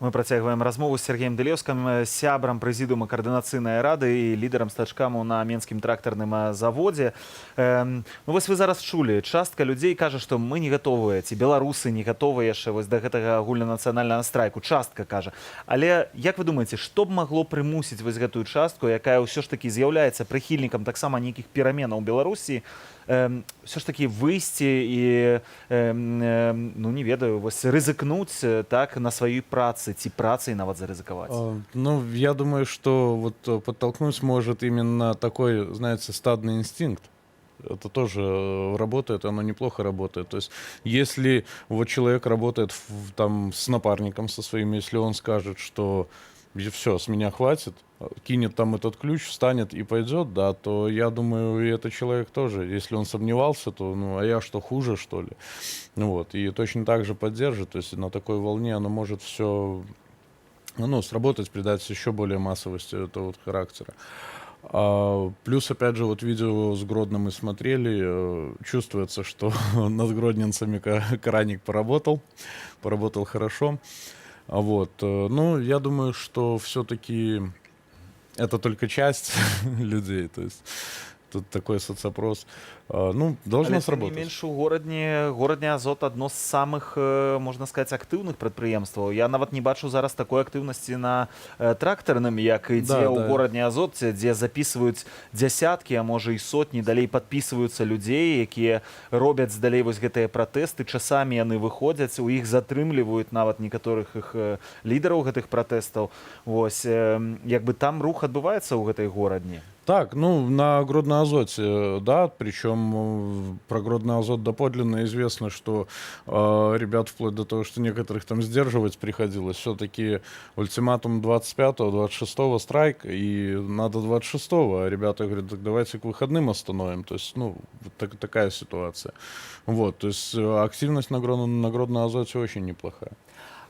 Мы працягваем размову з Сергеем Дэлеўскім, сябрам прэзідыума каардынацыйнай рады і лідарам стачкаму на Менскім трактарным заводзе. Ну, вось вы зараз чулі, частка людзей кажа, што мы не гатовыя, ці беларусы не гатовыя яшчэ вось да гэтага агульнанацыянальнага страйку. Частка кажа. Але як вы думаеце, што б магло прымусіць вось гэтую частку, якая ўсё ж такі з'яўляецца прыхільнікам таксама нейкіх пераменаў у Беларусі, все ж таки выйсці і ну не ведаю, вось рызыкнуць так на сваёй працы ці працай нават зарызыкаваць? Ну, я думаю, что вот подтолкнуть может именно такой, знаете, стадный инстинкт. Это тоже работает, оно неплохо работает. То есть, если вот человек работает там с напарником со своим, если он скажет, что все, с меня хватит, кинет там этот ключ, встанет и пойдет, да, то я думаю, и этот человек тоже, если он сомневался, то, ну, а я что, хуже, что ли? Вот, и точно так же поддержит, то есть на такой волне оно может все, ну, сработать, придать еще более массовости этого вот характера. Плюс, опять же, вот видео с Гродно мы смотрели, чувствуется, что над гродненцами краник поработал хорошо. Вот. Ну, я думаю, что все-таки это только часть людей, то есть тут такой соцопрос. Ну, должно сработать. Не менш, у горадні Азот адно з самых, можна сказаць, актыўных прадпрыемстваў. Я нават не бачу зараз такой актыўнасці на трактарным, як ідзе ў горадні Азот, дзе записываюць дзясяткі, а можа і сотні, далей падпісваюцца людзей, якія робяць далей вось гэтыя пратэсты, часамі яны выходзяць, у іх затрымліваюць нават некаторых іх лідараў гэтых пратэстаў. Вось, як бы там рух адбываецца ў гэтай горадні? Так, ну, на Гродно-Азоте, да, причем про Гродно-Азот доподлинно известно, что ребят вплоть до того, что некоторых там сдерживать приходилось, все-таки ультиматум 25-го, 26-го страйк, и надо 26-го, а ребята говорят, так давайте к выходным остановим, то есть, ну, такая ситуация. Вот, то есть активность на Гродно-Азоте очень неплохая.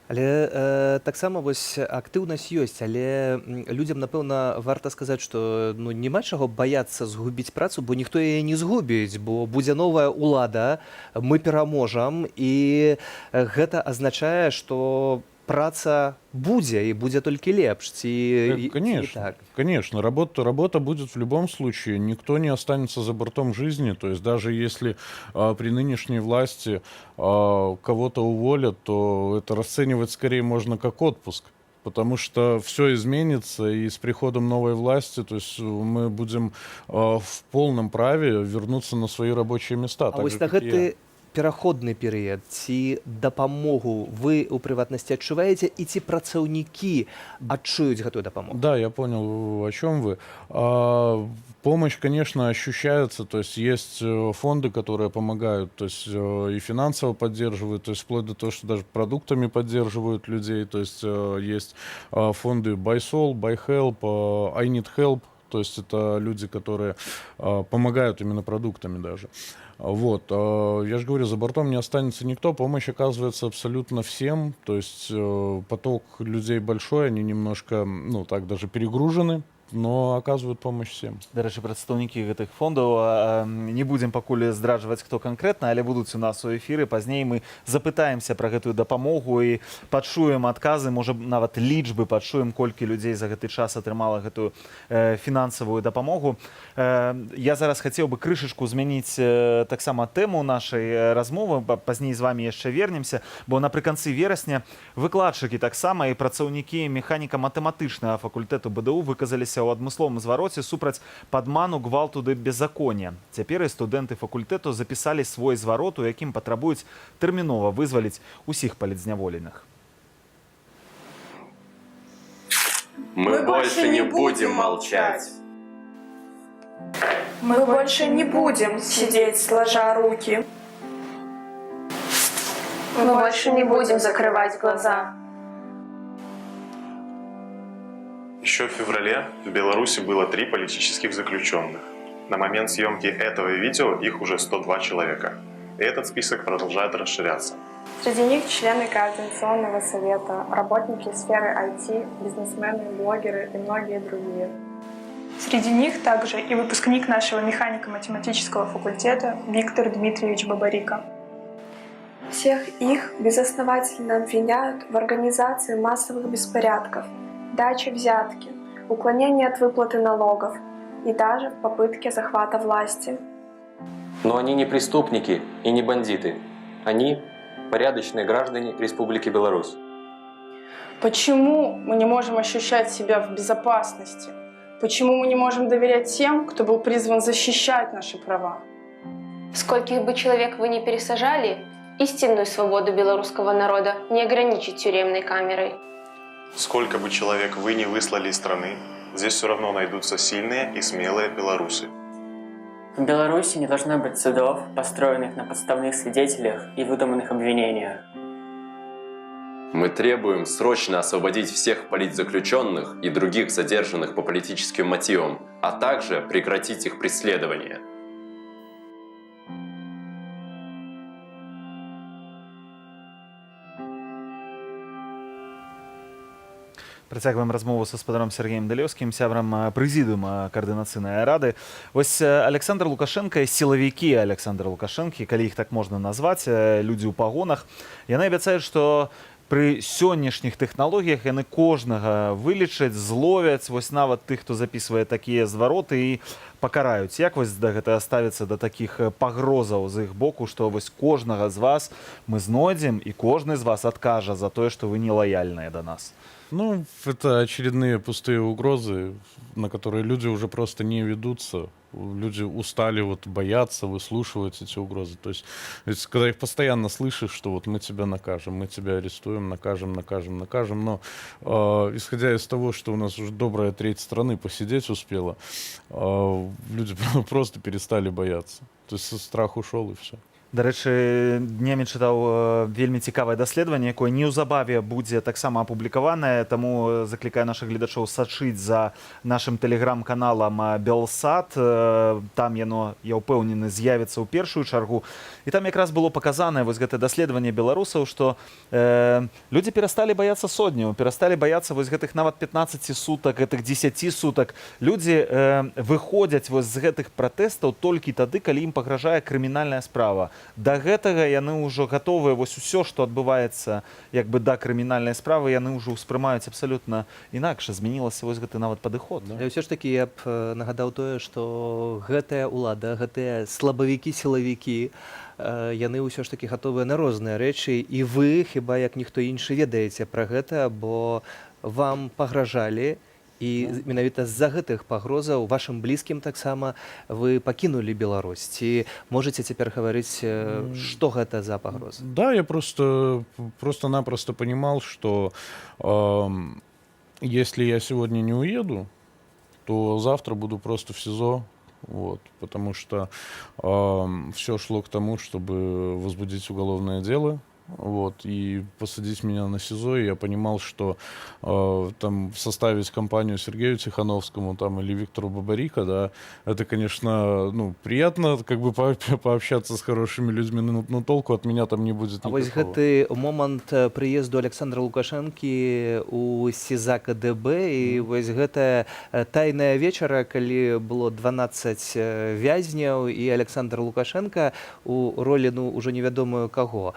Але таксама вось актыўнасць ёсць, але людзям, напэўна, варта сказаць, што ну, няма чаго баяцца згубіць працу, бо ніхто яе не згубіць, бо будзе новая ўлада, мы пераможам, і гэта азначае, што праца будзе, и будет только лепш. Конечно, конечно. Работа будет в любом случае. Никто не останется за бортом жизни. То есть даже если при нынешней власти кого-то уволят, то это расценивать скорее можно как отпуск. Потому что все изменится, и с приходом новой власти, то есть мы будем в полном праве вернуться на свои рабочие места. А вось на гэты пераходны перыяд, ці дапамогу вы у прыватнасці адчуваеце, і ці працаўнікі адчуюць гэтую дапамогу? Да, я понял, о чем вы. Помощь, конечно, ощущается, то есть фонды, которые помогают, то есть и финансово поддерживают, то есть вплоть до того, что даже продуктами поддерживают людей, то есть есть фонды Buy Sol, Buy Help, I Need Help, то есть это люди, которые помогают именно продуктами даже. Вот, я же говорю, за бортом не останется никто, помощь оказывается абсолютно всем, то есть поток людей большой, они немножко, ну так, даже перегружены, но оказывают помощь всем. До речі, представники гэтых фондаў, не будем пакуль здраджваць, хто канкрэтна, але будуць у нас у эфіры. Пазней мы запытаемся пра гэтую дапамогу і пачуем адказы, можа нават лічбы, пачуем, колькі людзей за гэты час атрымала гэтую фінансавую дапамогу. Я зараз хацеў бы крышачку змяніць таксама тэму нашай размовы, пазней з вами яшчэ вернемся, бо напрыканцы верасня выкладчыкі таксама і працаўнікі механіка-матэматычнага факультэту БДУ выказаліся ў адмысловым звароце супраць падману, гвалту ды беззаконня. Цяпер і студэнты факультэту запісалі свой зварот, у якім патрабуюць тэрмінова вызваліць усіх палітзняволеных. Мы больше не будем молчать. Мы больше не будем сидеть сложа руки. Мы больше не будем закрывать глаза. Еще в феврале в Беларуси было 3 политических заключенных. На момент съемки этого видео их уже 102 человека. И этот список продолжает расширяться. Среди них члены Координационного совета, работники сферы IT, бизнесмены, блогеры и многие другие. Среди них также и выпускник нашего механико-математического факультета Виктор Дмитриевич Бабарико. Всех их безосновательно обвиняют в организации массовых беспорядков, даче взятки, уклонении от выплаты налогов и даже в попытке захвата власти. Но они не преступники и не бандиты. Они – порядочные граждане Республики Беларусь. Почему мы не можем ощущать себя в безопасности? Почему мы не можем доверять тем, кто был призван защищать наши права? Скольких бы человек вы ни пересажали, истинную свободу белорусского народа не ограничить тюремной камерой. Сколько бы человек вы ни выслали из страны, здесь все равно найдутся сильные и смелые белорусы. В Беларуси не должно быть судов, построенных на подставных свидетелях и выдуманных обвинениях. Мы требуем срочно освободить всех политзаключенных и других задержанных по политическим мотивам, а также прекратить их преследование. Працягваем размову са спадаром Сергеем Далёўскім, сябрам прэзідыума каардынацыйнай рады. Вось Александр Лукашенко, сілавікі Александра Лукашэнкі, калі іх так можна назваць, людзі ў пагонах, яны абяцаюць, што пры сённяшніх тэхналогіях яны кожнага вылічаць, зловяць, вось нават тых, хто запісвае такія звароты і пакараюць. Як вось да гэтага ставіцца да такіх пагрозаў з іх боку, што вось кожнага з вас мы знойдзем і кожны з вас адкажа за тое, што вы не лаяльныя да нас? Ну, это очередные пустые угрозы, на которые люди уже просто не ведутся. Люди устали вот бояться, выслушивать эти угрозы. То есть, ведь когда их постоянно слышишь, что вот мы тебя накажем, мы тебя арестуем, накажем. Но исходя из того, что у нас уже добрая треть страны посидеть успела, люди просто перестали бояться. То есть страх ушел и все. Да рэчы, днямі чытаў вельмі цікавае даследаванне, якое неўзабаве будзе таксама апублікаванае, таму заклікаю нашых гледачоў сачыць за нашым тэлеграм-каналам Белсат. Там яно, я ўпэўнены, з'явіцца ў першую чаргу. І там якраз было паказанае вось гэтае даследаванне беларусаў, што людзі перасталі баяцца сотняў, перасталі баяцца вось гэтых нават 15 сутак, гэтых 10 сутак. Людзі выходзяць вось з гэтых пратэстаў толькі тады, калі ім пагражае крымінальная справа. Да гэтага яны ўжо гатовыя, вось усё, што адбываецца як бы да крымінальнай справы, яны ўжо ўспрымаюць абсалютна інакш. Змянілася вось гэты нават падыход. Але ўсё ж такі я б нагадаў тое, што гэтая ўлада, гэтыя слабавікі, сілавікі, яны ўсё ж такі гатовыя на розныя рэчы, і вы, хіба як ніхто іншы, ведаеце пра гэта, бо вам пагражалі. І менавіта з-за гэтых пагрозаў вашым блізкім таксама вы пакінулі Беларусь. Ці можаце цяпер гаварыць, што гэта за пагроза? Да, я просто-напросто понимал, что если я сегодня не уеду, то завтра буду просто в СИЗО. Вот, потому что все шло к тому, чтобы возбудить уголовное дело. Вот, и посадить меня на СИЗО, и я понимал, что там составить компанию Сергею Тихановскому там, или Виктору Бабарико, да, это, конечно, ну, приятно как бы пообщаться с хорошими людьми, но толку от меня там не будет никакого. А вось гэты момант прыезду Александра Лукашэнкі у СИЗА КДБ, і вось гэтая тайная вечара, калі было 12 вязняў, і Александр Лукашенко у ролі, ну, ужо невядомую каго,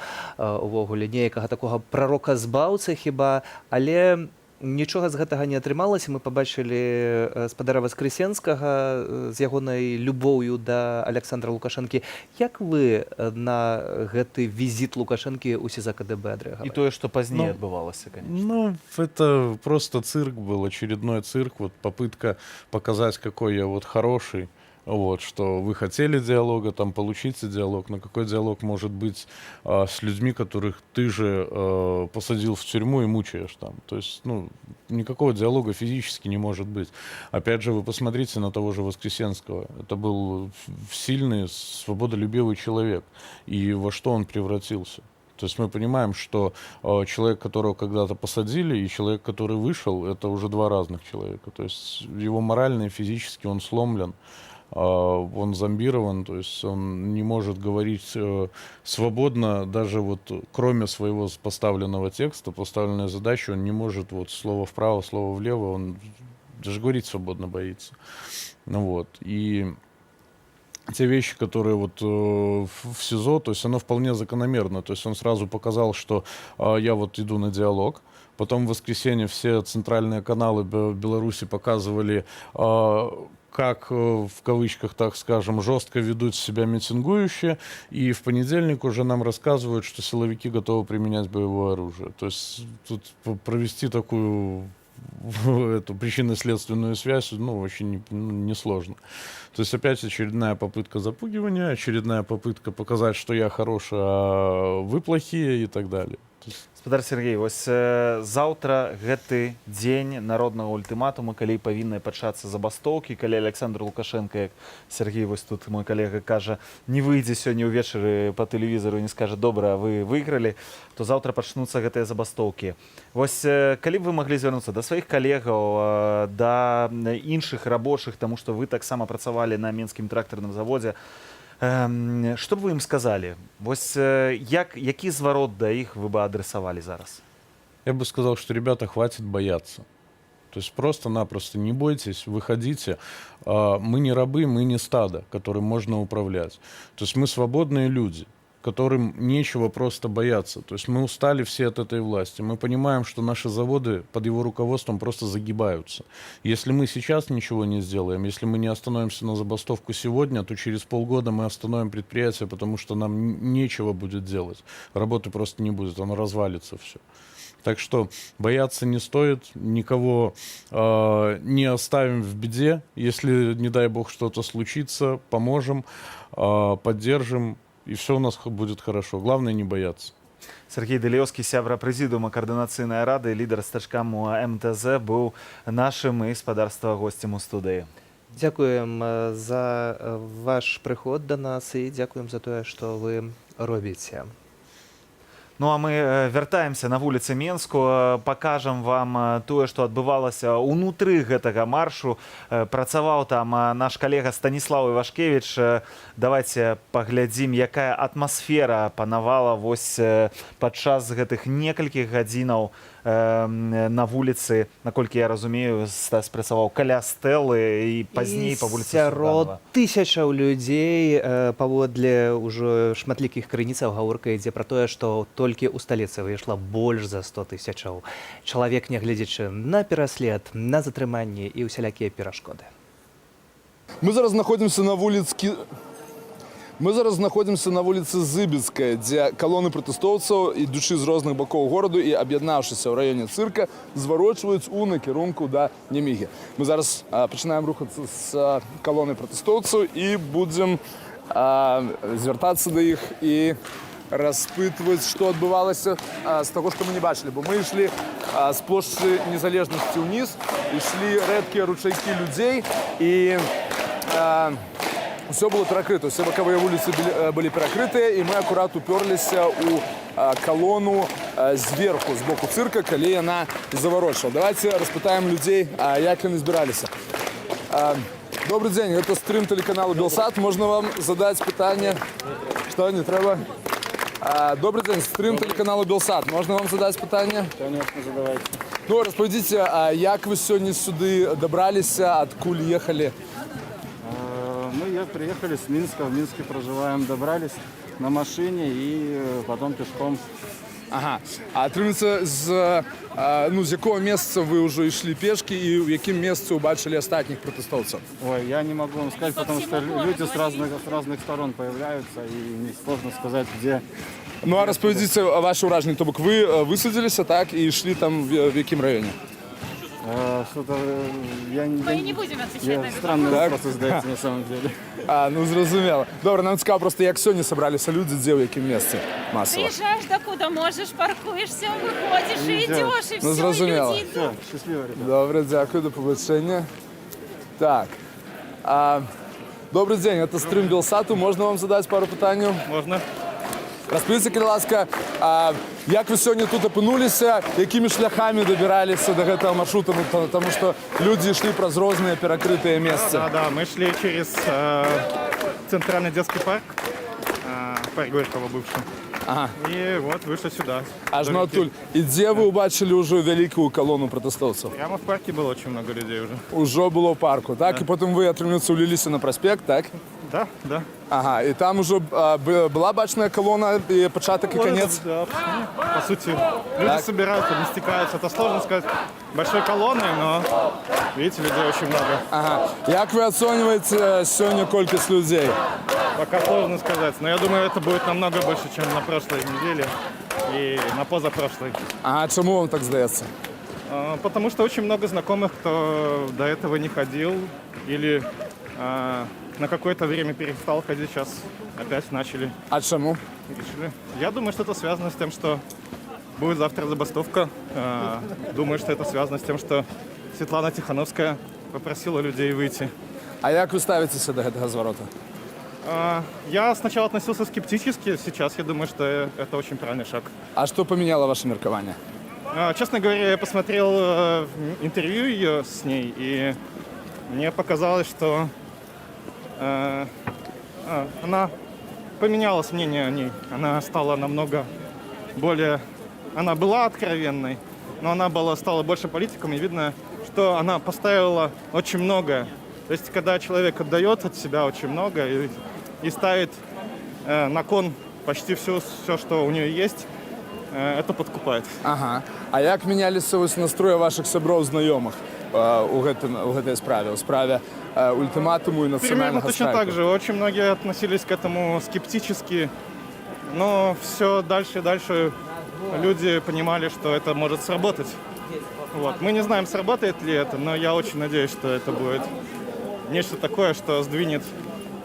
увогуле неякага такога прарока-збаўцы хіба, але нічога з гэтага не атрымалася. Мы пабачылі спадара Васкрэсенскага з ягонай любоўю да Александра Лукашэнкі. Як вы на гэты візіт Лукашэнкі ў СИЗА КДБ адрэагавалі? І тое, што пазней адбывалася, конечно. Ну, это просто цирк был, очередной цирк, вот попытка показать, какой я вот хороший. Вот, что вы хотели диалога, там получите диалог, но какой диалог может быть с людьми, которых ты же посадил в тюрьму и мучаешь там? То есть, ну, никакого диалога физически не может быть. Опять же, вы посмотрите на того же Воскресенского. Это был сильный, свободолюбивый человек. И во что он превратился? То есть мы понимаем, что человек, которого когда-то посадили, и человек, который вышел, это уже два разных человека. То есть его морально и физически он сломлен. Он зомбирован, то есть он не может говорить свободно, даже вот кроме своего поставленного текста, поставленной задачи, он не может вот слово вправо, слово влево, он даже говорить свободно боится. Ну вот, и те вещи, которые вот в СИЗО, то есть оно вполне закономерно, то есть он сразу показал, что я вот иду на диалог. Потом в воскресенье все центральные каналы Беларуси показывали, как, в кавычках, так скажем, жестко ведут себя митингующие, и в понедельник уже нам рассказывают, что силовики готовы применять боевое оружие. То есть тут провести такую эту причинно-следственную связь, ну, очень несложно. То есть опять очередная попытка запугивания, очередная попытка показать, что я хороший, а вы плохие и так далее. Гаспадар Сергей, вось заўтра гэты дзень народнага ультыматуму, калі павінны пачацца забастоўкі, калі Александр Лукашенко, як Сергей, вось тут мой калега кажа, не выйдзе сёння ўвечары па тэлевізару і не скажа, добра, вы выйгралі, то заўтра пачнуцца гэтыя забастоўкі. Вось калі б вы маглі звярнуцца да сваіх калегаў, да іншых рабочых, таму што вы таксама працавалі на Менскім трактарным заводзе, што б вы ім сказалі? Вось які зварот да іх вы бы адресавалі зараз? Я бы сказал, что, ребята, хватит бояться. То есть просто-напросто не бойтесь, выходите. Мы не рабы, мы не стадо, которым можно управлять. То есть мы свободные люди, которым нечего просто бояться. То есть мы устали все от этой власти. Мы понимаем, что наши заводы под его руководством просто загибаются. Если мы сейчас ничего не сделаем, если мы не остановимся на забастовку сегодня, то через полгода мы остановим предприятие, потому что нам нечего будет делать. Работы просто не будет, оно развалится все. Так что бояться не стоит, никого не оставим в беде. Если, не дай бог, что-то случится, поможем, поддержим. И все у нас будет хорошо. Главное не бояться. Сергей Делиоский, сябра Президиума Координационной Рады, лидер стажкаму МТЗ, был нашим и спадарства гостем у студии. Дякуем за ваш приход до нас и дякуем за то, что вы робите. Ну а мы вяртаемся на вуліцы Менску, пакажам вам тое, што адбывалася ўнутры гэтага маршу. Працаваў там наш калега Станіслаў Івашкевіч. Давайте паглядзім, якая атмасфера панавала вось падчас гэтых некалькіх гадзінаў на вуліцы, наколькі я разумею, спрацаваў каля стэлы і пазней па вуліцы Сярод тысячаў людзей, паводле ўжо шматлікіх крыніцаў гаворка ідзе пра тое, што толькі ў сталіцы выйшла больш за 100 тысячаў чалавек, нягледзячы на пераслед, на затрыманні і ўсялякія перашкоды. Мы зараз знаходзімся на вуліцы Зыбіцкая, дзе калоны пратэстоўцаў, ідучы з розных бакоў гораду і аб'яднаўшыся ў раёне цырка, зварочваюць у накірунку да Нямігі. Мы зараз пачынаем рухацца з калоны пратэстоўцаў і будзем звяртацца да іх і распытваць, што адбывалася з таго, што мы не бачылі. Бо мы ішлі з плошчы Незалежнасці ўніз, ішлі рэдкія ручайкі людзей і все было перакрыта, все бакавыя вуліцы былі перакрытыя, і мы акурат уперліся ў калону зверху, з боку цырка, калі яна заварочвала. Давайте распытаем людзей, як яны збіраліся. Добрый день, это стрим телеканала Белсат. Можно вам задать питание? Что, не треба? Добрый день, стрим телеканала Белсат. Можно вам задать питание? Конечно, задавайте. Ну, распавядзіце, як вы сёння сюды дабраліся, адкуль ехалі? Мы приехали с Минска, в Минске проживаем, добрались на машине и потом пешком. Ага. А атрымліваецца, з якого месца вы ўжо ішлі пешкі і ў якім месцы ўбачылі астатніх пратэстоўцаў? Ой, я не могу вам сказать, потому что люди с разных сторон появляются, и мне сложно сказать, где. Ну, а распавядзіце ваше ўражанне, то бок вы высадзіліся, так, і ішлі там в якім раёне? Что-то я не... Мы не будем отвечать на этот Странный вопрос. вопрос задаете на самом деле. Ну зрозуміло. Добре, нам цікаво просто, як сьогодні собралися люди, де в якому місці масово. Приезжаешь докуда можешь, паркуешься, выходишь и идешь, и Ну, все, зрозуміло. и люди идут. Счастливо, ребята. Добре, дякую, до побачення. Так. Добрий день, це стрім Білсату. Можна вам задати пару питань? Можна. Розповідайте, будь ласка, як ви сьогодні тут опинулися, якими шляхами добиралися до цього маршруту, тому що люди йшли през різні перекриті місця. Да, мы шли через центральный детский парк, парк Горького бывший. Ага. И вот вышли сюда. Аж на оттуль. І де ви побачили вже велику колону протестовців? Прямо в парке было очень много людей уже. Уже було в парку, так? І потім ви, отримується, влилися на проспект, так? Да, да. Ага, і там уже була бачна колона, і початок, і кінець? Да, по сути, люди собираются, не стекаются. Это сложно сказать большой колонной, но, видите, людей очень много. Ага. Як ви оцінюєте сьогодні кількість людей? Пока сложно сказать, но я думаю, это будет намного больше, чем на прошлой неделе и на позапрошлой. Ага, чому вам так здається? Потому что очень много знакомых, кто до этого не ходил или на какое-то время перестал ходить, сейчас опять начали. А чему? Решили. Я думаю, что это связано с тем, что будет завтра забастовка. Думаю, что это связано с тем, что Светлана Тихановская попросила людей выйти. А як ви ставитеся до цього зворота? Я сначала относился скептически, сейчас я думаю, что это очень правильный шаг. А что поменяло ваше меркование? Честно говоря, я посмотрел интервью ее с ней, и мне показалось, что она поменялась мнение о ней. Она стала намного более... Она была откровенной, но она стала больше политиком, и видно, что она поставила очень многое. То есть, когда человек отдает от себя очень много и ставит на кон почти все, что у нее есть, это подкупает. Ага. А як мінялися ось настрої ваших сябров, знайомих у гэтай справе, у справе ультиматуму и Примерно национального точно страйка? так же. Очень многие относились к этому скептически, но все дальше и дальше люди понимали, что это может сработать. Вот. Мы не знаем, сработает ли это, но я очень надеюсь, что это будет нечто такое, что сдвинет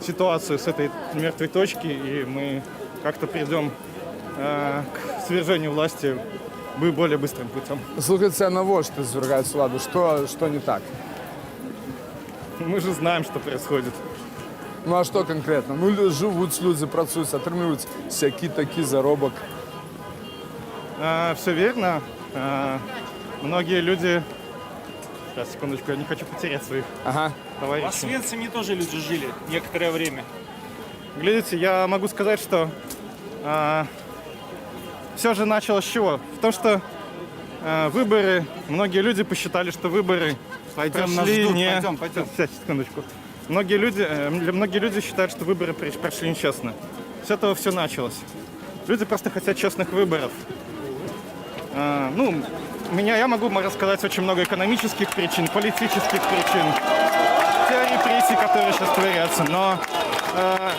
ситуацию с этой мертвой точки, и мы как-то придем к свержению власти более быстрым путем. Слухайте, а на вождь свергается владу. Что не так? Мы же знаем, что происходит. Ну а что конкретно? Ну живут люди, працують, отримують всякий заробок. Все верно. Многие люди... Сейчас, секундочку, я не хочу потерять своих товарищей. В Освенциме тоже люди жили некоторое время. Глядите, я могу сказать, что все же началось с чего? В том, что выборы, многие люди посчитали, что выборы прошли не... Пойдем. Секундочку. Многие люди считают, что выборы прошли нечестно. С этого все началось. Люди просто хотят честных выборов. Я могу рассказать очень много экономических причин, политических причин, те репрессии, которые сейчас творятся, но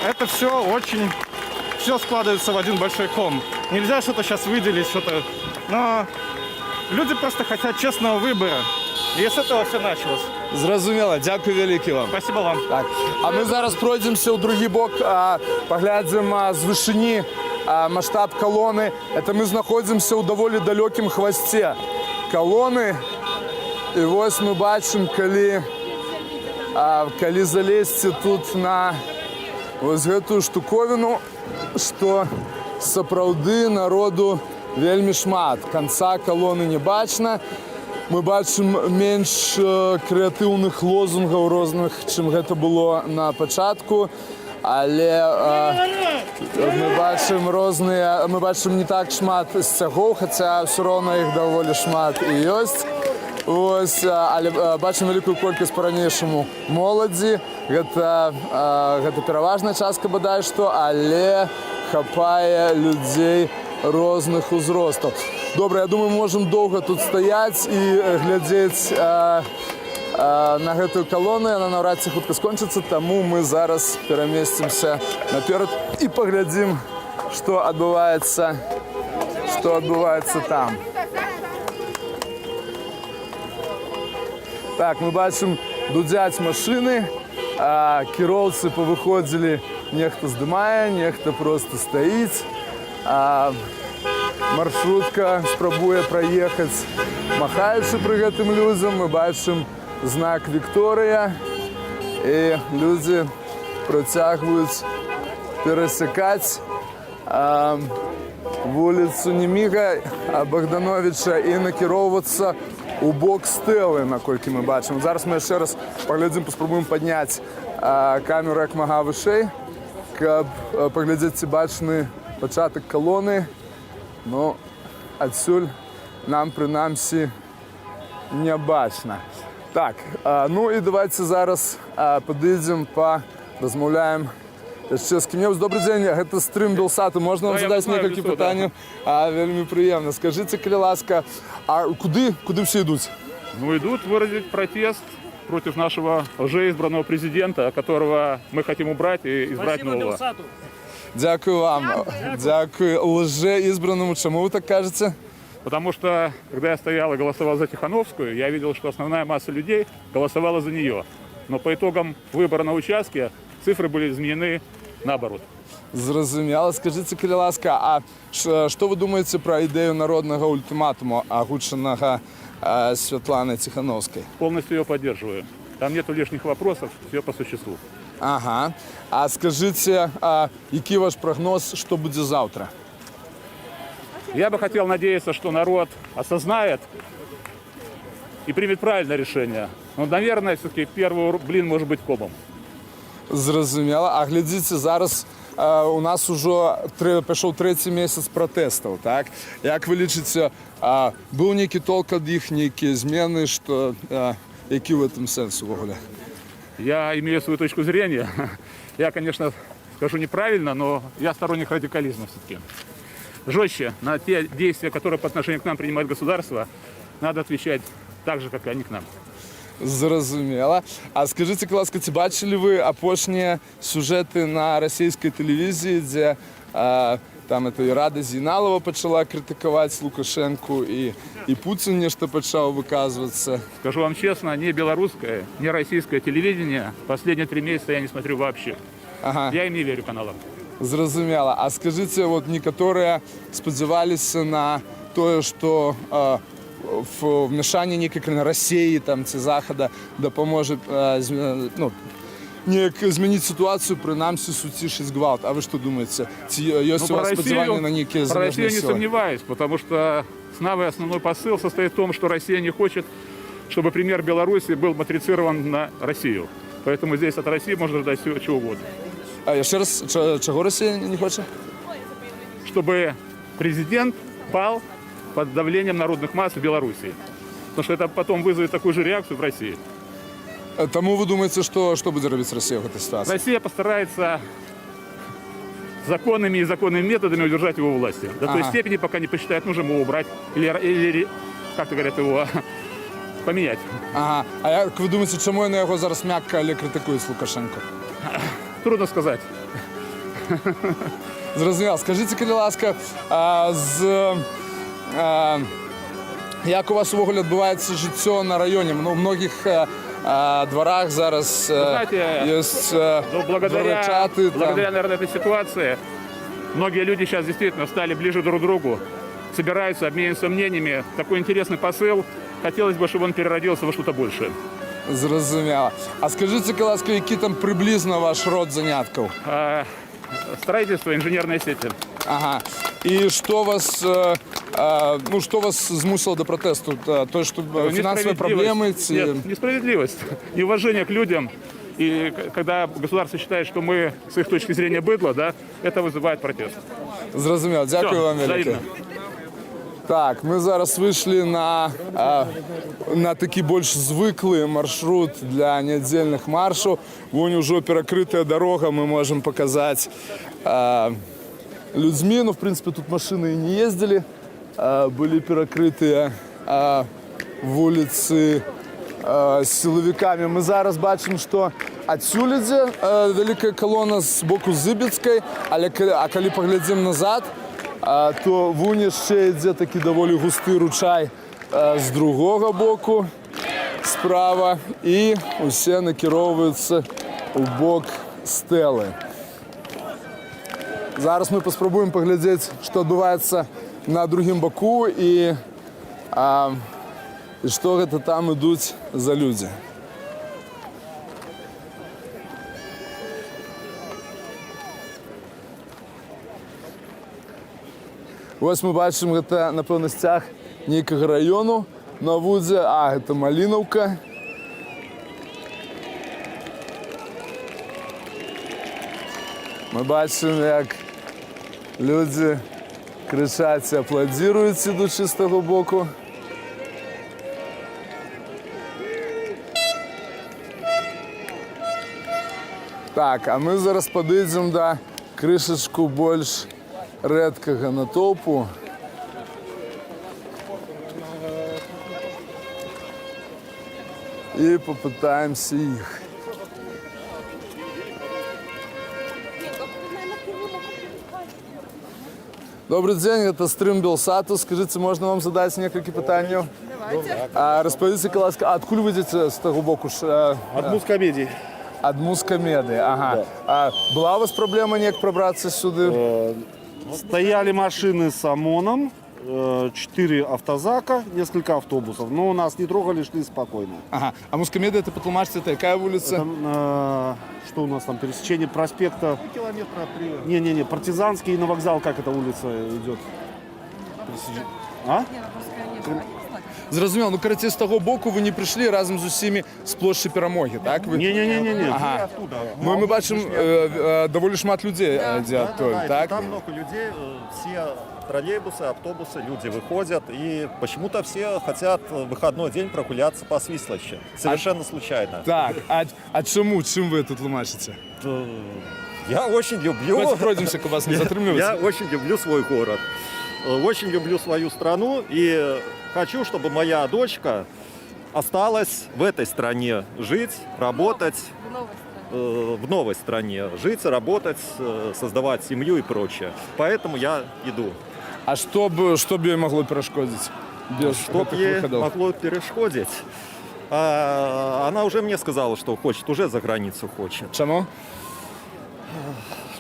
это все складывается в один большой ком. Нельзя что-то сейчас выделить, но люди просто хотят честного выбора. И с этого все началось. Зрозуміло, дякую велике вам. Спасибо вам. Так. А ми зараз пройдемося у другий бок, поглядимо з вишині масштаб колони. Це ми знаходимося у доволі далекім хвості колони. І ось ми бачимо, коли залезти тут на ось гэтую штуковину, що сапраўды народу вельмі шмат. Конца колони не бачно. Мы бачым менш крэатыўных лозунгаў розных, чым гэта было на пачатку, але мы бачым не так шмат сцягоў, хаця ўсё роўна іх даволі шмат і ёсць. Ось, але бачым вялікую колькасць па-ранейшаму моладзі. Гэта пераважная частка бадай што, але хапае людзей розных узростаў. Добра, я думаю, можем доўга тут стаяць і глядзець на гэтую колону. Яна наўрад ці хутка скончыцца, таму мы зараз перамесцімся наперад і паглядзім, што адбываецца там. Так, ми бачимо, дудять машини, а кіровці повиходили, нехто здимає, нехто просто стоїть. А маршрутка спробує проїхати, махаючи при гэтым людям. Ми бачимо знак «Вікторія», і люди протягують пересікати вулицю Неміга Богдановича і накіровуватися у бок стели, наколькі ми бачимо. Зараз ми ще раз поглядимо, поспробуємо підняти камеру як мага вищей, каб поглядіти, ці бачний початок колони. Ну, адсюль нам, принаймні, не бачно. Так, ну і давайте зараз підійдемо, порозмовляємо ще з ким-небудь. Добрий день, гэта стрим Белсату. Можна вам задати некалькі питань? Вельми приємно. Скажіть, коли ласка, а куди всі йдуть? Ну, идут выразить протест против нашего лжеизбранного президента, которого мы хотим убрать и избрать нового. Дякую вам. Дякую лжеизбранному. Чому ви так кажете? Потому что, когда я стоял и голосовал за Тихановскую, я видел, что основная масса людей голосовала за нее. Но по итогам выбора на участке цифры были изменены наоборот. Зрозуміло. Скажіть, коли ласка, а що ви думаєте про ідею народного ультиматуму, озвученого Светланой Тихановской? Полностью ее поддерживаю. Там нету лишних вопросов, все по существу. Ага. А скажите, який ваш прогноз, что будет завтра? Я бы хотел надеяться, что народ осознает и примет правильное решение. Но, наверное, все-таки первый блин может быть комом. Зрозуміло. А глядите, зараз у нас уже пішов третій місяць протестів, так? Як ви лічите, був некий толк від їх, які зміни, що, які в этом сенс ввогуле? Я имею свою точку зрения. Я, конечно, скажу неправильно, но я сторонник радикализма все-таки. Жестче на те действия, которые по отношению к нам принимает государство, надо отвечать так же, как и они к нам. Зрозуміло. А скажіть, будь ласка, чи бачили ви опошні сюжети на російській телевізії, де там і Рада Зейналова почала критикувати Лукашенку, і Путін нечто почав виказуватися? Скажу вам честно, ни белорусское, ни российское телевидение последние 3 месяца я не смотрю вообще. Ага. Я им не верю каналам. Зрозуміло. А скажіть, от некоторі сподівалися на те, що вмешання некої країни Росії, там, ці Заходу допоможе змінити ситуацію, принаймні суцішість гвалт. А ви що думаєте? Є у вас сподівання на некие про Россию замежные не силы? сомневаюсь, потому что основной посыл состоит в том, что Россия не хочет, чтобы премьер Беларуси был матрицирован на Россию. Поэтому здесь от России можно ждать всего чего угодно. А ще раз, чого Росія не хоче? Чтобы президент пал под давлением народных масс в Беларуси. Потому что это потом вызовет такую же реакцию в России. Тому ви думаєте, що буде робити Росія в цій ситуації? Россия постарается законными и законными методами удержать его у власти. До той степени, пока не посчитает нужным его убрать. Или как-то говорят, его поменять. Ага. А як ви думаєте, чому на його зараз м'яко критикують Лукашенко? Трудно сказать. Зрозуміло. Скажіть, будь ласка, як у вас увогуле відбувається життя на районі? Ну, в многих дворах зараз есть дворачаты. Благодаря, наверное, этой ситуации многие люди сейчас действительно стали ближе друг к другу, собираются, обмениваются мнениями. Такой интересный посыл. Хотелось бы, чтобы он переродился во что-то большее. Зрозуміло. А скажіть, будь ласка, який там приблизно ваш род занятків? Строительство, инженерные сети. Ага. И что вас, что вас змусило до протесту? То, что финансовые проблемы? Нет, несправедливость, неуважение к людям. И когда государство считает, что мы с их точки зрения быдло, да, это вызывает протест. Зрозуміло. Дякую вам велике. Так, ми зараз вийшли на такий більш звиклий маршрут для недільних маршів. Вон уже перекрита дорога, ми можемо показати людьми. Ну, в принципі, тут машини і не їздили. Були перекриті вулиці силовиками. Ми зараз бачимо, що отсюди йде велика колона з боку Зибицької, а коли поглядимо назад, то вуні ще йде такий доволі густий ручай з другого боку, з справа, і усе накіроўваюцца у бок стэлы. Зараз мы паспрабуем паглядзець, што адбываецца на другім баку і што гэта там ідуць за людзі. Вось мы бачым, гэта, напэўна, сцяг нейкага раёну на Вудзе. Гэта Малінаўка. Мы бачым, як людзі крычаць і апладзіруюць, ідучы з таго боку. Так, а мы зараз падыдзем да крышачку больш рэдкага натоўпу. І попытаемся іх. Добрый день, это стрим Белсату. Скажите, можно вам задать несколько пытаний? Давайте. Распавядзіце, ласка, адкуль вы ідзеце з таго боку? Ад Мускамедии. Ад Мускамедии, ага. Да. Была у вас проблема неяк пробраться сюда? Стояли машины с ОМОНом, 4 автозака, несколько автобусов. Но нас не трогали, шли спокойно. Ага. А Мускамедия, это потолмачьте, это какая улица? Это, что у нас там, пересечение проспекта? Километра 3. Не, Партизанский на вокзал, как эта улица идет? А? Зразумела, ну карацей, з таго боку ви не прийшли разом з усіми з площі Перемоги, так? Не. Ага. Ну, ми бачимо, доволі шмат людей йде оттуда, так? Там много людей, все троллейбусы, автобусы, люди выходят, и почему-то все хотят в выходной день прогуляться по Свислочи. Совершенно случайно. Так, а чому? Чим ви тут тлумачите? Я очень люблю... Давайте пройдемся, к вас не затримливаться. Я очень люблю свой город, очень люблю свою страну, и хочу, чтобы моя дочка осталась в этой стране жить, работать, в новой стране жить, работать, создавать семью и прочее. Поэтому я иду. А что бы ей могло перешкодить? Что бы ей могло перешкодить? Она уже мне сказала, что хочет, уже за границу хочет. Чему?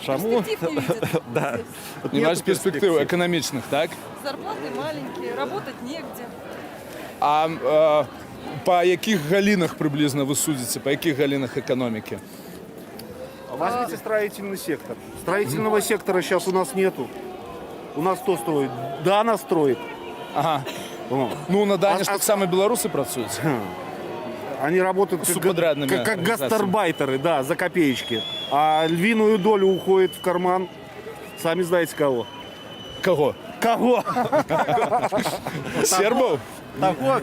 Чому? Да. Не бачите перспектив економічних, так? Зарплаты маленькие, работать негде. А по яких галинах приблизно вы судите? По яких галинах экономики? Возьмите строительный сектор. Строительного сектора сейчас у нас нету. У нас кто строит? Дана строит. Ага. Ну, на Дані ж так само белорусы працують. Они работают как гастарбайтеры, да, за копеечки. А львиную долю уходит в карман, сами знаете кого. Кого? Сербов? Того,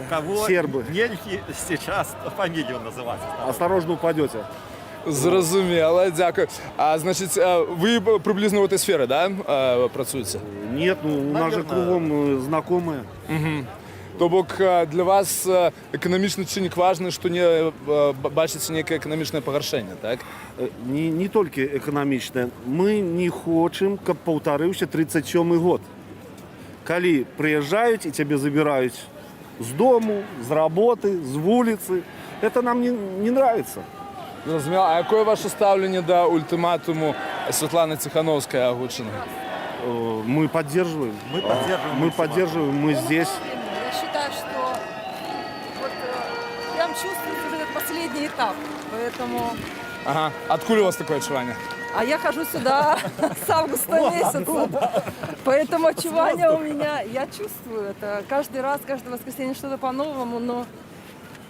кого Сербы. нельзя сейчас фамилию называть. Осторожно упадете. Зрозуміло, дякую. А значить, ви приблизно в этой сфері, да, працюєте? Нет, ну у нас же кругом знакомые. Угу. То бок для вас економічний чинник важний, що не бачите ніяке економічне погоршення, так? Не тільки економічне. Ми не хочемо, щоб повторився 37-й год. Коли приїжджають і тебе забирають з дому, з роботи, з вулиці, це нам не подобається. Зрозуміло. А яке ваше ставлення до ультиматуму Світлани Тихановської озвученого? Мы поддерживаем. Мы поддерживаем, мы здесь. Я считаю, что вот прям чувствуется уже этот последний этап, поэтому... Ага. Откуда у вас такое отчувание? А я хожу сюда с августа месяца, поэтому отчувание у меня, я чувствую это каждый раз, каждое воскресенье что-то по-новому, но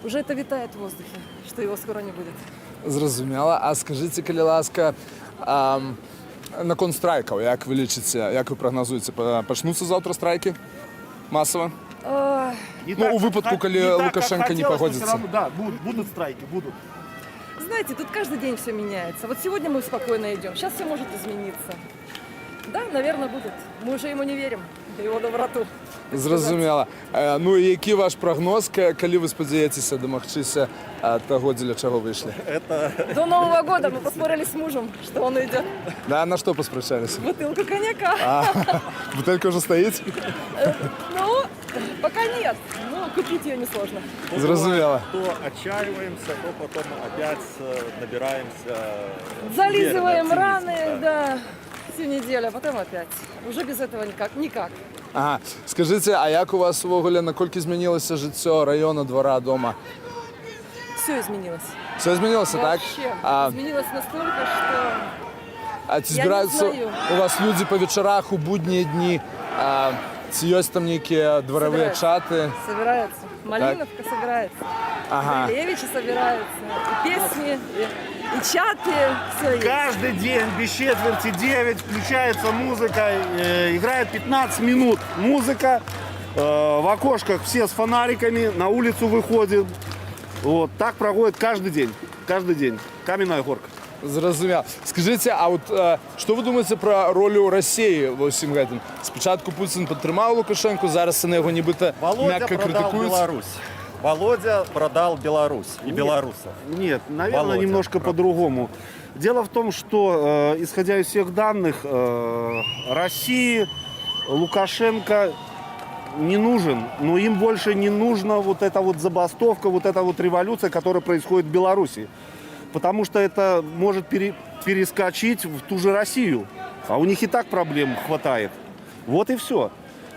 уже это витает в воздухе, что его скоро не будет. Зрозуміло. А скажіть, коли ласка, наконт страйків, як ви лічите, як ви прогнозуєте, почнуться завтра страйки масово? Ну, у випадку, коли Лукашенко не погодится. Да, будут страйки, будут. Знаете, тут каждый день все меняется. Вот сегодня мы спокойно идем, сейчас все может измениться. Да, наверное, будет. Мы уже ему не верим, его доброту. Зрозуміло. Ну, і який ваш прогноз, коли ви сподіваєтеся домогтися того, для чого вийшли? До Нового года мы поспорили с мужем, что он идет. Да, на что поспрощались? Бутылку коньяка. Бутылка уже стоит? Ну, пока нет. Ну, купить ее несложно. Зрозуміло. То отчаиваемся, то потом опять набираемся. Зализываем уверенный раны, оптимизм, да, всю неделю, а потом опять. Уже без этого никак. Ага. Скажіть, а як у вас ввогуле, наколькі змінилося життя району, двора, дома? Все изменилось. Все змінилося, так? Вообще. А, Изменилось настолько, что а ці я не збираються знаю. у вас люди по вечорах, у будні дні? А, ці є там які дворові Собираються. чати? собираются. Малиновка собирается. Ага. Левичи собираются. И песни, и чаты, все есть. Каждый день без четверти 9 включается музыка, играет 15 минут музыка, в окошках все с фонариками, на улицу выходим. Вот, так проходит каждый день. Каменная горка. Зрозуміло. Скажіть, а от що ви думаєте про роль Росії в усім гэтым? Спочатку Путін підтримав Лукашенко, зараз на його нібито Володя м'яко продал критикують. Беларусь. Володя продал Беларусь и белорусов. Нет, наверное, Володя, немножко по-другому. Дело в том, что, исходя из всех данных, России Лукашенко не нужен, но им больше не нужна вот эта вот забастовка, вот эта вот революция, которая происходит в Беларуси. Потому что это может перескочить в ту же Россию. А у них и так проблем хватает. Вот и все.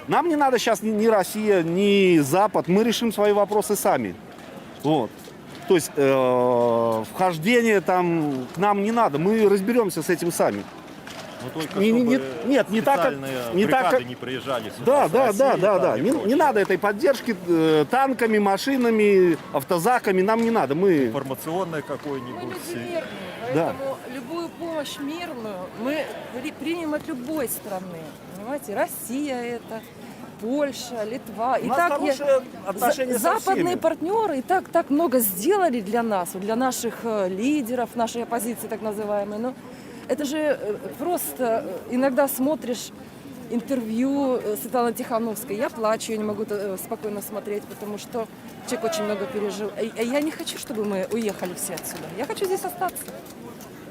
Нам не надо сейчас ни Россия, ни Запад. Мы решим свои вопросы сами. Вот. То есть вхождение там к нам не надо. Мы разберемся с этим сами. Но только нет, не так, как... не бригады не приезжали сюда. Да. Не надо этой поддержки танками, машинами, автозаками. Нам не надо. Мы... Информационной какой-нибудь. Мы люди мирные, Да. поэтому любую помощь мирную мы примем от любой страны. Понимаете, Россия это, Польша, Литва. У нас хорошие отношения со западные всеми. партнеры и так много сделали для нас, для наших лидеров, нашей оппозиции так называемой. Но это же просто иногда смотришь интервью Светланы Тихановской. Я плачу, я не могу спокойно смотреть, потому что человек очень много пережил. И я не хочу, чтобы мы уехали все отсюда. Я хочу здесь остаться.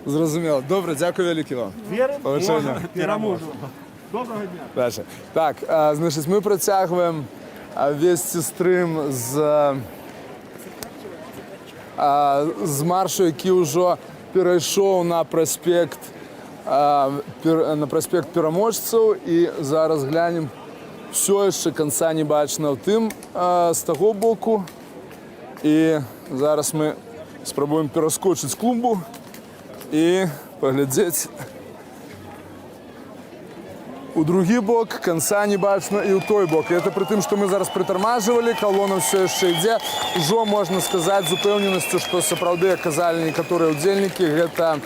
Зрозуміло. Добре, дякую велике вам. Повишення. Переможемо. Доброго дня. Дальше. Так, значить, ми протягуємо весь стрим з маршу, який вже перейшов на проспект переможців. І зараз глянемо, все ще кінця не бачно тим з того боку. І зараз ми спробуємо перескочити клумбу і поглядіти у другий бок, конца не бачно і у той бок. І це при тим, що ми зараз притормажували, колона все ще йде. Уже можна сказати з упевненістю, що сапраўды, як казали некаторыя удзельнікі, гэта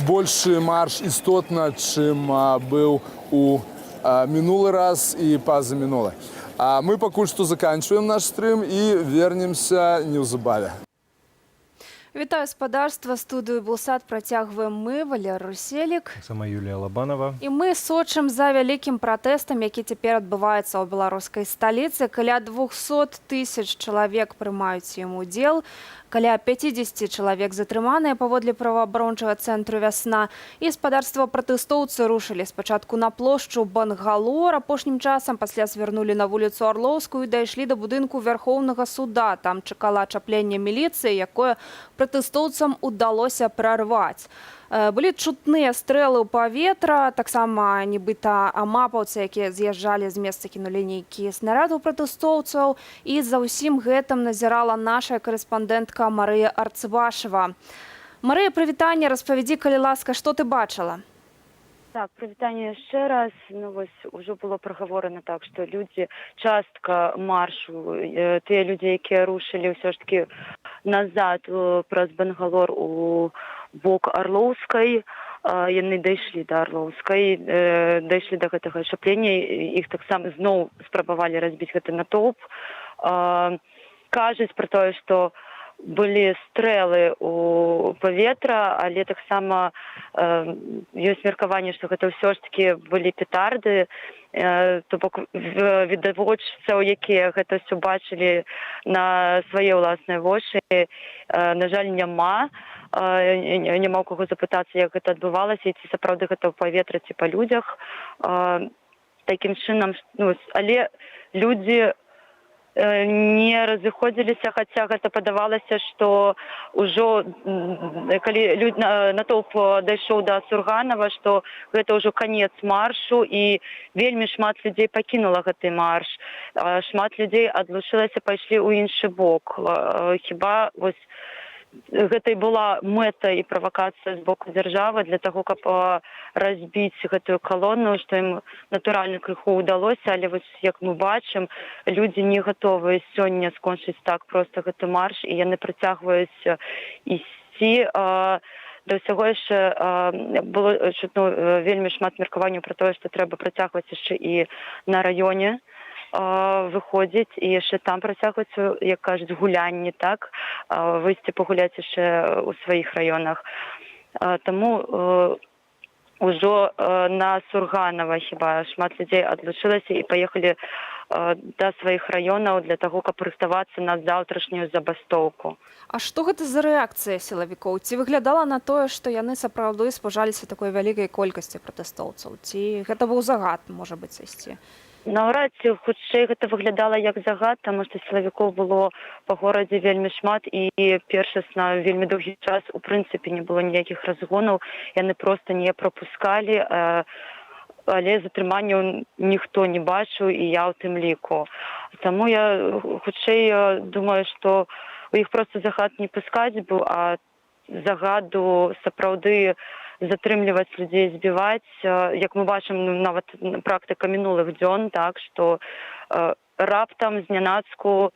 большы марш істотна, чым быў у мінулы раз і пазамінулы. Мы пакуль што заканчиваем наш стрим і вернемся неўзабаве. Вітаю спадарства, студыю Булсат працягваем мы, Валер Руселік. Сама Юлія Лабанова. І мы сочым за вялікім пратэстам, які цяпер адбываецца ў беларускай сталіцы. Каля 200 000 чалавек прымаюць ім удзел. Каля 50 чалавек затрыманыя паводле праваабарончага цэнтру «Вясна». І спадарства пратэстоўцы рушылі спачатку на плошчу Бангалор, апошнім часам пасля звярнулі на вуліцу Арлоўскую і дайшлі да будынку Вярхоўнага суда. Там чакала ачапленне міліцыі, якое пратэстоўцам удалося прарваць. Былі чутныя стрэлы ў паветра, таксама нібыта амапаўцы, якія з'язджалі з месца, кінулі нейкія снаряды ў пратэстоўцаў. І за ўсім гэтым назірала наша корэспандэнтка Марыя Арцыбашева. Марыя, прывітанне, распавядзі, калі ласка, што ты бачыла? Так, прывітанне яшчэ раз. Ужо было прагаворана так, што людзі, частка маршу, тыя людзі, якія рушылі ўсё ж такі назад праз Бангалор у бок Арлоўскай, яны дайшлі да Арлоўскай, дайшлі да гэтага ачаплення, іх таксама зноў спрабавалі разбіць гэты натоўп. Кажуць пра тое, што былі стрэлы ў паветра, але таксама ёсць меркаванне, што гэта ўсё ж такі былі петарды, то бок відавочцаў, якія гэта ўсё бачылі на свае ўласныя вочы, на жаль, няма у каго запытацца, як гэта адбывалася, ці сапраўды гэта ў паветра, ці па людзях. Такім чынам, але людзі не разыходзіліся, хаця гэта падавалася, што ўжо калі натоўп дайшоў да Сурганава, што гэта ўжо канец маршу і вельмі шмат людзей пакінула гэты марш. Шмат людзей адлучылася, пайшлі ў іншы бок. Хіба вось гэта і была мэта і правакацыя з боку дзяржавы для таго, каб разбіць гэтую калону, што ім натуральна крыху ўдалося, але вось як мы бачым, людзі не гатовыя сёння скончыць так проста гэты марш, і яны працягваюць ісці. Да ўсяго яшчэ было чутно вельмі шмат меркаванняў пра тое, што трэба працягваць яшчэ і на раёне выходзіць і яшчэ там працягваць, як кажуць, гулянні, так, выйсці пагуляць яшчэ ў сваіх раёнах. Таму ўжо на Сурганава хіба шмат людзей адлучылася і паехалі да сваіх раёнаў для таго, каб рыхтавацца на заўтрашнюю забастоўку. А што гэта за рэакцыя сілавікоў? Ці выглядала на тое, што яны сапраўды спужаліся такой вялікай колькасці пратэстоўцаў? Ці гэта быў загад, можа быць, ісці? Наўрад ці хутчэй гэта выглядала як загад, таму што сілавікоў было па горадзе вельмі шмат і першасна вельмі доўгі час у прынцыпе не было ніякіх разгонаў, яны проста не прапускалі, але затрыманняў ніхто не бачыў і я ў тым ліку. Таму я хутчэй думаю, што у іх проста загад не пускаць быў, а загаду сапраўды затрымліваць людзей, збіваць. Як мы бачым, нават практыка мінулых дзён, так, што раптам знянацку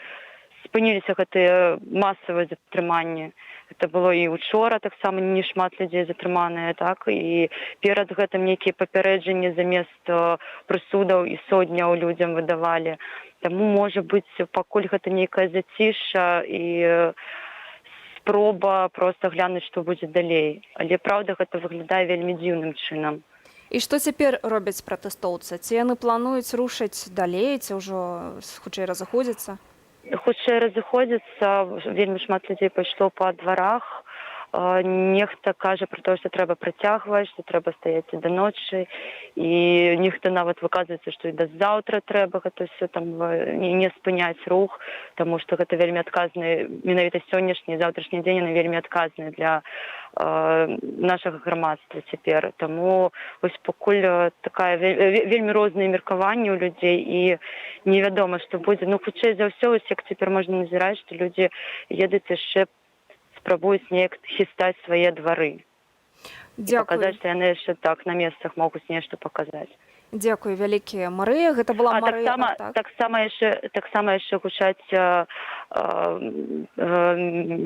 спыніліся гэтыя масавыя затрыманні. Гэта было і учора, таксама не шмат людзей затрыманыя, так, і перад гэтым нейкія папярэджанні замест прысудаў і сотняў людзям выдавалі. Таму, можа быць, пакуль гэта нейкая зацішша і спроба проста глянуць, што будзе далей. Але, праўда, гэта выглядае вельмі дзіўным чынам. І што цяпер робяць пратэстоўцы? Ці яны плануюць рушыць далей, ці ўжо хутчэй разыходзяцца? Хутчэй разыходзяцца, вельмі шмат людзей пайшло па дварах. Нехта кажа пра тое, што трэба працягваць, што трэба стаяць і да ночы. І нехта нават выказваецца, што і да заўтра трэба гэта ўсё там не спыняць рух, таму што гэта вельмі адказны, менавіта сённяшні, заўтрашні дзень, яны вельмі адказны для нашага грамадства цяпер. Таму вось пакуль такая вельмі розныя меркаванні ў людзей і невядома, што будзе. Ну, хутчэй за ўсё, як цяпер можна назіраць, што людзі едуць яшчэ спрабуюць неяк хістаць свае двары. Паказаць, што яны яшчэ так на месцах могуць нешта паказаць. Дзякуй вялікія, Марыя. Гэта была Марыя. Таксама яшчэ гучаць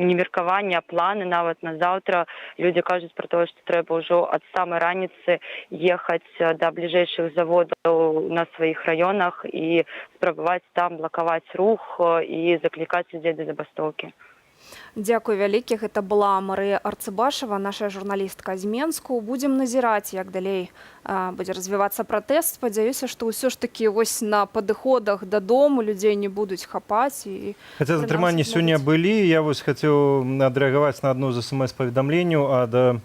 не меркаванні, а планы нават на заўтра. Людзі кажуць пра тое, што трэба ўжо ад самай раніцы ехаць да бліжэйшых заводаў на сваіх раёнах і спрабаваць там блакаваць рух і заклікаць людзей да забастоўкі. Дзякуй вялікі. Гэта была Марыя Арцыбашева, наша журналістка з Менску. Будзем назіраць, як далей будзе развівацца пратэст. Спадзяюся, што ўсё ж такі вось на падыходах дадому людзей не будуць хапаць. Хаця затрыманні сёння былі, я вось хацеў адрэагаваць на адно з смс-паведамленняў ад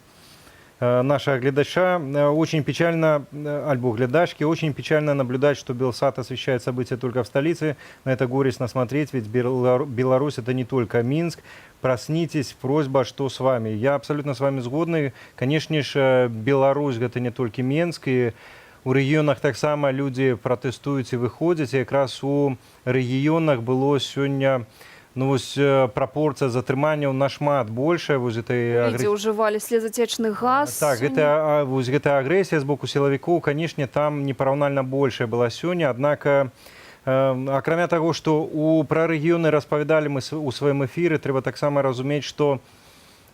нашего глядача. Очень печально, альбо глядачки, очень печально наблюдать, что Белсат освещает события только в столице. На это горестно смотреть, ведь Беларусь это не только Минск. Проснитесь, просьба, что с вами. Я абсолютно с вами згодны. Конечно же, Беларусь это не только Минск. И у регионах так само люди протестуют и выходят. И как раз у регионах было сегодня... Ну, вось прапорцыя затрыманняў нашмат большая. Людзі ўжывалі слезатечны газ. Так, гэта агрэсія з боку сілавікоў, канешне, там непараўнальна большая была сёння. Аднак, акрамя таго, што пра рэгіёны распавядалі мы у сваім эфіры, трэба таксама разумець, што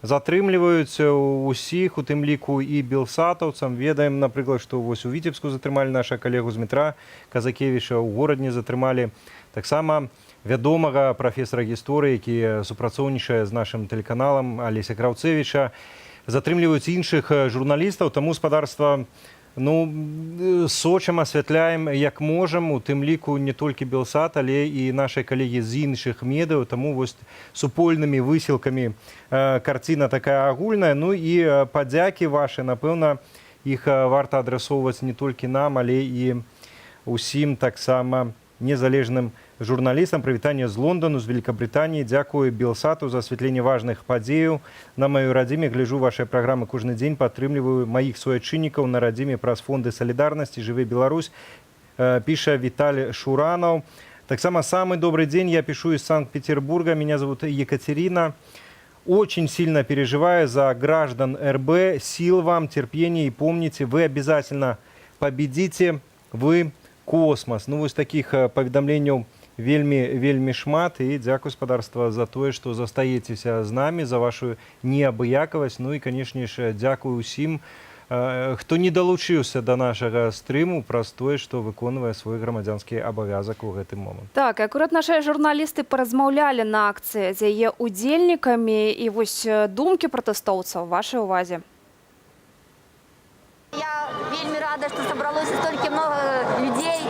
затрымліваюць усіх, у тым ліку і белсатаўцам. Ведаем, напрыклад, што вось у Віцебску затрымалі наша калегу з метра Казакевіча, у горадні затрымалі таксама вядомага прафесара гісторыі, які супрацоўнічае з нашым тэлеканалам Алеся Краўцевіча. Затрымліваюць іншых журналістаў, таму спадарства сочым, асвятляем як можам, у тым ліку не толькі Белсат, але і нашыя калегі з іншых медыяў, таму вось супольнымі высілкамі карціна такая агульная. Ну і падзякі вашы, напэўна, іх варта адрасоўваць не толькі нам, але і усім таксама незалежным журналістам. Прывітанне з Лондану, з Великабрытаніі. Дзякую Белсату за асвятленне важных падзеяў. На маёй радзіме гляджу вашыя праграмы кожны дзень, падтрымліваю маіх суайчыннікаў на радзіме праз фонды салідарнасці. Жыве Беларусь, піша Віталь Шуранаў. Таксама самый добрый день, я пишу из Санкт-Петербурга, меня зовут Екатерина. Очень сильно переживаю за граждан РБ, сил вам, терпения, и помните, вы обязательно победите, вы космос. Ну, вот таких поведомлений вельми шмат, и дзякую, господарство, за то, что застаетеся з нами, за вашу неабыякавасць. Ну и, конечно же, дзякую усім, хто не далучыўся до нашага стрыму праз тое, што выконвае свой грамадзянскі абавязак у гэты момант. Так, акурат нашыя журналісты паразмаўлялі на акцыі з яе удзельнікамі, і вось думкі пратэстоўцаў вашай увазе. Я вельми рада, что собралось столько много людей,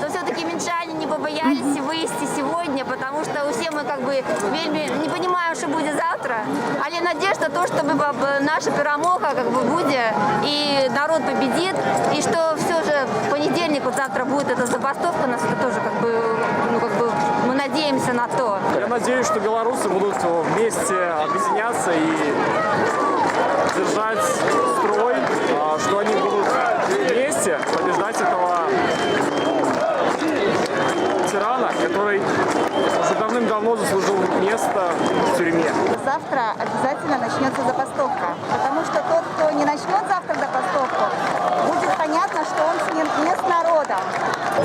что все-таки минчане не побоялись выйти сегодня, потому что все мы как бы вельми не понимаем, что будет завтра, але надежда то, чтобы наша перемога как бы будет, и народ победит, и что все же в понедельник, вот завтра будет эта забастовка, у нас это тоже как бы, мы надеемся на то. Я надеюсь, что белорусы будут вместе объединяться и держать строй, что они будут вместе побеждать этого тирана, который уже давным-давно заслужил место в тюрьме. Завтра обязательно начнется забастовка, потому что тот, кто не начнет завтра забастовку, будет понятно, что он не с народом.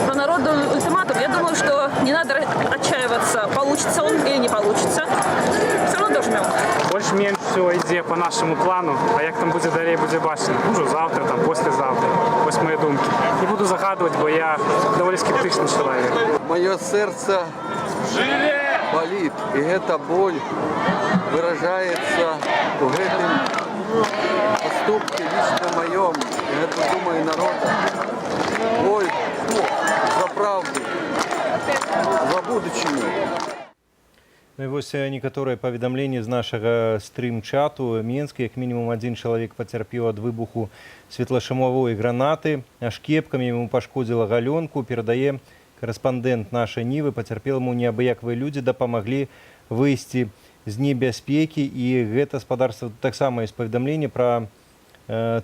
Про народный ультиматум, я думаю, что не надо отчаиваться, получится он или не получится. Все равно дожмем. Больш-менш все ідзе по нашему плану, а як там буде далей, буде бачено. Може завтра, там, послезавтра. Ось мої думки. Не буду загадувати, бо я доволі скептичний чоловік. Мое сердце болит, и эта боль выражается в этом поступке лично моем, и это, думаю, народа. Боль за правду, за будущее. Ну і вось некаторыя паведамленні з нашага стрым-чату. Менск, як мінімум адзін чалавек пацярпеў ад выбуху светлашумовой гранаты, а шкепкамі яму пашкодзіла галёнку, перадае корэспандэнт нашай Нівы. Пацярпеламу неабыякавыя людзі дапамаглі выйсці з небяспекі, і гэта, спадарства, таксама ёсць паведамленне пра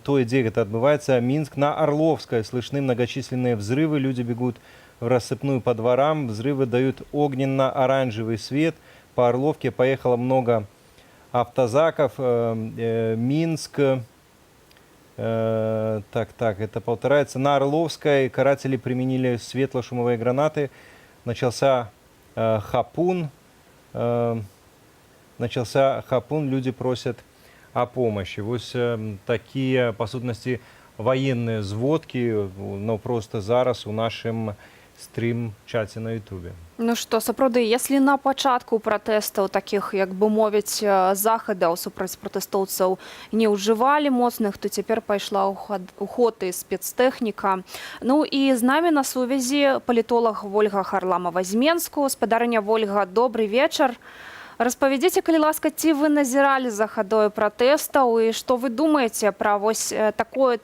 тое, дзе гэта адбываецца. Минск на Орловской. Слышны многочисленные взрывы, люди бегут в рассыпную по дворам, взрывы дают огненно-оранжевый свет. По Орловке поехало много автозаков. Минск, это повторяется. На Орловской каратели применили светло-шумовые гранаты. Начался хапун, люди просят о помощи. Вот такие, по сутности, военные зводки, но просто зараз у нашем стрим-чаце на Ютубе. Ну што, сапраўды, если на пачатку пратэстаў такіх, як бы мовіць, захадаў супраць пратэстоўцаў не ўжывалі моцных, то цяпер пайшла ў ход і спецтэхніка. Ну і з намі на сувязі палітолог Вольга Харламова з Менску. Спадарыня Вольга, добрый вечар. Распавядзіце, калі ласка, ці вы назіралі за хадою пратэстаў і што вы думаеце пра вось такое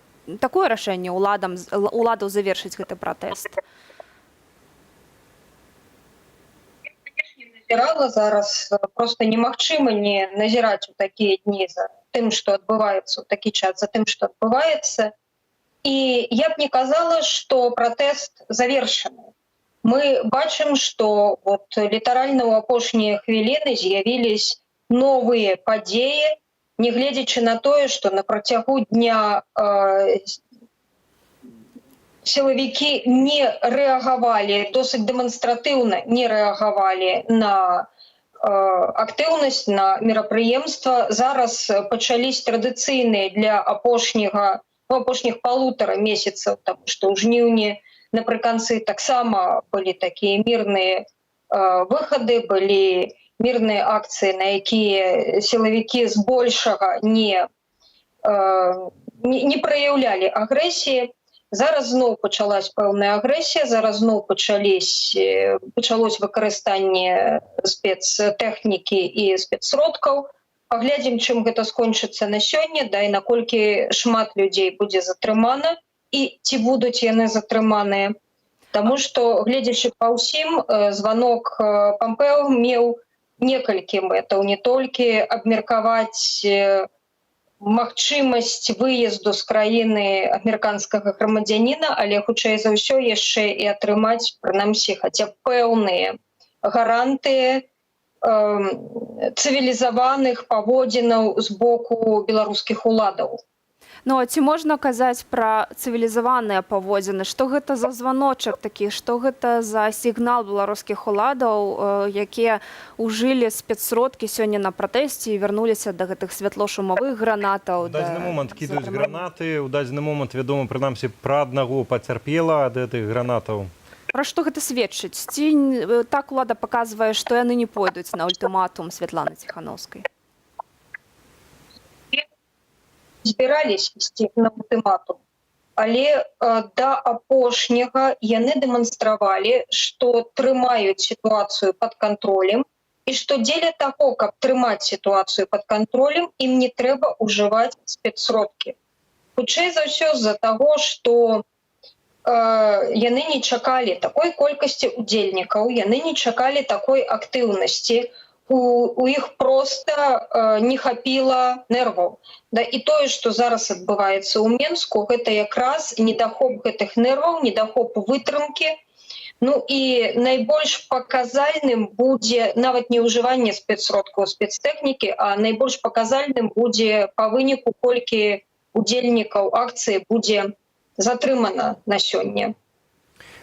рашэнне уладаў завершыць гэты пратэст? Назірала зараз, просто немагчыма не назіраць у такія дні за тым, што адбываецца ў такі час, за тым, што адбываецца. І я б не казала, што пратэст завершаны. Мы бачым, што вот літаральна ў апошнія хвіліны з'явілись новыя падзеі, нягледзячы на тое, што на працягу дня силовики не реагировали, досить демонстративно не реагировали на активность, на мероприемства. Зараз почались традиционные для опошніх полутора месяцев, потому что у жніўні напрыканцы таксама были такие мирные выходы, были мирные акции, на якія силовики збольшага не проявляли агрессии. Зараз зноў пачалась пэўная агрэсія, зараз зноў пачалось выкарыстанне спецтэхнікі і спецсродкаў. Паглядзім, чым гэта скончыцца на сёння, да і наколькі шмат людзей будзе затрымана і ці будуць яны затрыманыя. Таму што, гледзячы па ўсім, званок Пампео меў некалькі мэтаў, не толькі абмеркаваць магчымасць выезду з краіны амерыканскага грамадзяніна, але хутчэй за ўсё яшчэ і атрымаць, прынамсі, хаця пэўныя гарантыі цывілізаваных паводзінаў з боку беларускіх уладаў. Ну, а ці можна казаць пра цывілізаваныя паводзіны? Што гэта за званочак такі? Што гэта за сігнал беларускіх уладаў, якія ўжылі спецсродкі сёння на пратэсце і вярнуліся да гэтых святлошумавых гранатаў? У дадзены момант кідаюць гранаты, у дадзены момант, вядома, прынамсі, пра аднаго пацярпела ад гэтых гранатаў. Пра што гэта сведчыць? Ці так улада паказвае, што яны не пойдуць на ультыматум Святланы Ціханаўскай? Збіраліся ісці на ультыматум, але да апошняга яны дэманстравалі, што трымаюць сітуацыю пад кантролем і што дзеля таго, каб трымаць сітуацыю пад кантролем, ім не трэба ўжываць спецсродкі. Хутчэй за ўсё з-за таго, што яны не чакалі такой колькасці удзельнікаў, яны не чакалі такой актыўнасці, у іх проста не хапіла нерваў. Да, і тое, што зараз адбываецца ў Менску, гэта якраз недахоп гэтых нерваў, недахоп вытрымкі. Ну і найбольш паказальным будзе нават не ўжыванне спецсродкаў, спецтэхнікі, а найбольш паказальным будзе па выніку, колькі удзельнікаў акцыі будзе затрымана на сёння.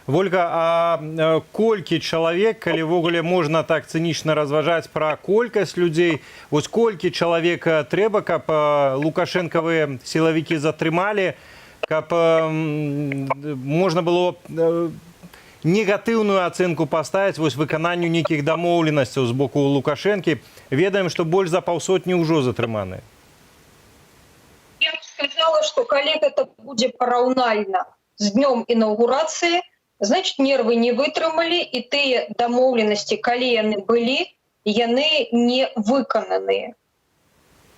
Вольга, а колькі чалавек, калі ввогуле можна так цынічна разважаць пра колькасць людзей, вось колькі чалавек трэба, каб лукашэнкавыя сілавікі затрымалі, каб можна было негатыўную ацэнку паставіць вось выкананню нейкіх дамоўленасцяў з боку Лукашэнкі. Ведаем, што больш за паўсотні ўжо затрыманыя. Я б сказала, што калі гэта будзе параўнальна з днём інаўгурацыі, значит, нервы не вытрымалі, і тыя дамоўленасці, калі яны былі, яны не выкананыя.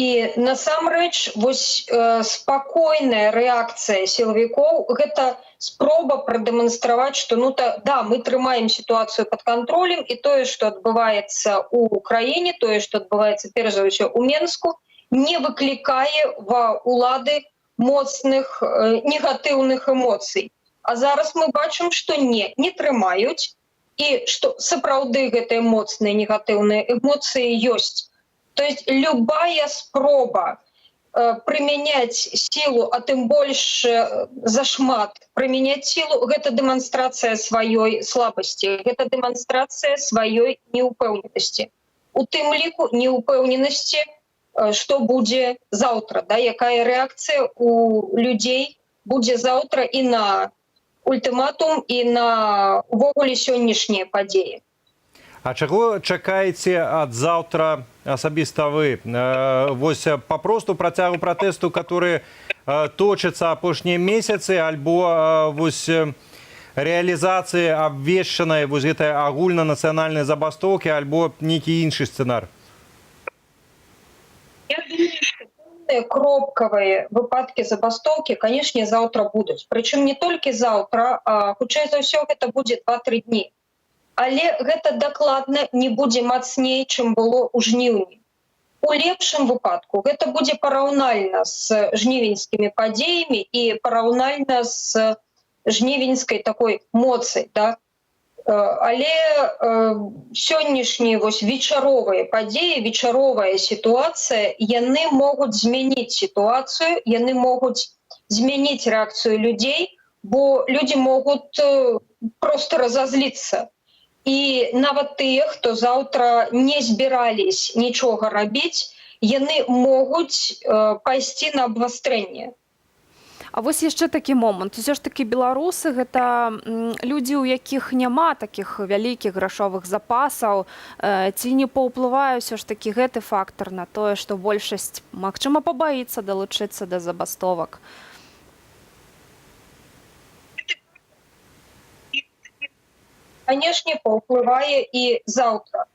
І насамрэч, вось спакойная рэакцыя сілавікоў – гэта спроба прадэманстраваць, што да, мы трымаем сітуацыю пад кантролем, і тое, што адбываецца ў краіне, тое, што адбываецца перш за ўсё ў Менску, не выклікае ва ўлады моцных негатыўных эмоцый. А зараз мы бачым, што не трымаюць, і што сапраўды гэтыя моцныя негатыўныя эмоцыі ёсць. То есть любая спроба прымяняць сілу, а тым больш зашмат прымяняць сілу, гэта дэманстрацыя сваёй слабасці, гэта дэманстрацыя сваёй неўпэўненасці. У тым ліку неўпэўненасці, што будзе заўтра, да, якая рэакцыя у людзей будзе заўтра і на ультыматум, і на увогуле сённяшнія падзеі. А чаго чакаеце ад заўтра асабіста вы? Вось папросту працягу пратэсту, который точыцца апошнія месяцы, альбо вось рэалізацыі абвешчанай вось гэтай агульнанацыянальнай забастоўкі, альбо нейкі іншы сцэнар? Я думаю, што кропкавыя выпадкі забастоўкі, канешне, заўтра будуць. Прычым не толькі заўтра, а хутчэй за ўсё гэта будзе 2-3 дні. Але гэта дакладна не будзе мацней, чым было ў жніўні. У лепшым выпадку гэта будзе параўнальна з жнівеньскімі падзеямі і параўнальна з жнівеньскай такой моцай, да? Але сённяшнія вечаровыя падзеі, вечаровая сітуацыя, яны могуць змяніць сітуацыю, яны могуць змяніць рэакцыю людзей, бо людзі могуць проста разазліцца. І нават тыя, хто заўтра не збірались нічога рабіць, яны могуць пайсці на абвастрэнне. А вось яшчэ такі момант. Усё ж такі беларусы гэта людзі, у якіх няма такіх вялікіх грашовых запасаў. Ці не паўплывае ўсё ж такі гэты фактар на тое, што большасць, магчыма, пабаіцца далучыцца да забастовак? Канешне, паўплывае і заўтра.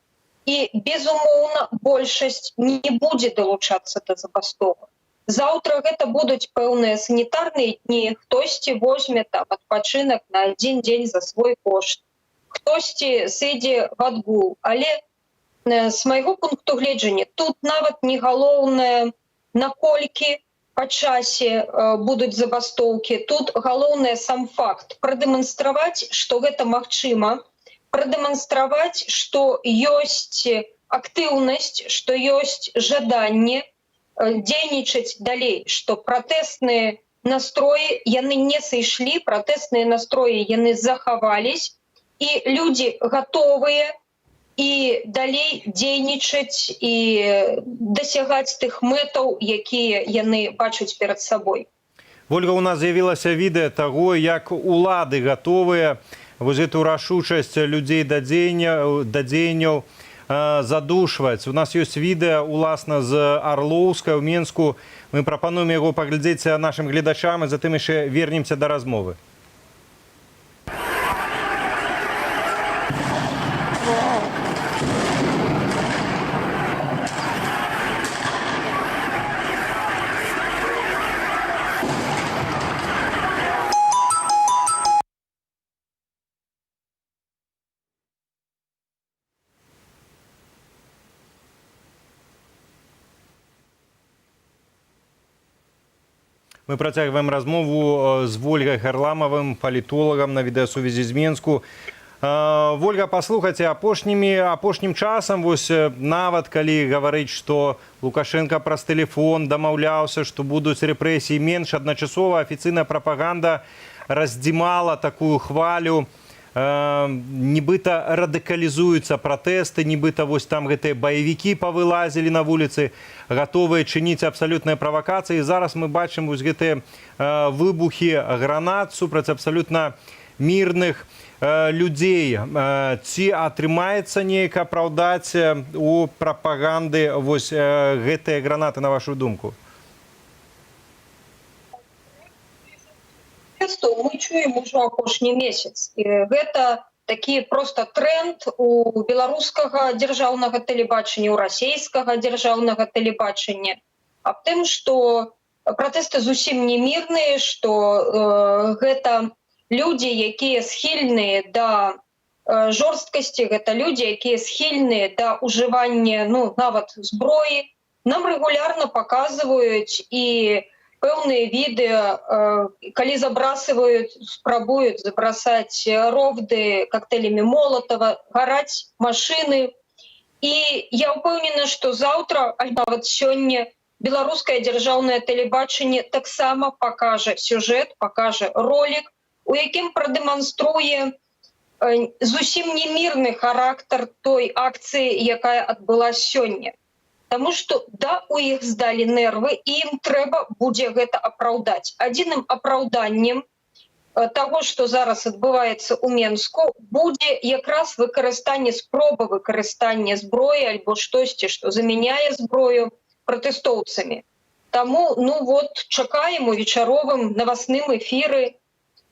І, безумоўна, большасць не будзе далучацца да забастовак. Заўтра гэта будуць пэўныя санітарныя дні, хтосьці возьме там адпачынак на 1 дзень за свой кошт, хтосьці сыдзе в адгул. Але з майго пункту гледжання тут нават не галоўнае, наколькі па часе будуць забастоўкі. Тут галоўнае сам факт прадэманстраваць, што гэта магчыма, прадэманстраваць, што ёсць актыўнасць, што ёсць жаданне дзейнічаць далей, што пратэсныя настроі яны не сышлі, пратэсныя настроі яны захавались, і людзі гатовыя і далей дзейнічаць і дасягаць тых мэтаў, якія яны бачаць перад сабой. Ольга, у нас з'явілася відэа таго, як улады гатовыя вось эту рашучасць людзей да дзеянняў задушваць. У нас ёсць відэа, уласна, з Арлоўска ў Менску. Мы прапануем яго паглядзець нашым гледачам, і затым яшчэ вернемся да размовы. Мы працягваем размову з Вольгай Харламавым, палітолагам на відэасувязі з Менску. Вольга, паслухайце, апошнім часам, вось нават калі гаварыць, што Лукашенко праз тэлефон дамаўляўся, што будуць рэпрэсіі менш, адначасова афіцыйная прапаганда раздзімала такую хвалю, нібыта радыкалізуюцца пратэсты, нібыта вось там гэтыя баевікі павылазілі на вуліцы, гатовыя чыніць абсалютныя правакацыі. Зараз мы бачым вось гэтыя выбухі гранат супраць абсалютна мірных людзей. Ці атрымаецца неяк апраўдаць у прапаганды вось гэтыя гранаты, на вашу думку? Мы чуем ужо апошні месяц. І гэта такі проста тренд у беларускага дзяржаўнага тэлебачання, у расійскага дзяржаўнага тэлебачання аб тым, што пратэсты зусім не мірныя, што гэта людзі, якія схільныя да жорсткасці, гэта людзі, якія схільныя да ўжывання нават зброі. Нам рэгулярна паказваюць і пэўныя відэа, калі спрабуюць забрасаць ровды коктейлями Молотова, гараць машыны. І я ўпэўнена, што заўтра, альбо нават сёння, беларускае дзяржаўнае тэлебачанне таксама пакажа сюжэт, пакажа ролик, у якім прадэманструе зусім не мірны характар той акцыі, якая адбылася сёння. Таму што у іх здалі нервы, і ім трэба будзе гэта апраўдаць. Адзіным апраўданнем таго, што зараз адбываецца ў Менску, будзе якраз спроба выкарыстання зброі альбо штосьці, што замяняе зброю пратэстоўцамі. Таму, чакаем у вечаровым навасным эфіры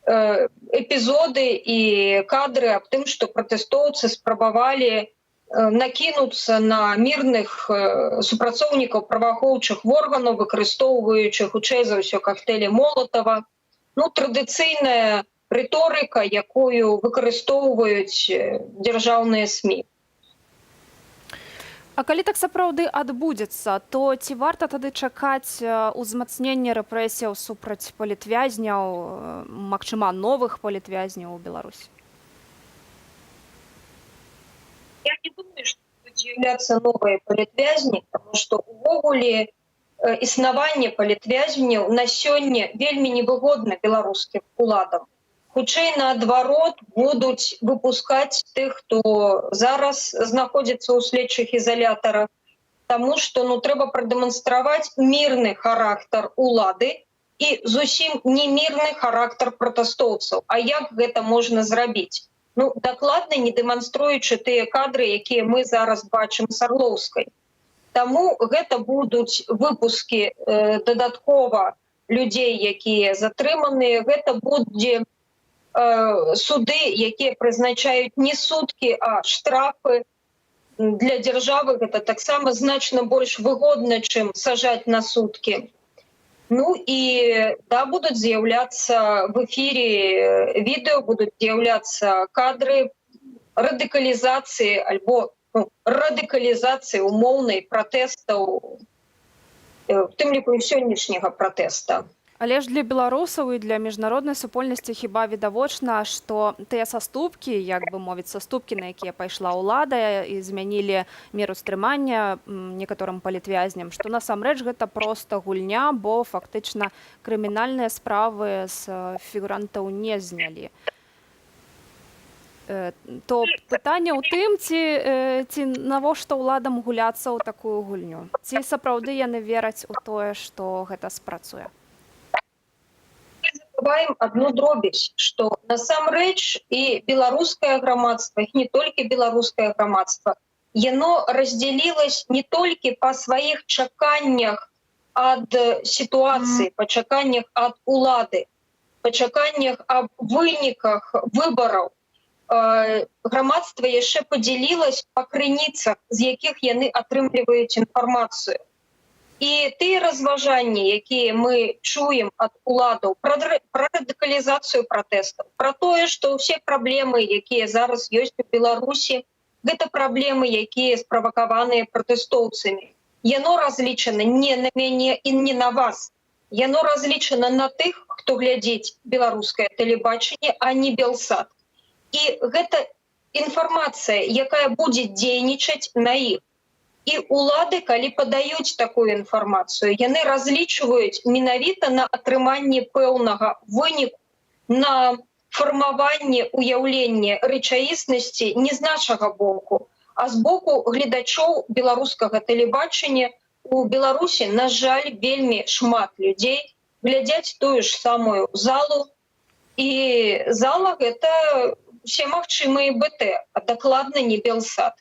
эпізоды і кадры аб тым, што пратэстоўцы спрабавалі накінуцца на мірных супрацоўнікаў праваахоўчых органаў, выкарыстоўваючы хутчэй за ўсё коктейлі Молотова. Традыцыйная рыторыка, якую выкарыстоўваюць дзяржаўныя СМІ. А калі так сапраўды адбудзецца, то ці варта тады чакаць узмацнення рэпрэсіяў супраць палітвязняў, магчыма, новых палітвязняў у Беларусі? Я не думаю, что будут з'являцца новыя палітвязні, потому что увогуле існаванне палітвязняў на сёння вельмі невыгодна беларускім уладам. Хутчэй наадварот будуць выпускаць тых, хто зараз знаходзіцца ў следчых ізалятарах, таму што трэба прадэманстраваць мірны характар улады і зусім не мірны характар пратэстоўцаў. А як гэта можна зрабіць? Дакладна не дэманструючы тыя кадры, якія мы зараз бачым з Арлоўскай. Таму гэта будуць выпускі дадаткова людзей, якія затрыманыя, гэта будзе суды, якія прызначаюць не суткі, а штрафы. Для дзяржавы гэта таксама значна больш выгодна, чым сажаць на суткі. Ну и да, будут з'являться в эфире видео, будут з'являться кадры радикализации альбо радикализации умоўнай пратэстаў, в тым ліку і сённяшняга пратэста. Але ж для беларусаў і для міжнароднай супольнасці хіба відавочна, што тыя саступкі, як бы мовіць, саступкі, на якія пайшла ўлада і змянілі меру стрымання некаторым палітвязням, што насамрэч гэта проста гульня, бо фактычна крымінальныя справы з фігурантаў не знялі. То пытанне ў тым, ці навошта ўладам гуляцца ў такую гульню? Ці сапраўды яны вераць у тое, што гэта спрацуе? Забываем одну дробязь, что насамрэч и беларускае грамадства, и не только беларускае грамадства, яно разделилось не только по своих чаканнях от ситуации, по чаканнях от улады, по чаканнях об выніках выборов. Грамадство яшчэ поделилось по крыніцах, з якіх яны атрымліваюць інфармацыю. І тыя разважанні, якія мы чуем ад уладаў пра радыкалізацыю пратэстаў, пра тое, што ўсе праблемы, якія зараз ёсць у Беларусі, гэта праблемы, якія справакаваныя пратэстоўцамі. Яно разлічана не на мяне і не на вас. Яно разлічана на тых, хто глядзіць беларускае тэлебачанне, а не Белсат. І гэта інфармацыя, якая будзе дзейнічаць на іх. І улады, калі падаюць такую інфармацыю, яны разлічваюць менавіта на атрыманне пэўнага выніку, на фармаванне уяўлення рэчаіснасці не з нашага боку, а з боку гледачоў беларускага тэлебачання. У Беларусі, на жаль, вельмі шмат людзей глядзяць тую ж самую залу. І зала — гэта усе магчымыя БТ, а дакладна не Белсат.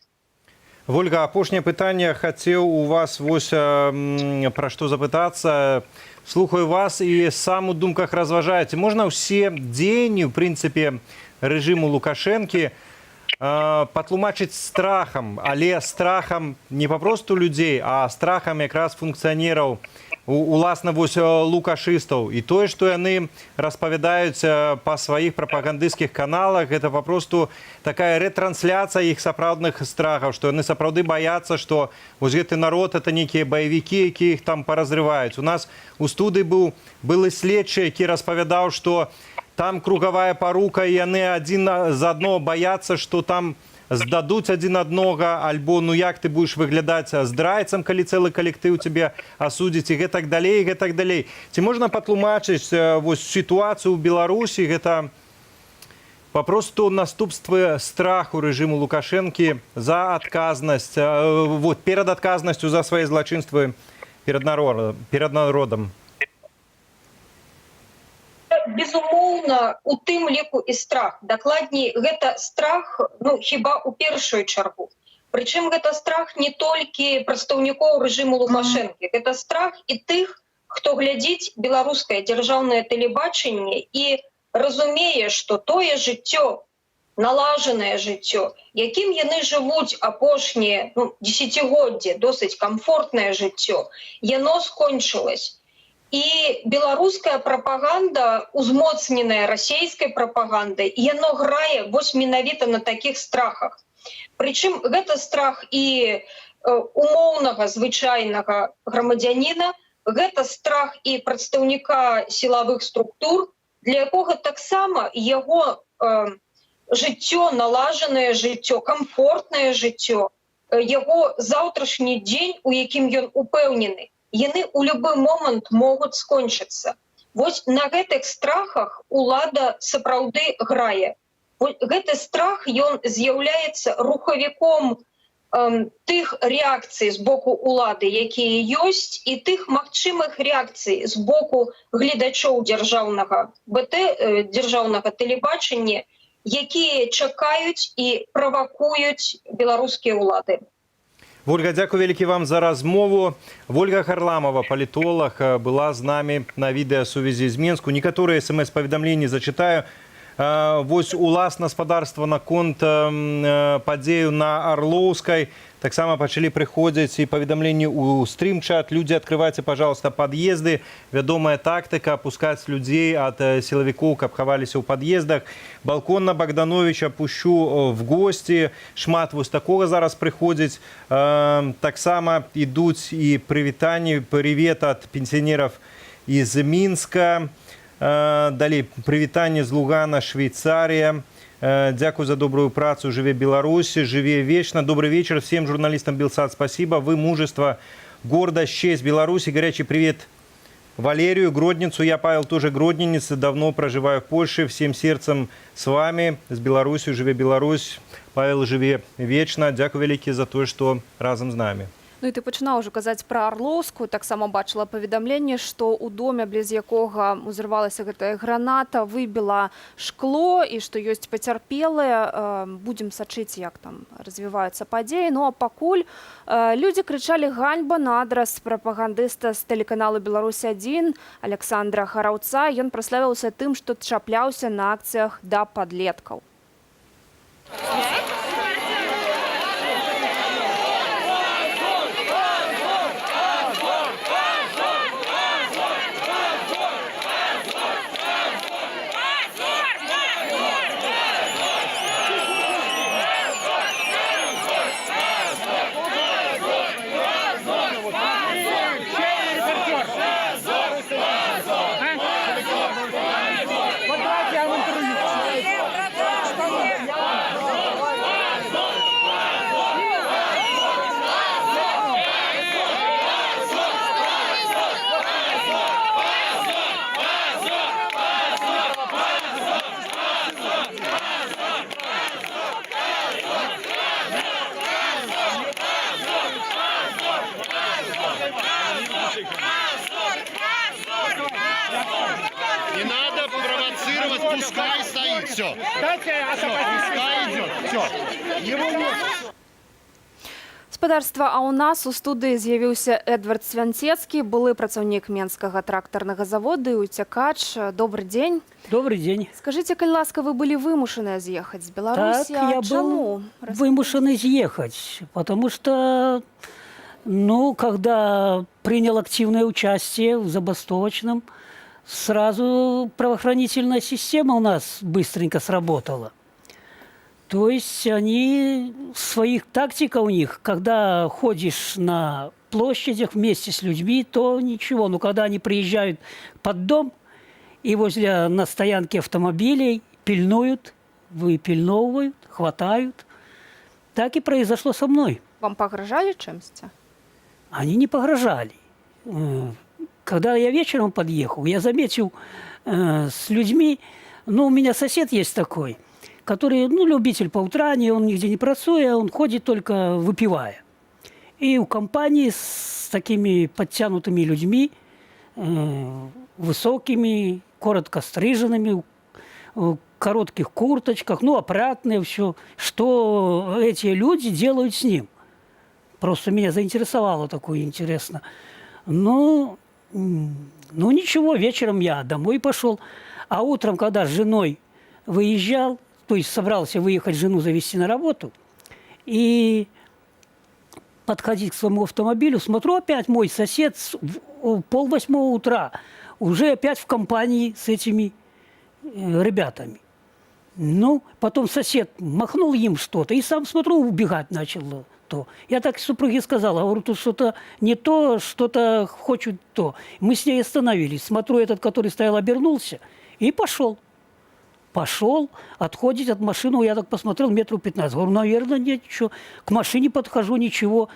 Вольга, апошняе пытанне хацеў у вас вось пра што запытацца. Слухаю вас і сам у думках разважаеце. Можна ўсе дзеянні, в прынцыпе, рэжыму Лукашэнкі патлумачыць страхам, але страхам не папросту людзей, а страхам якраз функцыянераў, уласна вось лукашыстаў. І тое, што яны распавядаюць па сваіх прапагандысцкіх каналах, гэта папросту такая рэтрансляцыя іх сапраўдных страхаў, што яны сапраўды баяцца, што вось гэты народ — это нейкія баевікі, якія іх там паразрываюць. У нас у студыі былы следчы, які распавядаў, што там кругавая парука, і яны адзін за адно баяцца, што там здадуць адзін аднога, альбо ну як ты будзеш выглядаць здрайцам, калі цэлы калектыў цябе асудзіць, і гэтак далей, і гэтак далей. Ці можна патлумачыць вось сітуацыю ў Беларусі? Гэта папросту наступствы страху рэжыму Лукашэнкі за адказнасць, вот, перад адказнасцю за свае злачынствы перад народам. Безумоўна, у тым ліку і страх. Дакладней, гэта страх, ну, хіба ў першую чаргу. Прычым гэта страх не толькі прадстаўнікоў рэжыму Лукашэнкі. Гэта страх і тых, хто глядзіць беларускае дзяржаўнае тэлебачанне і разумее, што тое жыццё, налажанае жыццё, якім яны жывуць апошнія дзесяцігоддзі, досыць камфортнае жыццё, яно скончылось. І беларуская прапаганда, узмоцненая расійскай прапагандай, яно грае вось менавіта на такіх страхах. Прычым гэта страх і умоўнага звычайнага грамадзяніна, гэта страх і прадстаўніка сілавых структур, для якога таксама яго жыццё, налажанае жыццё, камфортнае жыццё, яго заўтрашні дзень, у якім ён упэўнены, яны ў любы момант могуць скончыцца. Вось на гэтых страхах улада сапраўды грае. Гэты страх, ён з'яўляецца рухавіком тых рэакцый з боку улады, якія ёсць, і тых магчымых рэакцый з боку гледачоў дзяржаўнага БТ, дзяржаўнага тэлебачання, якія чакаюць і правакуюць беларускія ўлады. Вольга, дзякую вялікі вам за размову. Вольга Харламова, палітолог, была з намі на відэасувязі з Менску. Некаторыя смс-паведамленні зачытаю. Вось уласна спадарства наконт падзею на Орлоўскай таксама пачалі прыходзіць і паведамленні ў стрим-чат. Людзі, открывайце, пожалуйста, пад'езды. Вядомая тактыка апускаць людзей ад сілавікоў, каб хаваліся ў пад'ездах. Балкон на Богдановича пущу в гости. Шмат вось такога зараз прыходзіць. Таксама ідуць і прывітанні, привет ад пенсіянераў из Минска. Далей прывітанне з Лугана, Швейцария. Дякую за добрую працу. Живе Беларусь, живе вечно. Добрый вечер всем журналистам Белсат. Спасибо. Вы мужество, гордость, честь Беларуси. Горячий привет Валерию, Гродницу. Я, Павел, тоже гродненец. Давно проживаю в Польше. Всем сердцем с вами. С Беларусью. Живе Беларусь. Павел, живе вечно. Дякую великие за то, что разом с нами. Ну і ты пачынаў ужо казаць пра Арлоўскую, таксама бачыла паведамленне, што ў доме, бліз якога узрывалася гэтая граната, выбіла шкло і што ёсць пацярпелыя. Будзем сачыць, як там развіваюцца падзеі. Ну а пакуль людзі крычалі ганьба на адрас прапагандыста з тэлеканалу «Беларусь-1» Александра Хараўца. Ён праславіўся тым, што чапляўся на акцыях да падлеткаў. Не надо провоцировать, пускай стоит, все. Пускай идет, все. Его нет. Спадарства, а у нас у студыі з'явіўся Эдвард Свянцецкі, былы працаўнік Менскага трактарнага завода і уцякач. Добрый день. Добрый день. Скажите, коль ласка, вы были вымушены съехать с Беларуси? Так, я был вымушен съехать, потому что, когда принял активное участие в забастовочном, сразу правоохранительная система у нас быстренько сработала. То есть они, своих тактика у них, когда ходишь на площадях вместе с людьми, то ничего. Но когда они приезжают под дом и на стоянке автомобилей пильнуют, выпильновывают, хватают. Так и произошло со мной. Вам погрожали чем-то? Они не погрожали. Когда я вечером подъехал, я заметил с людьми, у меня сосед есть такой, который, любитель поутрания, он нигде не працует, он ходит только выпивая. И у компании с такими подтянутыми людьми, высокими, коротко стриженными, в коротких курточках, опрятные, все, что эти люди делают с ним. Просто меня заинтересовало такое, интересно. Ничего, вечером я домой пошел, а утром, когда с женой выезжал, то есть собрался выехать жену завести на работу, и подходить к своему автомобилю, смотрю, опять мой сосед в 7:30 утра, уже опять в компании с этими ребятами. Потом сосед махнул им что-то, и сам, смотрю, убегать начал. Я так супруге сказала, говорю, тут что-то не то, что-то хочет то. Мы с ней остановились. Смотрю, этот, который стоял, обернулся и пошел. Отходить от машины, я так посмотрел, 15 метров. Говорю, наверное, нет, ничего. К машине подхожу, ничего.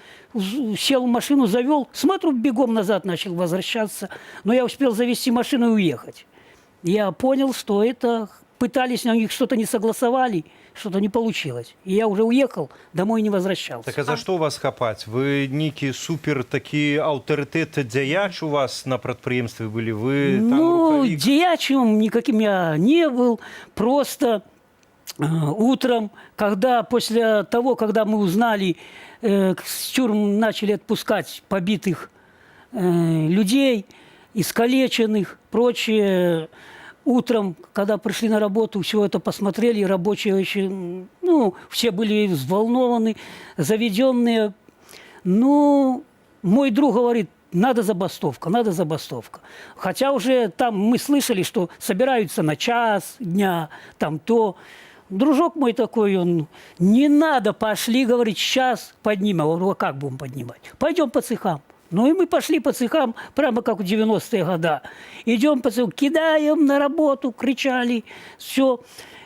Сел в машину, завел. Смотрю, бегом назад начал возвращаться. Но я успел завести машину и уехать. Я понял, что это пытались, на них что-то не согласовали, что-то не получилось. И я уже уехал, домой не возвращался. Так а за что вас хапать? Вы некий супер такие авторитеты дзяяч у вас на предприемстве были? Вы там дзяячем никаким я не был. Просто утром, после того, когда мы узнали, с тюрьм начали отпускать побитых людей, искалеченных, прочее, утром, когда пришли на работу, все это посмотрели, рабочие очень, ну, все были взволнованы, заведенные. Ну, мой друг говорит, надо забастовка, надо забастовка. Хотя уже там мы слышали, что собираются на час дня, там то. Дружок мой такой, он, не надо, пошли, говорит, сейчас поднимем. Я говорю, а как будем поднимать? Пойдем по цехам. Ну и мы пошли по цехам, прямо как в 90-е годы. Идем по цехам, кидаем на работу, кричали, все.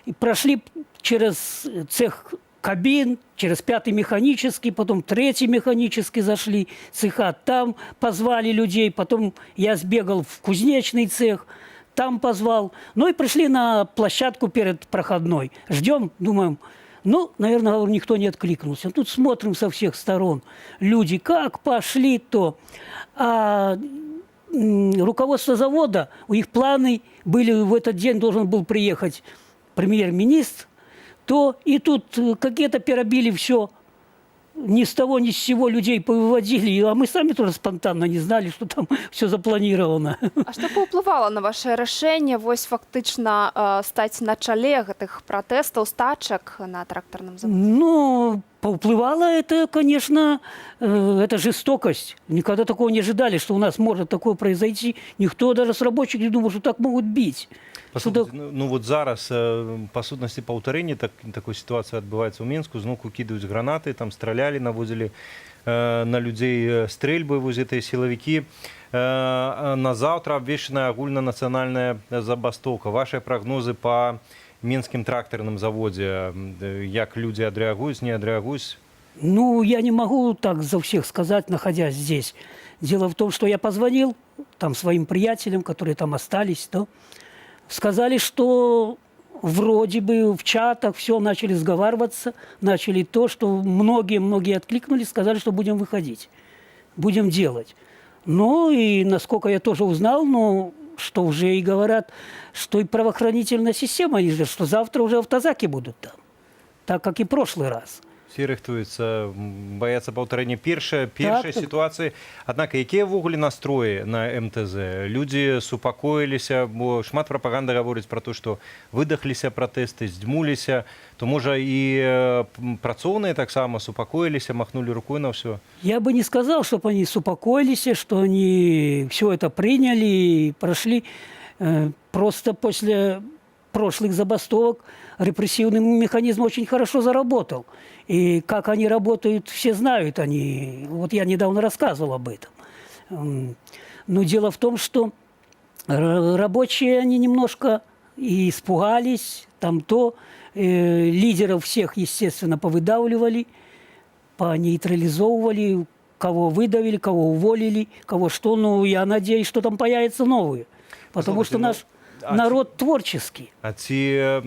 И прошли через цех кабин, через 5-й механический, потом 3-й механический зашли, цеха там позвали людей, потом я сбегал в кузнечный цех, там позвал. Ну и пришли на площадку перед проходной. Ждем, думаем, ну, наверное, говорю, никто не откликнулся. Тут смотрим со всех сторон. Люди как пошли, то. А руководство завода, у них планы были, в этот день должен был приехать премьер-министр, то и тут какие-то перебили все. Ни с того, ни с сего людей повыводили, а мы сами тоже спонтанно не знали, что там все запланировано. А што паўплывала на ваше рашэнне вось фактычна стаць на чале гэтых пратэстаў, стачак на трактарным заводзе? Ну, повпливало это, конечно, это жестокость. Никогда такого не ожидали, что у нас может такое произойти. Никто даже с рабочих не думал, что так могут бить. Послухайте, ну вот зараз, по сутнасці паўтарэння такой сітуацыі адбываецца ў Мінску, зноўку кідаюць гранаты, там стралялі, наводзілі на людзей стрэльбы, вось гэтыя сілавікі. На заўтра абвешчаная агульнанацыянальная забастовка. Вашыя прагнозы па Мінскім трактарным заводзе, як людзі адрэагуюць, не адрэагуюць? Ну, я не могу так за всех сказать, находясь здесь. Дело в том, что я позвонил там своим приятелям, которые там остались, то сказали, что вроде бы в чатах все начали сговариваться, начали то, что многие откликнулись, сказали, что будем выходить, будем делать. Ну и насколько я тоже узнал, ну, что уже и говорят, что и правоохранительная система, что завтра уже автозаки будут там, так как и в прошлый раз. Все рыхтуюцца, баяцца паўтарэння першай сітуацыі. Аднак, якія ўвогуле настроі на МТЗ? Людзі супакоіліся, бо шмат прапаганда гаворыць пра то, што выдахліся пратэсты, здзьмуліся, то, можа, і працоўныя таксама супакоіліся, махнулі рукой на ўсё? Я бы не сказал, чтобы они супокоились, что они все это приняли и прошли. Просто после прошлых забастовок репрессивный механизм очень хорошо заработал. И как они работают, все знают. Вот я недавно рассказывал об этом. Но дело в том, что рабочие, они немножко и испугались. Там то лидеров всех, естественно, повыдавливали, понейтрализовывали, кого выдавили, кого уволили, кого что. Ну, я надеюсь, что там появятся новые. Потому что наш народ творческий. А ці,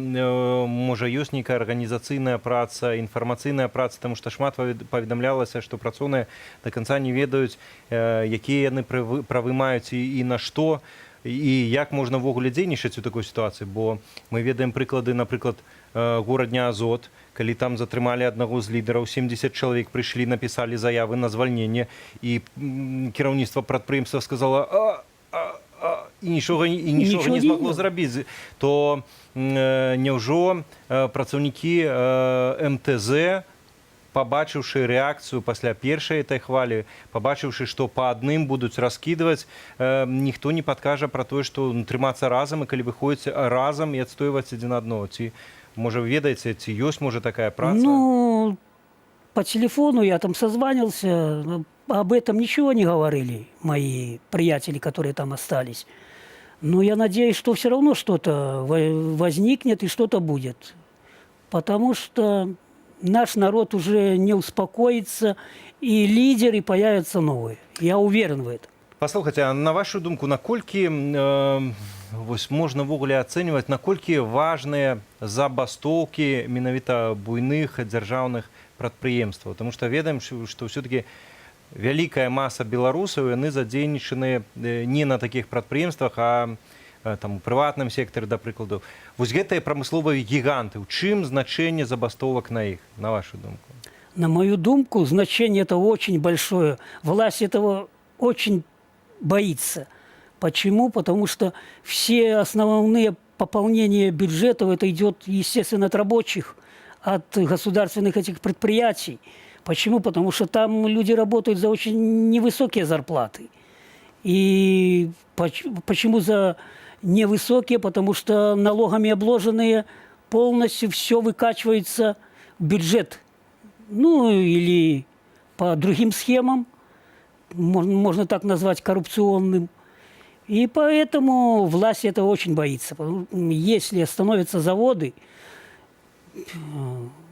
можа, ёсць нейкая арганізацыйная праца, інфармацыйная праца, таму што шмат паведамлялася, што працоўныя да канца не ведаюць, якія яны правы маюць і на што, і як можна ўвогуле дзейнічаць у такой сітуацыі, бо мы ведаем прыклады, напрыклад, горадня Азот, калі там затрымалі аднаго з лідараў, 70 чалавек прыйшлі, напісалі заявы на звальненне, і кіраўніцтва прадпрыемства сказала, і нічога не змагло зрабіць, то няўжо працаўнікі МТЗ, пабачыўшы рэакцыю пасля першай этой хвалі, пабачыўшы, што па адным будуць раскідваць, ніхто не падкажа пра тое, што трымацца разам, і калі выходзіць разам і адстойваць адзін аднаго. Ці, можа, вы ведаеце, ці ёсць, можа, такая праца? Ну, по телефону я там созванивался, об этом ничего не говорили мои приятели, которые там остались. Но я надеюсь, что все равно что-то возникнет и что-то будет. Потому что наш народ уже не успокоится, и лидеры появятся новые. Я уверен в этом. Паслухайце, а на вашу думку, наколькі можна ўвогуле ацэньваць, наколькі важныя забастовкі менавіта буйных дзяржаўных прадпрыемстваў? Таму што ведаем, што ўсё-такі вялікая маса беларусаў, яны задзейнічаны не на такіх прадпрыемствах, а там у прыватным сектары, да прыкладу. Вось гэтыя прамысловыя гіганты, у чым значэнне забастовак на іх, на вашу думку? На мою думку, значение этого очень большое. Власть этого очень боится. Почему? Потому что все основные пополнения бюджетов это идет, естественно, от рабочих, от государственных этих предприятий. Почему? Потому что там люди работают за очень невысокие зарплаты. И почему за невысокие? Потому что налогами обложенные полностью все выкачивается в бюджет. Ну, или по другим схемам, можно так назвать, коррупционным. И поэтому власть этого очень боится. Если остановятся заводы,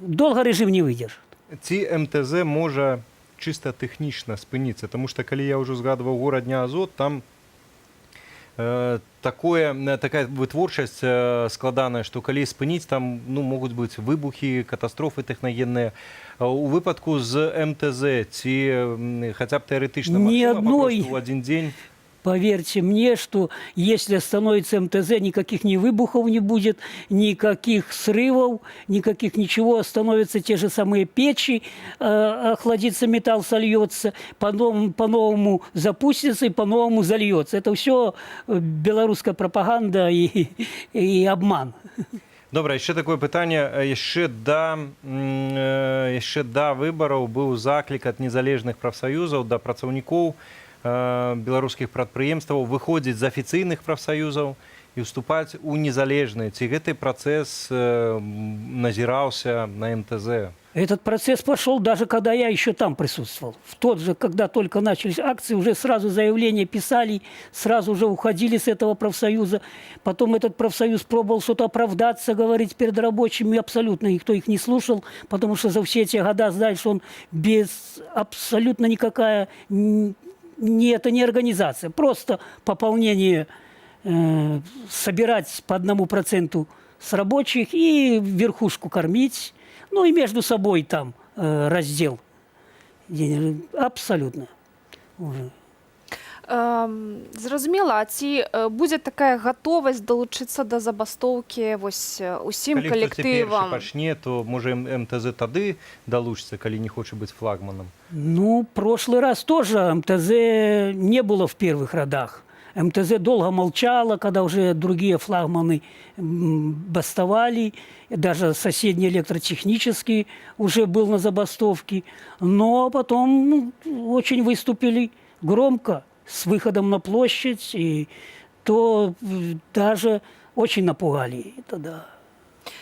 долго режим не выдержит. Ці МТЗ може чисто технічно спинитися, тому що, коли я вже згадував город Дня Азот, там такая вытворчасць складаная, што калі спыніць, там могуць быць выбухі, катастрофы тэхнагенныя. У выпадку з МТЗ ці хаця б тэарэтычна магчыма папросту ў адзін дзень? Поверьте мне, что если остановится МТЗ, никаких ни выбухов не будет, никаких срывов, никаких ничего. Остановятся те же самые печи, охладится металл, сольется, по-новому запустится и по-новому зальется. Это все белорусская пропаганда и обман. Добре, ще такое питання. Ще до виборів був заклик від незалежних профсоюзів до працівників беларускіх прадпрыемстваў выходзіць з афіцыйных прафсаюзаў і ўступаць у незалежныя. Ці гэты працэс назіраўся на МТЗ? Этот процесс пошел даже когда я еще там присутствовал. В тот же, когда только начались акции, уже сразу заявления писали, сразу уже уходили с этого профсоюза. Потом этот профсоюз пробовал что-то оправдаться, говорить перед рабочими. Абсолютно никто их не слушал, потому что за все эти года дальше он без абсолютно никакая... это не организация, просто пополнение, собирать по 1% с рабочих и верхушку кормить, ну и между собой там раздел. Абсолютно. Зразумела, ці будзе такая гатовасць далучыцца да забастоўкі усім калектывам? Калі пачне, то можа МТЗ тады далучыцца, калі не хоча быць флагманам? Ну, прошлый раз тоже МТЗ не было в первых рядах. МТЗ долго молчало, когда уже другие флагманы бастовали, даже соседний электротехнический уже был на забастовке, но потом очень выступили громко, с выходом на площадь, и то даже очень напугали тогда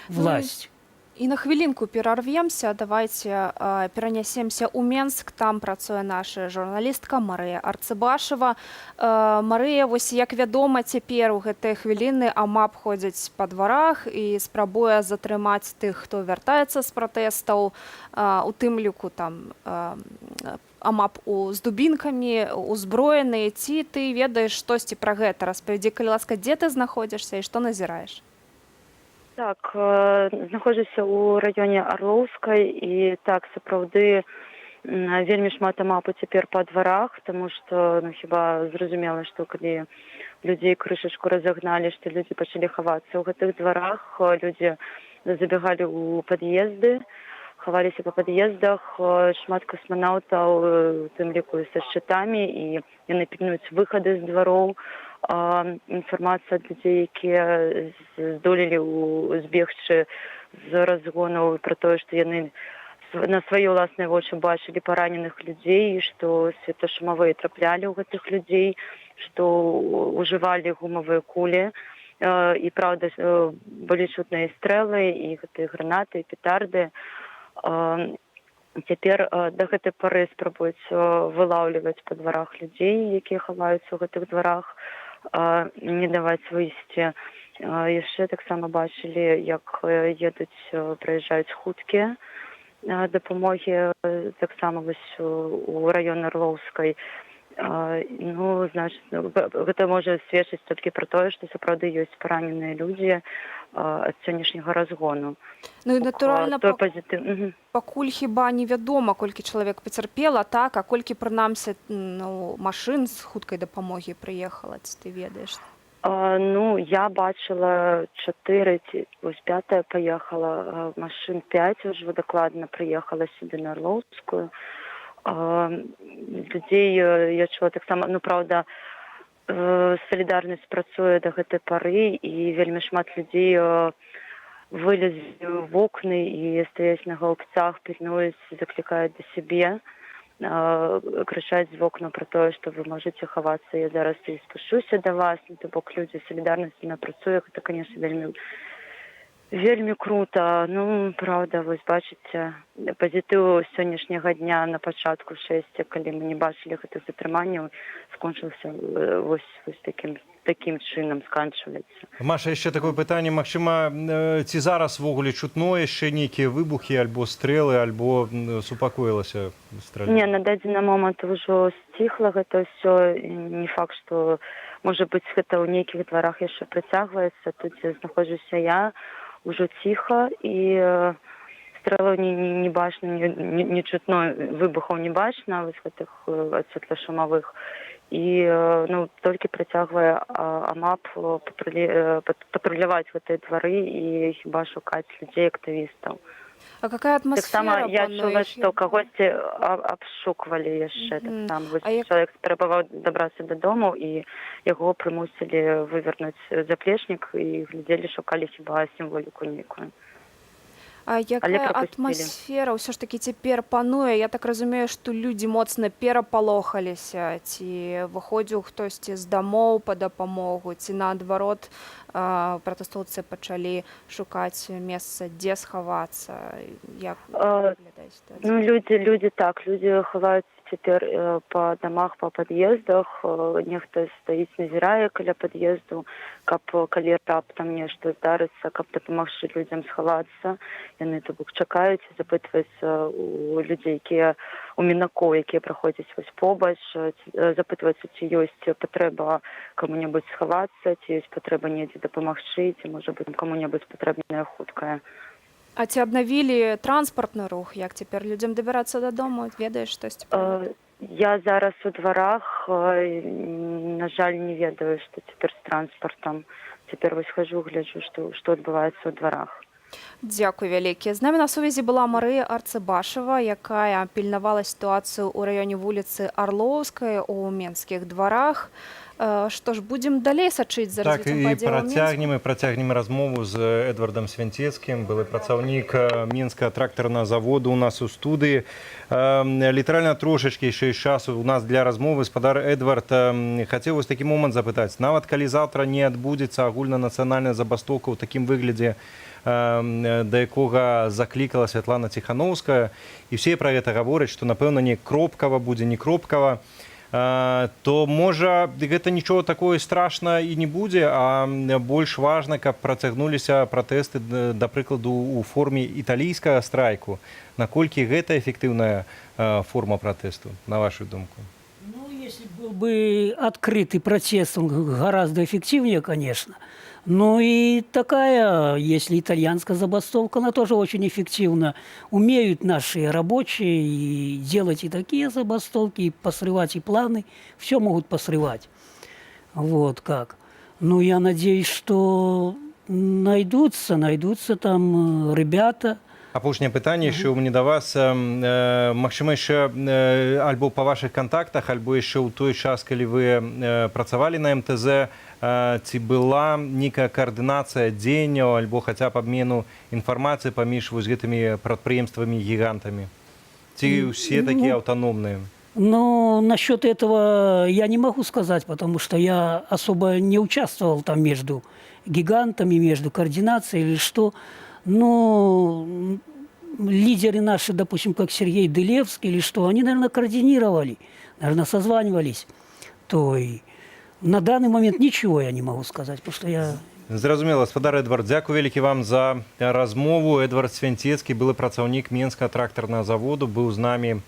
власть. І на хвілінку перарвемся, давайте перанесемся ў Менск, там працуе наша журналістка Марыя Арцыбашева. Марыя, вось як вядома, цяпер у гэтыя хвіліны АМАП ходзіць па дварах і спрабуе затрымаць тых, хто вяртаецца з пратэстаў, у тым ліку там АМАП з дубінкамі, узброены. Ці ты ведаеш штосьці пра гэта? Распавядзі, калі ласка, дзе ты знаходзішся і што назіраеш? Так, знаходжуся ў раёне Арлоўскай, і так, сапраўды, вельмі шмат АМАПу цяпер па дварах, таму што, хіба зразумела, што калі людзей крышачку разагналі, што людзі пачалі хавацца ў гэтых дварах, людзі забегалі ў пад'езды, хаваліся па пад'ездах, шмат касманаўтаў, у тым ліку са шчытамі, і яны пільнуюць выхады з двароў. Інфармацыя ад людзей, якія здолелі збегчы з разгонаў, пра тое, што яны на свае ўласныя вочы бачылі параненых людзей, што светашумавыя траплялі ў гэтых людзей, што ўжывалі гумавыя кулі. І, праўда, былі чутныя стрэлы, і гэтыя гранаты, і петарды. Цяпер да гэтай пары спрабуюць вылаўліваць па дварах людзей, якія хаваюцца ў гэтых дварах, не даваць выйсці. Яшчэ таксама бачылі, як прыязджаюць хуткія дапамогі, таксама у раёне Арлоўскай. Ну, значит, гэта можа сведчыць толькі пра тое, што сапраўды ёсць параненыя людзі ад сённяшняга разгону. Ну і натуральна, пакуль хіба невядома, колькі чалавек пацярпела, так, а колькі прынамсі машын з хуткай дапамогі прыехала, ці ты ведаеш? Ну, я бачыла 4, вось 5 паехала, машын 5 ўжо дакладна прыехала сюды на Арлоўскую. Людзей я чула таксама, ну, праўда, Салідарнасць працуе да гэтай пары, і вельмі шмат людзей вылезлі ў вокны і стаяць на галубцах, пільнуюць, заклікаюць да сябе, крычаць з вокна пра тое, што вы можаце хавацца, я зараз і спушуся да вас. То бок людзі салідарнасці на працуе, гэта, конечно, вельмі круто. Ну, правда, вось бачыце, пазітыў сённяшняга дня на пачатку 6, калі мы не бачылі гэтых затрыманняў, скончыўся вось такім чынам сканчваецца. Маша, яшчэ такое пытанне, магчыма, ці зараз ввогуле чутно яшчэ нейкія выбухі альбо стрэлы, альбо супакоілася страляна? Не, на дадзены момант ужо сціхла гэта ўсё. Не факт, што, можа быць, гэта ў нейкіх дварах яшчэ працягваецца. Тут, дзе знаходжуся я, ужо ціха, і стрэлаў не бачна, не чутно, выбухаў не бачна, вось гэтых святлашумавых. І толькі працягвае АМАП патруляваць гэтыя двары і хіба шукаць людзей, актывістаў. А какая атмосфера? Таксама я чула, што кагосьці абшуквалі яшчэ. Чалавек спрабаваў дабрацца дадому, і яго прымусілі вывернуць заплечнік, і глядзелі, шукалі хіба сімволіку нейкую. А якая атмасфера ўсё ж такі цяпер пануе? Я так разумею, што людзі моцна перапалохаліся, ці выходзіў хтосьці з дамоў па дапамогу, ці наадварот пратэстоўцы пачалі шукаць месца, дзе схавацца? Як выглядае сітуацыя? Ну, людзі хаваюцца цяпер па дамах, па пад'ездах. Нехта стаіць, назірае каля пад'езду, каб калі раптам нешта здарыцца, каб дапамагчы людзям схавацца. Яны то бок чакаюць і запытваюцца у людзей, у мінакоў, якія праходзяць вось побач, запытваюцца, ці ёсць патрэба каму-небудзь схавацца, ці ёсць патрэба недзе дапамагчы, ці, можа быць, каму-небудзь патрэбная хуткая. А ці абнавілі транспартны рух? Як цяпер людзям дабірацца дадому? Ведаеш штосьці? Я зараз у дварах, на жаль, не ведаю, што цяпер з транспартам. Цяпер вось хожу, гляджу, што адбываецца ў дварах. Дзякуй вялікі. З намі на сувязі была Марыя Арцыбашева, якая пільнавала сітуацыю ў раёне вуліцы Арлоўскай у менскіх дварах. Што ж, будзем далей сачыць за развіццём падзелаў Мінску. Працягнем размову з Эдвардам Свянцецкім, былы працаўнік Мінскага трактарнага заводу у нас у студыі. Літаральна трошачкі яшчэ ёсць часу у нас для размовы. Спадар Эдвард, хацеў вось такі момант запытаць. Нават калі заўтра не адбудзецца агульнанацыянальная забастоўка ў такім выглядзе, да якога заклікала Святлана Ціхановская, і все пра гэта гавораць, што, напэўна, не кропкава будзе, не кропкава, то, можа, гэта нічого такое страшна і не будзе, а больш важна, каб працягнуліся пратэсты, да прыкладу, у форме італійскага страйку. Наколькі гэта эфектыўная форма пратэсту, на вашу думку? Ну, если был бы открытый протест, он гораздо эффективнее, конечно. Ну и такая, если итальянская забастовка, она тоже очень эффективна. Умеют наши рабочие и делать и такие забастовки, и посрывать и планы. Все могут посрывать. Вот как. Ну, я надеюсь, что найдутся там ребята. Апошняе пытанне яшчэ ў мяне да вас. Магчыма, яшчэ альбо па вашых кантактах, альбо яшчэ ў той час, калі вы працавалі на МТЗ, ці была нейкая каардынацыя дзеянняў альбо хаця б абмену інфармацыі паміж вось гэтымі прадпрыемствамі-гігантамі? Ці ўсе такія аўтаномныя? Ну, насчет этого я не могу сказать, потому что я особо не участвовал там между гигантами, между координацией или что. Но лидеры наши, допустим, как Сергей Дылевский или что, они, наверное, координировали, наверное, созванивались. То и на данный момент ничего я не могу сказать, потому что я... Зразумела, спадар Эдвард, дзякуй вялікі вам за размову. Эдвард Свянцецкі, былы працаўнік Менскага трактарнага заводу, быў з намі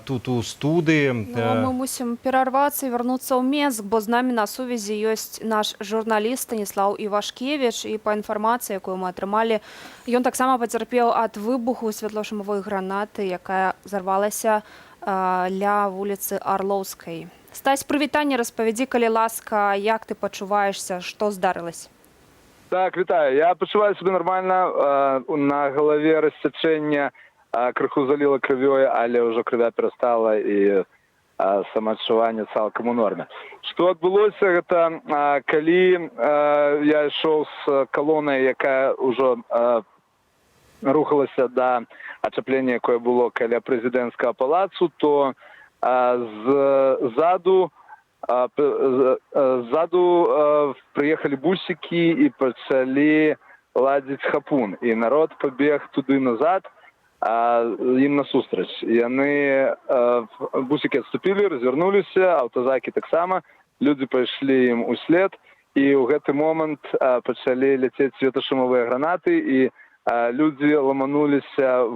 тут у студыі. Мы мусім перарвацца і вярнуцца ў Менск, бо з намі на сувязі ёсць наш журналіст Станіслаў Івашкевіч, і па інфармацыі, якую мы атрымалі, ён таксама пацярпеў ад выбуху святлошумавой гранаты, якая зарвалася ля вуліцы Арлоўскай. Стась, прывітанне, распавядзі, калі ласка, як ты пачуваешся, што здарылася? Так, вітаю. Я пачуваю себе нормально. На галаве рассячэнне, крыху заліла крывёй, але ўжо крывя перастала, і самаадчуванне цалкам у норме. Што адбылося, гэта калі я ішоў з калонай, якая ўжо рухалася да ачаплення, якое было каля прэзідэнцкага палацу, то ззаду прыехалі бусікі і пачалі ладзіць хапун. І народ пабег туды назад, ім насустрач. Яны, бусікі адступілі, развярнуліся, аўтазакі таксама, людзі пайшлі ім услед, і ў гэты момант пачалі ляцець светашумовыя гранаты, і людзі ламануліся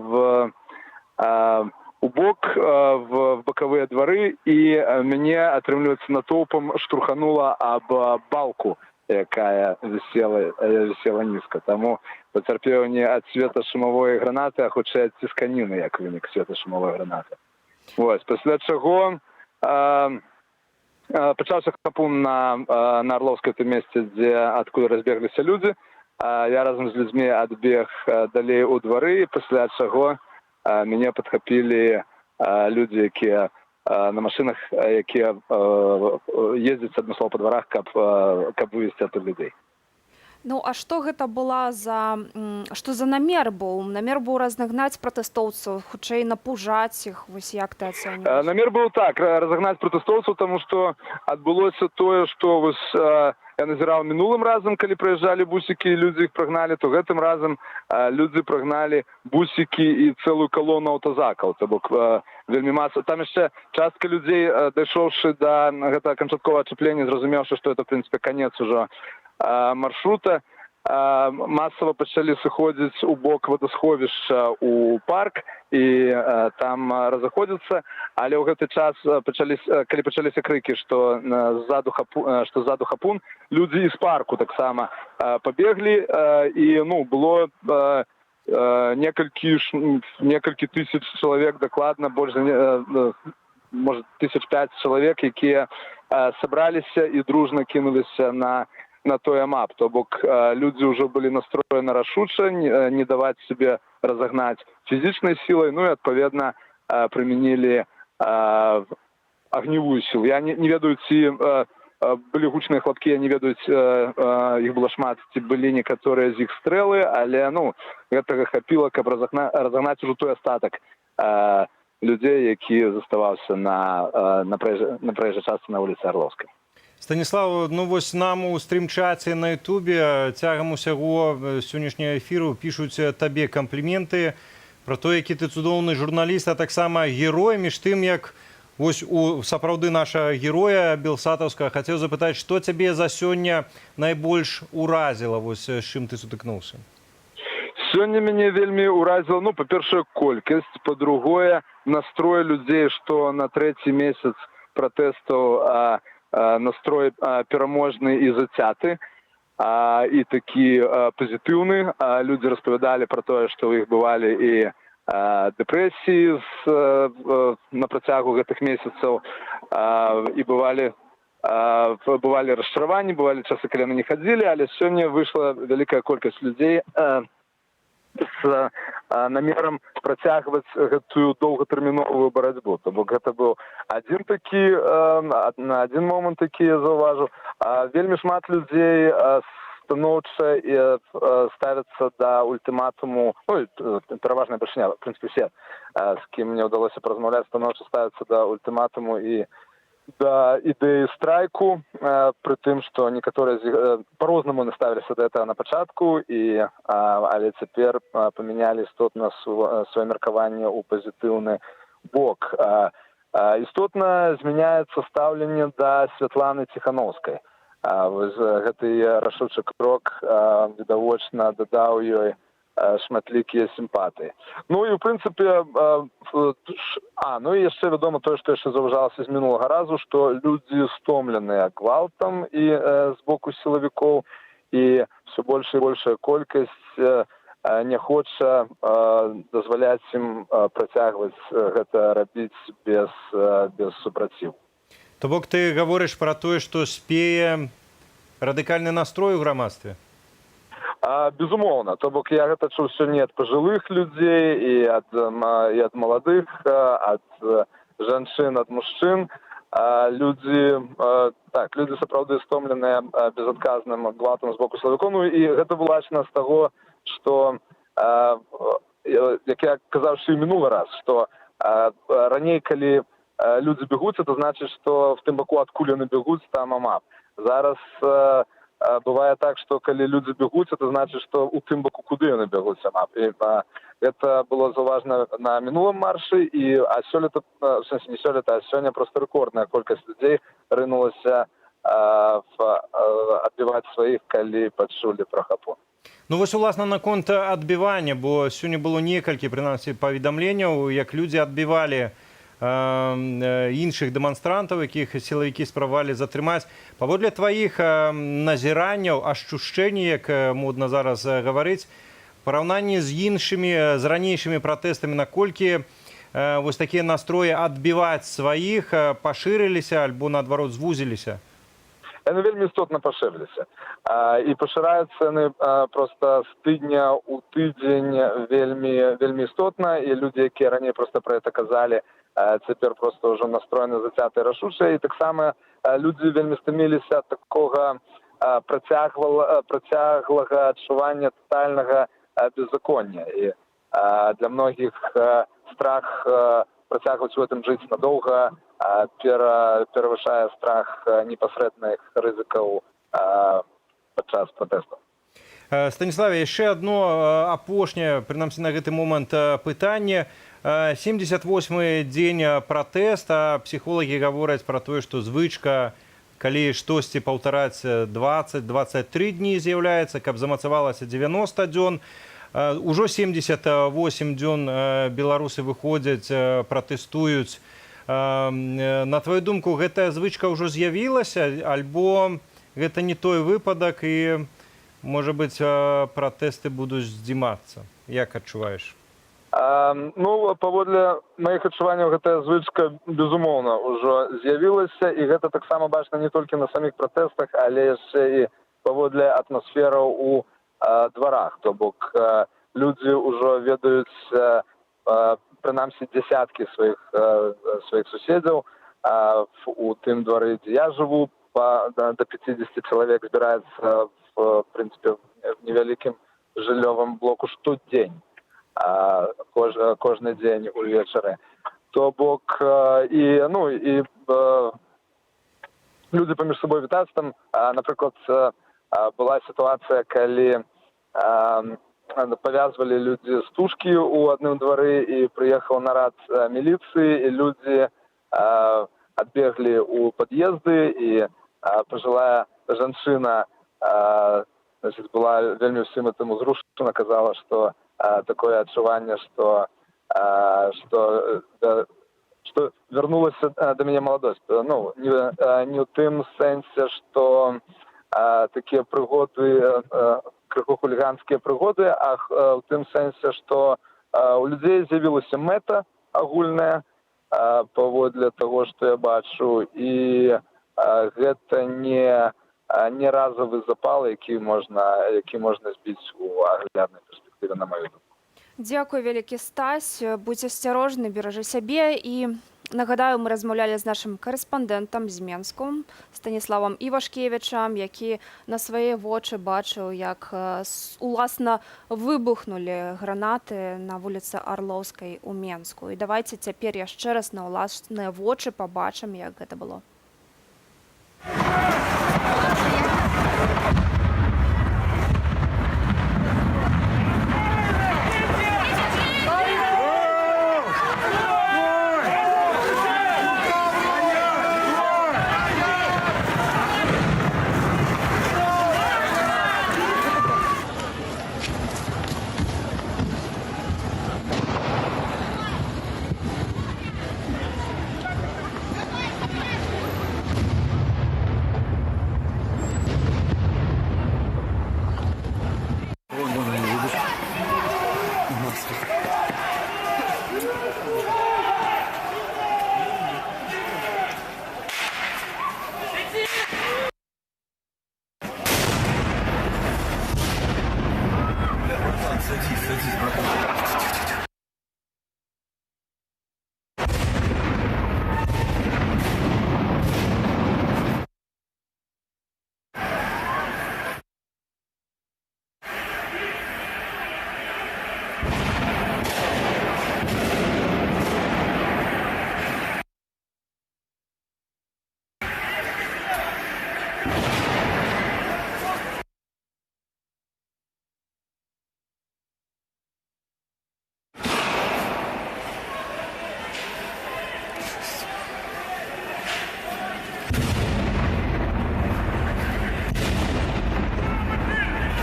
у бок, в бакавыя двары, і мяне, атрымліваецца, натоўпам штурханула аб балку, якая вісела нізка. Таму пацярпеў не ад светашумовой гранаты, а хутчэй ад цісканіны, як вынік светашумовой гранаты. Вось, пасля чаго пачаўся хапун на Арлоўскай, тым месцы, адкуль разбегліся людзі. Я разам з людзьмі адбег далей у двары, пасля чаго мяне падхапілі людзі, якія на машинах, якія ездзяць адмыслова па дварах, каб вывезці адтуль людзей. Ну, а што гэта была што за намер быў? Намер быў разагнаць пратэстоўцаў, хутчэй напужаць іх, вось як ты ацэньваеш? Намер быў так, разагнаць пратэстоўцаў, таму што адбылося тое, што вось я назіраў минулым разам, калі прыязджалі бусікі і людзі іх прагналі, то гэтым разам людзі прагналі бусікі і цэлую калону аўтазакаў. То бок вельмі маса. Там яшчэ частка людзей, дайшоўшы да гэтага канчатковага ачаплення, зразумеўшы, што это, в прынцыпе, канец ужо маршрута, масава пачалі сыходзіць у бок вадасховішча у парк і там разыходзіцца, але ў гэты час, калі пачаліся крыкі, што ззаду хапун, людзі з парку таксама пабеглі, і было некалькі тысяч чалавек, дакладна, больш можа 5,000 чалавек, якія сабраліся і дружна кінуліся на той амап. То бок людзі ўжо былі настроены рашуча, не даваць себе разагнаць фізічнай сілай, ну і адпаведна прымянілі агневую сілу. Я не ведаю, ці былі гучныя хлапкі, я не ведаю, іх было шмат, ці былі некаторыя з іх стрэлы, але гэтага хапіла, каб разагнаць ужо той астатак людзей, які заставаўся на праезжай частцы на вуліцы Арлоўскай. Станіслав, вось нам у стрім-чаце на Ютубе цягам усяго сённяшняга эфіру пішуць табе кампліменты пра то, які ты цудоўны журналіст, а таксама герой. Між тым, як вось у сапраўды нашага героя Белсатаўскага хацеў запытаць, што цябе за сёння найбольш уразіла, вось з чым ты сутыкнуўся? Сёння мяне вельмі ўразіла, па-першае, колькасць, па-другое, настрой людзей, што на 3-й месяц пратэстаў настрой пераможны і зацяты, і такі пазітыўны. Людзі распавядалі пра тое, што ў іх бывалі і дэпрэсіі на працягу гэтых месяцаў, і бывалі расчараванні, бывалі часы, калі яны не хадзілі, але сёння выйшла вялікая колькасць людзей з намерам працягваць гэтую доўгатэрміновую барацьбу. То бок гэта быў на адзін момант, такі я заўважыў. Вельмі шмат людзей станоўча ставяцца да ультыматуму, пераважная бальшыня, в прынцыпе, усе, з кім мне ўдалося паразмаўляць, станоўча ставяцца да ультыматуму і да ідэі страйку, пры тым, што некаторыя з іх па-рознаму наставіліся да гэтага на пачатку, але цяпер памянялі істотна сваё меркаванне ў пазітыўны бок. Істотна змяняецца стаўленне да Святланы Ціхановскай. Гэты рашучы крок відавочна дадаў ёй шматлікія сімпатыі. Ну і, ў прынцыпе, і яшчэ вядома тое, што яшчэ заўважалася з минулага разу, што людзі стомленыя гвалтам і з боку сілавікоў, і все большая і большая колькасць не хоча дазваляць ім працягваць гэта рабіць без супраціву. То бок ты гаворыш пра тое, што спее радыкальны настрой у грамадстве? Безумоўна. То бок я гэта чуў сёння ад пажылых людзей і ад маладых, ад жанчын ад мужчын. Людзі сапраўды стомленыя безадказным гвалтам з боку сілавікоў. Ну і гэта бачна з таго, што як я казаў і мінулы раз, што раней, калі людзі бегуць, это значыць, што в тым баку, адкуль яны бегуць, там амап. Зараз бывае так, што калі людзі бегуць, это значыць, што у тым баку, куды яны бегуць, амап. І гэта было заўважна на мінулым маршы, а сёлета, в сэнсе не сёлета, а сёння проста рэкордная колькасць людзей рынулася адбіваць сваіх, калі пачулі пра хапу. Ну вось уласна наконт адбівання, бо сёння было некалькі, прынамсі, паведамленняў, як людзі адбівалі іншых дэманстрантаў, якіх сілавікі спрабавалі затрымаць. Паводле тваіх назіранняў, ашчушчэнні, як модна зараз гаварыць, параўнанні з іншымі, з ранейшымі пратэстамі, наколькі вось такія настроі адбіваць сваіх пашырыліся альбо, наадварот, звузіліся? Яны вельмі істотна пашырыліся. І пашыраюцца яны проста з тыдня ў тыдзень вельмі істотна, і людзі, якія раней проста пра гэта казалі, цяпер проста ўжо настроены зацятыя рашучыя. І таксама людзі вельмі стаміліся ад такога працяглага адчування тотальнага беззаконня. І для многіх страх працягваць у гэтым жыць надоўга перавышае страх непасрэдных рызыкаў падчас пратэстаў. Станіславе, яшчэ адно апошняе, прынамсі на гэты момант, пытанне. 78-й дзень пратэста. Псіхолагі гавораць пра тое, што звычка, калі штосьці паўтараць 20-23 дні з'яўляецца, каб замацавалася 90 дзён. Ужо 78 дзён беларусы выходзяць, пратэстуюць. На твою думку, гэтая звычка ўжо з'явілася, альбо гэта не той выпадак і, можа быць, пратэсты будуць здзімацца? Як адчуваеш? Ну, паводле маіх адчуванняў, гэтая звычка, безумоўна, ўжо з'явілася, і гэта таксама бачна не толькі на саміх пратэстах, але яшчэ і паводле атмасфераў у дварах. То бок людзі ўжо ведаюць прынамсі дзясяткі сваіх суседзяў. У тым двары, дзе я жыву, до 50 чалавек збіраецца в прынцыпе в невялікім жыллёвым блоку штодзень. Кожны дзень увечары. То бок людзі паміж сабой вітаюцца. Там, напрыклад, была сітуацыя, калі павязвалі людзі стужкі ў адным двары, і прыехаў нарад міліцыі, і людзі адбеглі ў пад'езды, і пажылая жанчына была вельмі ўсім гэтым узрушана, казала, што такое адчуванне, што вярнулася да мяне маладосць. Ну, не ў тым сэнсе, што такія прыгоды, крыху хуліганскія прыгоды, а ў тым сэнсе, што у людзей з'явілася мэта агульная паводле таго, што я бачу, і гэта не разовый запал, які можна збіць у агляднай перспектыве, на маю думку. Дзякуй вялікі, Стась. Будзь асцярожны, беражы сябе. І нагадаю, мы размаўлялі з нашым карэспандэнтам з Менску, Станіславам Івашкевічам, які на свае вочы бачыў, як уласна выбухнулі гранаты на вуліцы Арлоўскай у Менску. І давайце цяпер яшчэ раз на ўласныя вочы пабачым, як гэта было.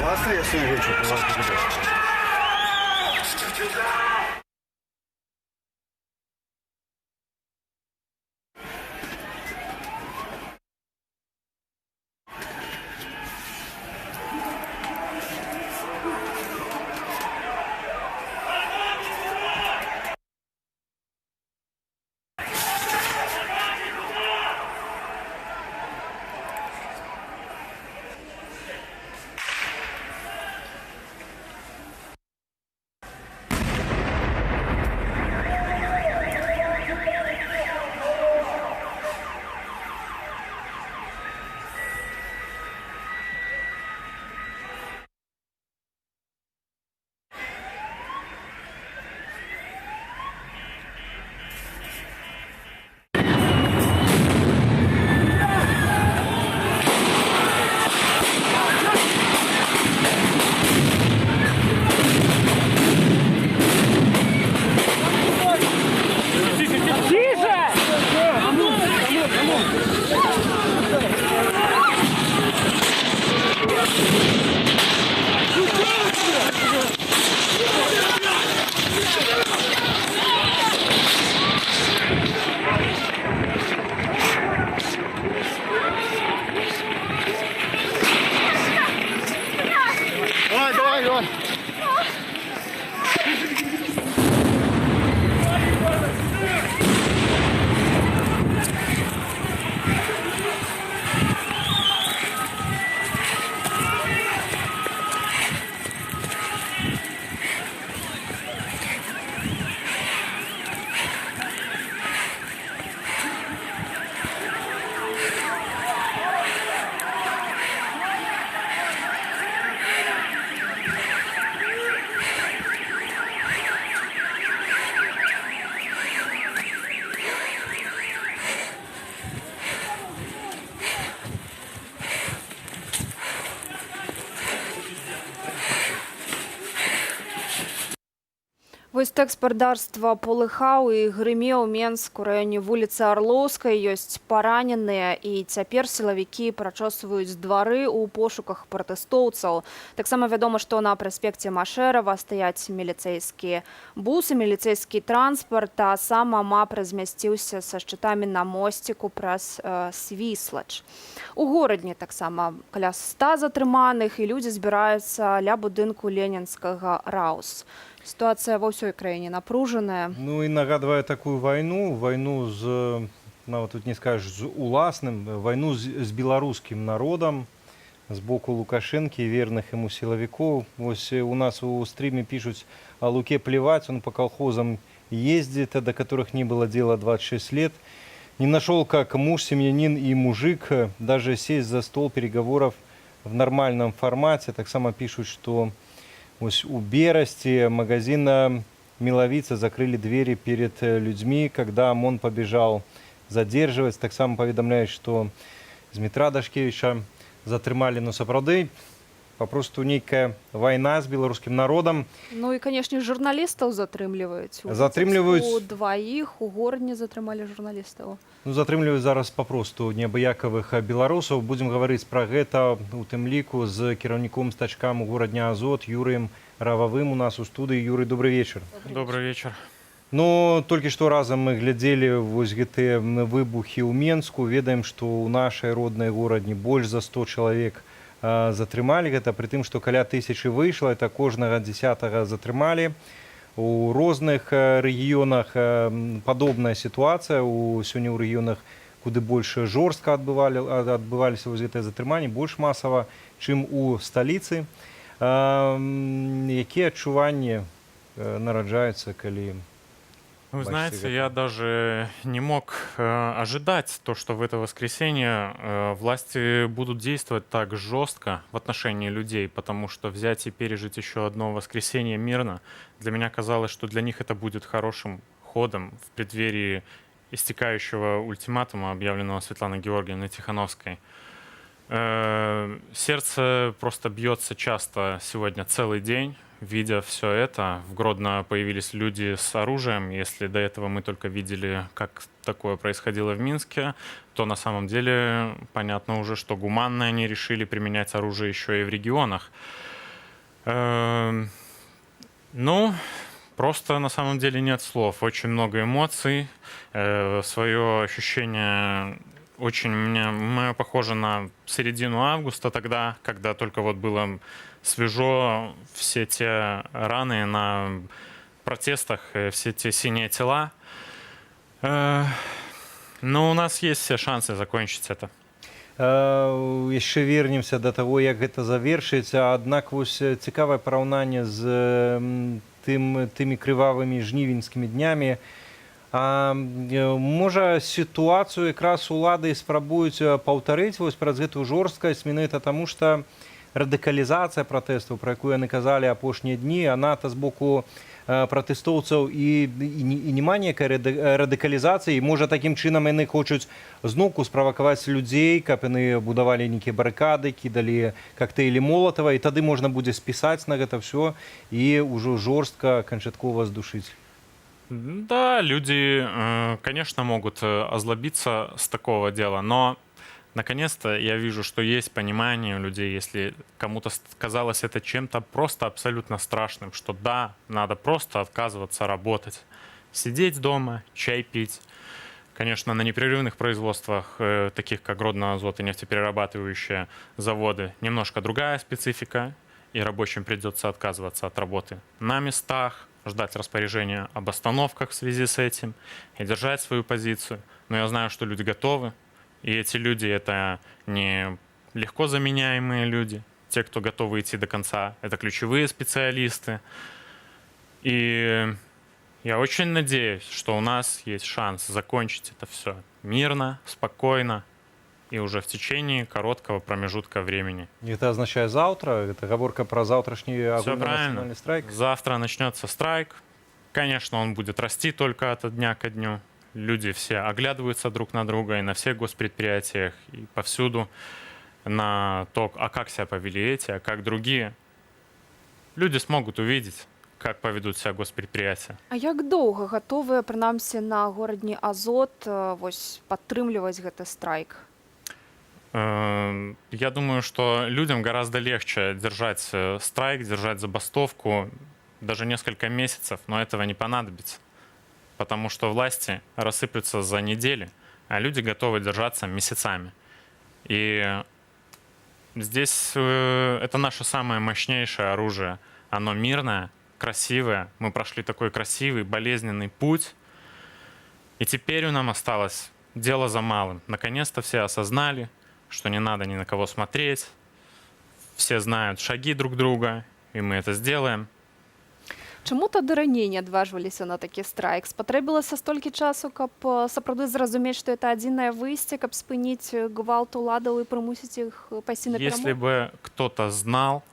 Воскресный вечер. Вось тэкст спадарства полыхаў і грымеў Менск у раёне вуліцы Арлоўскай. Ёсць параненыя, і цяпер сілавікі прачосваюць двары ў пошуках пратэстоўцаў. Таксама вядома, што на праспекце Машэрава стаяць міліцэйскія бусы, міліцэйскі транспарт, а сам МАП размясціўся са шчытамі на мосціку праз Свіслач. У горадні таксама каля 100 затрыманых, і людзі збіраюцца ля будынку ленінскага РАУС. Ситуация во всей краине напруженная. Ну и нагадывая такую войну з, ну, тут не скажешь, з уласным, войну з белорусским народом, з боку Лукашенки и верных ему силовиков. Ось у нас у стриме пишут о Луке плевать, он по колхозам ездит, до которых не было дела 26 лет. Не нашел, как муж, семьянин и мужик, даже сесть за стол переговоров в нормальном формате. Так само пишут, что ось у Берасти магазина Миловица закрыли двери перед людьми, когда ОМОН побежал задерживать. Так само поведомляют, что Дмитра Дашкевича затрымали, но сапраўды попросту нейкая война с белорусским народом. Ну и, конечно, журналистов затрымліваюць. Затрымліваюць. У двоих у городні затрымали журналистов. Ну, затрымліваюць зараз попросту неабыякавых беларусаў. Будем говорить про гэта у тым ліку з кіраўніком стачкам у горадня Азот Юрыем Рававым у нас у студыі. Юрый, добрый вечер. Добрый вечер. Ну, толькі што разам мы глядзелі вось гэтыя выбухі ў Менску. Ведаем, што ў нашай роднай горадні больш за 100 чалавек затрымалі. Гэта пры тым, што каля 1000 выйшла, это кожнага 10-го затрымалі. У розных рэгіёнах падобная сітуацыя. Сёння ў рэгіёнах, куды больш жорстка адбываліся вось гэтыя затрыманні, больш масава, чым у сталіцы. Якія адчуванні нараджаюцца, калі... Вы знаете, я даже не мог ожидать то, что в это воскресенье власти будут действовать так жестко в отношении людей, потому что взять и пережить еще одно воскресенье мирно, для меня казалось, что для них это будет хорошим ходом в преддверии истекающего ультиматума, объявленного Светланой Георгиевной Тихановской. Сердце просто бьется часто сегодня целый день, видя все это. В Гродно появились люди с оружием. Если до этого мы только видели, как такое происходило в Минске, то на самом деле понятно уже, что гуманно они решили применять оружие еще и в регионах. Ну, просто на самом деле нет слов. Очень много эмоций. Свое ощущение очень мне похоже на середину августа тогда, когда только вот было свежо, все те раны на протестах, все те синие тела. Но у нас есть все шансы закончить это. Яшчэ вернемся до того, як гэта завершыцца, аднак вось цікавае параўнанне з тымі крывавымі жнівеньскімі днямі. Можа, сітуацыю якраз улады спрабуюць паўтарыць вось праз гэтую жорсткасць менавіта таму, што радыкалізацыя пратэстаў, пра якую яны казалі апошнія дні, яна-то з боку пратэстоўцаў і няма нейкай радыкалізацыі. Можа, такім чынам яны хочуць зноўку справакаваць людзей, каб яны будавалі нейкія барыкады, кідалі кактэйлі Молатава, і тады можна будзе спісаць на гэта ўсё і ўжо жорстка канчаткова здушыць. Да, люди, конечно, могут озлобиться с такого дела, но наконец-то я вижу, что есть понимание у людей, если кому-то казалось это чем-то просто абсолютно страшным, что да, надо просто отказываться работать, сидеть дома, чай пить. Конечно, на непрерывных производствах, таких как Гродно-Азот и нефтеперерабатывающие заводы, немножко другая специфика, и рабочим придется отказываться от работы на местах, ждать распоряжения об остановках в связи с этим и держать свою позицию. Но я знаю, что люди готовы. И эти люди — это не легко заменяемые люди. Те, кто готовы идти до конца, это ключевые специалисты. И я очень надеюсь, что у нас есть шанс закончить это все мирно, спокойно и уже в течение короткого промежутка времени. Это означает завтра? Это оговорка про завтрашний огульно-национальный страйк? Завтра начнется страйк. Конечно, он будет расти только от дня ко дню. Люди все оглядываются друг на друга и на всех госпредприятиях, и повсюду на то, а как себя повели эти, а как другие. Люди смогут увидеть, как поведут себя госпредприятия. А як доўга гатовыя, прынамсі, на горадні Азот вось падтрымліваць гэты страйк? Я думаю, что людям гораздо легче держать страйк, держать забастовку даже несколько месяцев, но этого не понадобится. Потому что власти рассыплются за недели, а люди готовы держаться месяцами. И здесь это наше самое мощнейшее оружие. Оно мирное, красивое. Мы прошли такой красивый, болезненный путь. И теперь у нас осталось дело за малым. Наконец-то все осознали, что не надо ни на кого смотреть. Все знают шаги друг друга, и мы это сделаем. Чаму тады раней не адважваліся на такі страйк? Спатрэбілася столькі часу, каб сапраўды зразумець, што это адзінае выйсце, каб спыніць гвалт уладаў и прымусіць іх пайсці на перамогу? Если бы кто-то знал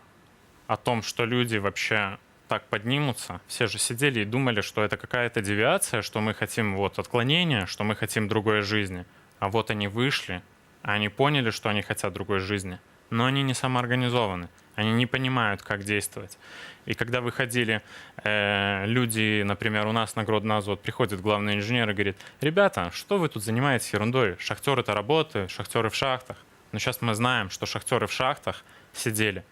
о том, что люди вообще так поднимутся, все же сидели и думали, что это какая-то девиация, что мы хотим вот отклонения, что мы хотим другой жизни. А вот они вышли, они поняли, что они хотят другой жизни, но они не самоорганизованы. Они не понимают, как действовать. И когда выходили люди, например, у нас на Гродно-Азот, приходит главный инженер и говорит: ребята, что вы тут занимаетесь ерундой? Шахтеры-то работают, шахтеры в шахтах. Но сейчас мы знаем, что шахтеры в шахтах сидели,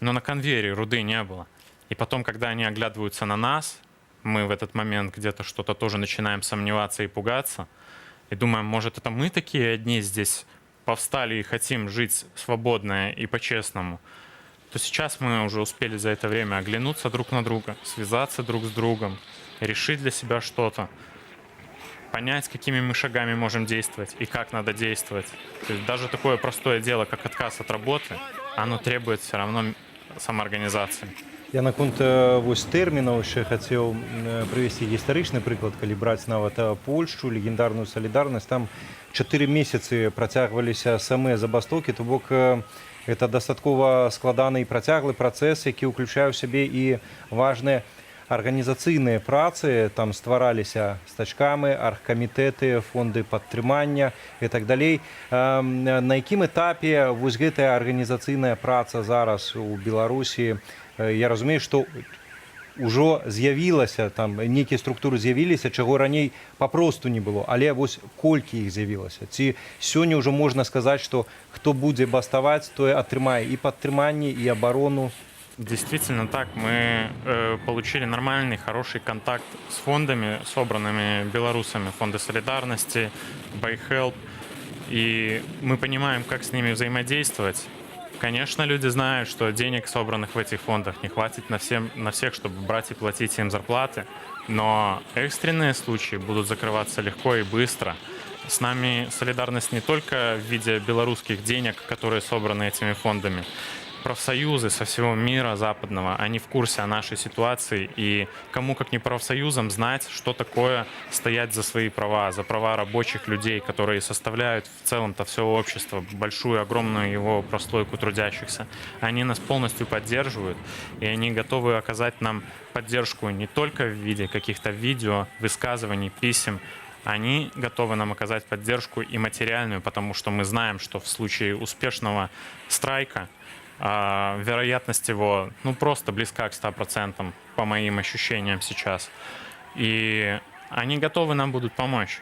но на конвейере руды не было. И потом, когда они оглядываются на нас, мы в этот момент где-то что-то тоже начинаем сомневаться и пугаться. И думаем, может, это мы такие одни здесь повстали и хотим жить свободно и по-честному. То сейчас мы уже успели за это время оглянуться друг на друга, связаться друг с другом, решить для себя что-то, понять, какими мы шагами можем действовать и как надо действовать. То есть даже такое простое дело, как отказ от работы, оно требует все равно самоорганизации. Я наконт вось тэрмінаў яшчэ хацеў прывесці гістарычны прыклад, калі браць нават Польшчу, легендарную салідарнасць, там 4 месяцы працягваліся самыя забастоўкі, то бок это дастаткова складаны і працяглы працэс, які ўключае ў сябе і важныя арганізацыйныя працы, там ствараліся стачкамы, аргкамітэты, фонды падтрымання і так далей. На якім этапе вось гэтая арганізацыйная праца зараз у Беларусі? Я разумею, што ўжо з'явілася, там нейкія структуры з'явіліся, чаго раней папросту не было, але вось колькі іх з'явілася? Ці сёння ўжо можна сказаць, што хто будзе баставаць, той атрымае і падтрыманне, і абарону? Действительно так. Мы получили нормальный, хороший контакт с фондами, собранными белорусами. Фонды солидарности, BuyHelp. И мы понимаем, как с ними взаимодействовать. Конечно, люди знают, что денег, собранных в этих фондах, не хватит на всех, чтобы брать и платить им зарплаты. Но экстренные случаи будут закрываться легко и быстро. С нами солидарность не только в виде белорусских денег, которые собраны этими фондами. Профсоюзы со всего мира западного, они в курсе о нашей ситуации, и кому как не профсоюзам знать, что такое стоять за свои права, за права рабочих людей, которые составляют в целом-то все общество, большую, огромную его прослойку трудящихся. Они нас полностью поддерживают, и они готовы оказать нам поддержку не только в виде каких-то видео, высказываний, писем. Они готовы нам оказать поддержку и материальную, потому что мы знаем, что в случае успешного страйка вероятность его просто близка к 100%, по моим ощущениям сейчас. И они готовы нам будут помочь.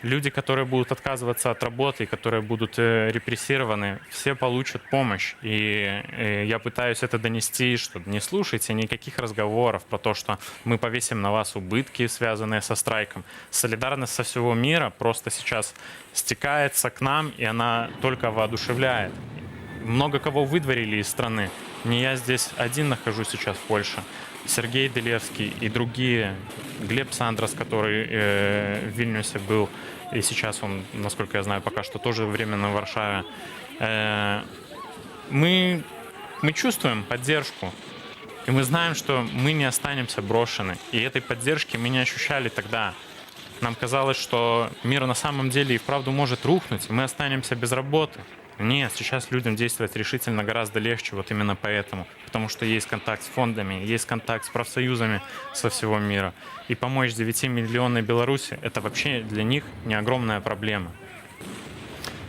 Люди, которые будут отказываться от работы, которые будут репрессированы, все получат помощь. И я пытаюсь это донести, что не слушайте никаких разговоров про то, что мы повесим на вас убытки, связанные со страйком. Солидарность со всего мира просто сейчас стекается к нам, и она только воодушевляет. Много кого выдворили из страны. Не я здесь один нахожусь сейчас в Польше. Сергей Делевский и другие. Глеб Сандрас, который в Вильнюсе был. И сейчас он, насколько я знаю, пока что тоже временно в Варшаве. Мы чувствуем поддержку. И мы знаем, что мы не останемся брошены. И этой поддержки мы не ощущали тогда. Нам казалось, что мир на самом деле и вправду может рухнуть, и мы останемся без работы. Нет, сейчас людям действовать решительно гораздо легче, вот именно поэтому. Потому что есть контакт с фондами, есть контакт с профсоюзами со всего мира. И помочь 9-миллионной Беларуси – это вообще для них не огромная проблема.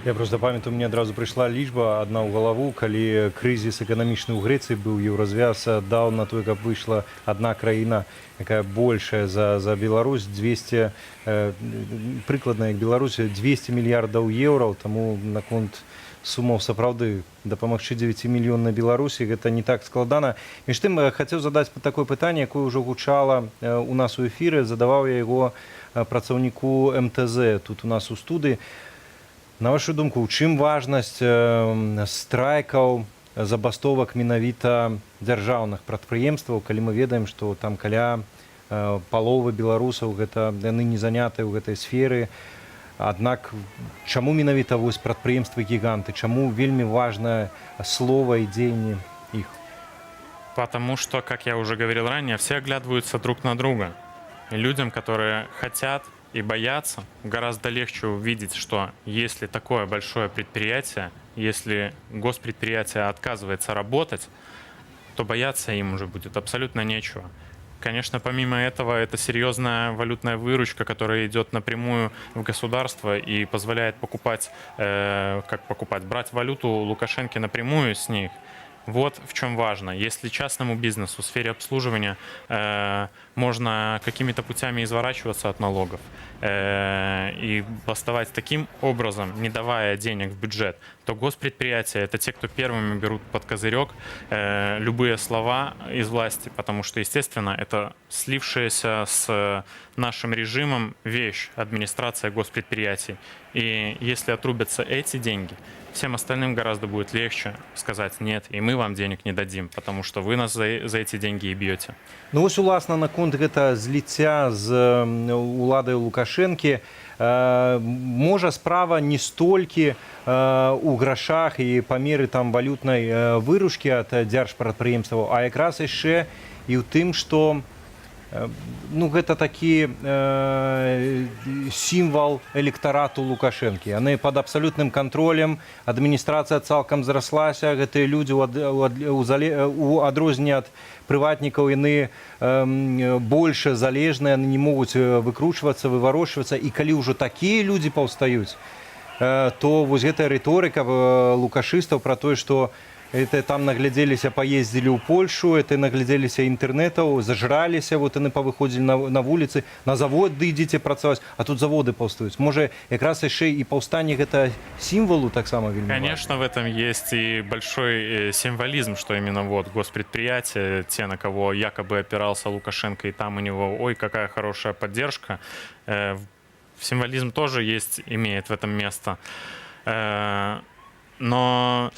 Я просто памятаю, мне одразу прийшла лічба одна ў галаву, калі крызіс эканамічны ў Грэцыі быў, еўразвяз даў на той, каб выйшла одна краіна, якая большая за Беларусь, 200, прыкладна як Беларусь, 200 мільярдаў еўраў, таму наконт сумаў сапраўды дапамагчы 9-мільённай Беларусі гэта не так складана. Між тым хацеў задаць такое пытанне, якое ўжо гучала у нас у эфіры, задаваў я яго працаўніку МТЗ тут у нас у студыі. На вашу думку, у чым важнасць страйкаў, забастовак менавіта дзяржаўных прадпрыемстваў, калі мы ведаем, што там каля паловы беларусаў гэта яны не занятыя ў гэтай сферы. Аднак чаму менавіта вось прадпрыемствы гіганты, чаму вельмі важнае слово и дзеянні их? Потому что, как я уже говорил ранее, все оглядываются друг на друга. И людям, которые хотят и боятся, гораздо легче увидеть, что если такое большое предприятие, если госпредприятие отказывается работать, то бояться им уже будет абсолютно нечего. Конечно, помимо этого, это серьезная валютная выручка, которая идет напрямую в государство и позволяет брать валюту Лукашенко напрямую с них. Вот в чем важно. Если частному бизнесу в сфере обслуживания можно какими-то путями изворачиваться от налогов и бастовать таким образом, не давая денег в бюджет, то госпредприятия — это те, кто первыми берут под козырек любые слова из власти, потому что, естественно, это слившаяся с нашим режимом вещь, администрация госпредприятий. И если отрубятся эти деньги, всем остальным гораздо будет легче сказать «нет», и мы вам денег не дадим, потому что вы нас за эти деньги и бьете. Ну вось, уласна, наконт гэта зліцця з уладай Лукашэнкі, можа справа не столькі у грашах і памеры там валютнай выручкі ад дзяржпрадпрыемстваў, а якраз яшчэ і ў тым, што гэта такі сімвал электарату Лукашэнкі. Яны пад абсалютным кантролем, адміністрацыя цалкам зраслася, гэтыя людзі у адрозненне ад прыватнікаў, яны больш залежныя, яны не могуць выкручвацца, выварочвацца. І калі ўжо такія людзі паўстаюць, то вось гэтая рыторыка лукашыстаў пра тое, што это там нагляделись, поездили у Польшу, это нагляделись интернетов, зажрались, вот они повыходили на улицы, на завод идите працевать, а тут заводы повстают. Может, как раз еще и повстание это символу так само? Конечно, в этом есть и большой символизм, что именно вот госпредприятия, те, на кого якобы опирался Лукашенко, и там у него, ой, какая хорошая поддержка, символизм тоже есть, имеет в этом место. Но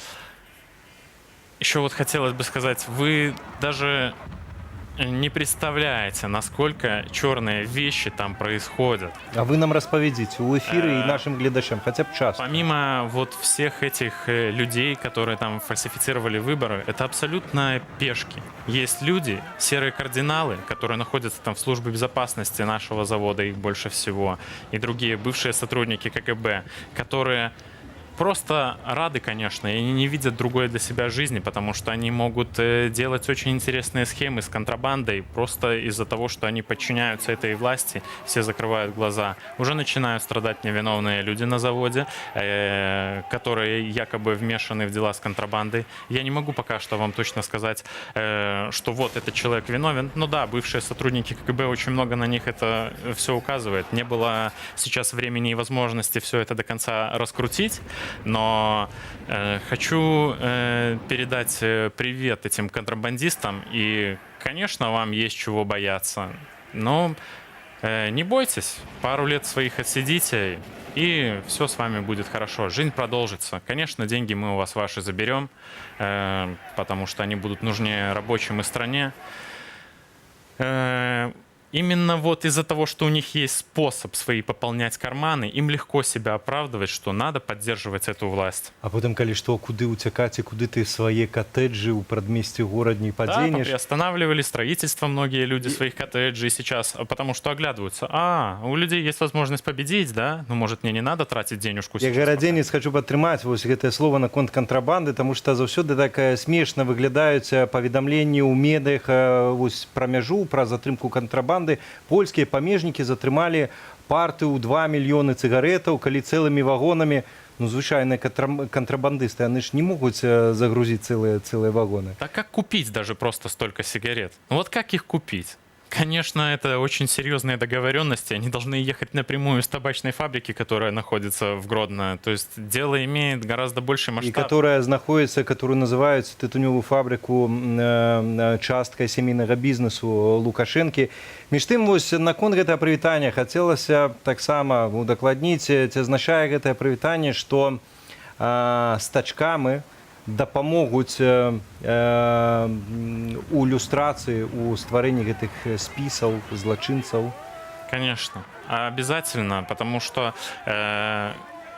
еще вот хотелось бы сказать, вы даже не представляете, насколько черные вещи там происходят. А вы нам расповедите у эфира и нашим глядачам, хотя бы час. Помимо вот всех этих людей, которые там фальсифицировали выборы, это абсолютно пешки. Есть люди, серые кардиналы, которые находятся там в службе безопасности нашего завода, их больше всего, и другие бывшие сотрудники КГБ, которые просто рады, конечно, и они не видят другой для себя жизни, потому что они могут делать очень интересные схемы с контрабандой просто из-за того, что они подчиняются этой власти, все закрывают глаза. Уже начинают страдать невиновные люди на заводе, которые якобы вмешаны в дела с контрабандой. Я не могу пока что вам точно сказать, что вот этот человек виновен. Ну да, бывшие сотрудники КГБ, очень много на них это все указывает. Не было сейчас времени и возможности все это до конца раскрутить. Но хочу передать привет этим контрабандистам. И, конечно, вам есть чего бояться. Но не бойтесь, пару лет своих отсидите, и все с вами будет хорошо. Жизнь продолжится. Конечно, деньги мы у вас ваши заберем, потому что они будут нужнее рабочим и стране. Именно вот из-за того, что у них есть способ свои пополнять карманы, им легко себя оправдывать, что надо поддерживать эту власть. А потом, коли что, куды утекать и куды ты свои коттеджи у предместья города не поденешь? Да, приостанавливали строительство многие люди своих коттеджей сейчас, потому что оглядываются. У людей есть возможность победить, да? Ну, может, мне не надо тратить денежку сейчас. Я городенец хочу падтрымаць вось гэтае слово наконт контрабанды, потому что заўсёды так смешна выглядаюць паведамленні ў медыях вось пра мяжу, пра затрымку кантрабанды. Польскія памежнікі затрымалі партыю ў 2 мільёны цыгаретаў, калі цэлымі вагонамі, ну, звычайныя контрабандисты, они ж не могут загрузить целые вагоны. А как купить даже просто столько сигарет? Вот как их купить? Конечно, это очень серьезные договоренности. Они должны ехать напрямую из табачной фабрики, которая находится в Гродно. То есть дело имеет гораздо больший масштаб. И которая находится, которую называют тытуневую фабрику часткой семейного бизнесу Лукашенко. Між тым, вось наконт гэтага прывітання хацелася таксама удакладніць, ці азначае гэтае прывітанне, што з тачкамі дапамогуць у иллюстрации, у стварэнні гэтых спісаў, злачынцаў? Конечно, обязательно, потому что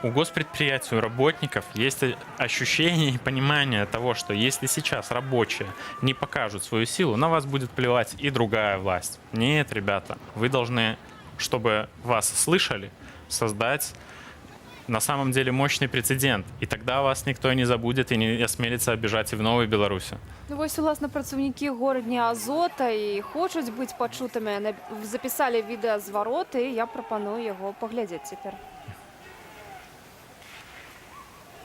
у госпредприятий, у работников есть ощущение и понимание того, что если сейчас рабочие не покажут свою силу, на вас будет плевать и другая власть. Нет, ребята, вы должны, чтобы вас слышали, создать на самом деле мощный прецедент. И тогда вас никто не забудет и не осмелится обижать и в Новой Беларуси. Ну, вось, уласна, працаўнікі горадня Азота і хочуць быць пачутымі, запісалі відэазварот, і я прапаную яго паглядзець цяпер.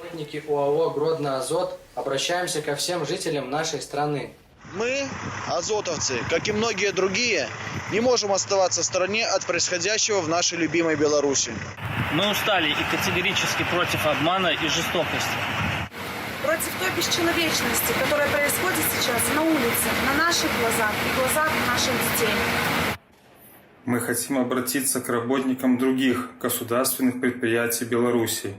Работники ОАО «Гродно-Азот» обращаемся ко всем жителям нашей страны. Мы, азотовцы, как и многие другие, не можем оставаться в стороне от происходящего в нашей любимой Беларуси. Мы устали и категорически против обмана и жестокости. Против той бесчеловечности, которая происходит сейчас на улице, на наших глазах и глазах наших детей. Мы хотим обратиться к работникам других государственных предприятий Беларуси.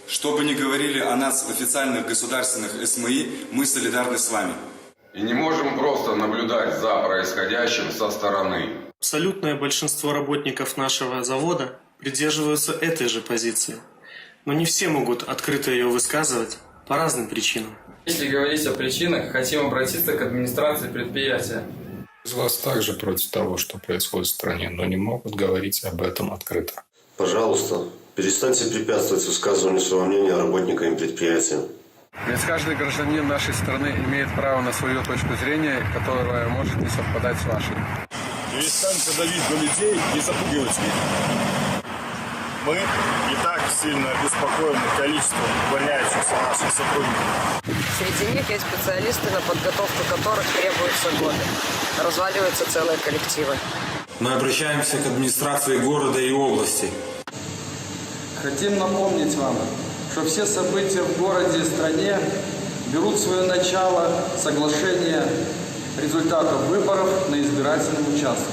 Что бы ни говорили о нас в официальных государственных СМИ, мы солидарны с вами. И не можем просто наблюдать за происходящим со стороны. Абсолютное большинство работников нашего завода придерживаются этой же позиции. Но не все могут открыто ее высказывать по разным причинам. Если говорить о причинах, хотим обратиться к администрации предприятия. Из вас также против того, что происходит в стране, но не могут говорить об этом открыто. Пожалуйста, перестаньте препятствовать высказыванию своего мнения работникам предприятия. Ведь каждый гражданин нашей страны имеет право на свою точку зрения, которая может не совпадать с вашей. Перестаньте давить на людей и запугивать их. Мы и так сильно обеспокоены количеством увольняющихся наших сотрудников. Среди них есть специалисты, на подготовку которых требуются годы. Разваливаются целые коллективы. Мы обращаемся к администрации города и области. Хотим напомнить вам, что все события в городе и стране берут свое начало соглашения результатов выборов на избирательном участке.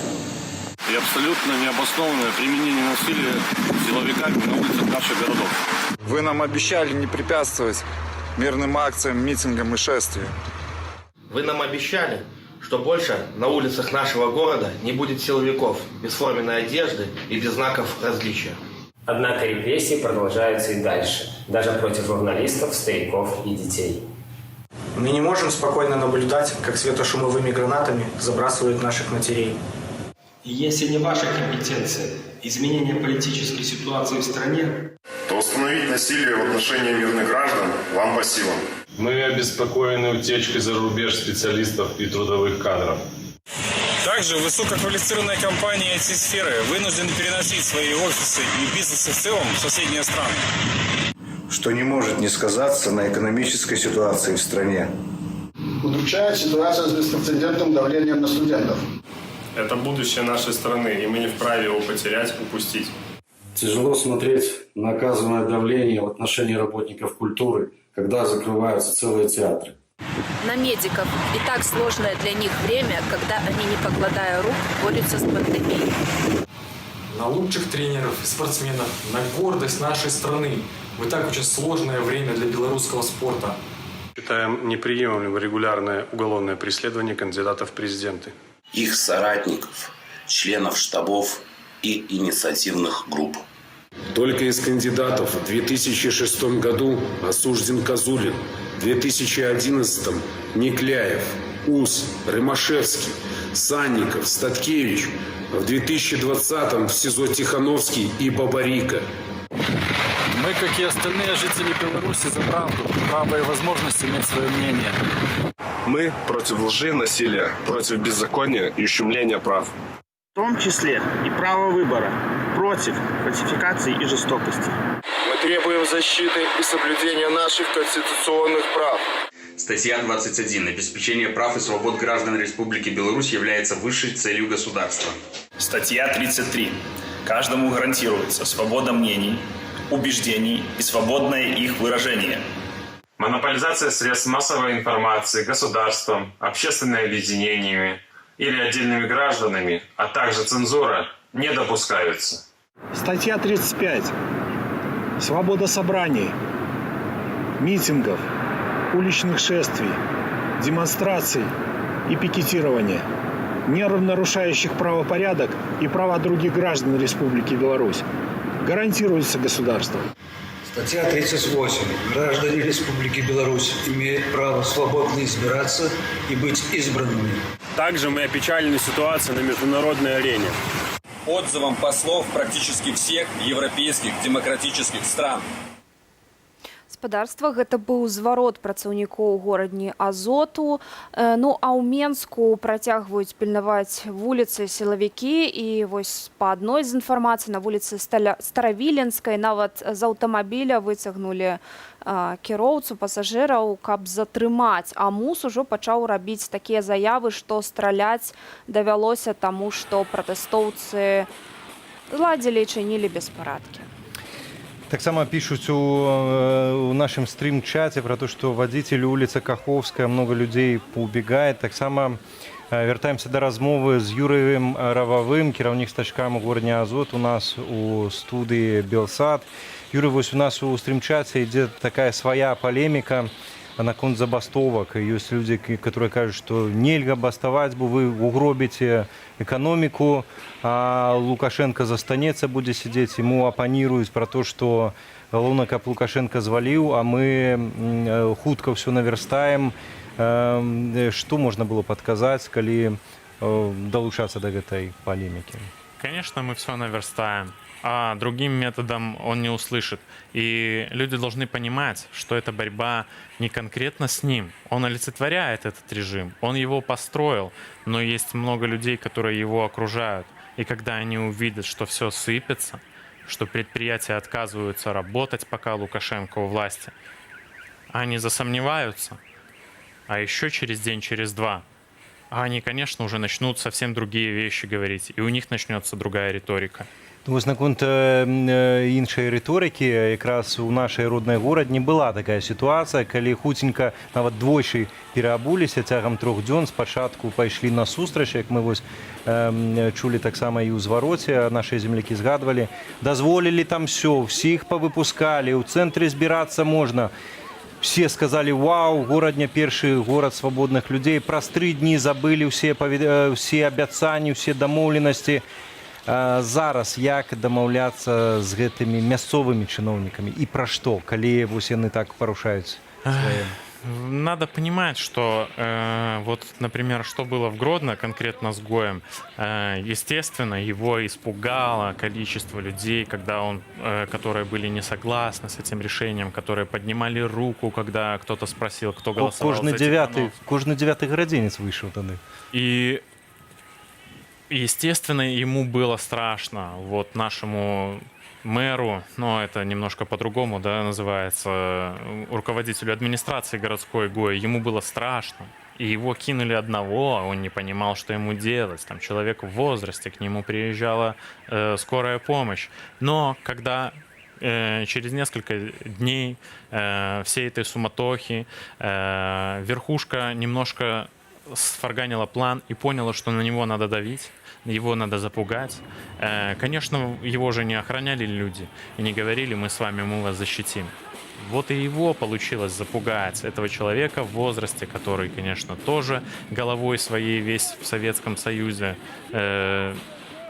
И абсолютно необоснованное применение насилия силовиками на улицах наших городов. Вы нам обещали не препятствовать мирным акциям, митингам и шествиям. Вы нам обещали, что больше на улицах нашего города не будет силовиков без форменной одежды и без знаков различия. Однако репрессии продолжаются и дальше, даже против журналистов, стариков и детей. Мы не можем спокойно наблюдать, как светошумовыми гранатами забрасывают наших матерей. И если не ваша компетенция изменение политической ситуации в стране, то остановить насилие в отношении мирных граждан вам по силам. Мы обеспокоены утечкой за рубеж специалистов и трудовых кадров. Также высококвалифицированные компании IT-сферы вынуждены переносить свои офисы и бизнесы в целом в соседние страны. Что не может не сказаться на экономической ситуации в стране. удручает ситуация с беспрецедентным давлением на студентов. Это будущее нашей страны, и мы не вправе его потерять, упустить. Тяжело смотреть на оказанное давление в отношении работников культуры, когда закрываются целые театры. На медиков и так сложное для них время, когда они, не покладая рук, борются с пандемией. На лучших тренеров и спортсменов, на гордость нашей страны в и так очень сложное время для белорусского спорта. Считаем неприемлемым регулярное уголовное преследование кандидатов в президенты. Их соратников, членов штабов и инициативных групп. Только из кандидатов в 2006 году осужден Козулин, в 2011 Никляев, Ус, Рымашевский, Санников, Статкевич, в 2020 в СИЗО Тихановский и Бабарика. Мы, как и остальные жители Беларуси, за правду, право и возможность иметь свое мнение. Мы против лжи, насилия, против беззакония и ущемления прав. В том числе и право выбора, против фальсификации и жестокости. Мы требуем защиты и соблюдения наших конституционных прав. Статья 21. Обеспечение прав и свобод граждан Республики Беларусь является высшей целью государства. Статья 33. Каждому гарантируется свобода мнений, убеждений и свободное их выражение. Монополизация средств массовой информации государством, общественными объединениями или отдельными гражданами, а также цензура не допускаются. Статья 35. Свобода собраний, митингов, уличных шествий, демонстраций и пикетирования, не нарушающих правопорядок и права других граждан Республики Беларусь, гарантируется государством. Статья 38. Граждане Республики Беларусь имеют право свободно избираться и быть избранными. Также мы опечалены ситуацией на международной арене. Отзывам послов практически всех европейских демократических стран. Гаспадарства гэта быў зварот працаўнікоў горадні Азоту. Ну а ў Менску працягваюць пільнаваць вуліцы сілавікі, і вось па адной з інфармацый на вуліцы Старавіленскай нават з аўтамабіля выцягнулі кіроўцу пасажыраў, каб затрымаць. А МУС ужо пачаў рабіць такія заявы, што страляць давялося таму, што пратэстоўцы ладзілі і чынілі беспарадкі. Так само пишут в нашем стрим-чате про то, что водитель улицы Каховская, много людей поубегает. Так само вертаемся до размовы с Юрием Равовым, кіраўнік стачкам у городе Азот у нас у студии Белсад. Юрий, вот у нас у стрим-чате идет такая своя полемика наконт забастовок. Есть люди, которые кажут, что нельзя бастовать, бо вы угробите экономику, а Лукашенко застанется, будет сидеть, ему оппонируют про то, что галоўна, каб Лукашенко звалил, а мы хутка все наверстаем. Что можно было подказать, коли долучаться до этой полемики? Конечно, мы все наверстаем, а другим методом он не услышит. И люди должны понимать, что эта борьба не конкретно с ним. Он олицетворяет этот режим, он его построил, но есть много людей, которые его окружают. И когда они увидят, что все сыпется, что предприятия отказываются работать, пока Лукашенко у власти, они засомневаются, а еще через день, через два, они, конечно, уже начнут совсем другие вещи говорить, и у них начнется другая риторика. Вось наконт іншай рыторыкі, якраз у нашай роднай горадні была такая сітуацыя, калі хуценька нават двойчы пераабуліся цягам 3 дзён, спачатку пайшлі на сустрач, як мы вось чулі таксама і ў звароце, нашыя землякі згадвалі, дазволілі там всё, всіх павыпускалі, ў цэнтры збірацца можна. Все сказали, вау, горадня першы горад свабодных людзей, праз 3 дні забылі ўсе абяцанні, ўсе дамоўленасці. Зараз як дамаўляцца з гэтымі мясцовымі чыноўнікамі и про что, калі вось яны так парушаюць свае? Надо понимать, что вот, например, что было в Гродно конкретно с Гоем, естественно, его испугало количество людей, которые были не согласны с этим решением, которые поднимали руку, когда кто-то спросил, кто голосовал за этих Кожны 9-й гарадзенец выйшаў тады. И естественно, ему было страшно, вот нашему мэру, но это немножко по-другому, да, называется, руководителю администрации городской Гоя, ему было страшно. И его кинули одного, он не понимал, что ему делать. Там человек в возрасте, к нему приезжала скорая помощь. Но когда через несколько дней всей этой суматохи верхушка немножко сфарганила план и поняла, что на него надо давить, его надо запугать. Конечно, его же не охраняли люди и не говорили, мы с вами, мы вас защитим. Вот и его получилось запугать, этого человека в возрасте, который, конечно, тоже головой своей весь в Советском Союзе.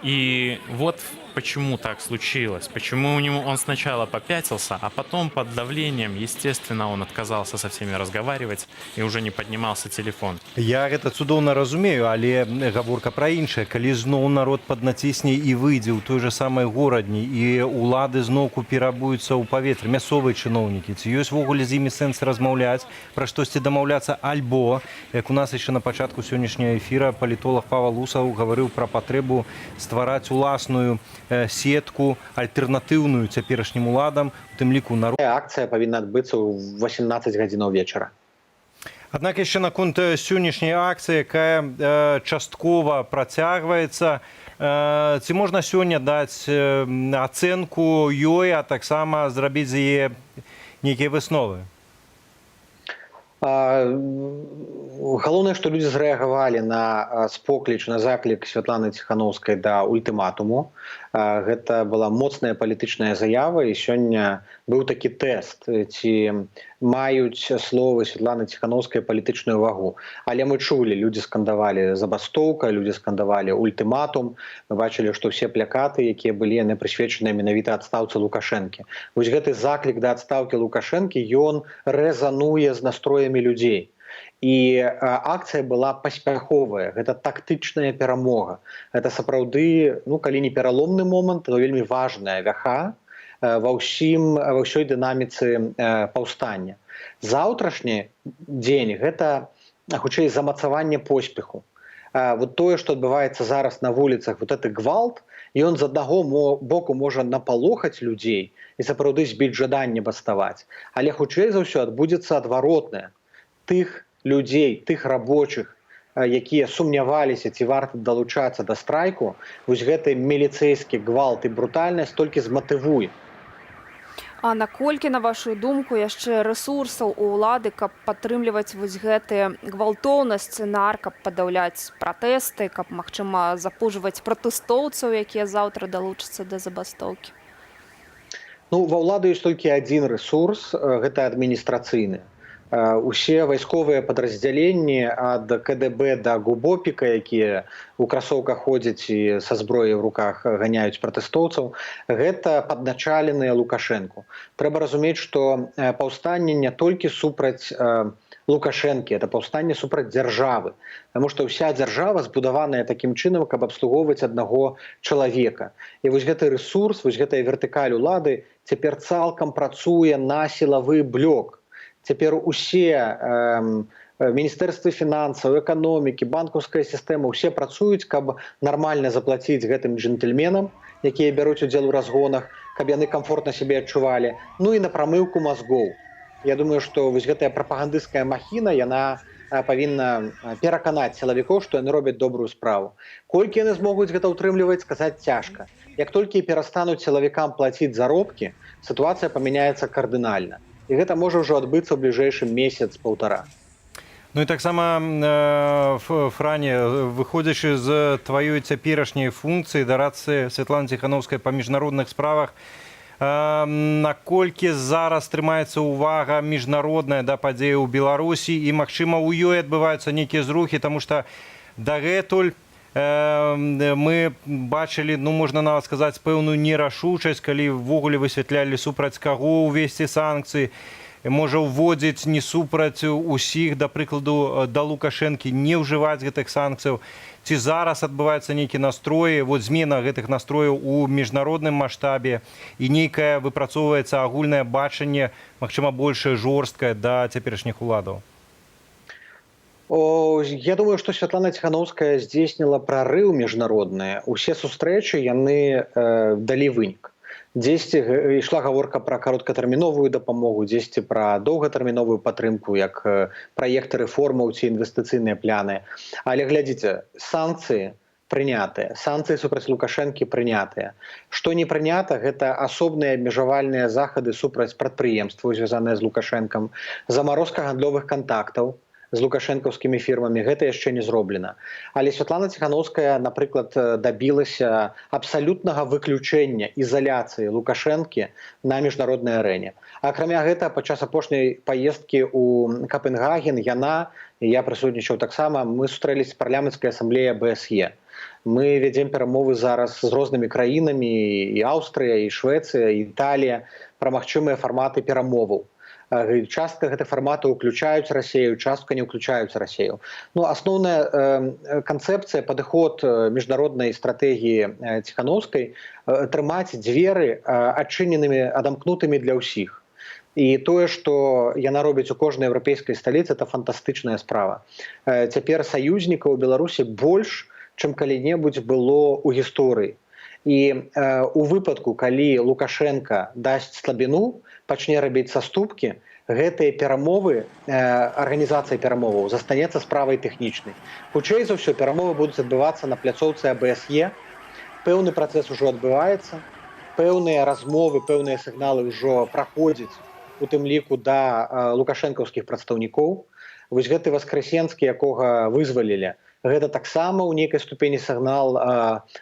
И вот почему так случилось, почему он сначала попятился, а потом под давлением, естественно, он отказался со всеми разговаривать и уже не поднимался телефон. Я гэта цудоўна разумею, але гаворка пра іншае, калі зноў народ паднацісне і выйдзе ў той же самай горадні і улады зноўку перабуюцца ў паветры, мясцовыя чыноўнікі, ці ёсць ввогуле з імі сэнс размаўляць, пра штосьці дамаўляцца, альбо, як у нас яшчэ на пачатку сённяшняга эфіра палітолог Павел Усаў гаварыў пра патрэбу ствараць уласную сетку альтэрнатыўную цяперашнім уладам, у тым ліку народ. Акцыя павінна адбыцца ў 18 гадзінаў вечара. Аднак яшчэ наконт сённяшняй акцыі, якая часткова працягваецца, ці можна сёння даць ацэнку ёй, а таксама зрабіць з яе нейкія высновы? Галоўнае, што людзі зрэагавалі на спокліч, на заклік Святланы Ціханаўскай да ультыматуму. Гэта была моцная палітычная заява, і сёння быў такі тэст, ці маюць словы Святланы Ціханаўскай палітычную вагу. Але мы чулі, людзі скандавалі забастоўка, людзі скандавалі ультыматум. Мы бачылі, што ўсе плакаты, якія былі, яны прысвечаныя менавіта адстаўцы Лукашэнкі. Вось гэты заклік да адстаўкі Лукашэнкі, ён рэзануе з настроямі людзей. І акцыя была паспяховая, гэта тактычная перамога. Гэта сапраўды, калі не пераломны момант, то вельмі важная вяха ва ўсёй дынаміцы паўстання. Заўтрашні дзень гэта хутчэй замацаванне поспеху. Вот тое, што адбываецца зараз на вуліцах, вот гэты гвалт, ён з аднаго боку можа напалохаць людзей і сапраўды збіць жаданне баставаць. Але хутчэй за ўсё адбудзецца адваротнае. Тых людзей, тых рабочых, якія сумняваліся, ці варта далучацца да страйку, вось гэты міліцэйскі гвалт і брутальнасць толькі зматывуе. А наколькі, на вашу думку, яшчэ рэсурсаў у ўлады, каб падтрымліваць вось гэты гвалтоўны сцэнар, каб падаўляць пратэсты, каб, магчыма, запужваць пратэстоўцаў, якія заўтра далучацца да забастоўкі? Ва ўлады ёсць толькі адзін рэсурс, гэта адміністрацыйны. Усе вайсковыя падраздзяленні ад КДБ да ГУБОПіка, якія ў красоўках ходзяць і са зброяй у руках ганяюць пратэстоўцаў, гэта падначаленыя Лукашэнку. Трэба разумець, што паўстанне не толькі супраць Лукашэнкі, это паўстанне супраць дзяржавы. Таму што ўся дзяржава збудаваная такім чынам, каб абслугоўваць аднаго чалавека. І вось гэты рэсурс, вось гэтая вертыкаль улады цяпер цалкам працуе на сілавы блок. Цяпер усе міністэрствы фінансаў, эканомікі, банкаўская сістэма, усе працуюць, каб нармальна заплаціць гэтым джентльменам, якія бяруць удзел у разгонах, каб яны камфортна сябе адчувалі, і на прамыўку мазгоў. Я думаю, што вось гэтая прапагандысцкая махіна, яна павінна пераканаць сілавікоў, што яны робяць добрую справу. Колькі яны змогуць гэта ўтрымліваць, сказаць цяжка. Як толькі перастануць сілавікам плаціць заробкі, сітуацыя памяняецца кардынальна. І гэта можа ўжо адбыцца ў бліжэйшым месяц-паўтара. Ну і таксама, Франя, выходзячы з тваёй цяперашняй функцыі дарадцы Святланы Ціхановскай па міжнародных справах, наколькі зараз трымаецца ўвага міжнародная да падзеі ў Беларусі і, магчыма, у ёй адбываюцца нейкія зрухі, таму што дагэтуль мы бачылі, ну, можна нават сказаць, пэўную нерашучасць, калі ввогуле высвятлялі супраць каго ўвесці санкцыі, можа ўводзіць не супраць усіх, да прыкладу, да Лукашэнкі, не ўжываць гэтых санкцыяў. Ці зараз адбываецца нейкі настроі, вот змена гэтых настрояў у міжнародным маштабе і нейкае выпрацоўваецца агульнае бачанне, магчыма, большае жорсткае да цяперашніх уладаў? Я думаю, што Святлана Ціхановская здзейсніла прарыў міжнародны. Усе сустрэчы яны далі вынік. Дзесьці ішла гаворка пра кароткатэрміновую дапамогу, дзесьці пра доўгатэрміновую падтрымку, як праекты рэформаў ці інвестыцыйныя пляны. Але глядзіце, санкцыі прынятыя, санкцыі супраць Лукашэнкі прынятыя. Што не прынята, гэта асобныя абмежавальныя захады супраць прадпрыемстваў, звязаныя з Лукашэнкам, замарозка гандлёвых кантактаў з лукашэнкаўскімі фірмамі, гэта яшчэ не зроблена. Але Святлана Ціхановская, напрыклад, дабілася абсалютнага выключэння ізаляцыі Лукашэнкі на міжнароднай арэне. Акрамя гэта, падчас апошняй паездкі ў Капенгаген, яна, і я прысутнічаў таксама, мы сустрэліся з парламенцкай асамблеяй АБСЕ. Мы вядзем перамовы зараз з рознымі краінамі, і Аўстрыя, і Швецыя, і Італія, пра магчымыя фарматы перамоваў. Частка гэтых фарматаў уключаюць Расею, частка не уключаюць Расею. Ну, асноўная канцэпцыя, падыход міжнароднай стратэгіі Ціхановскай трымаць дзверы адчыненымі, адамкнутымі для ўсіх. І тое, што яна робіць у кожнай еўрапейскай сталіцы, это фантастычная справа. Цяпер саюзнікаў у Беларусі больш, чым калі-небудзь было ў гісторыі. І у выпадку, калі Лукашенка дасць слабіну, пачне рабіць саступкі, гэтыя перамовы, арганізацыя перамоваў застанецца справай тэхнічнай. Хутчэй за ўсё, перамовы будуць адбывацца на пляцоўцы АБСЕ, пэўны працэс ужо адбываецца, пэўныя размовы, пэўныя сігналы ўжо праходзяць, у тым ліку да лукашэнкаўскіх прадстаўнікоў. Вось гэты Васкрэсенскі, якога вызвалілі, гэта таксама ў нейкай ступені сігнал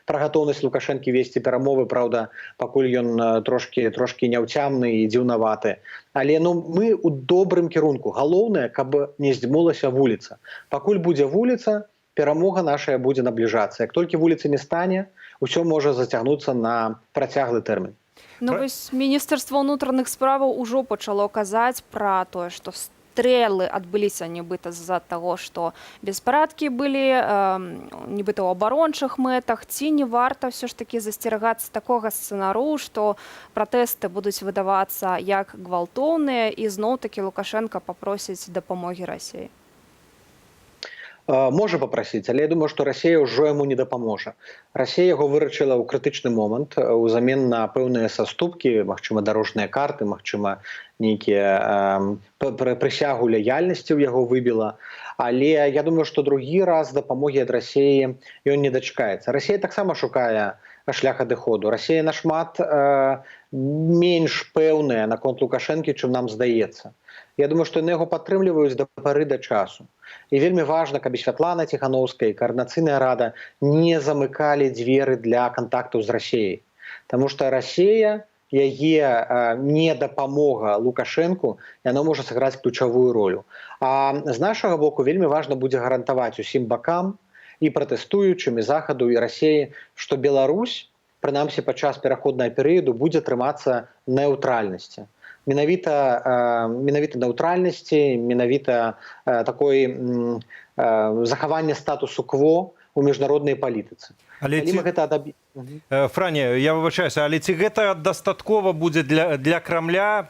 пра гатоўнасць Лукашэнкі весці перамовы, праўда, пакуль ён трошкі няўцямны і дзіўнаваты. Але мы ў добрым кірунку. Галоўнае, каб не здзьмулася вуліца. Пакуль будзе вуліца, перамога нашая будзе набліжацца. Як толькі вуліцы не стане, усё можа зацягнуцца на працяглы тэрмін. Ну вось Міністэрства ўнутраных справаў ужо пачало казаць пра тое, што стрэлы адбыліся нібыта з-за таго, што беспарадкі былі нібыта ў абарончых мэтах, ці не варта ўсё ж такі засцерагацца такога сцэнару, што пратэсты будуць выдавацца як гвалтоўныя і зноў-такі Лукашенка папросіць дапамогі Расіі? Можа папрасіць, але я думаю, што Расія ўжо яму не дапаможа. Расія яго вырашыла ў крытычны момант узамен на пэўныя саступкі, магчыма, дарожныя карты, магчыма, нейкія прысягу лаяльнасці ў яго выбіла. Але я думаю, што другі раз дапамогі ад Расіі ён не дачакаецца. Расія таксама шукае шлях адыходу. Расія нашмат менш пэўная наконт Лукашэнкі, чым нам здаецца. Я думаю, што яны яго падтрымліваюць да пары да часу. І вельмі важна, каб і Святлана Ціхановская, і Каардынацыйная рада не замыкалі дзверы для кантактаў з Расіяй. Таму што Расія, яе недапамога Лукашэнку, яна можа сыграць ключавую ролю. А з нашага боку вельмі важна будзе гарантаваць усім бакам, і пратэстуючым, і Захаду, і Расіі, што Беларусь, прынамсі падчас пераходнага перыяду, будзе трымацца нейтральнасці. Менавіта нейтральнасці, менавіта такой захавання статусу кво у міжнароднай палітыцы. Франя, я выбачаюся, але ці гэта дастаткова будзе для Крамля,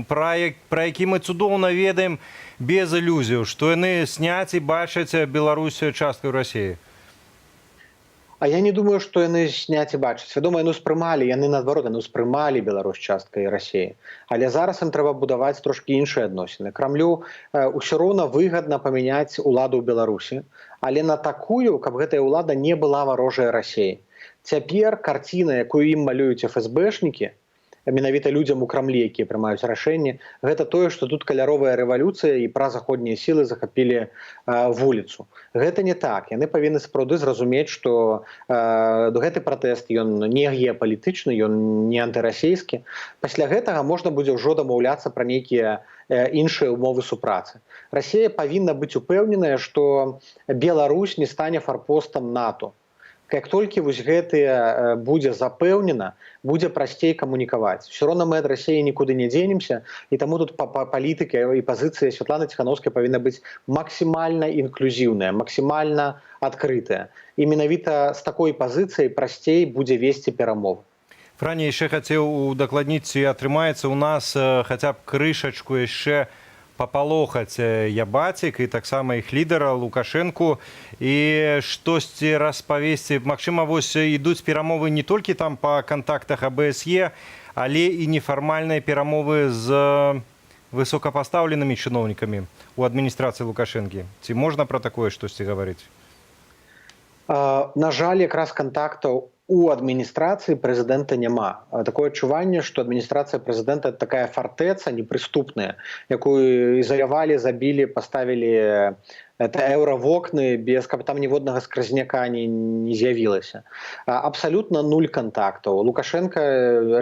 пра які мы цудоўна ведаем без ілюзіяў, што яны сняць і бачаць Беларусію часткай Расіі? А я не думаю, што яны зняць і бачаць. Вядома, яны ўспрымалі, яны наадварот, яны ўспрымалі Беларусь часткай Расіі. Але зараз ім трэба будаваць трошкі іншыя адносіны. Крамлю ўсё роўна выгадна памяняць уладу ў Беларусі, але на такую, каб гэтая ўлада не была варожая Расіі. Цяпер карціна, якую ім малююць ФСБшнікі, менавіта людзям у Крамлі, якія прымаюць рашэнні, гэта тое, што тут каляровая рэвалюцыя і празаходнія сілы захапілі вуліцу. Гэта не так. Яны павінны сапраўды зразумець, што гэты пратэст, ён не геапалітычны, ён не антырасійскі. Пасля гэтага можна будзе ўжо дамаўляцца пра нейкія іншыя ўмовы супрацы. Расія павінна быць упэўненая, што Беларусь не стане фарпостам НАТО. Як толькі вось гэтае будзе запэўнена, будзе прасцей камунікаваць. Усё роўна мы ад Расіі нікуды не дзенемся, і таму тут палітыка і пазіцыя Святланы Ціханаўскай павінна быць максімальна інклюзіўная, максімальна адкрытая. І менавіта з такой пазіцыяй прасцей будзе весці перамовы. Франя, яшчэ хацеў удакладніць, ці атрымаецца ў нас хаця б крышачку яшчэ папалохаць Ябацік і таксама іх лідара Лукашэнку і штосьці распавесці. Магчыма, вось ідуць перамовы не толькі там па кантактах АБСЕ, але і нефармальныя перамовы з высокапастаўленымі чыноўнікамі ў адміністрацыі Лукашэнкі. Ці можна пра такое штосьці гаварыць? На жаль, якраз кантактаў у адміністрацыі прэзідэнта няма. Такое адчуванне, што адміністрацыя прэзідэнта – такая фартэца непрыступная, якую ізалявалі, забілі, паставілі еўравокны, без каб там ніводнага скразняка не з'явілася. Абсалютна нуль кантактаў. Лукашенко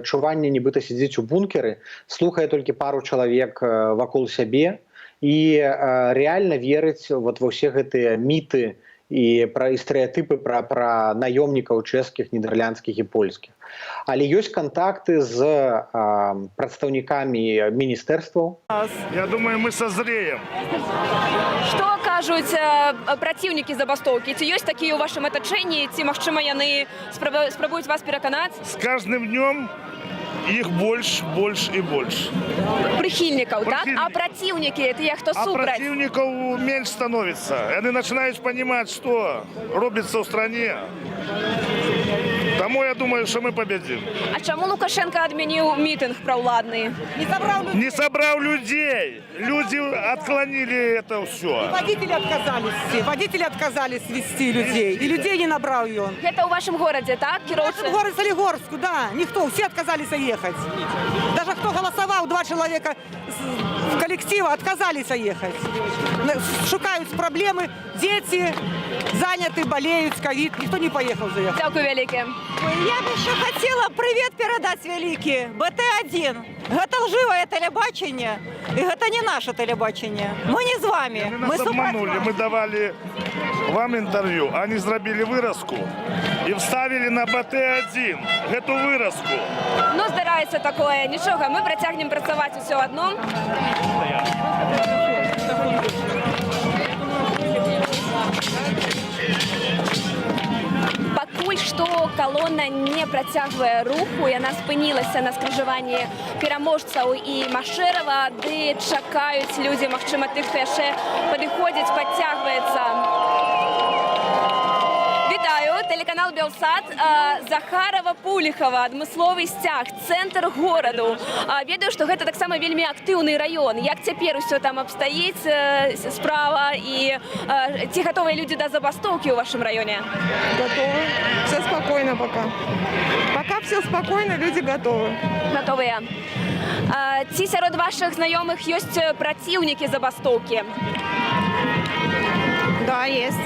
адчуванне нібыта сядзіць у бункеры, слухае толькі пару чалавек вакол сябе і рэальна верыць ва ўсе гэтыя міты і стэрэатыпы пра наёмнікаў чэшскіх, нідэрландскіх і польскіх. Але ёсць кантакты з прадстаўнікамі міністэрстваў. Я думаю, мы созреем. Што кажуць праціўнікі забастоўкі? Ці ёсць такія ў вашым атачэнні? Ці, магчыма, яны спрабуюць вас пераканаць? С каждым днем их больше и больше. Прихильников, так? А противники, это я кто супраць? А противников меньше становится. Они начинают понимать, что робится в стране. Тому я думаю, что мы победим. А чему Лукашенко отменил митинг проуладный? Не собрал людей. Люди отклонили это все. Водители отказались вести людей. И людей не набрал он. Это в вашем городе, так? В нашем городе Солигорску, да. Никто, все отказались ехать. Даже кто голосовал, 2 человека в коллектива отказались ехать. Шукают проблемы. Дети заняты, болеют, ковид. Никто не поехал заехать. Дякую велике. Я бы еще хотела привет передать великий. БТ-1. Это лживое телебачение. И это не наше телебачение. Мы не с вами. Они нас обманули. Мы давали вам интервью. Они зробили виразку и вставили на БТ-1 эту виразку. Ну, здараецца такое. Нічога, мы працягнем працаваць усё адно. Пакуль што калона не працягвае руху, яна спынілася на скрыжаванні пераможцаў і Машэрава, ды чакаюць людзі, магчыма, тых, хто яшчэ падыходзіць, падцягваецца. Вітаю, телеканал Белсат, Захарова-Пуліхава, адмысловы сцяг, цэнтр гораду. Ведаю, што гэта таксама вельмі актыўны раён. Як цяпер усё там абстаіць справа і ці гатовыя людзі да забастоўкі ў вашым раёне? Готовы. Все спокойно пока. Пока все спокойно, люди готовы. Готовыя. Ці сярод вашых знаёмых ёсць праціўнікі забастоўкі? Да, есть.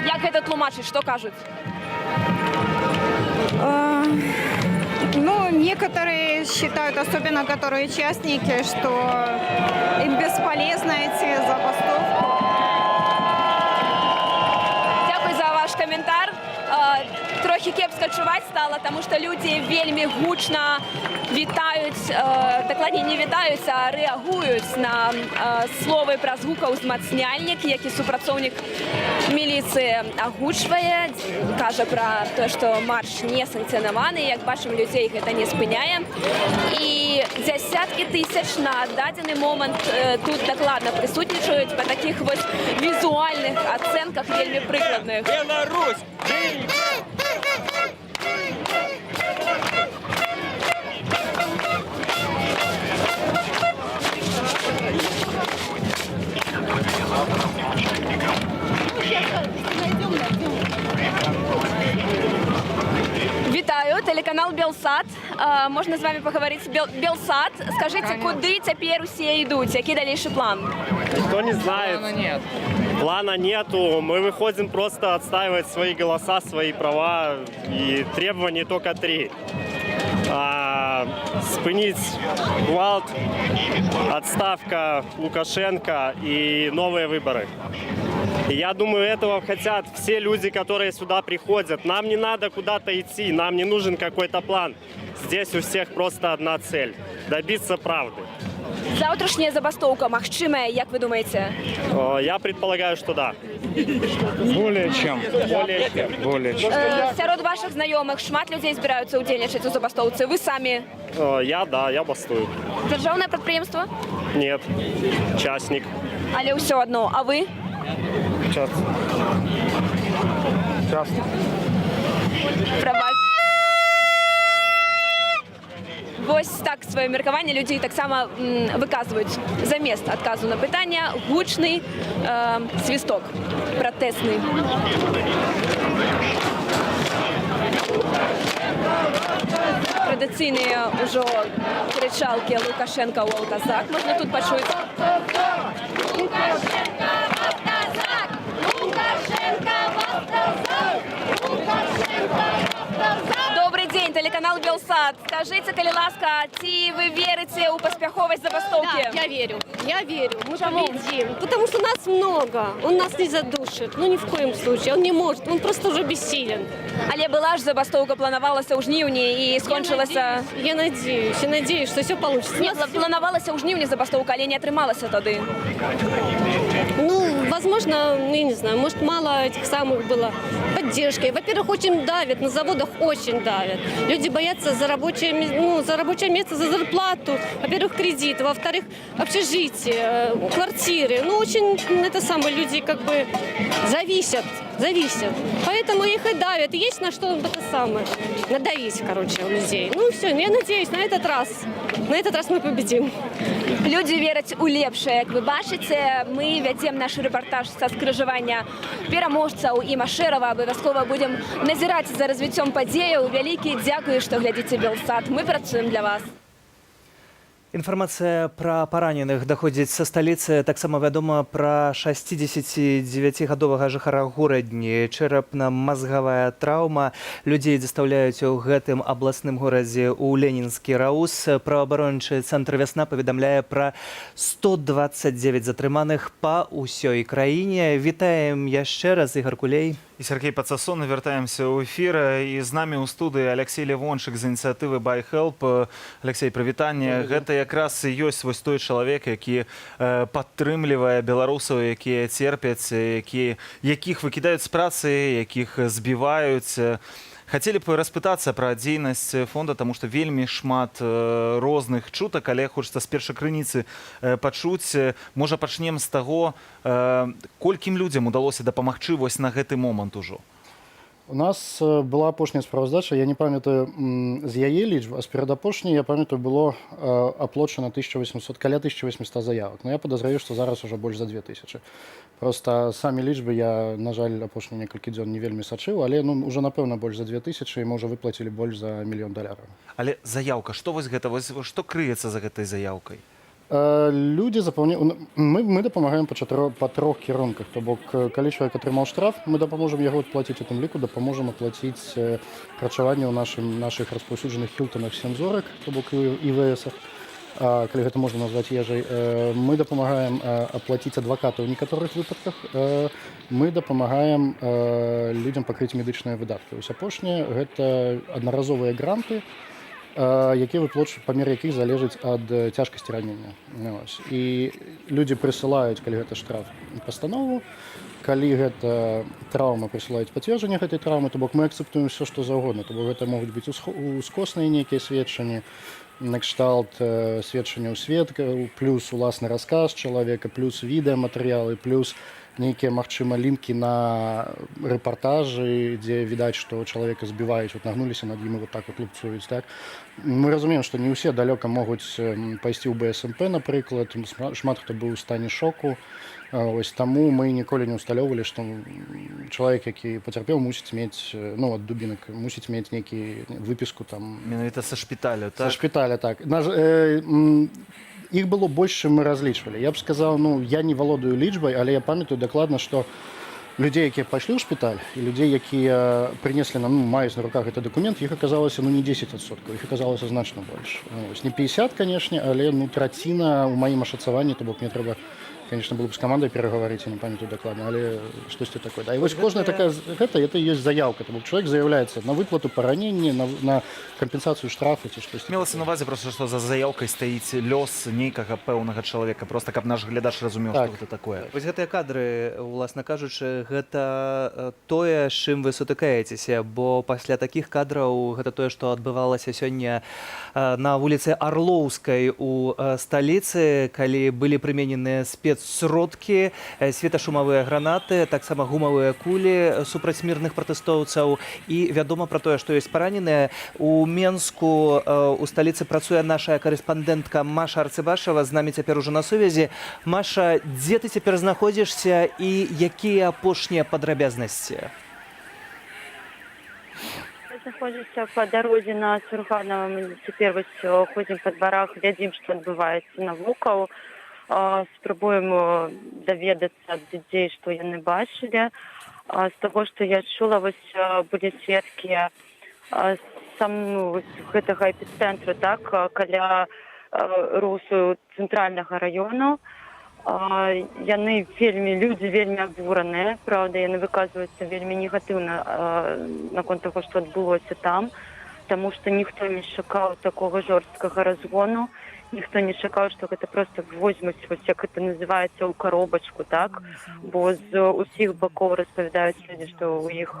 Як гэта тлумачыць, што кажуць? Ну, некоторые считают, особенно которые частники, что им бесполезно идти забастовку. Дякую за ваш каментар. Трохи кепска чуваць стала, таму што людзі вельмі гучна вітаюць, дакладней не вітаюць, а рэагуюць на словы пра гукаўзмацняльнік, які супрацоўнік міліцыі агучвае, кажа пра тое, што марш не санкцыянаваны, як бачым, людзей гэта не спыняе. І дзясяткі тысяч на дадзены момант тут дакладна прысутнічаюць па такіх вось візуальных ацэнках вельмі прыкладных. Беларусь! Вітаю, телеканал Белсат. Можна з вами поговорити? Белсат, скажіть, куди тепер усі йдуть? Який дальнейший план? Никто не знает. Плана нет. Плана нету. Мы выходим просто отстаивать свои голоса, свои права. И требований только 3. Спынить гвалт, отставка Лукашенко и новые выборы. И я думаю, этого хотят все люди, которые сюда приходят. Нам не надо куда-то идти, нам не нужен какой-то план. Здесь у всех просто одна цель – добиться правды. Завтрашняя забастовка магчимая, як ви думаєте? Я предполагаю, что да. Более чем. Сярод ваших знайомих шмат людей збираються удзельнічаць у забастовцы. Ви самі? Я бастую. Державне підприємство? Нет, частник. Але все одно, а ви? Частник. Ось так своє міркування люди так само виказують замість відказу на питання гучний свисток протестний. Традиційні вже кричалки Лукашенка у Казак можна тут почути. Лукашенка в Казак! Лукашенка в Казак! Лукашенка в Казак! Добрый день, телеканал Белсат. Скажите, коли ласка, ці ви вірите у поспіховість забастовки? Да, я верю. Мы победим. Потому что нас много. Он нас не задушит. Ну, ни в коем случае. Он не может. Он просто уже бессилен. Але была ж забастовка, планувалася у жніўні і скончилася... Я надеюсь, что все получится. Нет, планувалася у жніўні забастовка, але не атрымалася тады. Ну, возможно, я не знаю, может, мало этих самых было поддержки. Во-первых, очень давят, на заводах очень давят. Люди боятся за рабочее место, за зарплату. Во-первых, кредит, во-вторых, общежитие, квартиры. Ну, очень люди как бы зависят. Поэтому их и давят. Есть на что надавить, у людей. Ну, все, я надеюсь, на этот раз мы победим. Люди вірять у лепшае. Як ви бачите, ми вядзем наш рэпартаж са скрыжавання пераможцаў і Машэрава. Абавязкова будем назіраць за развіццём падзеяў. Вялікі дзякуй, што глядзіце Белсат. Мы працуем для вас. Інфармацыя пра параненых даходзіць са сталіцы. Таксама вядома пра 69гадовага жыхара горадні. Чэрапна-мазгавая траўма. Людзей дастаўляюць у гэтым абласным горадзе ў Ленінскі РАУС. Праваабарончы цэнтр «Вясна» паведамляе пра 129 затрыманых па ўсёй краіне. Вітаем яшчэ раз, Ігор Кулей. І Сергей Пацасон, вяртаемся ў эфір. І з намі ў студыі Алексей Левончык з ініцыятывы «Buy Help». Алексей, прывітанне. Гэта якраз і ёсць вось той чалавек, які падтрымлівае беларусаў, якія церпяць, якіх выкідаюць з працы, якіх збіваюць. Хацелі б распытацца пра дзейнасць фонда, таму што вельмі шмат розных чутак, але хочацца з першай крыніцы пачуць. Можа, пачнем з таго, колькім людзям удалося дапамагчы вось на гэты момант ужо? У нас была апошняя справаздача, я не памятаю з яе лічбы, а з перадапошняй, я памятаю, было аплочана каля 1800 заявак. Но я подозраю, што зараз уже больш за 2000. Просто самі лічбы я, на жаль, апошнія некалькі дзён не вельмі сачыў, але уже, напэўна, больш за 2000, і мы ўжо выплацілі больш за $1 мільён. Але заяўка, што вось гэта? Што крыецца за гэтай заяўкай? Люди запаўняюць. Мы дапамагаем па трох кірунках. То бок, калі чалавек атрымаў штраф, мы дапаможам яго адплаціць, у тым ліку дапаможам аплаціць харчаванне ў нашых распаўсюджаных хілтанах 7 зорак, то бок ІВСах, калі гэта можна назваць ежай. Мы дапамагаем аплаціць адваката ў некаторых выпадках. Мы дапамагаем людзям пакрыць медычныя выдаткі. Вось апошняе гэта аднаразовыя гранты, памер якіх залежыць ад цяжкасці ранення. І людзі прысылаюць, калі гэта штраф, пастанову, калі гэта траўма, прысылаюць пацверджанне гэтай траўмы, то бок мы акцэптуем все, што заўгодна. То бок гэта могуць быць ускосныя нейкія сведчанні, накшталт сведчання ў сведка, плюс уласны расказ чалавека, плюс відэаматэрыялы, плюс нейкія, магчыма, лінкі на рэпартажы, дзе відаць, што чалавека збіваюць, нагнуліся над ім і так лупцуюць. Мы разумеем, што не ўсе далёка могуць пайсці ў БСМП, напрыклад. Шмат хто быў у стане шоку. Ось таму мы ніколі не ўсталёўвалі, што чалавек, які пацярпеў, мусіць мець, ну, ад дубінак, мусіць мець нейкі выпіску там. Менавіта са шпіталя, так? Са шпіталя, так. Іх было больш, чым мы разлічвалі. Я б сказаў, ну, я не валодаю лічбай, але я памятаю дакладна, што людзей, якія пайшлі ў шпіталь, і людзей, якія прынеслі нам, ну, маюць на руках гэты дакумент, іх аказалася, ну, не 10%, іх аказалася значна больш. Ось, не 50, канешне, але, ну, траціна ў маім ашацаванні, то бок мне трэба, конечно, было бы с командой переговорить, я не памятаю докладно, але что-то такое. Да. И вот каждая такая, это и есть заявка. То человек заявляется на выплату поранения, на компенсацию штрафа. Мелася на увазе просто, что за заявкой стоит лёс нейкага пэўнага человека, просто каб наш глядач разумеў, так. что это такое. Вось гэтыя кадры, уласна кажучы, гэта тое, з чым вы сутыкаецеся, бо пасля такіх кадраў гэта тое, што адбывалася сёння на вуліцы Арлоўскай у сталіцы, калі былі прымененыя спецсродкі, светашумавыя гранаты, таксама гумавыя кулі супраць мірных пратэстоўцаў. І вядома пра тое, што ёсць параненыя. У Менску у сталіцы працуе наша карэспандэнтка Маша Арцыбашева, з намі цяпер ужо на сувязі. Маша, дзе ты цяпер знаходзішся і якія апошнія падрабязнасці? Знаходзіцца па дарозе на Сурганова. Мы цяпер вось ходзім па дварах, глядзім, што адбываецца навокал. Спрабуем даведацца ад людзей, што яны бачылі. З таго, што я чула, вось былі сведкі гэтага эпіцэнтру, так, каля русу цэнтральнага раёну. Людзі вельмі абураныя, праўда, яны выказваюцца вельмі негатыўна наконт таго, што адбылося там, таму што ніхто не чакаў такога жорсткага разгону, ніхто не чакаў, што гэта проста возьмуць, вось як гэта называецца, ў каробачку, так, бо з усіх бакоў распавядаюць людзі, што ў іх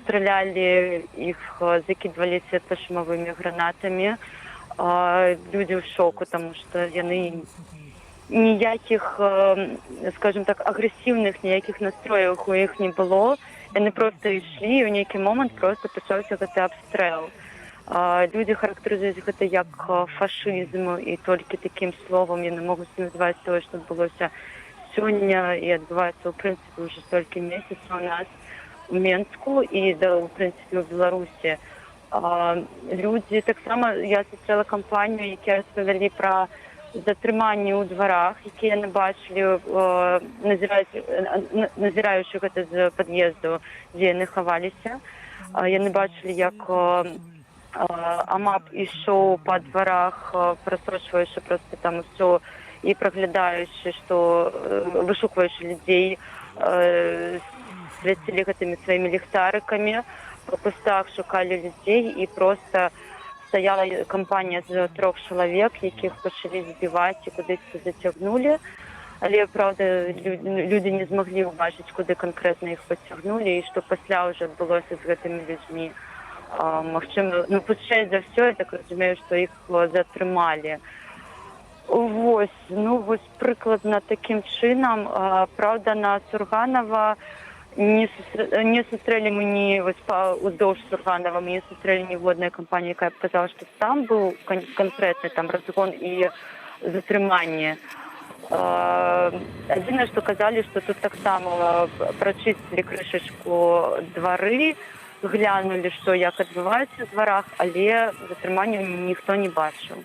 стралялі, іх закідвалі светлашумавымі гранатамі. Людзі ў шоку, таму што яны ніякіх, скажем так, агрэсіўных ніякіх настрояў у іх не было. Яны проста ішлі, і ў нейкі момант проста пачаўся гэты абстрэл. Людзі характарызуюць гэта як фашызм, і толькі такім словам яны могуць называць тое, што адбылося сёння і адбываецца, ў прынцыпе, ўжо столькі месяцаў у нас у Менску і, ў прынцыпе, у Беларусі. Людзі таксама, я сустрэла кампанію, якія распавялі пра затрыманні ў дварах, якія яны бачылі, назіраючы гэта з пад'езду, дзе яны хаваліся. Яны бачылі, як АМАП ішоў па дварах, прасочваючы проста там усё і праглядаючы, што вышукваючы людзей, свяцілі гэтымі сваімі ліхтарыкамі, па кустах шукалі людзей, і проста стаяла кампанія з 3 чалавек, якіх пачалі збіваць і кудысьці зацягнулі. Але, праўда, людзі не змаглі ўбачыць, куды канкрэтна іх пацягнулі, і што пасля ўжо адбылося з гэтымі людзьмі. Магчыма, ну, хутчэй за ўсё, я так разумею, што іх затрымалі. Вось, ну, вось прыкладна такім чынам. Праўда, на Сурганова не сустрэлі мы ні уздоўж Сурганова, мы не сустрэлі ніводнай кампаніі, якая б казала, што там быў канкрэтны там разгон і затрыманне. Адзінае, што казалі, што тут таксама прачысцілі крышачку двары, глянулі, што як адбываецца ў дварах, але затрымання ніхто не бачыў.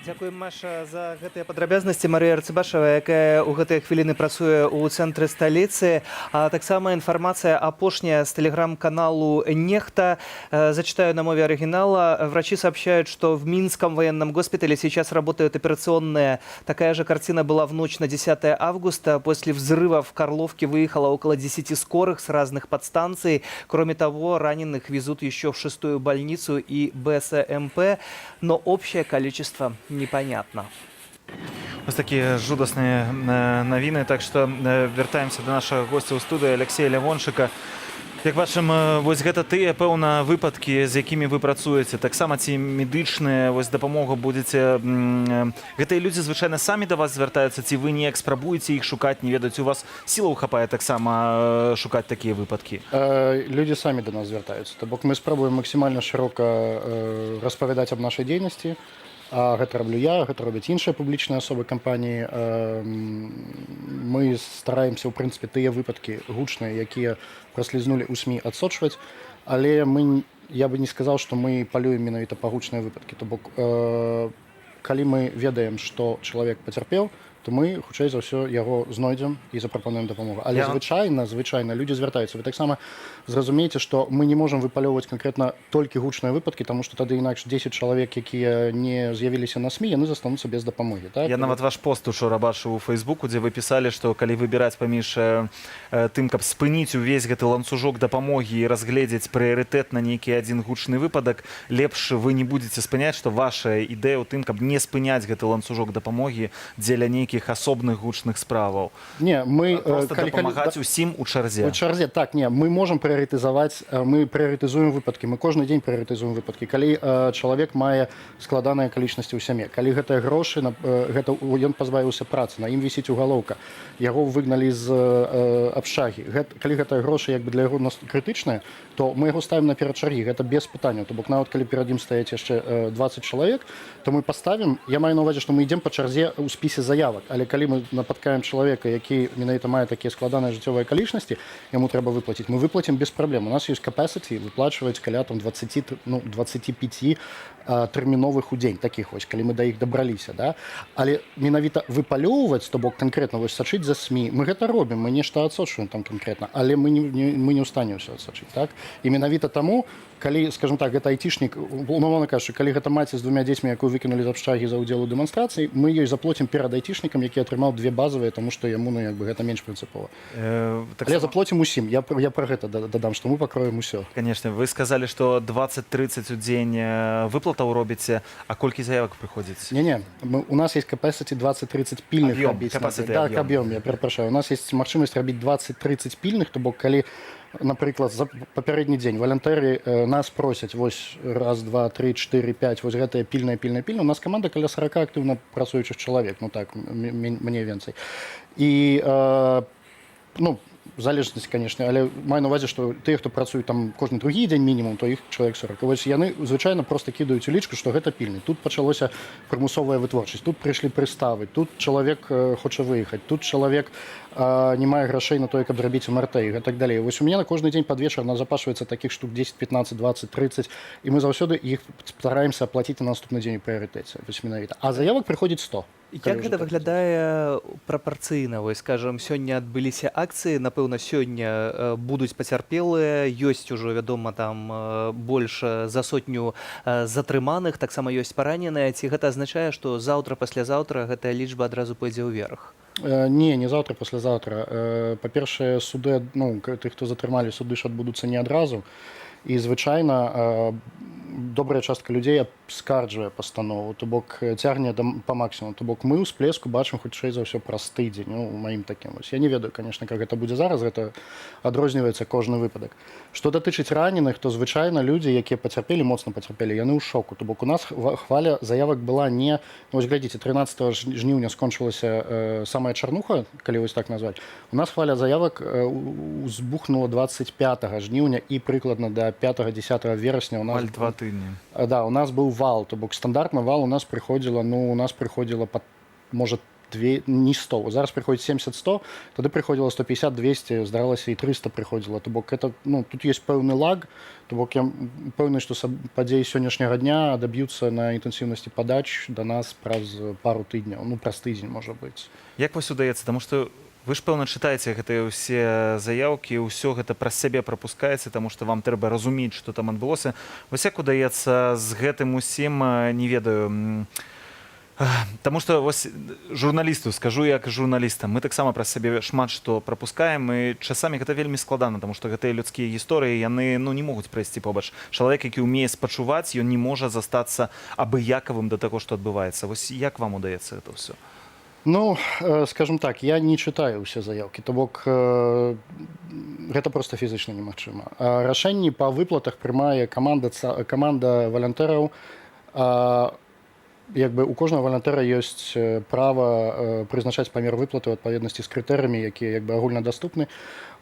Дзякуем, Маша, за гэтыя падрабязнасці. Марыя Арцыбашева, якая ў гэтыя хвіліны працуе ў цэнтры сталіцы. А таксама информация апошняя с телеграм-каналу «Нехта». Зачитаю на мове оригинала. Врачи сообщают, что в Минском военном госпитале сейчас работают операционные. Такая же картина была в ночь на 10 августа. После взрыва в Карловке выехало около 10 скорых с разных подстанций. Кроме того, раненых везут еще в 6-ю больницу и БСМП. Но общее количество непонятно. Ось такие жудасные новины. Так что вертаемся до нашего гостя ў студыі Алексея Лявончыка. Як бачым, вось гэта тыя, пэўна, выпадкі, з якімі вы працуеце. Таксама ці медычная дапамога будзеце... Гэтыя людзі звычайна самі да вас звяртаюцца, ці вы неяк спрабуеце іх шукаць, не ведаць, у вас сілаў хапае таксама шукаць такія выпадкі? Людзі самі да нас звяртаюцца. То бок мы спрабуем максімальна шырока распавядаць аб нашай дзейнасці, Гэта раблю я, гэта робяць іншыя публічныя асобы кампаніі. Мы стараемся, ў прынцыпе, тыя выпадкі гучныя, якія праслізнулі ў СМІ, адсочваць, але я бы не сказаў, што мы палюем менавіта па гучныя выпадкі. То бок, калі мы ведаем, што чалавек пацярпеў, то мы, хутчэй за ўсё, яго знойдзем і запрапануем дапамогу. Але звычайна людзі звяртаюцца. Вы таксама зразумееце, што мы не можам выпалёўваць канкрэтна толькі гучныя выпадкі, таму што тады інакш 10 чалавек, якія не з'явіліся на СМІ, яны застануцца без дапамогі. Так? Я нават ваш пост учора бачыў у Фейсбуку, дзе вы пісалі, што калі выбіраць паміж тым, каб спыніць увесь гэты ланцужок дапамогі і разгледзець прыярытэт на нейкі адзін гучны выпадак, лепш вы не будзеце спыняць, што ваша ідэя ў тым, каб не спыняць гэты ланцужок дапамогі дзеля нейкіх асобных гучных справаў. Не, мы просто дапамагаць усім у чарзе. У чарзе, так, не, мы можам прыярытызаваць, мы прыярытызуем выпадкі, мы кожны дзень прыярытызуем выпадкі. Калі чалавек мае складаныя акалічнасці ў сям'і, калі гэтыя грошы, ён пазбавіўся працы, на ім вісіць угалоўка, яго выгналі з абшчагі. Калі гэтыя грошы як бы для яго крытычныя, то мы яго ставім наперад чаргі, гэта без пытанняў. То бок нават калі перад ім стаяць яшчэ 20 чалавек, то мы паставім, я маю на ўвазе, што мы ідзем па чарзе ў спісе заявак, але калі мы напаткаем чалавека, які менавіта мае такія складаныя жыццёвыя акалічнасці, яму трэба выплаціць. Мы выплацім без праблем. У нас ёсць capacity выплачваць каля там 25 тэрміновых у дзень, такіх вось, калі мы да іх дабраліся, да? Але менавіта выпалёўваць, то бок канкрэтна вось сачыць за СМІ, мы гэта робім, мы нешта адсочваем там канкрэтна, але мы не ў стане ўсё адсачыць, так? І менавіта таму, калі, скажем так, гэта айцішнік, умоўна кажучы, калі гэта маці з 2 дзецьмі, якую выкінулі з абшчагі за ўдзел у дэманстрацыі, мы ёй заплоцім перад айцішнікам, які атрымаў 2 базавыя, таму што яму, ну, як бы гэта менш прынцыпова. Але заплоцім усім. Я пра гэта дадам, што мы пакроем усё. Конечно, вы сказалі, што 20-30 у дзень выплатаў робіце, а колькі заявак прыходзіць? Не, у нас есть capacity 20-30 пільных рабіць. Так, аб'ём, я перапрашаю. У нас есть магчымасць рабіць 20-30 пільных, то бок калі, напрыклад, за папярэдні дзень валантэры нас просяць вось раз, два, три, 4, 5, вось гэтыя пільныя. У нас каманда каля 40 актыўна працуючых чалавек, ну так, мне венцай. І, ну, в залежнасці, конечно, але маю на ўвазе, што тыя, хто працуюць там кожны другі дзень мінімум, то іх чалавек 40. Вось яны звычайна проста кідаюць у лічку, што гэта пільны. Тут пачалося прымусовая вытворчасць, тут прыйшлі прыставы, тут чалавек хоча выехаць, тут чалавек не мае грошай на тое, каб зрабіць МРТ і так далей. Вось у мяне на кожны дзень пад вечар запашваецца такіх штук 10, 15, 20, 30, і мы заўсёды іх стараемся аплаціць на наступны дзень у прыярытэце. Вось менавіта. А заявак прыходзіць 100. Як гэта выглядае прапарцыйна? Вось, скажам, сёння адбыліся акцыі, напэўна, сёння будуць пацярпелыя, ёсць ужо, вядома, там больш за 100 затрыманых, таксама ёсць параненыя. Ці гэта азначае, што заўтра, паслязаўтра гэтая лічба адразу пойдзе ўверх? Не заўтра, паслязаўтра. Па-першае, суды, ну, тых, хто затрымалі, суды ж адбудуцца не адразу. І звычайна добрая частка людзей скарджвае пастанову, то бок цягне па максімуму. То бок мы ў сплеску бачым хутчэй за ўсё праз тыдзень, ну, у маім такім вось. Я не ведаю, конечно, как гэта будзе зараз, гэта адрозніваецца кожны выпадак. Што датычыць раненых, то звычайна людзі, якія пацярпелі, моцна пацярпелі, яны ў шоку. То бок у нас хваля заявак была не... Ну, вось глядзіце, 13 жніўня скончылася самая чарнуха, калі вось так назваць. У нас хваля заявак узбухнула 25 жніўня і прыкладна да 5-10 верасня у нас... 2 тыдні. Да, у нас быў вал, то бок стандартна вал у нас прыходзіла, ну, у нас прыходзіла, можа, не 100, зараз прыходзіць 70-100, тады прыходзіла 150-200, здаралася і 300 прыходзіла, то бок это, ну, тут ёсць пэўны лаг, то бок я пэўны, што падзеі сённяшняга дня даб'юцца на інтэнсіўнасці падач да нас праз пару тыдняў, ну, праз тыдзень, можа быць. Як вось удаецца? Таму што вы ж, пэўна, чытаеце гэтыя ўсе заяўкі, ўсё гэта праз сябе прапускаеце, таму што вам трэба разумець, што там адбылося. Вось як удаецца з гэтым усім, не ведаю, таму што вось журналісту, скажу як журналістам, мы таксама праз сябе шмат што прапускаем, і часамі гэта вельмі складана, таму што гэтыя людскія гісторыі, яны, ну, не могуць прайсці побач. Чалавек, які ўмее спачуваць, ён не можа застацца абыякавым да таго, што адбываецца. Вось як вам удаецца гэта ўсё? Ну, скажем так, я не чытаю ўсе заявкі, то бок гэта проста фізычна немагчыма. Рашэнні па выплатах прымае каманда валантэраў. Як бы у кожнага валантэра ёсць права прызначаць памер выплаты ў адпаведнасці з крытэрыямі, якія як бы агульнадаступны.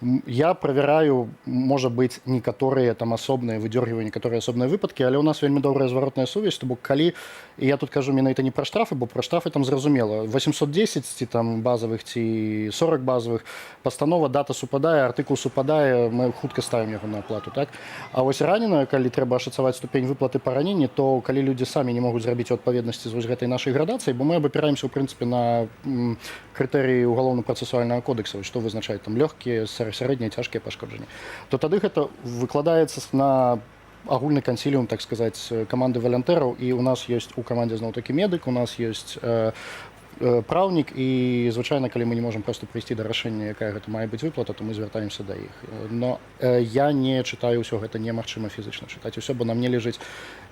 Я правяраю, можа быць, некаторыя там асобныя выдёргіванні, некаторыя асобныя выпадкі, але ў нас вельмі добрая зваротная сувязь, то бок калі, і я тут кажу менавіта не пра штрафы, бо пра штрафы там зразумела, 810 ці там базавых ці 40 базавых, пастанова, дата супадае, артыкул супадае, мы хутка ставім яго на аплату, так? А вось раненую, калі трэба ашацаваць ступень выплаты па раненні, то калі людзі самі не могуць зрабіць у адпаведнасці з вось гэтай нашай градацыяй, бо мы абапіраемся, ў прынцыпе, на крытэрыі уголовно-працэсуальнага кодекса, што вызначаюць там лёгкія, сярэднія, цяжкія пашкоджанні, то тады гэта выкладаецца на агульны кансіліум, так сказаць, каманды валянтэраў, і у нас ёсць у камандзе зноў-такі медык, у нас ёсць праўнік, і звычайна, калі мы не можам проста прыйсці да рашэння, якая гэта мае быць выплата, то мы звяртаемся да іх. Но я не чытаю ўсё гэта, немагчыма фізычна чытаць усё, бо на мне ляжыць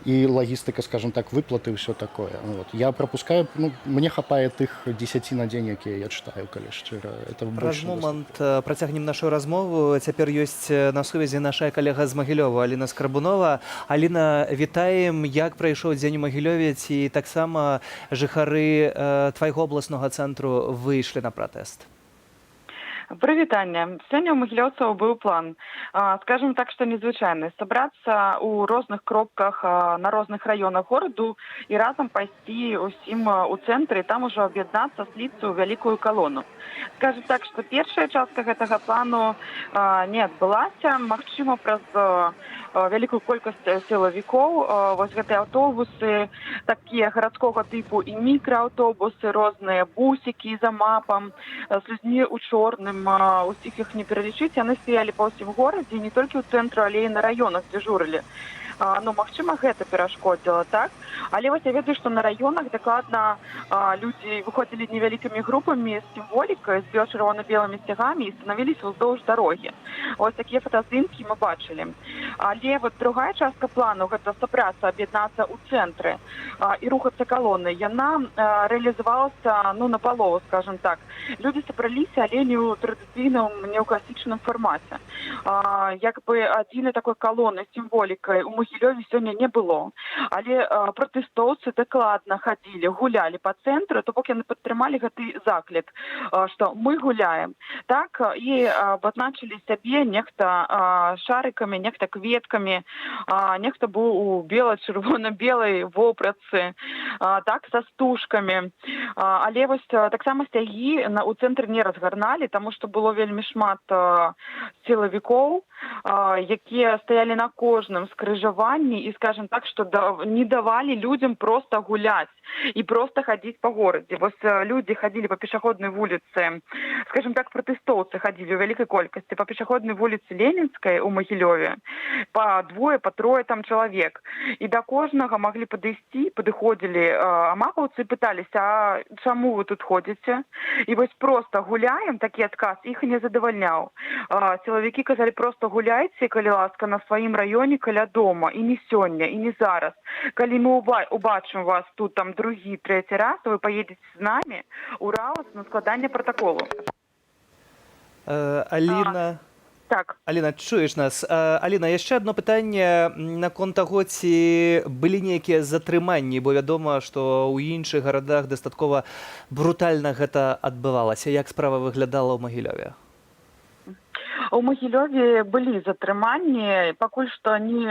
і лагістыка, скажем так, выплаты, ўсё такое. Вот. Я пропускаю, ну, мне хапае тых 10 на дзень, якія я чытаю, калі шчыра. Праз момант працягнем нашу размову. Цяпер ёсць на сувязі наша калега з Магілёва, Аліна Скрабунова. Аліна, вітаем, як прайшоў дзень у Магілёве, ці таксама жыхары твайго обласнога цэнтру выйшлі на пратэст? Прывітанне. Сёння ў магілёўцаў быў план, скажем так, што незвычайны, сабрацца ў розных кропках на розных раёнах гораду і разам пайсці ўсім у цэнтры, там ужо аб'яднацца, сліцца ў вялікую калону. Скажем так, што першая частка гэтага плану не адбылася, магчыма, праз вялікую колькасць сілавікоў. Вось гэтыя аўтобусы, такія гарадскога тыпу і мікрааўтобусы, розныя бусікі за мапам, з людзьмі ў чорным, усіх іх не пералічыць, яны стаялі па ўсім горадзе, не толькі ў цэнтру, але і на раёнах дзяжурылі. Ну, магчыма, гэта перашкодзіла, так? Але вось я ведаю, што на раёнах дакладна людзі выходзілі невялікімі групамі з сімволікай, з чырвона-белымі сцягамі і станавіліся ўздоўж дарогі. Вось такія фотаздымкі мы бачылі. Але вот другая частка плану, гэта сабрацца, аб'яднацца ў цэнтры і рухацца калоны, яна рэалізавалася, ну, напалову, скажем так. Людзі сабраліся, але не ў традыцыйным, не ў класічным фармаце. Як бы адзінай такой калоны з сімволікай у Магілёве сёння не было. Але пратэстоўцы дакладна хадзілі, гулялі па цэнтру, то бок яны падтрымалі гэты заклік, што мы гуляем. Так, і абазначылі сябе нехта шарыкамі, нехта кветкамі, нехта быў у бела-чырвона-белай вопратцы, так, са стужкамі. Але вось таксама сцягі у цэнтры не разгарналі, таму што было вельмі шмат сілавікоў, якія стаялі на кожным скрыжаванні і, скажем так, што не давалі людзям проста гуляць і проста хадзіць па горадзе. Вось людзі хадзілі па пешаходнай вуліцы, скажем так, пратэстоўцы хадзілі ў вялікай колькасці па пешаходнай вуліцы Ленінскай у Магілёве, па двое, па трое там чалавек. І да кожнага маглі падысці, падыходзілі амапаўцы і пыталіся, а чаму вы тут ходзіце? І вось проста гуляем, такі адказ іх не задавальняў. Сілавікі казалі, проста гуляйце, калі ласка, на сваім раёне каля дома, і не сёння, і не зараз. Калі мы убачым вас тут там другі, трэці раз, то вы паедзеце з намі ў РАОС на складанне пратаколу. Аліна... Так. Аліна, чуеш нас? Аліна, яшчэ адно пытанне наконт таго, ці былі нейкія затрыманні, бо вядома, што ў іншых гарадах дастаткова брутальна гэта адбывалася. Як справа выглядала ў Магілёве? У Магілёве былі затрыманні, пакуль што ні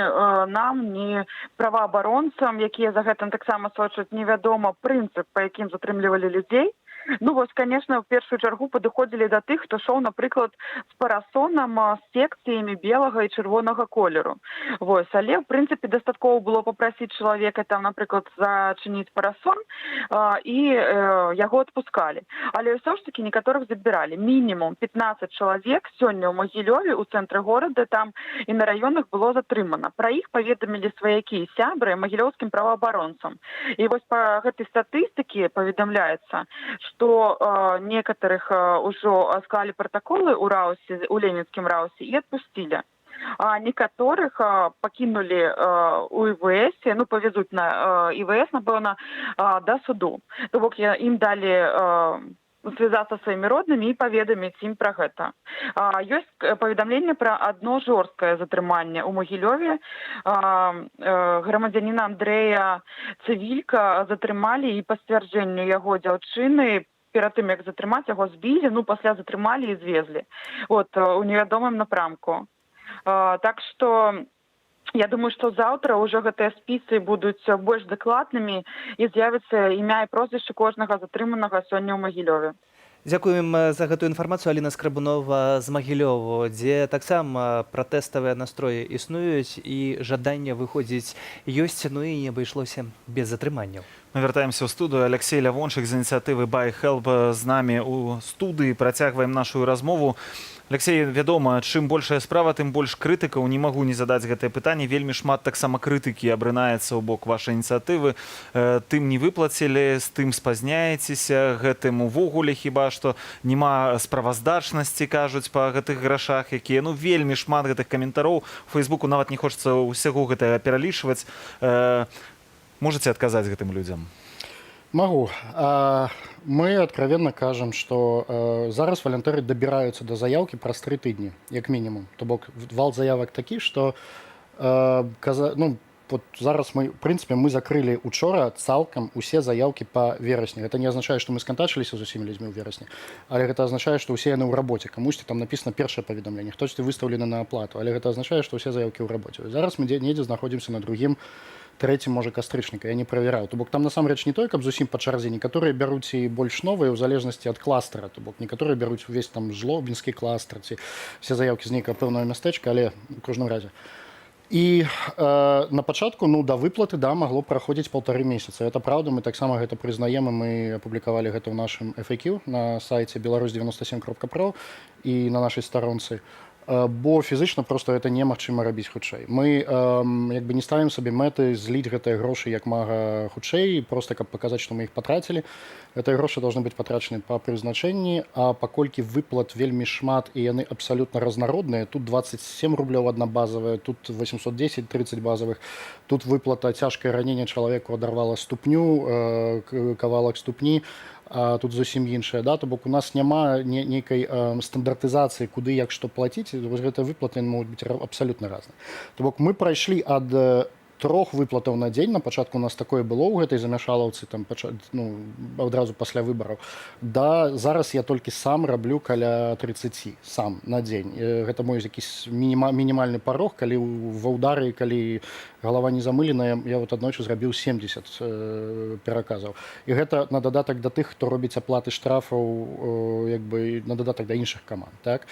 нам, ні праваабаронцам, якія за гэтым таксама сочаць, невядома прынцып, па якім затрымлівалі людзей. Ну, вось, конечно, в першую чаргу падыходзілі да тых, хто шоў, напрыклад, з парасонам, з секцыямі белага і чырвонага колеру. Вось, але, в прынцыпе, дастаткова было папрасіць чалавека, там, напрыклад, зачыніць парасон, і яго адпускалі. Але ўсё ж такі некаторых забіралі. Мінімум 15 чалавек сёння ў Магілёве, у цэнтры горада, там і на раёнах было затрымана. Пра іх паведамілі сваякі і сябры магілёўскім праваабаронцам. І вось па гэтай статыстыкі паведамляецца, што некаторых ўжо склалі пратаколы ў РАОСе, у Ленінскім РАОСе і адпусцілі. А некаторых пакінулі у ІВС, ну, павезуць на ІВС, напэўна, да суду. То бок ім далі звязацца сваімі роднымі і паведаміць ім пра гэта. Ёсць паведамленне пра адно жорсткае затрыманне ў Магілёве. Грамадзяніна Андрэя Цывілька затрымалі і па сцвярджэнню яго дзяўчыны перед тим, як затрымаць, яго збілі, ну, пасля затрымалі і звезлі. От, у невядомым напрамку. Так што я думаю, што заўтра ўжо гэтыя спісы будуць больш дакладнымі і з'явіцца імя і прозвішча кожнага затрыманага сёння ў Магілёве. Дзякуем за гэтую інфармацыю. Аліна Скрабунова з Магілёву, дзе таксама пратэставыя настроі існуюць і жаданне выходзіць ёсць, ну і не абышлося без затрыманняў. Мы вяртаемся ў студыю. Алексей Лявончык з ініцыятывы Buy Help з намі ў студыі. Працягваем нашу размову. Алексей, вядома, чым большая справа, тым больш крытыкаў. Не магу не задаць гэтае пытанне. Вельмі шмат таксама крытыкі абрынаецца ў бок вашай ініцыятывы. Тым не выплацілі, з тым спазняецеся, гэтым увогуле хіба што няма справаздачнасці, кажуць, па гэтых грашах, якія, ну, вельмі шмат гэтых каментароў. У Фейсбуку нават не хочацца ўсяго гэтага пералічваць. Можете адказаць гэтым людзям? Могу. Мы откровенно кажем, что зараз волонтеры добираются до заявки праз 3 тыдні, як мінімум. То бок вал заявок такі, што ну, вот зараз мы, в принципе, мы закрыли учора цалкам усе заявки по верасні. Это не означает, что мы сконтачились з усімі людзьмі ў верасні, але гэта означает, что усе яны ў рабоце. Камусьці там написано першае паведамленне, хтосьці выставлены на аплату, але гэта означает, что усе заявки ў рабоце. Зараз мы недзе знаходзімся на другім, трэцім, можа, кастрычніка, я не правяраў. То бок там насамрэч не той, каб зусім па чарзе, некаторыя бяруць і больш новыя ў залежнасці ад кластера. То бок некаторыя бяруць увесь там жлобінскі кластер, ці все заявкі з нейкага пэўнага мястэчка, але у кожным разе. І на пачатку, ну, да выплаты, да, магло праходзіць 1,5 месяца. Это правда, мы таксама гэта прызнаем, і мы апублікавалі гэта ў нашым FAQ на сайце belarus97.pro і на нашай старонцы. Бо фізычна просто гэта немагчыма рабіць хутчэй. Мы як бы не ставім сабе мэты зліць гэтыя грошы як мага хутчэй, просто каб паказаць, што мы іх патрацілі. Гэтыя грошы должны быць патрачаны па прызначэнні, а паколькі выплат вельмі шмат і яны абсалютна разнародныя, тут 27 рублёў адна базавая, тут 810, 30 базавых, тут выплата цяжкае раненне чалавеку адарвала ступню, кавалак ступні, а тут зусім іншая, да? То бок у нас няма нейкай стандартызацыі, куды як што плаціць, вось гэтыя выплаты могуць быць абсалютна разныя. То бок мы прайшлі ад 3 выплатаў на дзень, на пачатку у нас такое было ў гэтай замяшалаўцы, там, ну, адразу пасля выбараў, да зараз я толькі сам раблю каля 30 сам на дзень. Гэта мой якісь мінімальны парог, калі ва ўдары, калі галава не замыленая, я вот аднойчы зрабіў 70 пераказаў. І гэта на дадатак да тых, хто робіць аплаты штрафаў, як бы на дадатак да іншых каманд, так?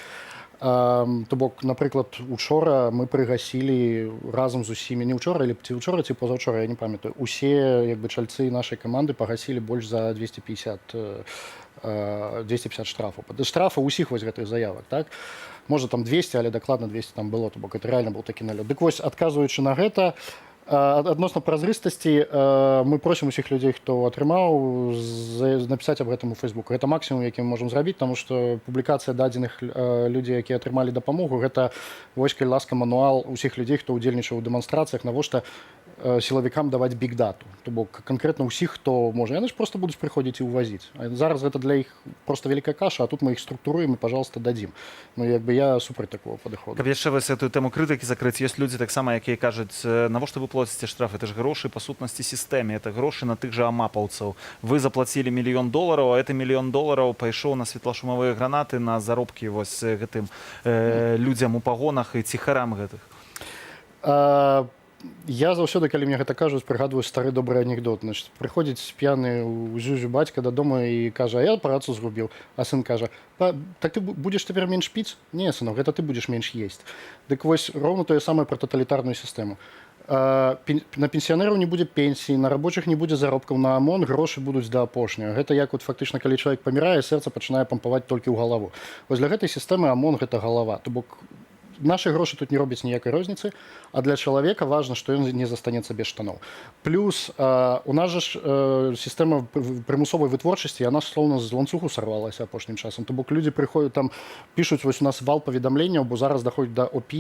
То бок, напрыклад, учора мы прыгасілі разам з усімі, не ўчора, ці ўчора, ці пазаўчора, я не памятаю, усе, як бы, чальцы нашай каманды пагасілі больш за 250 штрафаў. Штрафы ўсіх вось гэтых заявак, так? Можа, там 200, але дакладна 200 там было, то бок, это реально быў такі налёт. Дык вось, адказваючы на гэта, адносно празрыстасці, мы просім усіх людзей, хто атрымаў, напісаць аб гэтым у Фейсбуку. Гэта максімум, які мы можам зрабіць, таму што публікацыя дадзеных людзей, якія атрымалі дапамогу, гэта вось, калі ласка, мануал усіх людзей, хто ўдзельнічаў у дэманстрацыях, навошта сілавікам даваць бік-дату. То бок канкрэтна ўсіх, хто можа. Яны ж проста будуць прыходзіць і ўвазіць. Зараз гэта для іх проста вялікая каша, а тут мы іх структуруем і, пожалуйста, дадзім. Ну, як бы я супраць такого падыходу. Каб яшчэ вось эту тэму крытыкі закрыць, ёсць людзі таксама, якія кажуць, навошта вы плаціце штрафы? Это ж грошы па сутнасці сістэме, это грошы на тых жа амапаўцаў. Вы заплацілі $1 мільён, а это $1 мільён пайшоў на светлашумавыя гранаты, на заробкі вось гэтым людзям у пагонах і ціхарам гэтых. Я заўсёды, калі мне гэта кажуць, прыгадваю стары добры анекдот. Значит, прыходзіць п'яны ў жужу бацька дадому і кажа: я працу згубіў. А сын кажа: так ты будзеш цяпер менш піць? Не, сынок, гэта ты будзеш менш есць. Дык вось роўна тое самае пра таталітарную сістэму. На пенсіянераў не будзе пенсіі, на рабочых не будзе заробкаў, на ОМОН грошы будуць да апошняга. Гэта як вот фактычна, калі чалавек памірае, сэрца пачынае пампаваць толькі ў галаву. Вось для гэтай сістэмы ОМОН гэта галава. То бок наши грошы тут не робяць ніякай розніцы, а для чалавека важна, што ён не застанецца без штаноў. Плюс у нас жа сістэма прымусовай вытворчасці, яна словно з ланцугу сарвалася апошнім часам. То бок людзі прыходзяць там, пішуць, вось у нас вал паведамленняў, бо зараз даходзіць да ОП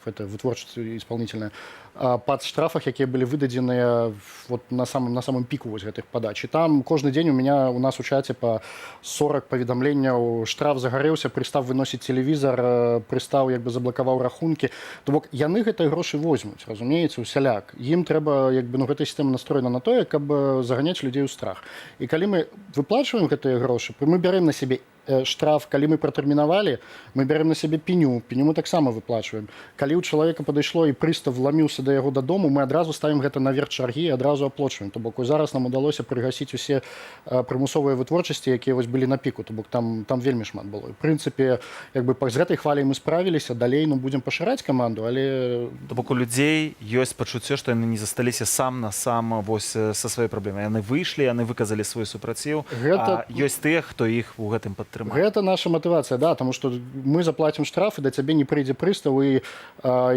это вытворчество исполнительное, под штрафах, якія былі выдадзеныя вот на самым піку вось гэтых падач. І там кожны дзень у нас у чаце по 40 паведамленняў, штраф загарэўся, прыстав выносіць тэлевізор, прыстаў як бы заблакаваў рахункі. То бок яны гэтыя грошы возьмуць, разумееце, усяляк. Ім трэба як бы гэтая сістэма настроена на тое, каб заганяць людзей у страх. І калі мы выплачваем гэтыя грошы, мы бярэм на сябе штраф, калі мы пратэрмінавалі, мы бярем на сябе пеню мы таксама выплачваем. Калі ў чалавека падышло і прыстав вламіўся да яго дадому, мы адразу ставім гэта наверх чаргі і адразу аплачваем. То бок зараз нам удалося прыгасіць усе прымусовыя вытворчасці, якія вось былі на піку, то бок там вельмі шмат было. В прынцыпе, як бы з гэтай хваляй мы справіліся, далей будзем пашыраць каманду, але то бок у людзей ёсць пачуццё, што яны не засталіся сам на сам вось са сваёй праблемай. Яны выйшлі, яны выказалі свой супраціў, а ёсць тыя, хто іх у гэтым падтрымаў. Гэта наша матывацыя, да, таму што мы заплатім штраф і да цябе не прыйдзе прыстаў, і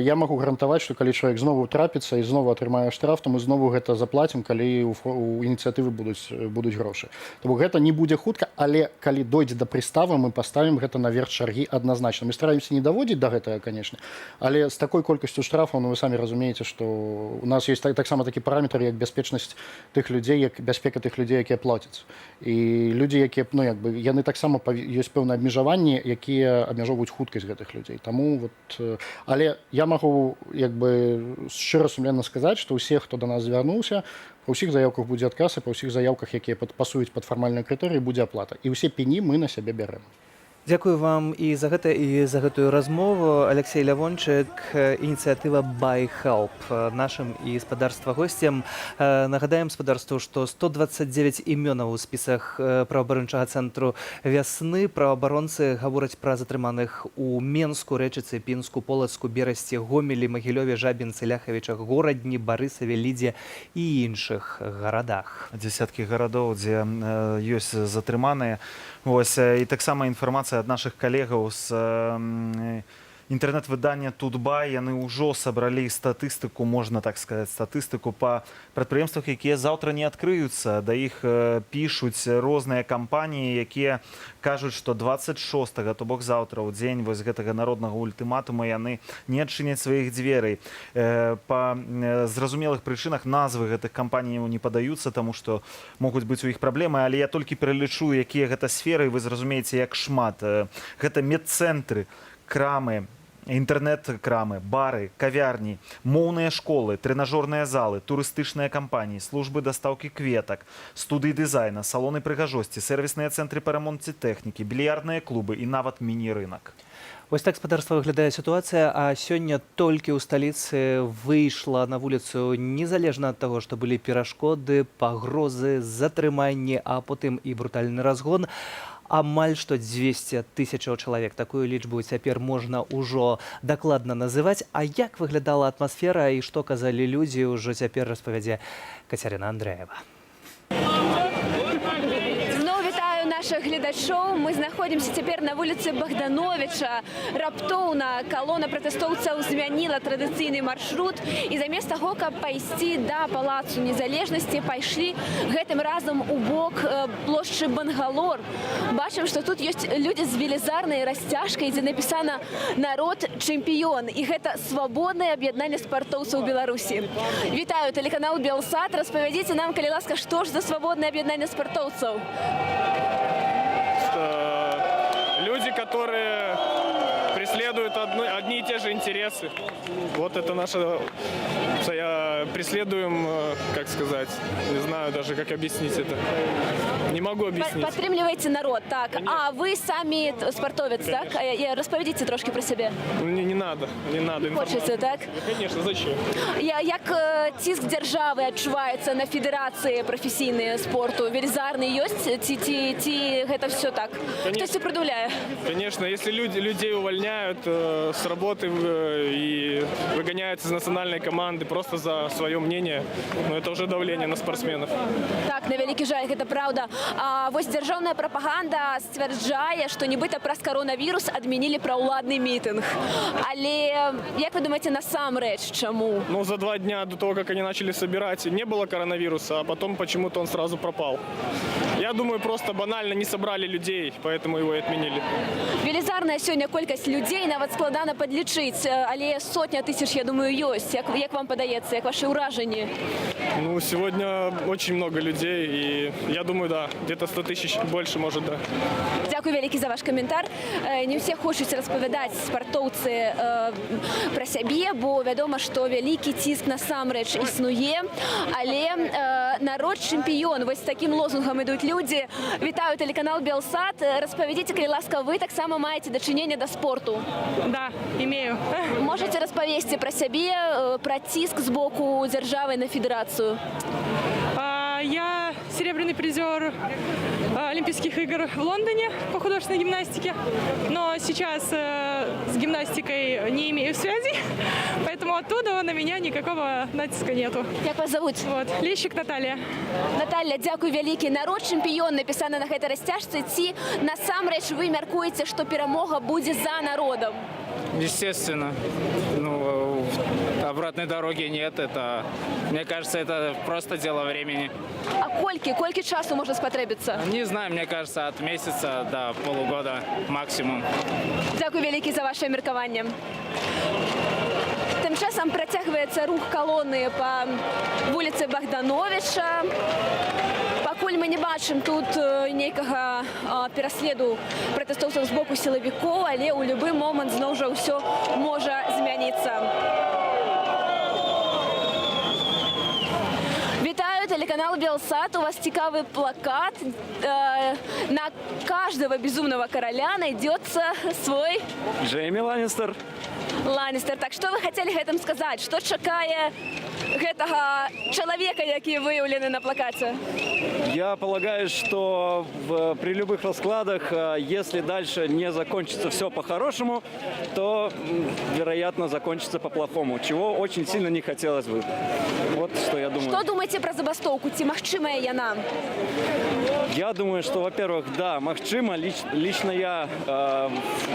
я магу гарантаваць, што калі чалавек знову трапіцца і знову атрымае штраф, то мы знову гэта заплатім, калі у ініцыятывы будуць грошы. То бок гэта не будзе хутка, але калі дойдзе да прыстава, мы паставім гэта наверх чаргі адназначна. Мы стараемся не даводзіць да гэтага, канешне, але з такой колькасцю штрафаў, вы самі разумееце, што у нас ёсць таксама такі параметр, як бяспечнасць тых людзей, як бяспека тых людзей, якія плацяць. І людзі, якія яны таксама ёсць пэўныя абмежаванні, якія абмяжоўваюць хуткасць гэтых людзей. Таму але я магу як бы шчыра сумленна сказаць, што ўсе, хто да нас звярнуўся, па ўсіх заяўках будзе адказ, і па ўсіх заяўках, якія пасуюць пад фармальныя крытэрыі, будзе аплата. І ўсе пені мы на сябе бярэм. Дзякую вам і за гэта і за гэтую размову. Алексей Лявончык, ініцыятыва Buy Help. Нашым і спадарства госцям нагадаем спадарству, што 129 імёнаў у спісах праваабарончага цэнтру «Вясны». Праваабаронцы гавораць пра затрыманых у Менску, Рэчыцы, Пінску, Полацку, Берасці, Гомелі, Магілёве, Жабінцы, Ляхавічах, Горадні, Барысаве, Лідзе і іншых гарадах. Дзесяткі гарадоў, дзе ёсць затрыманыя. Вось, і таксама інфармацыя ад нашых калегаў з інтэрнэт-выдання Тутбай, яны ўжо сабралі статыстыку, можна так сказаць, статыстыку па прадпрыемствах, якія заўтра не адкрыюцца. Да іх пішуць розныя кампаніі, якія кажуць, што 26-го, то бок заўтра, у дзень вось гэтага народнага ультыматума, яны не адчыняць сваіх дзверэй. Па зразумелых прычынах назвы гэтых кампаній не падаюцца, таму што могуць быць у іх праблемы, але я толькі пералічу, якія гэта сферы, і вы зразумееце, як шмат. Гэта медцэнтры, крамы, інтэрнэт-крамы, бары, кавярні, моўныя школы, трэнажорныя залы, турыстычныя кампаніі, службы дастаўкі кветак, студыі дызайна, салоны прыгажосці, сэрвісныя цэнтры па рамонце тэхнікі, більярдныя клубы і нават міні-рынак. Вось так спадарства выглядае сітуацыя, а сёння толькі ў сталіцы выйшла на вуліцу незалежна ад таго, што былі перашкоды, пагрозы, затрыманні, а потым і брутальны разгон. Амаль што 200 тысячаў чалавек. Такую лічбу цяпер можна ўжо дакладна называць. А як выглядала атмасфера і што казалі людзі, ўжо цяпер распавядзе Кацярына Андрэева. Наших гледачоў. Мы знаходзімся цяпер на вуліцы Богдановича. Раптоўна калона пратэстоўцаў змяніла традыцыйны маршрут і замест таго, каб пайсці да палацу незалежнасці, пайшлі гэтым разам у бок плошчы Бангалор. Бачым, што тут ёсць людзі з велізарнай расцяжкай, дзе напісана «Народ чэмпіён». І гэта свабоднае аб'яднанне спартоўцаў Беларусі. Вітаю, тэлеканал Белсат. Распавядзіце нам, калі ласка, што ж за свабоднае аб'яднанне спартоўцаў? Люди, которые преследуют одни и те же интересы. Вот это наше... Преследуем, как сказать, не знаю даже, как объяснить это. Не могу объяснить. Падтрымліваеце народ, так. Конечно. А вы самі спартовец, так? Распавядзіце трошки про сябе. Не надо, не надо. Не хочаце, так? Конечно, зачем? Як ціск дзяржавы адчуваецца на федэрацыі прафесійныя спорту? Велізарны ёсць? Ці гэта все так? Хтосьці прыдуляе? Конечно, если людей увольняют с работы и выгоняют из национальной команды просто за свое мнение, но это уже давление на спортсменов. Так, на вялікі жаль, гэта праўда. А вось дзяржаўная прапаганда сцвярджае, што нібыта праз каронавірус адмянілі праўладны мітынг. Але, як вы думаете, насамрэч, чаму? Ну, за 2 дня до того, как они начали собирать, не было коронавируса, а потом почему-то он сразу пропал. Я думаю, просто банально не собрали людей, поэтому его и отменили. Велізарная сёння колькасць людзей людей нават складана падлічыць, але сотня тысяч, я думаю, ёсць. Як вам падаецца, як ваши ўражанні? Ну, сегодня очень много людей, и я думаю, да, где-то 100 тысяч, больше, может, да. Дзякуй вялікі за ваш каментар. Не ўсе хочуць распавядаць спартоўцы пра сябе, бо вядома, што вялікі ціск насамрэч існуе, але народ чэмпіён. Вось з такім лозунгам ідуць людзі. Вітаю тэлеканал Белсат. Распавядзіце, калі ласка, вы таксама маеце дачыненне да спорту? Да, имею. Можаце распавесці пра сябе, пра ціск з боку дзяржавы на федэрацыю? Я серебряный призер Олимпийских игр в Лондоне по художественной гимнастике, но сейчас с гимнастикой не имею связи, поэтому оттуда на меня никакого натиска нету. Як вас зовут? Вот, Лещик Наталья. Наталья, дзякуй вялікі. Народ чэмпіён напісана на гэтай расцяжцы. Ці насамрэч вы мяркуеце, што перамога будзе за народом? Естественно. Ну, обратной дороги нет. Это, мне кажется, это просто дело времени. А колькі часу можа спатрэбіцца? Не знаю, мне кажется, от месяца до полугода максимум. Дзякуй вялікі за ваше меркаванне. Тым часам працягваецца рух калоны па вуліцы Богдановича. Пакуль мы не бачым тут нейкага пераследу пратэстоўцаў з боку сілавікоў, але ў любы момант зноў жа ўсё можа змяніцца. Вітаю, телеканал Белсат. У вас цікавый плакат. На каждого безумного короля найдется свой... Джейми Ланнистер. Ланнистер. Так, что вы хотели гэтым сказать? Что чакае гэтага человека, які выявлены на плакате? Я полагаю, что при любых раскладах, если дальше не закончится все по-хорошему, то, вероятно, закончится по-плохому, чего очень сильно не хотелось бы. Вот что я думаю. Что думаете про забастовку? Ці магчымая яна? Я думаю, что, во-первых, да, магчыма. Лично я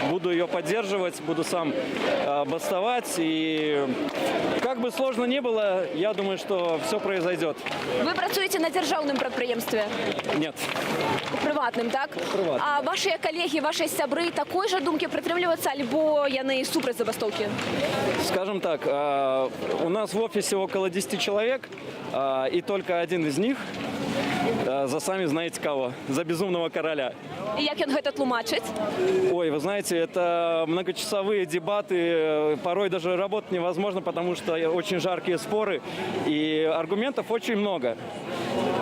буду ее поддерживать, буду сам бастовать. И как бы сложно ни было, я думаю, что все произойдет. Вы працуеце на дзяржаўным прадпрыемстве? Нет. Прыватным, так? Прыватным. А ваши коллеги, ваши сябры такой же думки прытрымліваюцца, альбо яны супраць забастовкі? Скажем так, у нас в офисе около 10 человек, и только один из них за сами знаете кого, за безумного короля. И як ён гэта тлумачыць? Ой, вы знаете, это многочасовые дебаты, порой даже работать невозможно, потому что очень жаркие споры, и аргументов очень много.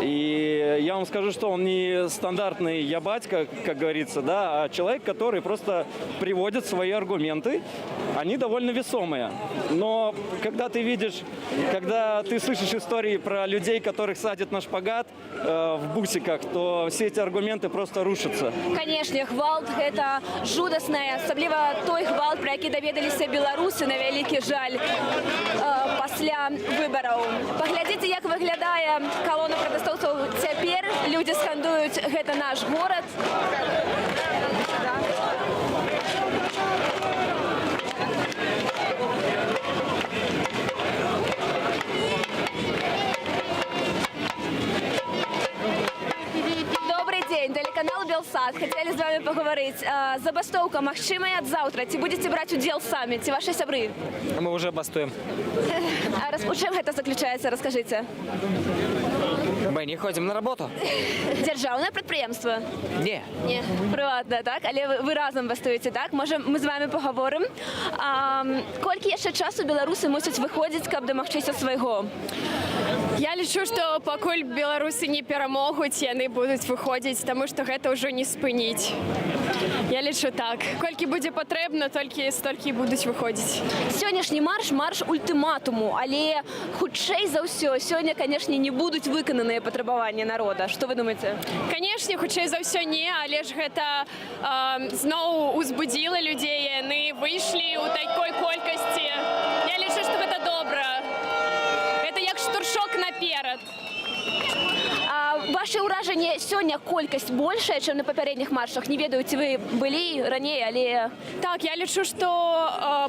И я вам скажу, что он не стандартный «я батька», как говорится, да, а человек, который просто приводит свои аргументы. Они довольно весомые. Но когда ты видишь, когда ты слышишь истории про людей, которых садят на шпагат в бусиках, то все эти аргументы просто рушатся. Конечно, гвалт – это жудаснае, асабліва той гвалт, про які даведаліся беларусы, на вялікі жаль, пасля выбараў. Паглядзіце, як выглядае калона пратэстоўцаў цяпер. Людзі скандуюць «Гэта наш горад». Добрый день, телеканал Белсат. Хотели с вами поговорить. Забастовка магчымая ад заўтра? Ці будете браць удзел самі? Ці ваши сябры? Мы уже бастуем. А у чым гэта заключаецца? Раскажыце. Мы не ходим на работу. Дзяржаўнае прадпрыемства? Не. Не, прыватна, так? Але вы разам бастуеце, так? Можа, мы з вами паговорым. Колькі яшчэ часу беларусы мусяць выходзіць, каб дамагчыся свайго? Я лічу, што пакуль беларусы не перамогуць, яны будуць выходзіць, таму што гэта ўжо не спыніць. Я лічу так. Колькі будзе патрэбна, толькі столькі будуць выходзіць. Сённяшні марш ультыматуму, але хутчэй за ўсё сёння, канешне, не будуць выкананыя патрабаванні народа. Што вы думаеце? Канешне, хутчэй за ўсё не, але ж гэта зноў узбудзіла людзей, яны выйшлі ў такой колькасці. Я лічу, што гэта добра. Гэта як штуршок наперад. Ваши ўражанні, сёння колькасць большая, чым на папярэдніх маршах? Не ведаю, ці вы былі раней, але... Так, я лічу, што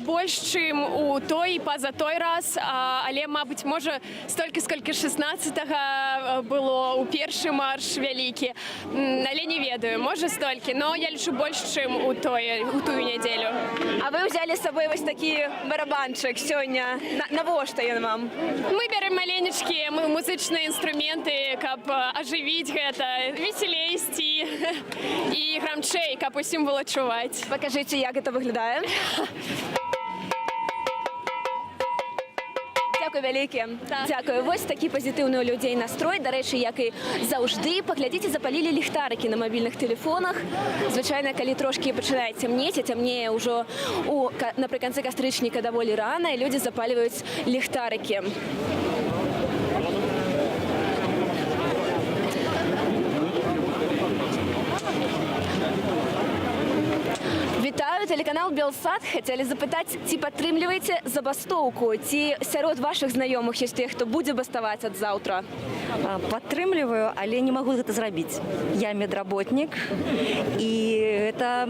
больш, чым у той і па-за той раз, але, мабыць, можа, столькі, сколькі 16-го было у першы марш вялікі. Але не ведаю, можа столькі, но я лічу больш, чым у тую нядзелю. А вы ўзялі з сабой вось такі барабанчык сёння. Навошта ён вам? Мы бярем маленечкія музычныя інструменты, каб ажывіць гэта, весялей ісці і грамчэй, каб усім было чуваць. Пакажыце, як гэта выглядае. Дзякуй вялікі. Дзякуй. Вось такі пазітыўны ў людзей настрой. Дарэчы, як і заўжды, паглядзіце, запалілі ліхтарыкі на мабільных тэлефонах. Звычайна, калі трошкі пачынае цямнець, а цямнее ўжо напрыканцы кастрычніка даволі рана, і людзі запальваюць ліхтарыкі. Вітаю, телеканал Белсат. Хацелі запытаць, ці падтрымліваеце забастоўку? Ці сярод вашых знаёмых ёсць тых, хто будзе баставаць ад заўтра? Падтрымліваю, але не магу гэта зрабіць. Я медработнік, і гэта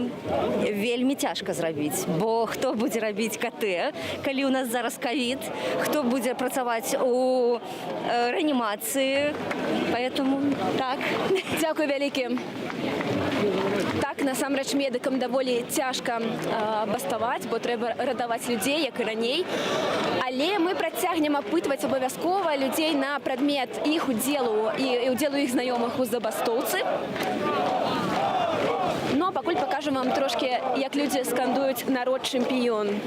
вельмі цяжка зрабіць. Бо хто будзе рабіць КТ, калі ў нас зараз ковід? Хто будзе працаваць у рэанімацыі? Поэтому так. Дзякуй вялікі. Так, насамрэч, медыкам даволі цяжка баставаць, бо трэба ратаваць людзей, як і раней. Але мы працягнем апытваць абавязкова людзей на прадмет іх удзелу і удзелу іх знаёмых у забастоўцы. Ну, а пакуль пакажам вам трошкі, як людзі скандуюць «Народ чэмпіён».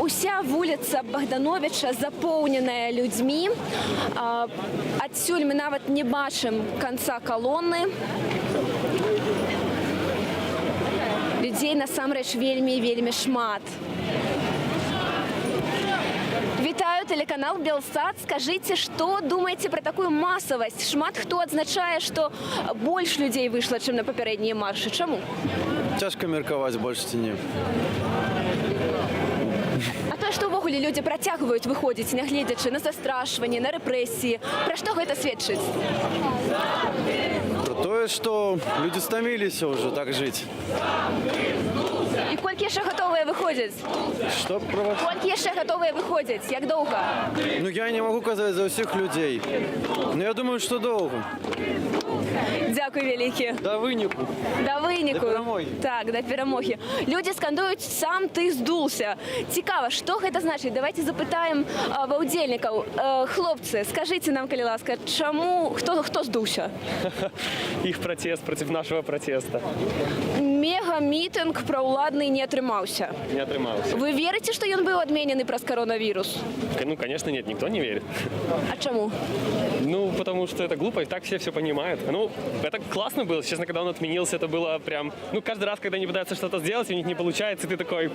Уся вуліца Богдановича запоўненая людзьмі. Адсюль мы нават не бачым канца калоны. Людзей насамрэч вельмі шмат. Вітаю, телеканал Белсат. Скажыце, што думаеце пра такую масавасць? Шмат хто адзначае, што больш людзей выйшла, чым на папярэднія маршы. Чаму? Цяжка меркаваць, больш ці не. А тое, што ўвогуле людзі працягваюць выходзіць, нягледзячы на застрашванне, на рэпрэсіі, пра што гэта сведчыць? Про тое, што людзі стаміліся ўжо так жыць. І колькі яшчэ гатовыя выходзяць? Што, права? Колькі яшчэ гатовыя выходзяць? Як доўга? Ну, я не магу казаць за ўсіх людзей. Но я думаю, што доўга. Дзякуй вялікі. Да выніку. Да выніку. Да перамогі. Так, да перамогі. Людзі скандуюць «Сам ты здулся». Цікава, што гэта значыць? Давайте запытаем ва ўдзельнікаў. Хлопцы, скажыце нам, калі ласка, чаму, хто здуўся? Их протест против нашего протеста. Мега-мітынг праўладны не атрымаўся. Не отрымался. Вы верыце, што ён быў адменены праз коронавірус? Ну, конечно, нет, никто не верит. А чаму? Ну, потому что это глупо, и так все понимают. Ну, это классно было. Честно, когда он отменился, это было прям... Ну, каждый раз, когда они пытаются что-то сделать, у них не получается, ты такой...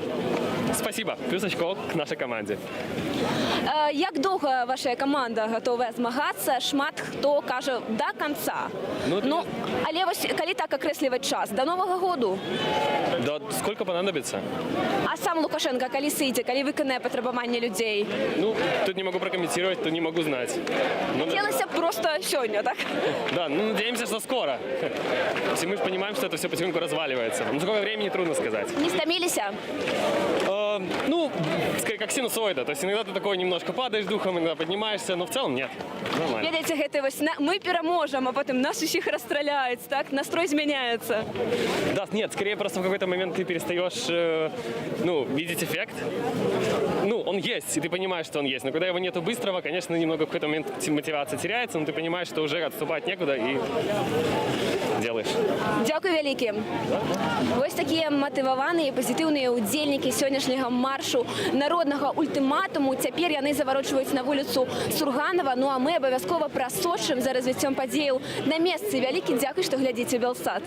Спасибо. Плюс очко к нашей команде. Як доўга ваша каманда гатовая змагацца? Шмат хто кажа да канца. Ну, але вось калі так акрэсліваць час, до Новага году? Да сколько понадобится? А сам Лукашенко калі сыдзе, калі выканае патрабаванне людзей? Ну, тут не могу прокомментировать, тут не могу знать. Хотелось просто сегодня, так? Да, ну надеемся, что скоро. Если мы же понимаем, что это все потихоньку разваливается. Но за какое времени трудно сказать. Не стомились? Ну, скорее, как синусоида. То есть иногда ты такой немножко падаешь духом, иногда поднимаешься, но в целом нет. Нормально. Ведаеце, гэта вось мы пераможам, а потом нас усіх расстраляюць, так? Настрой изменяется. Да, нет, скорее просто в какой-то момент ты перестаешь, видеть эффект. Ну, он есть, и ты понимаешь, что он есть. Но когда его нету быстрого, конечно, немного в какой-то момент мотивация теряется, но ты понимаешь, что уже отступать некуда и делаешь. Дзякуй вялікі. Вось такія матываваныя і пазітыўныя удзельнікі сённяшняга маршу народнага ультыматуму. Цяпер яны заварочваюць на вуліцу Сурганова. Ну а мы абавязкова прасочым за развіццём падзеяў на месцы. Вялікі дзякуй, што глядзіце Белсат.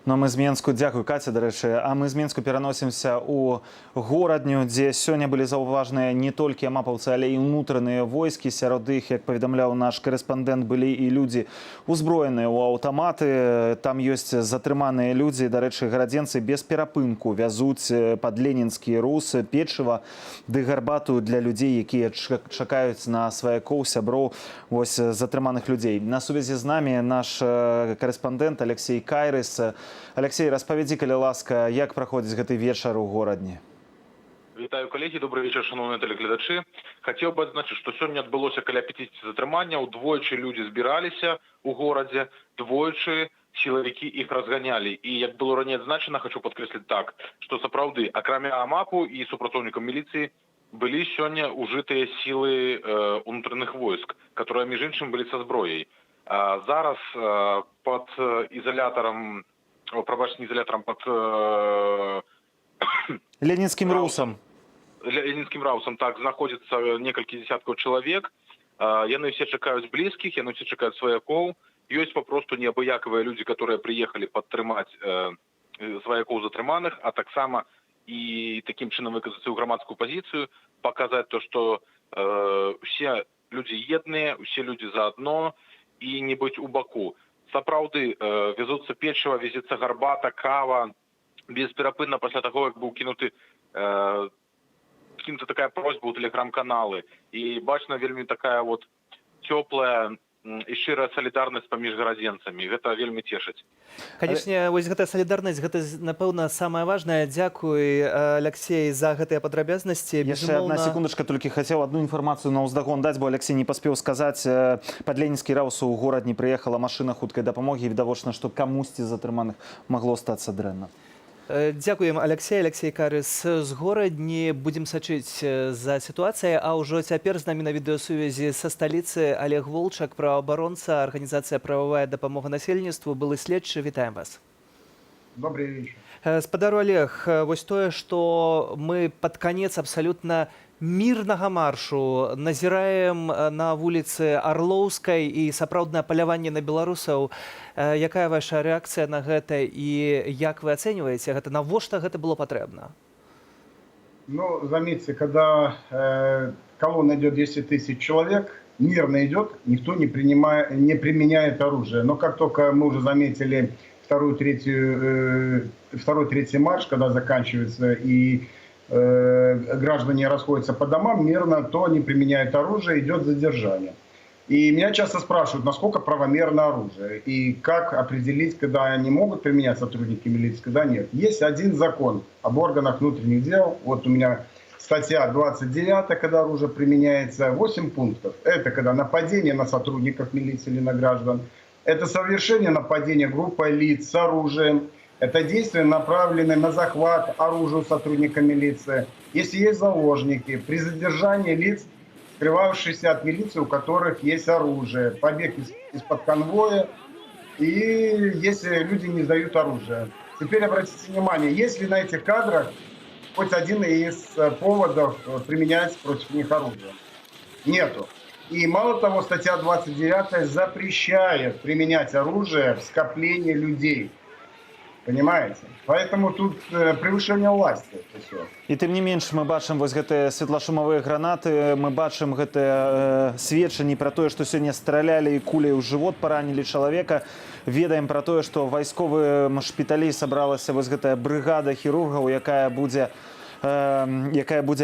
Ну, а мы з Менску, дзякуй, Катя, дарэчы, а мы з Менску пераносімся ў горадню, дзе сёння былі заўважныя не толькі амапаўцы, але і ўнутраныя войскі. Сярод іх, як паведамляў наш корэспандэнт, былі і людзі узброеныя ў аўтаматы. Там ёсць затрыманыя людзі, дарэчы, гарадзенцы без перапынку вязуць пад ленінскі рус печыва ды гарбату для людзей, якія чакаюць на сваякоў, сяброў, вось затрыманых людзей. На сувязі з намі наш корэспандэнт Алексей Кайрыс. Алексей, распавядзі, калі ласка, як праходзіць гэты вечар у горадні? Вітаю, коллеги, добрый вечер, шановные телеглядачи. Хотел бы отзначить, что сегодня отбылося каля 50 затрыманняў, двойчы люди збіраліся у городе, двойчы силовики их разгоняли. И, як было ранее отзначено, хочу подкреслить так, что сапраўды, акрамя АМАПу и супрацоўнікаў милиции, были сегодня ужитые силы внутренних войск, которые, между іншым, были со зброей. Зараз под изолятором, пробачте, не изолятором, под Ленинским русом. Ленинским раусом, так, знаходится некалькі десяткаў чалавек. Яны все чакаюць близких, яны все чакаюць сваякоў. Ёсць попросту неабыякавыя люди, которые приехали подтрымаць сваякоў затрыманых, а таксама и таким чынам выказаць свою грамадскую позицию, показать то, что все люди едныя, все люди заодно, и не быть у баку. Сапраўды, везуцца печыва, везецца гарбата, кава, бесперапынна пасля таго, як быў кинута такая просьба ў тэлеграм-каналы. І бачна вельмі такая вот цёплая і шчырая салідарнасць паміж гарадзенцамі. Гэта вельмі цешыць. Канечне, вось гэтая салідарнасць, гэта, напэўна, самае важнае. Дзякуй, Алексей, за гэтыя падрабязнасці. Яшчэ одна секундачка, толькі хацеў адну інфармацыю на ўздагон даць, бо Алексей не паспеў сказаць. Пад Ленінскі раус у горадні прыехала машына хуткай дапамогі, і відавочна, што камусьці з затрыманых магло стацца дрэнна. Дзякуем, Алексей. Алексей Кайрыс з горадні. Будзем сачыць за сітуацыяй. А ўжо цяпер з намі на відэасувязі са сталіцы Олег Волчак, праваабаронца, арганізацыя «Прававая дапамога насельніцтву», былы следчы. Вітаем вас. Добрый вечер. Спадару Олег, вось тое, што мы пад канец абсалютна мірнага маршу назіраем на вуліцы Арлоўскай і сапраўднае паляванне на беларусаў. Якая ваша рэакцыя на гэта і як вы ацэньваеце гэта? Навошта гэта было патрэбна? Ну, заметьте, когда колонна идет 10 тысяч человек, мирно идет, никто не применяет оружие. Но как только мы уже заметили второй, третий марш, когда заканчивается и граждане расходятся по домам мирно, то не применяют оружие, идет задержание. И меня часто спрашивают, насколько правомерно оружие и как определить, когда они могут применять сотрудники милиции, когда нет. Есть один закон об органах внутренних дел. Вот у меня статья 29, когда оружие применяется, 8 пунктов. Это когда нападение на сотрудников милиции или на граждан. Это совершение нападения группой лиц с оружием. Это действия, направленные на захват оружия у сотрудника милиции. Если есть заложники, при задержании лиц, скрывавшихся от милиции, у которых есть оружие, побег из-под конвоя, и если люди не сдают оружие. Теперь обратите внимание, есть ли на этих кадрах хоть один из поводов применять против них оружие? Нету. И мало того, статья 29 запрещает применять оружие в скоплении людей. Понимаете? Поэтому тут превышение власти. І тым не менш мы бачым вось гэтыя светлашумовыя гранаты, мы бачым гэтыя сведчанні пра тое, што сёння стралялі і куляй у жывот паранілі чалавека. Ведаем пра тое, што ў вайсковым шпіталі сабралася вось гэтая брыгада хірургаў, якая будзе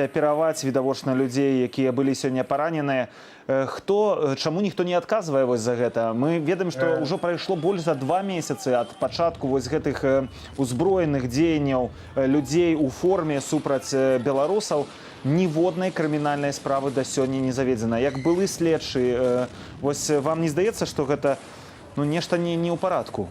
апераваць відавочна людзей, якія былі сёння параненыя. Чаму ніхто не адказвае вось за гэта? Мы ведаем, што ўжо прайшло больш за 2 месяцы ад пачатку вось гэтых узброеных дзеянняў людзей у форме супраць беларусаў. Ніводнай крымінальнай справы да сёння не заведзена. Як былы следчы, вось вам не здаецца, што гэта нешта не ў парадку?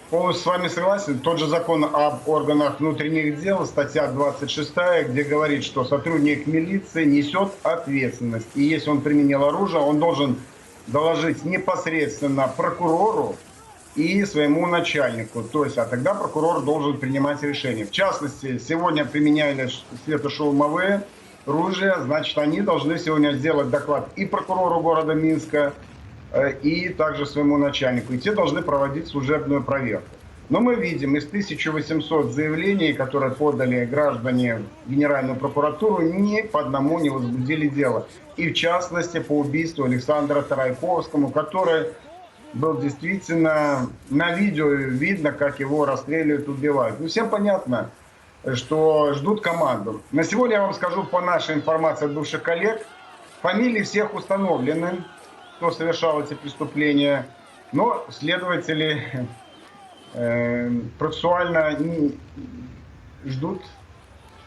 Полностью с вами согласен. Тот же закон об органах внутренних дел, статья 26, где говорит, что сотрудник милиции несет ответственность. И если он применил оружие, он должен доложить непосредственно прокурору и своему начальнику. То есть, а тогда прокурор должен принимать решение. В частности, сегодня применяли светошумовые оружия, значит, они должны сегодня сделать доклад и прокурору города Минска, и также своему начальнику. И те должны проводить служебную проверку. Но мы видим из 1800 заявлений, которые подали граждане в Генеральную прокуратуру, ни по одному не возбудили дело. И в частности по убийству Александра Тарайковскому, который был действительно на видео, видно, как его расстреливают, убивают. Ну, всем понятно, что ждут команду. На сегодня я вам скажу по нашей информации от бывших коллег, фамилии всех установлены, кто совершал эти преступления, но следователи процессуально ждут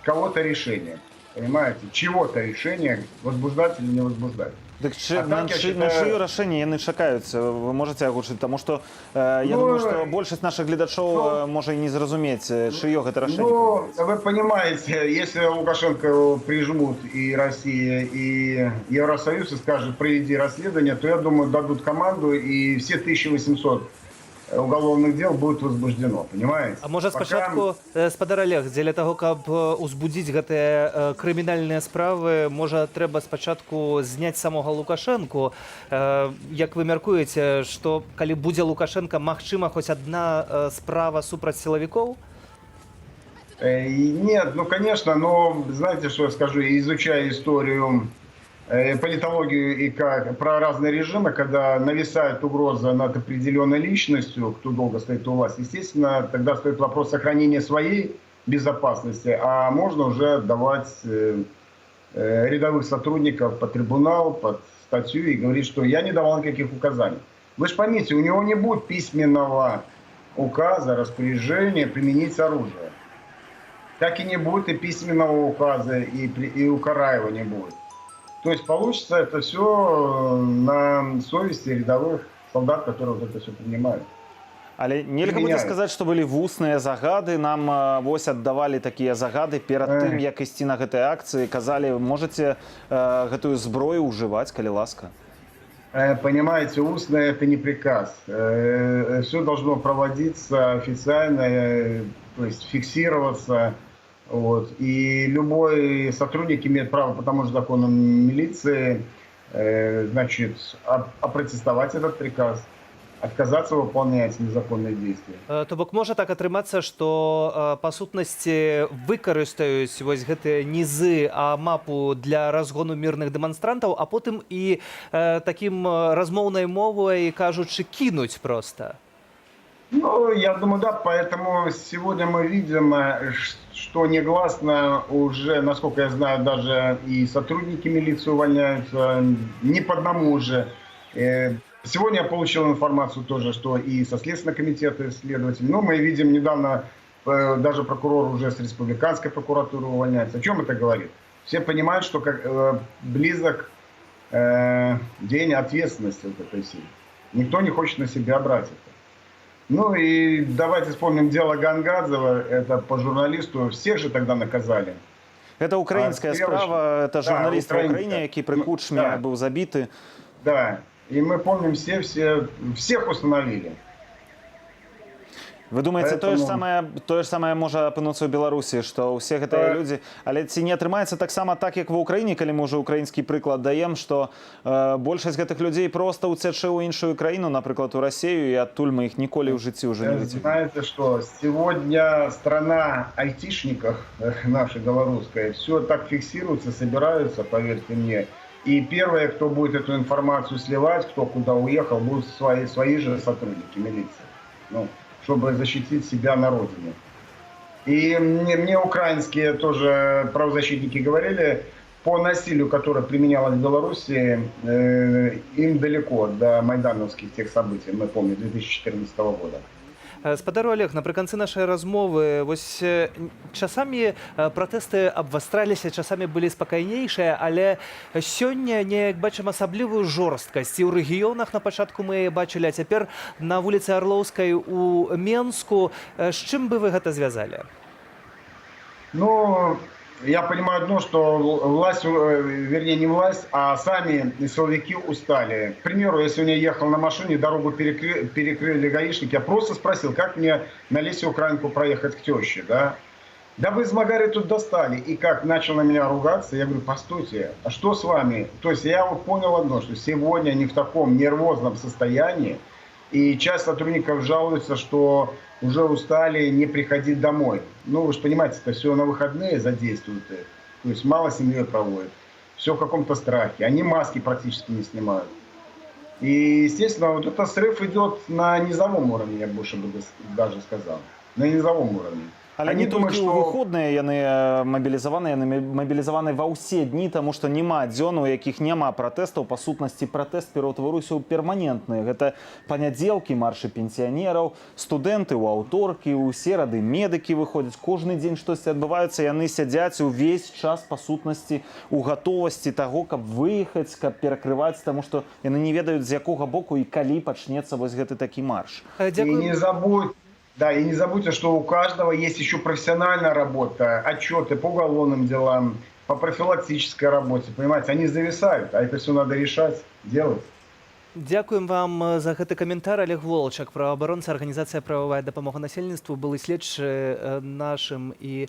кого-то решения. Понимаете? Чего-то решения, возбуждать или не возбуждать. Так на чье рашэнне яны чакаюцца, вы можете агучыць, потому что я думаю, что большасць наших гледачоў можа і не зразумець, чье гэта рашэнне. Ну, вы понимаете, если Лукашенко прижмут и Россия, и Евросоюз и скажут, проведи расследование, то, я думаю, дадут команду, и все 1800 уголовных дел будет возбуждено, понимаете? А может спочатку, спадар Олег, дзеля того, каб узбудзіць гэтыя крымінальныя справы, можа трэба спачатку зняць самога Лукашэнку. Як вы мяркуеце, што калі будзе Лукашенко, магчыма хоць одна справа супраць силовиков? Нет, ну конечно, но знаете, что я скажу, изучая историю, политологию и про разные режимы, когда нависает угроза над определенной личностью, кто долго стоит у власти, естественно, тогда стоит вопрос сохранения своей безопасности, а можно уже давать рядовых сотрудников под трибунал, под статью и говорить, что я не давал никаких указаний. Вы же поймите, у него не будет письменного указа, распоряжения применить оружие. Так и не будет и письменного указа, и укараива не будет. То есть получится это все на совести рядовых солдат, которые вот это все принимают. Але нельга будзе сказаць, што былі вусныя загады, нам вось аддавалі такія загады перад тым, як ісці на гэтай акцыі, казалі, можаце гэтую зброю ўжываць, калі ласка. Понимаете, устное это не приказ. Все должно проводиться официально, то есть фиксироваться. Вот. И любой сотрудник имеет право по тому же закону милиции, значит, опротестовать этот приказ, отказаться выполнять незаконные действия. То бок можа так атрымацца, што па сутнасці выкарыстаюць вось гэтыя нізы мапу для разгону мірных дэманстрантаў, а потым і такім размоўнай мовай, кажучы, кинуть просто. Ну, я думаю, да, поэтому сегодня мы видим, что негласно уже, насколько я знаю, даже и сотрудники милиции увольняются, не по одному уже. Сегодня я получил информацию тоже, что и со Следственного комитета следователей, но мы видим недавно, даже прокурор уже с республиканской прокуратуры увольняется. О чем это говорит? Все понимают, что близок день ответственности вот этой силы. Никто не хочет на себя брать это. Ну и давайте вспомним дело Гангадзева, это по журналисту, всех же тогда наказали. Это украинская справа, это журналист в Украине, который при Кучме был забиты. Да, и мы помним, всех установили. Вы думаете, тое ж самае можа апынуцца ў Беларусі, што ўсе гэтыя людзі, але ці не атрымаецца таксама так, як ва Ўкраіне, калі мы ўжо украінскі прыклад даем, што большасць гэтых людзей проста ўцячэ ў іншую краіну, напрыклад, у Расію, і адтуль мы іх ніколі ў жыцці ўжо не выцягнем. Знаете что, сегодня страна айтишников, наша белорусская, все так фиксируется, собираются, поверьте мне. И первые, кто будет эту информацию сливать, кто куда уехал, будут свои же сотрудники милиции. Ну, чтобы защитить себя на родине. И мне украинские тоже правозащитники говорили, по насилию, которое применялось в Беларуси, им далеко до майдановских тех событий, мы помним, 2014 года. Спадар Олег, напрыканцы нашай размовы, вось часамі пратэсты абвастраліся, часамі былі спакайнейшыя, але сёння неяк бачым асаблівую жорсткасць. І ў рэгіёнах на пачатку мы бачылі, а цяпер на вуліцы Арлоўскай у Менску. З чым бы вы гэта звязалі? Ну, я понимаю одно, что власть, вернее не власть, а сами силовики устали. К примеру, я сегодня ехал на машине, дорогу перекрыли гаишники, я просто спросил, как мне на Лесе Украинку проехать к теще, да? Да вы с Магари тут достали. И как начал на меня ругаться, я говорю, постойте, а что с вами? То есть я вот понял одно, что сегодня они в таком нервозном состоянии, и часть сотрудников жалуются, что уже устали не приходить домой. Ну, вы же понимаете, это все на выходные задействуют их. То есть мало семьей проводят. Все в каком-то страхе. Они маски практически не снимают. И, естественно, вот этот срыв идет на низовом уровне, я больше бы даже сказал. На низовом уровне. Але не толькі ў выходныя яны мабілізаваны ва ўсе дні, таму што няма дзён, у якіх няма пратэстаў. Па сутнасці, пратэст пераўтварыўся ў перманентны. Гэта панядзелкі, маршы пенсіянераў, студэнты ў аўторкі, у серады медыкі выходзяць. Кожны дзень штосьці адбываецца, яны сядзяць увесь час па сутнасці у гатовасці таго, каб выехаць, каб перакрываць, таму што яны не ведаюць, з якога боку і калі пачнецца вось гэты такі марш. И не забудь. Да, и не забудьте, что у каждого есть еще профессиональная работа, отчеты по уголовным делам, по профилактической работе, понимаете, они зависают, а это все надо решать, делать. Дзякуем вам за гэты каментар. Олег Волчак, праваабаронца, арганізацыя «Прававая дапамога насельніцтву», былы следчы нашым і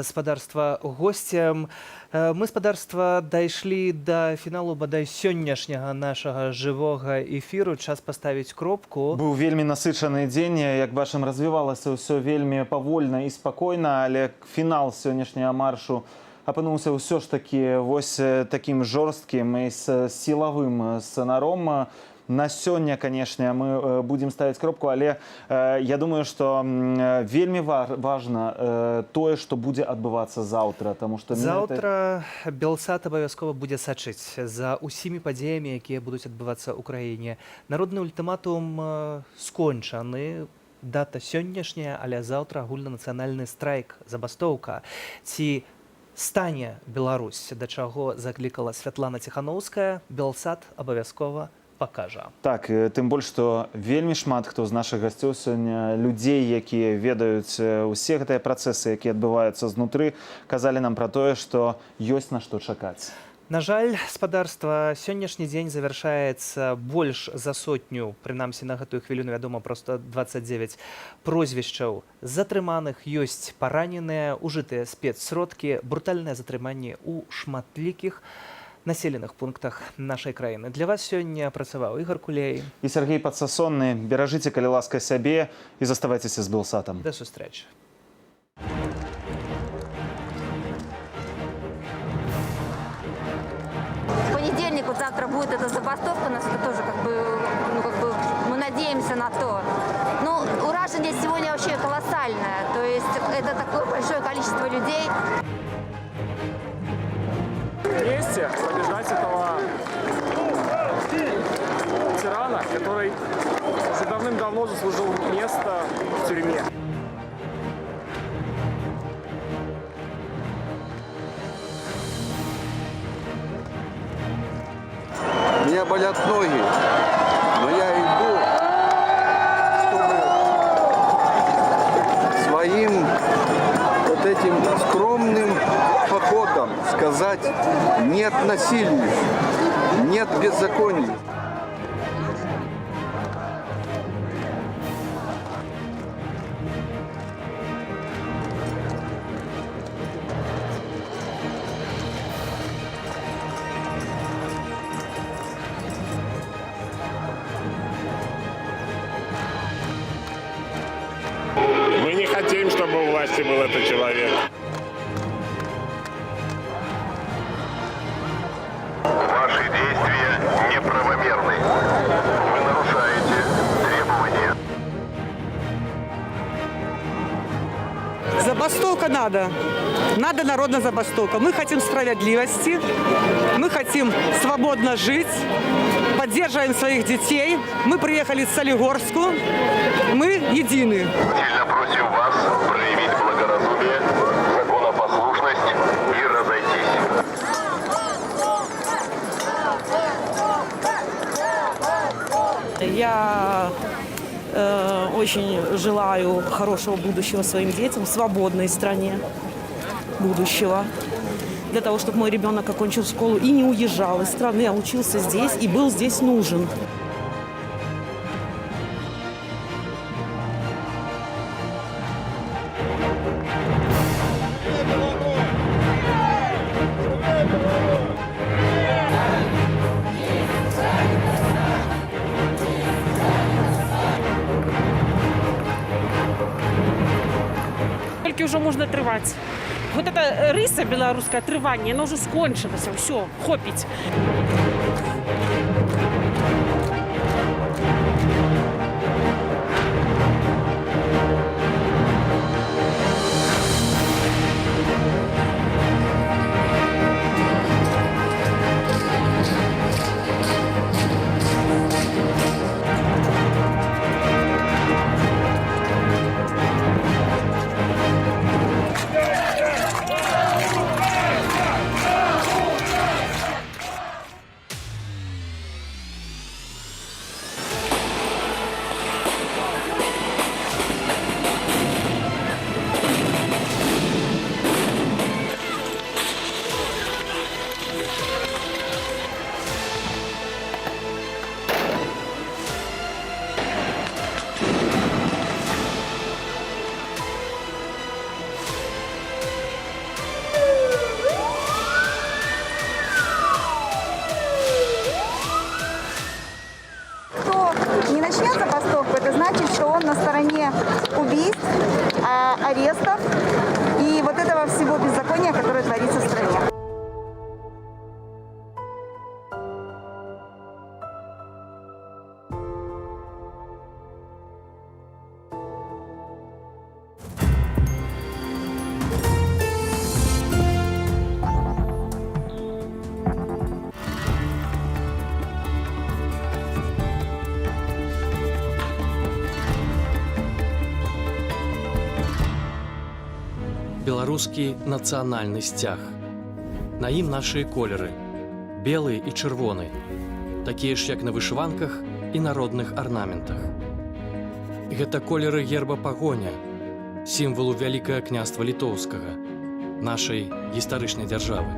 спадарства госцям. Мы, спадарства, дайшлі да фіналу бадай сённяшняга нашага жывога эфіру. Час паставіць кропку. Быў вельмі насычаны дзень, як бачым, развівалася ўсё вельмі павольна і спакойна, але фінал сённяшняга маршу апынуўся ўсё ж такі вось такім жорсткім і сілавым сцэнаром. На сёння, канешне, мы будзем ставіць кропку, але я думаю, што вельмі важна тое, што будзе адбывацца заўтра, таму што заўтра Белсат абавязкова будзе сачыць за ўсімі падзеямі, якія будуць адбывацца ў краіне. Народны ультыматум скончаны. Дата сённяшняя, але заўтра агульнанацыянальны страйк, забастоўка. Ці стане Беларусь, да чаго заклікала Святлана Ціханаўская, Белсат абавязкова пакажа. Так, тым больш, што вельмі шмат хто з нашых гасцёў сёння, людзей, якія ведаюць усе гэтыя працэсы, якія адбываюцца знутры, казалі нам пра тое, што ёсць на што чакаць. На жаль, спадарства, сённяшні дзень завяршаецца больш за сотню, прынамсі на гэтую хвіліну, вядома, проста 29 прозвішчаў затрыманых, ёсць параненыя, ужытыя спецсродкі, брутальнае затрыманне ў шматлікіх населеных пунктах нашай краіны. Для вас сёння працаваў Ігор Кулей і Сергей Падсасонны. Беражыце, калі ласка, сябе і заставайцеся з Белсатам. Да сустрэчы. В понедельник, вот завтра будет эта забастовка, у нас это тоже мы надеемся на то. Ну, уражение сегодня вообще колоссальное, то есть это такое большое количество людей. Вместе побеждать этого тирана, который уже давным-давно заслужил место в тюрьме. Меня болят ноги, но я иду, чтобы своим вот этим скромным походом сказать «нет насилию, нет беззаконию». Мы не хотим, чтобы у власти был этот человек. Ваши действия неправомерны. Вы нарушаете требования. Забастовка надо. Надо народная забастовка. Мы хотим справедливости, мы хотим свободно жить, поддерживаем своих детей. Мы приехали в Солигорску, мы едины. Сильно просим вас проявить благоразумие, законопослушность и разойтись. Я очень желаю хорошего будущего своим детям в свободной стране, будущего. Для того, чтобы мой ребенок окончил школу и не уезжал из страны, а учился здесь и был здесь нужен. уже можно отрывать. Вот эта рыса белорусское отрывание, оно уже скончилось, все, хопить. Не начнет забастовку, это значит, что он на стороне убийств, арестов и вот этого всего беззакония, которое творится в стране. Беларускі нацыянальны сцяг. На ім нашыя колеры белы і чырвоны, такія ж як на вышыванках і народных арнаментах. Гэта колеры герба пагоня, сімвалу вялікага княства літоўскага, нашай гістарычнай дзяржавы.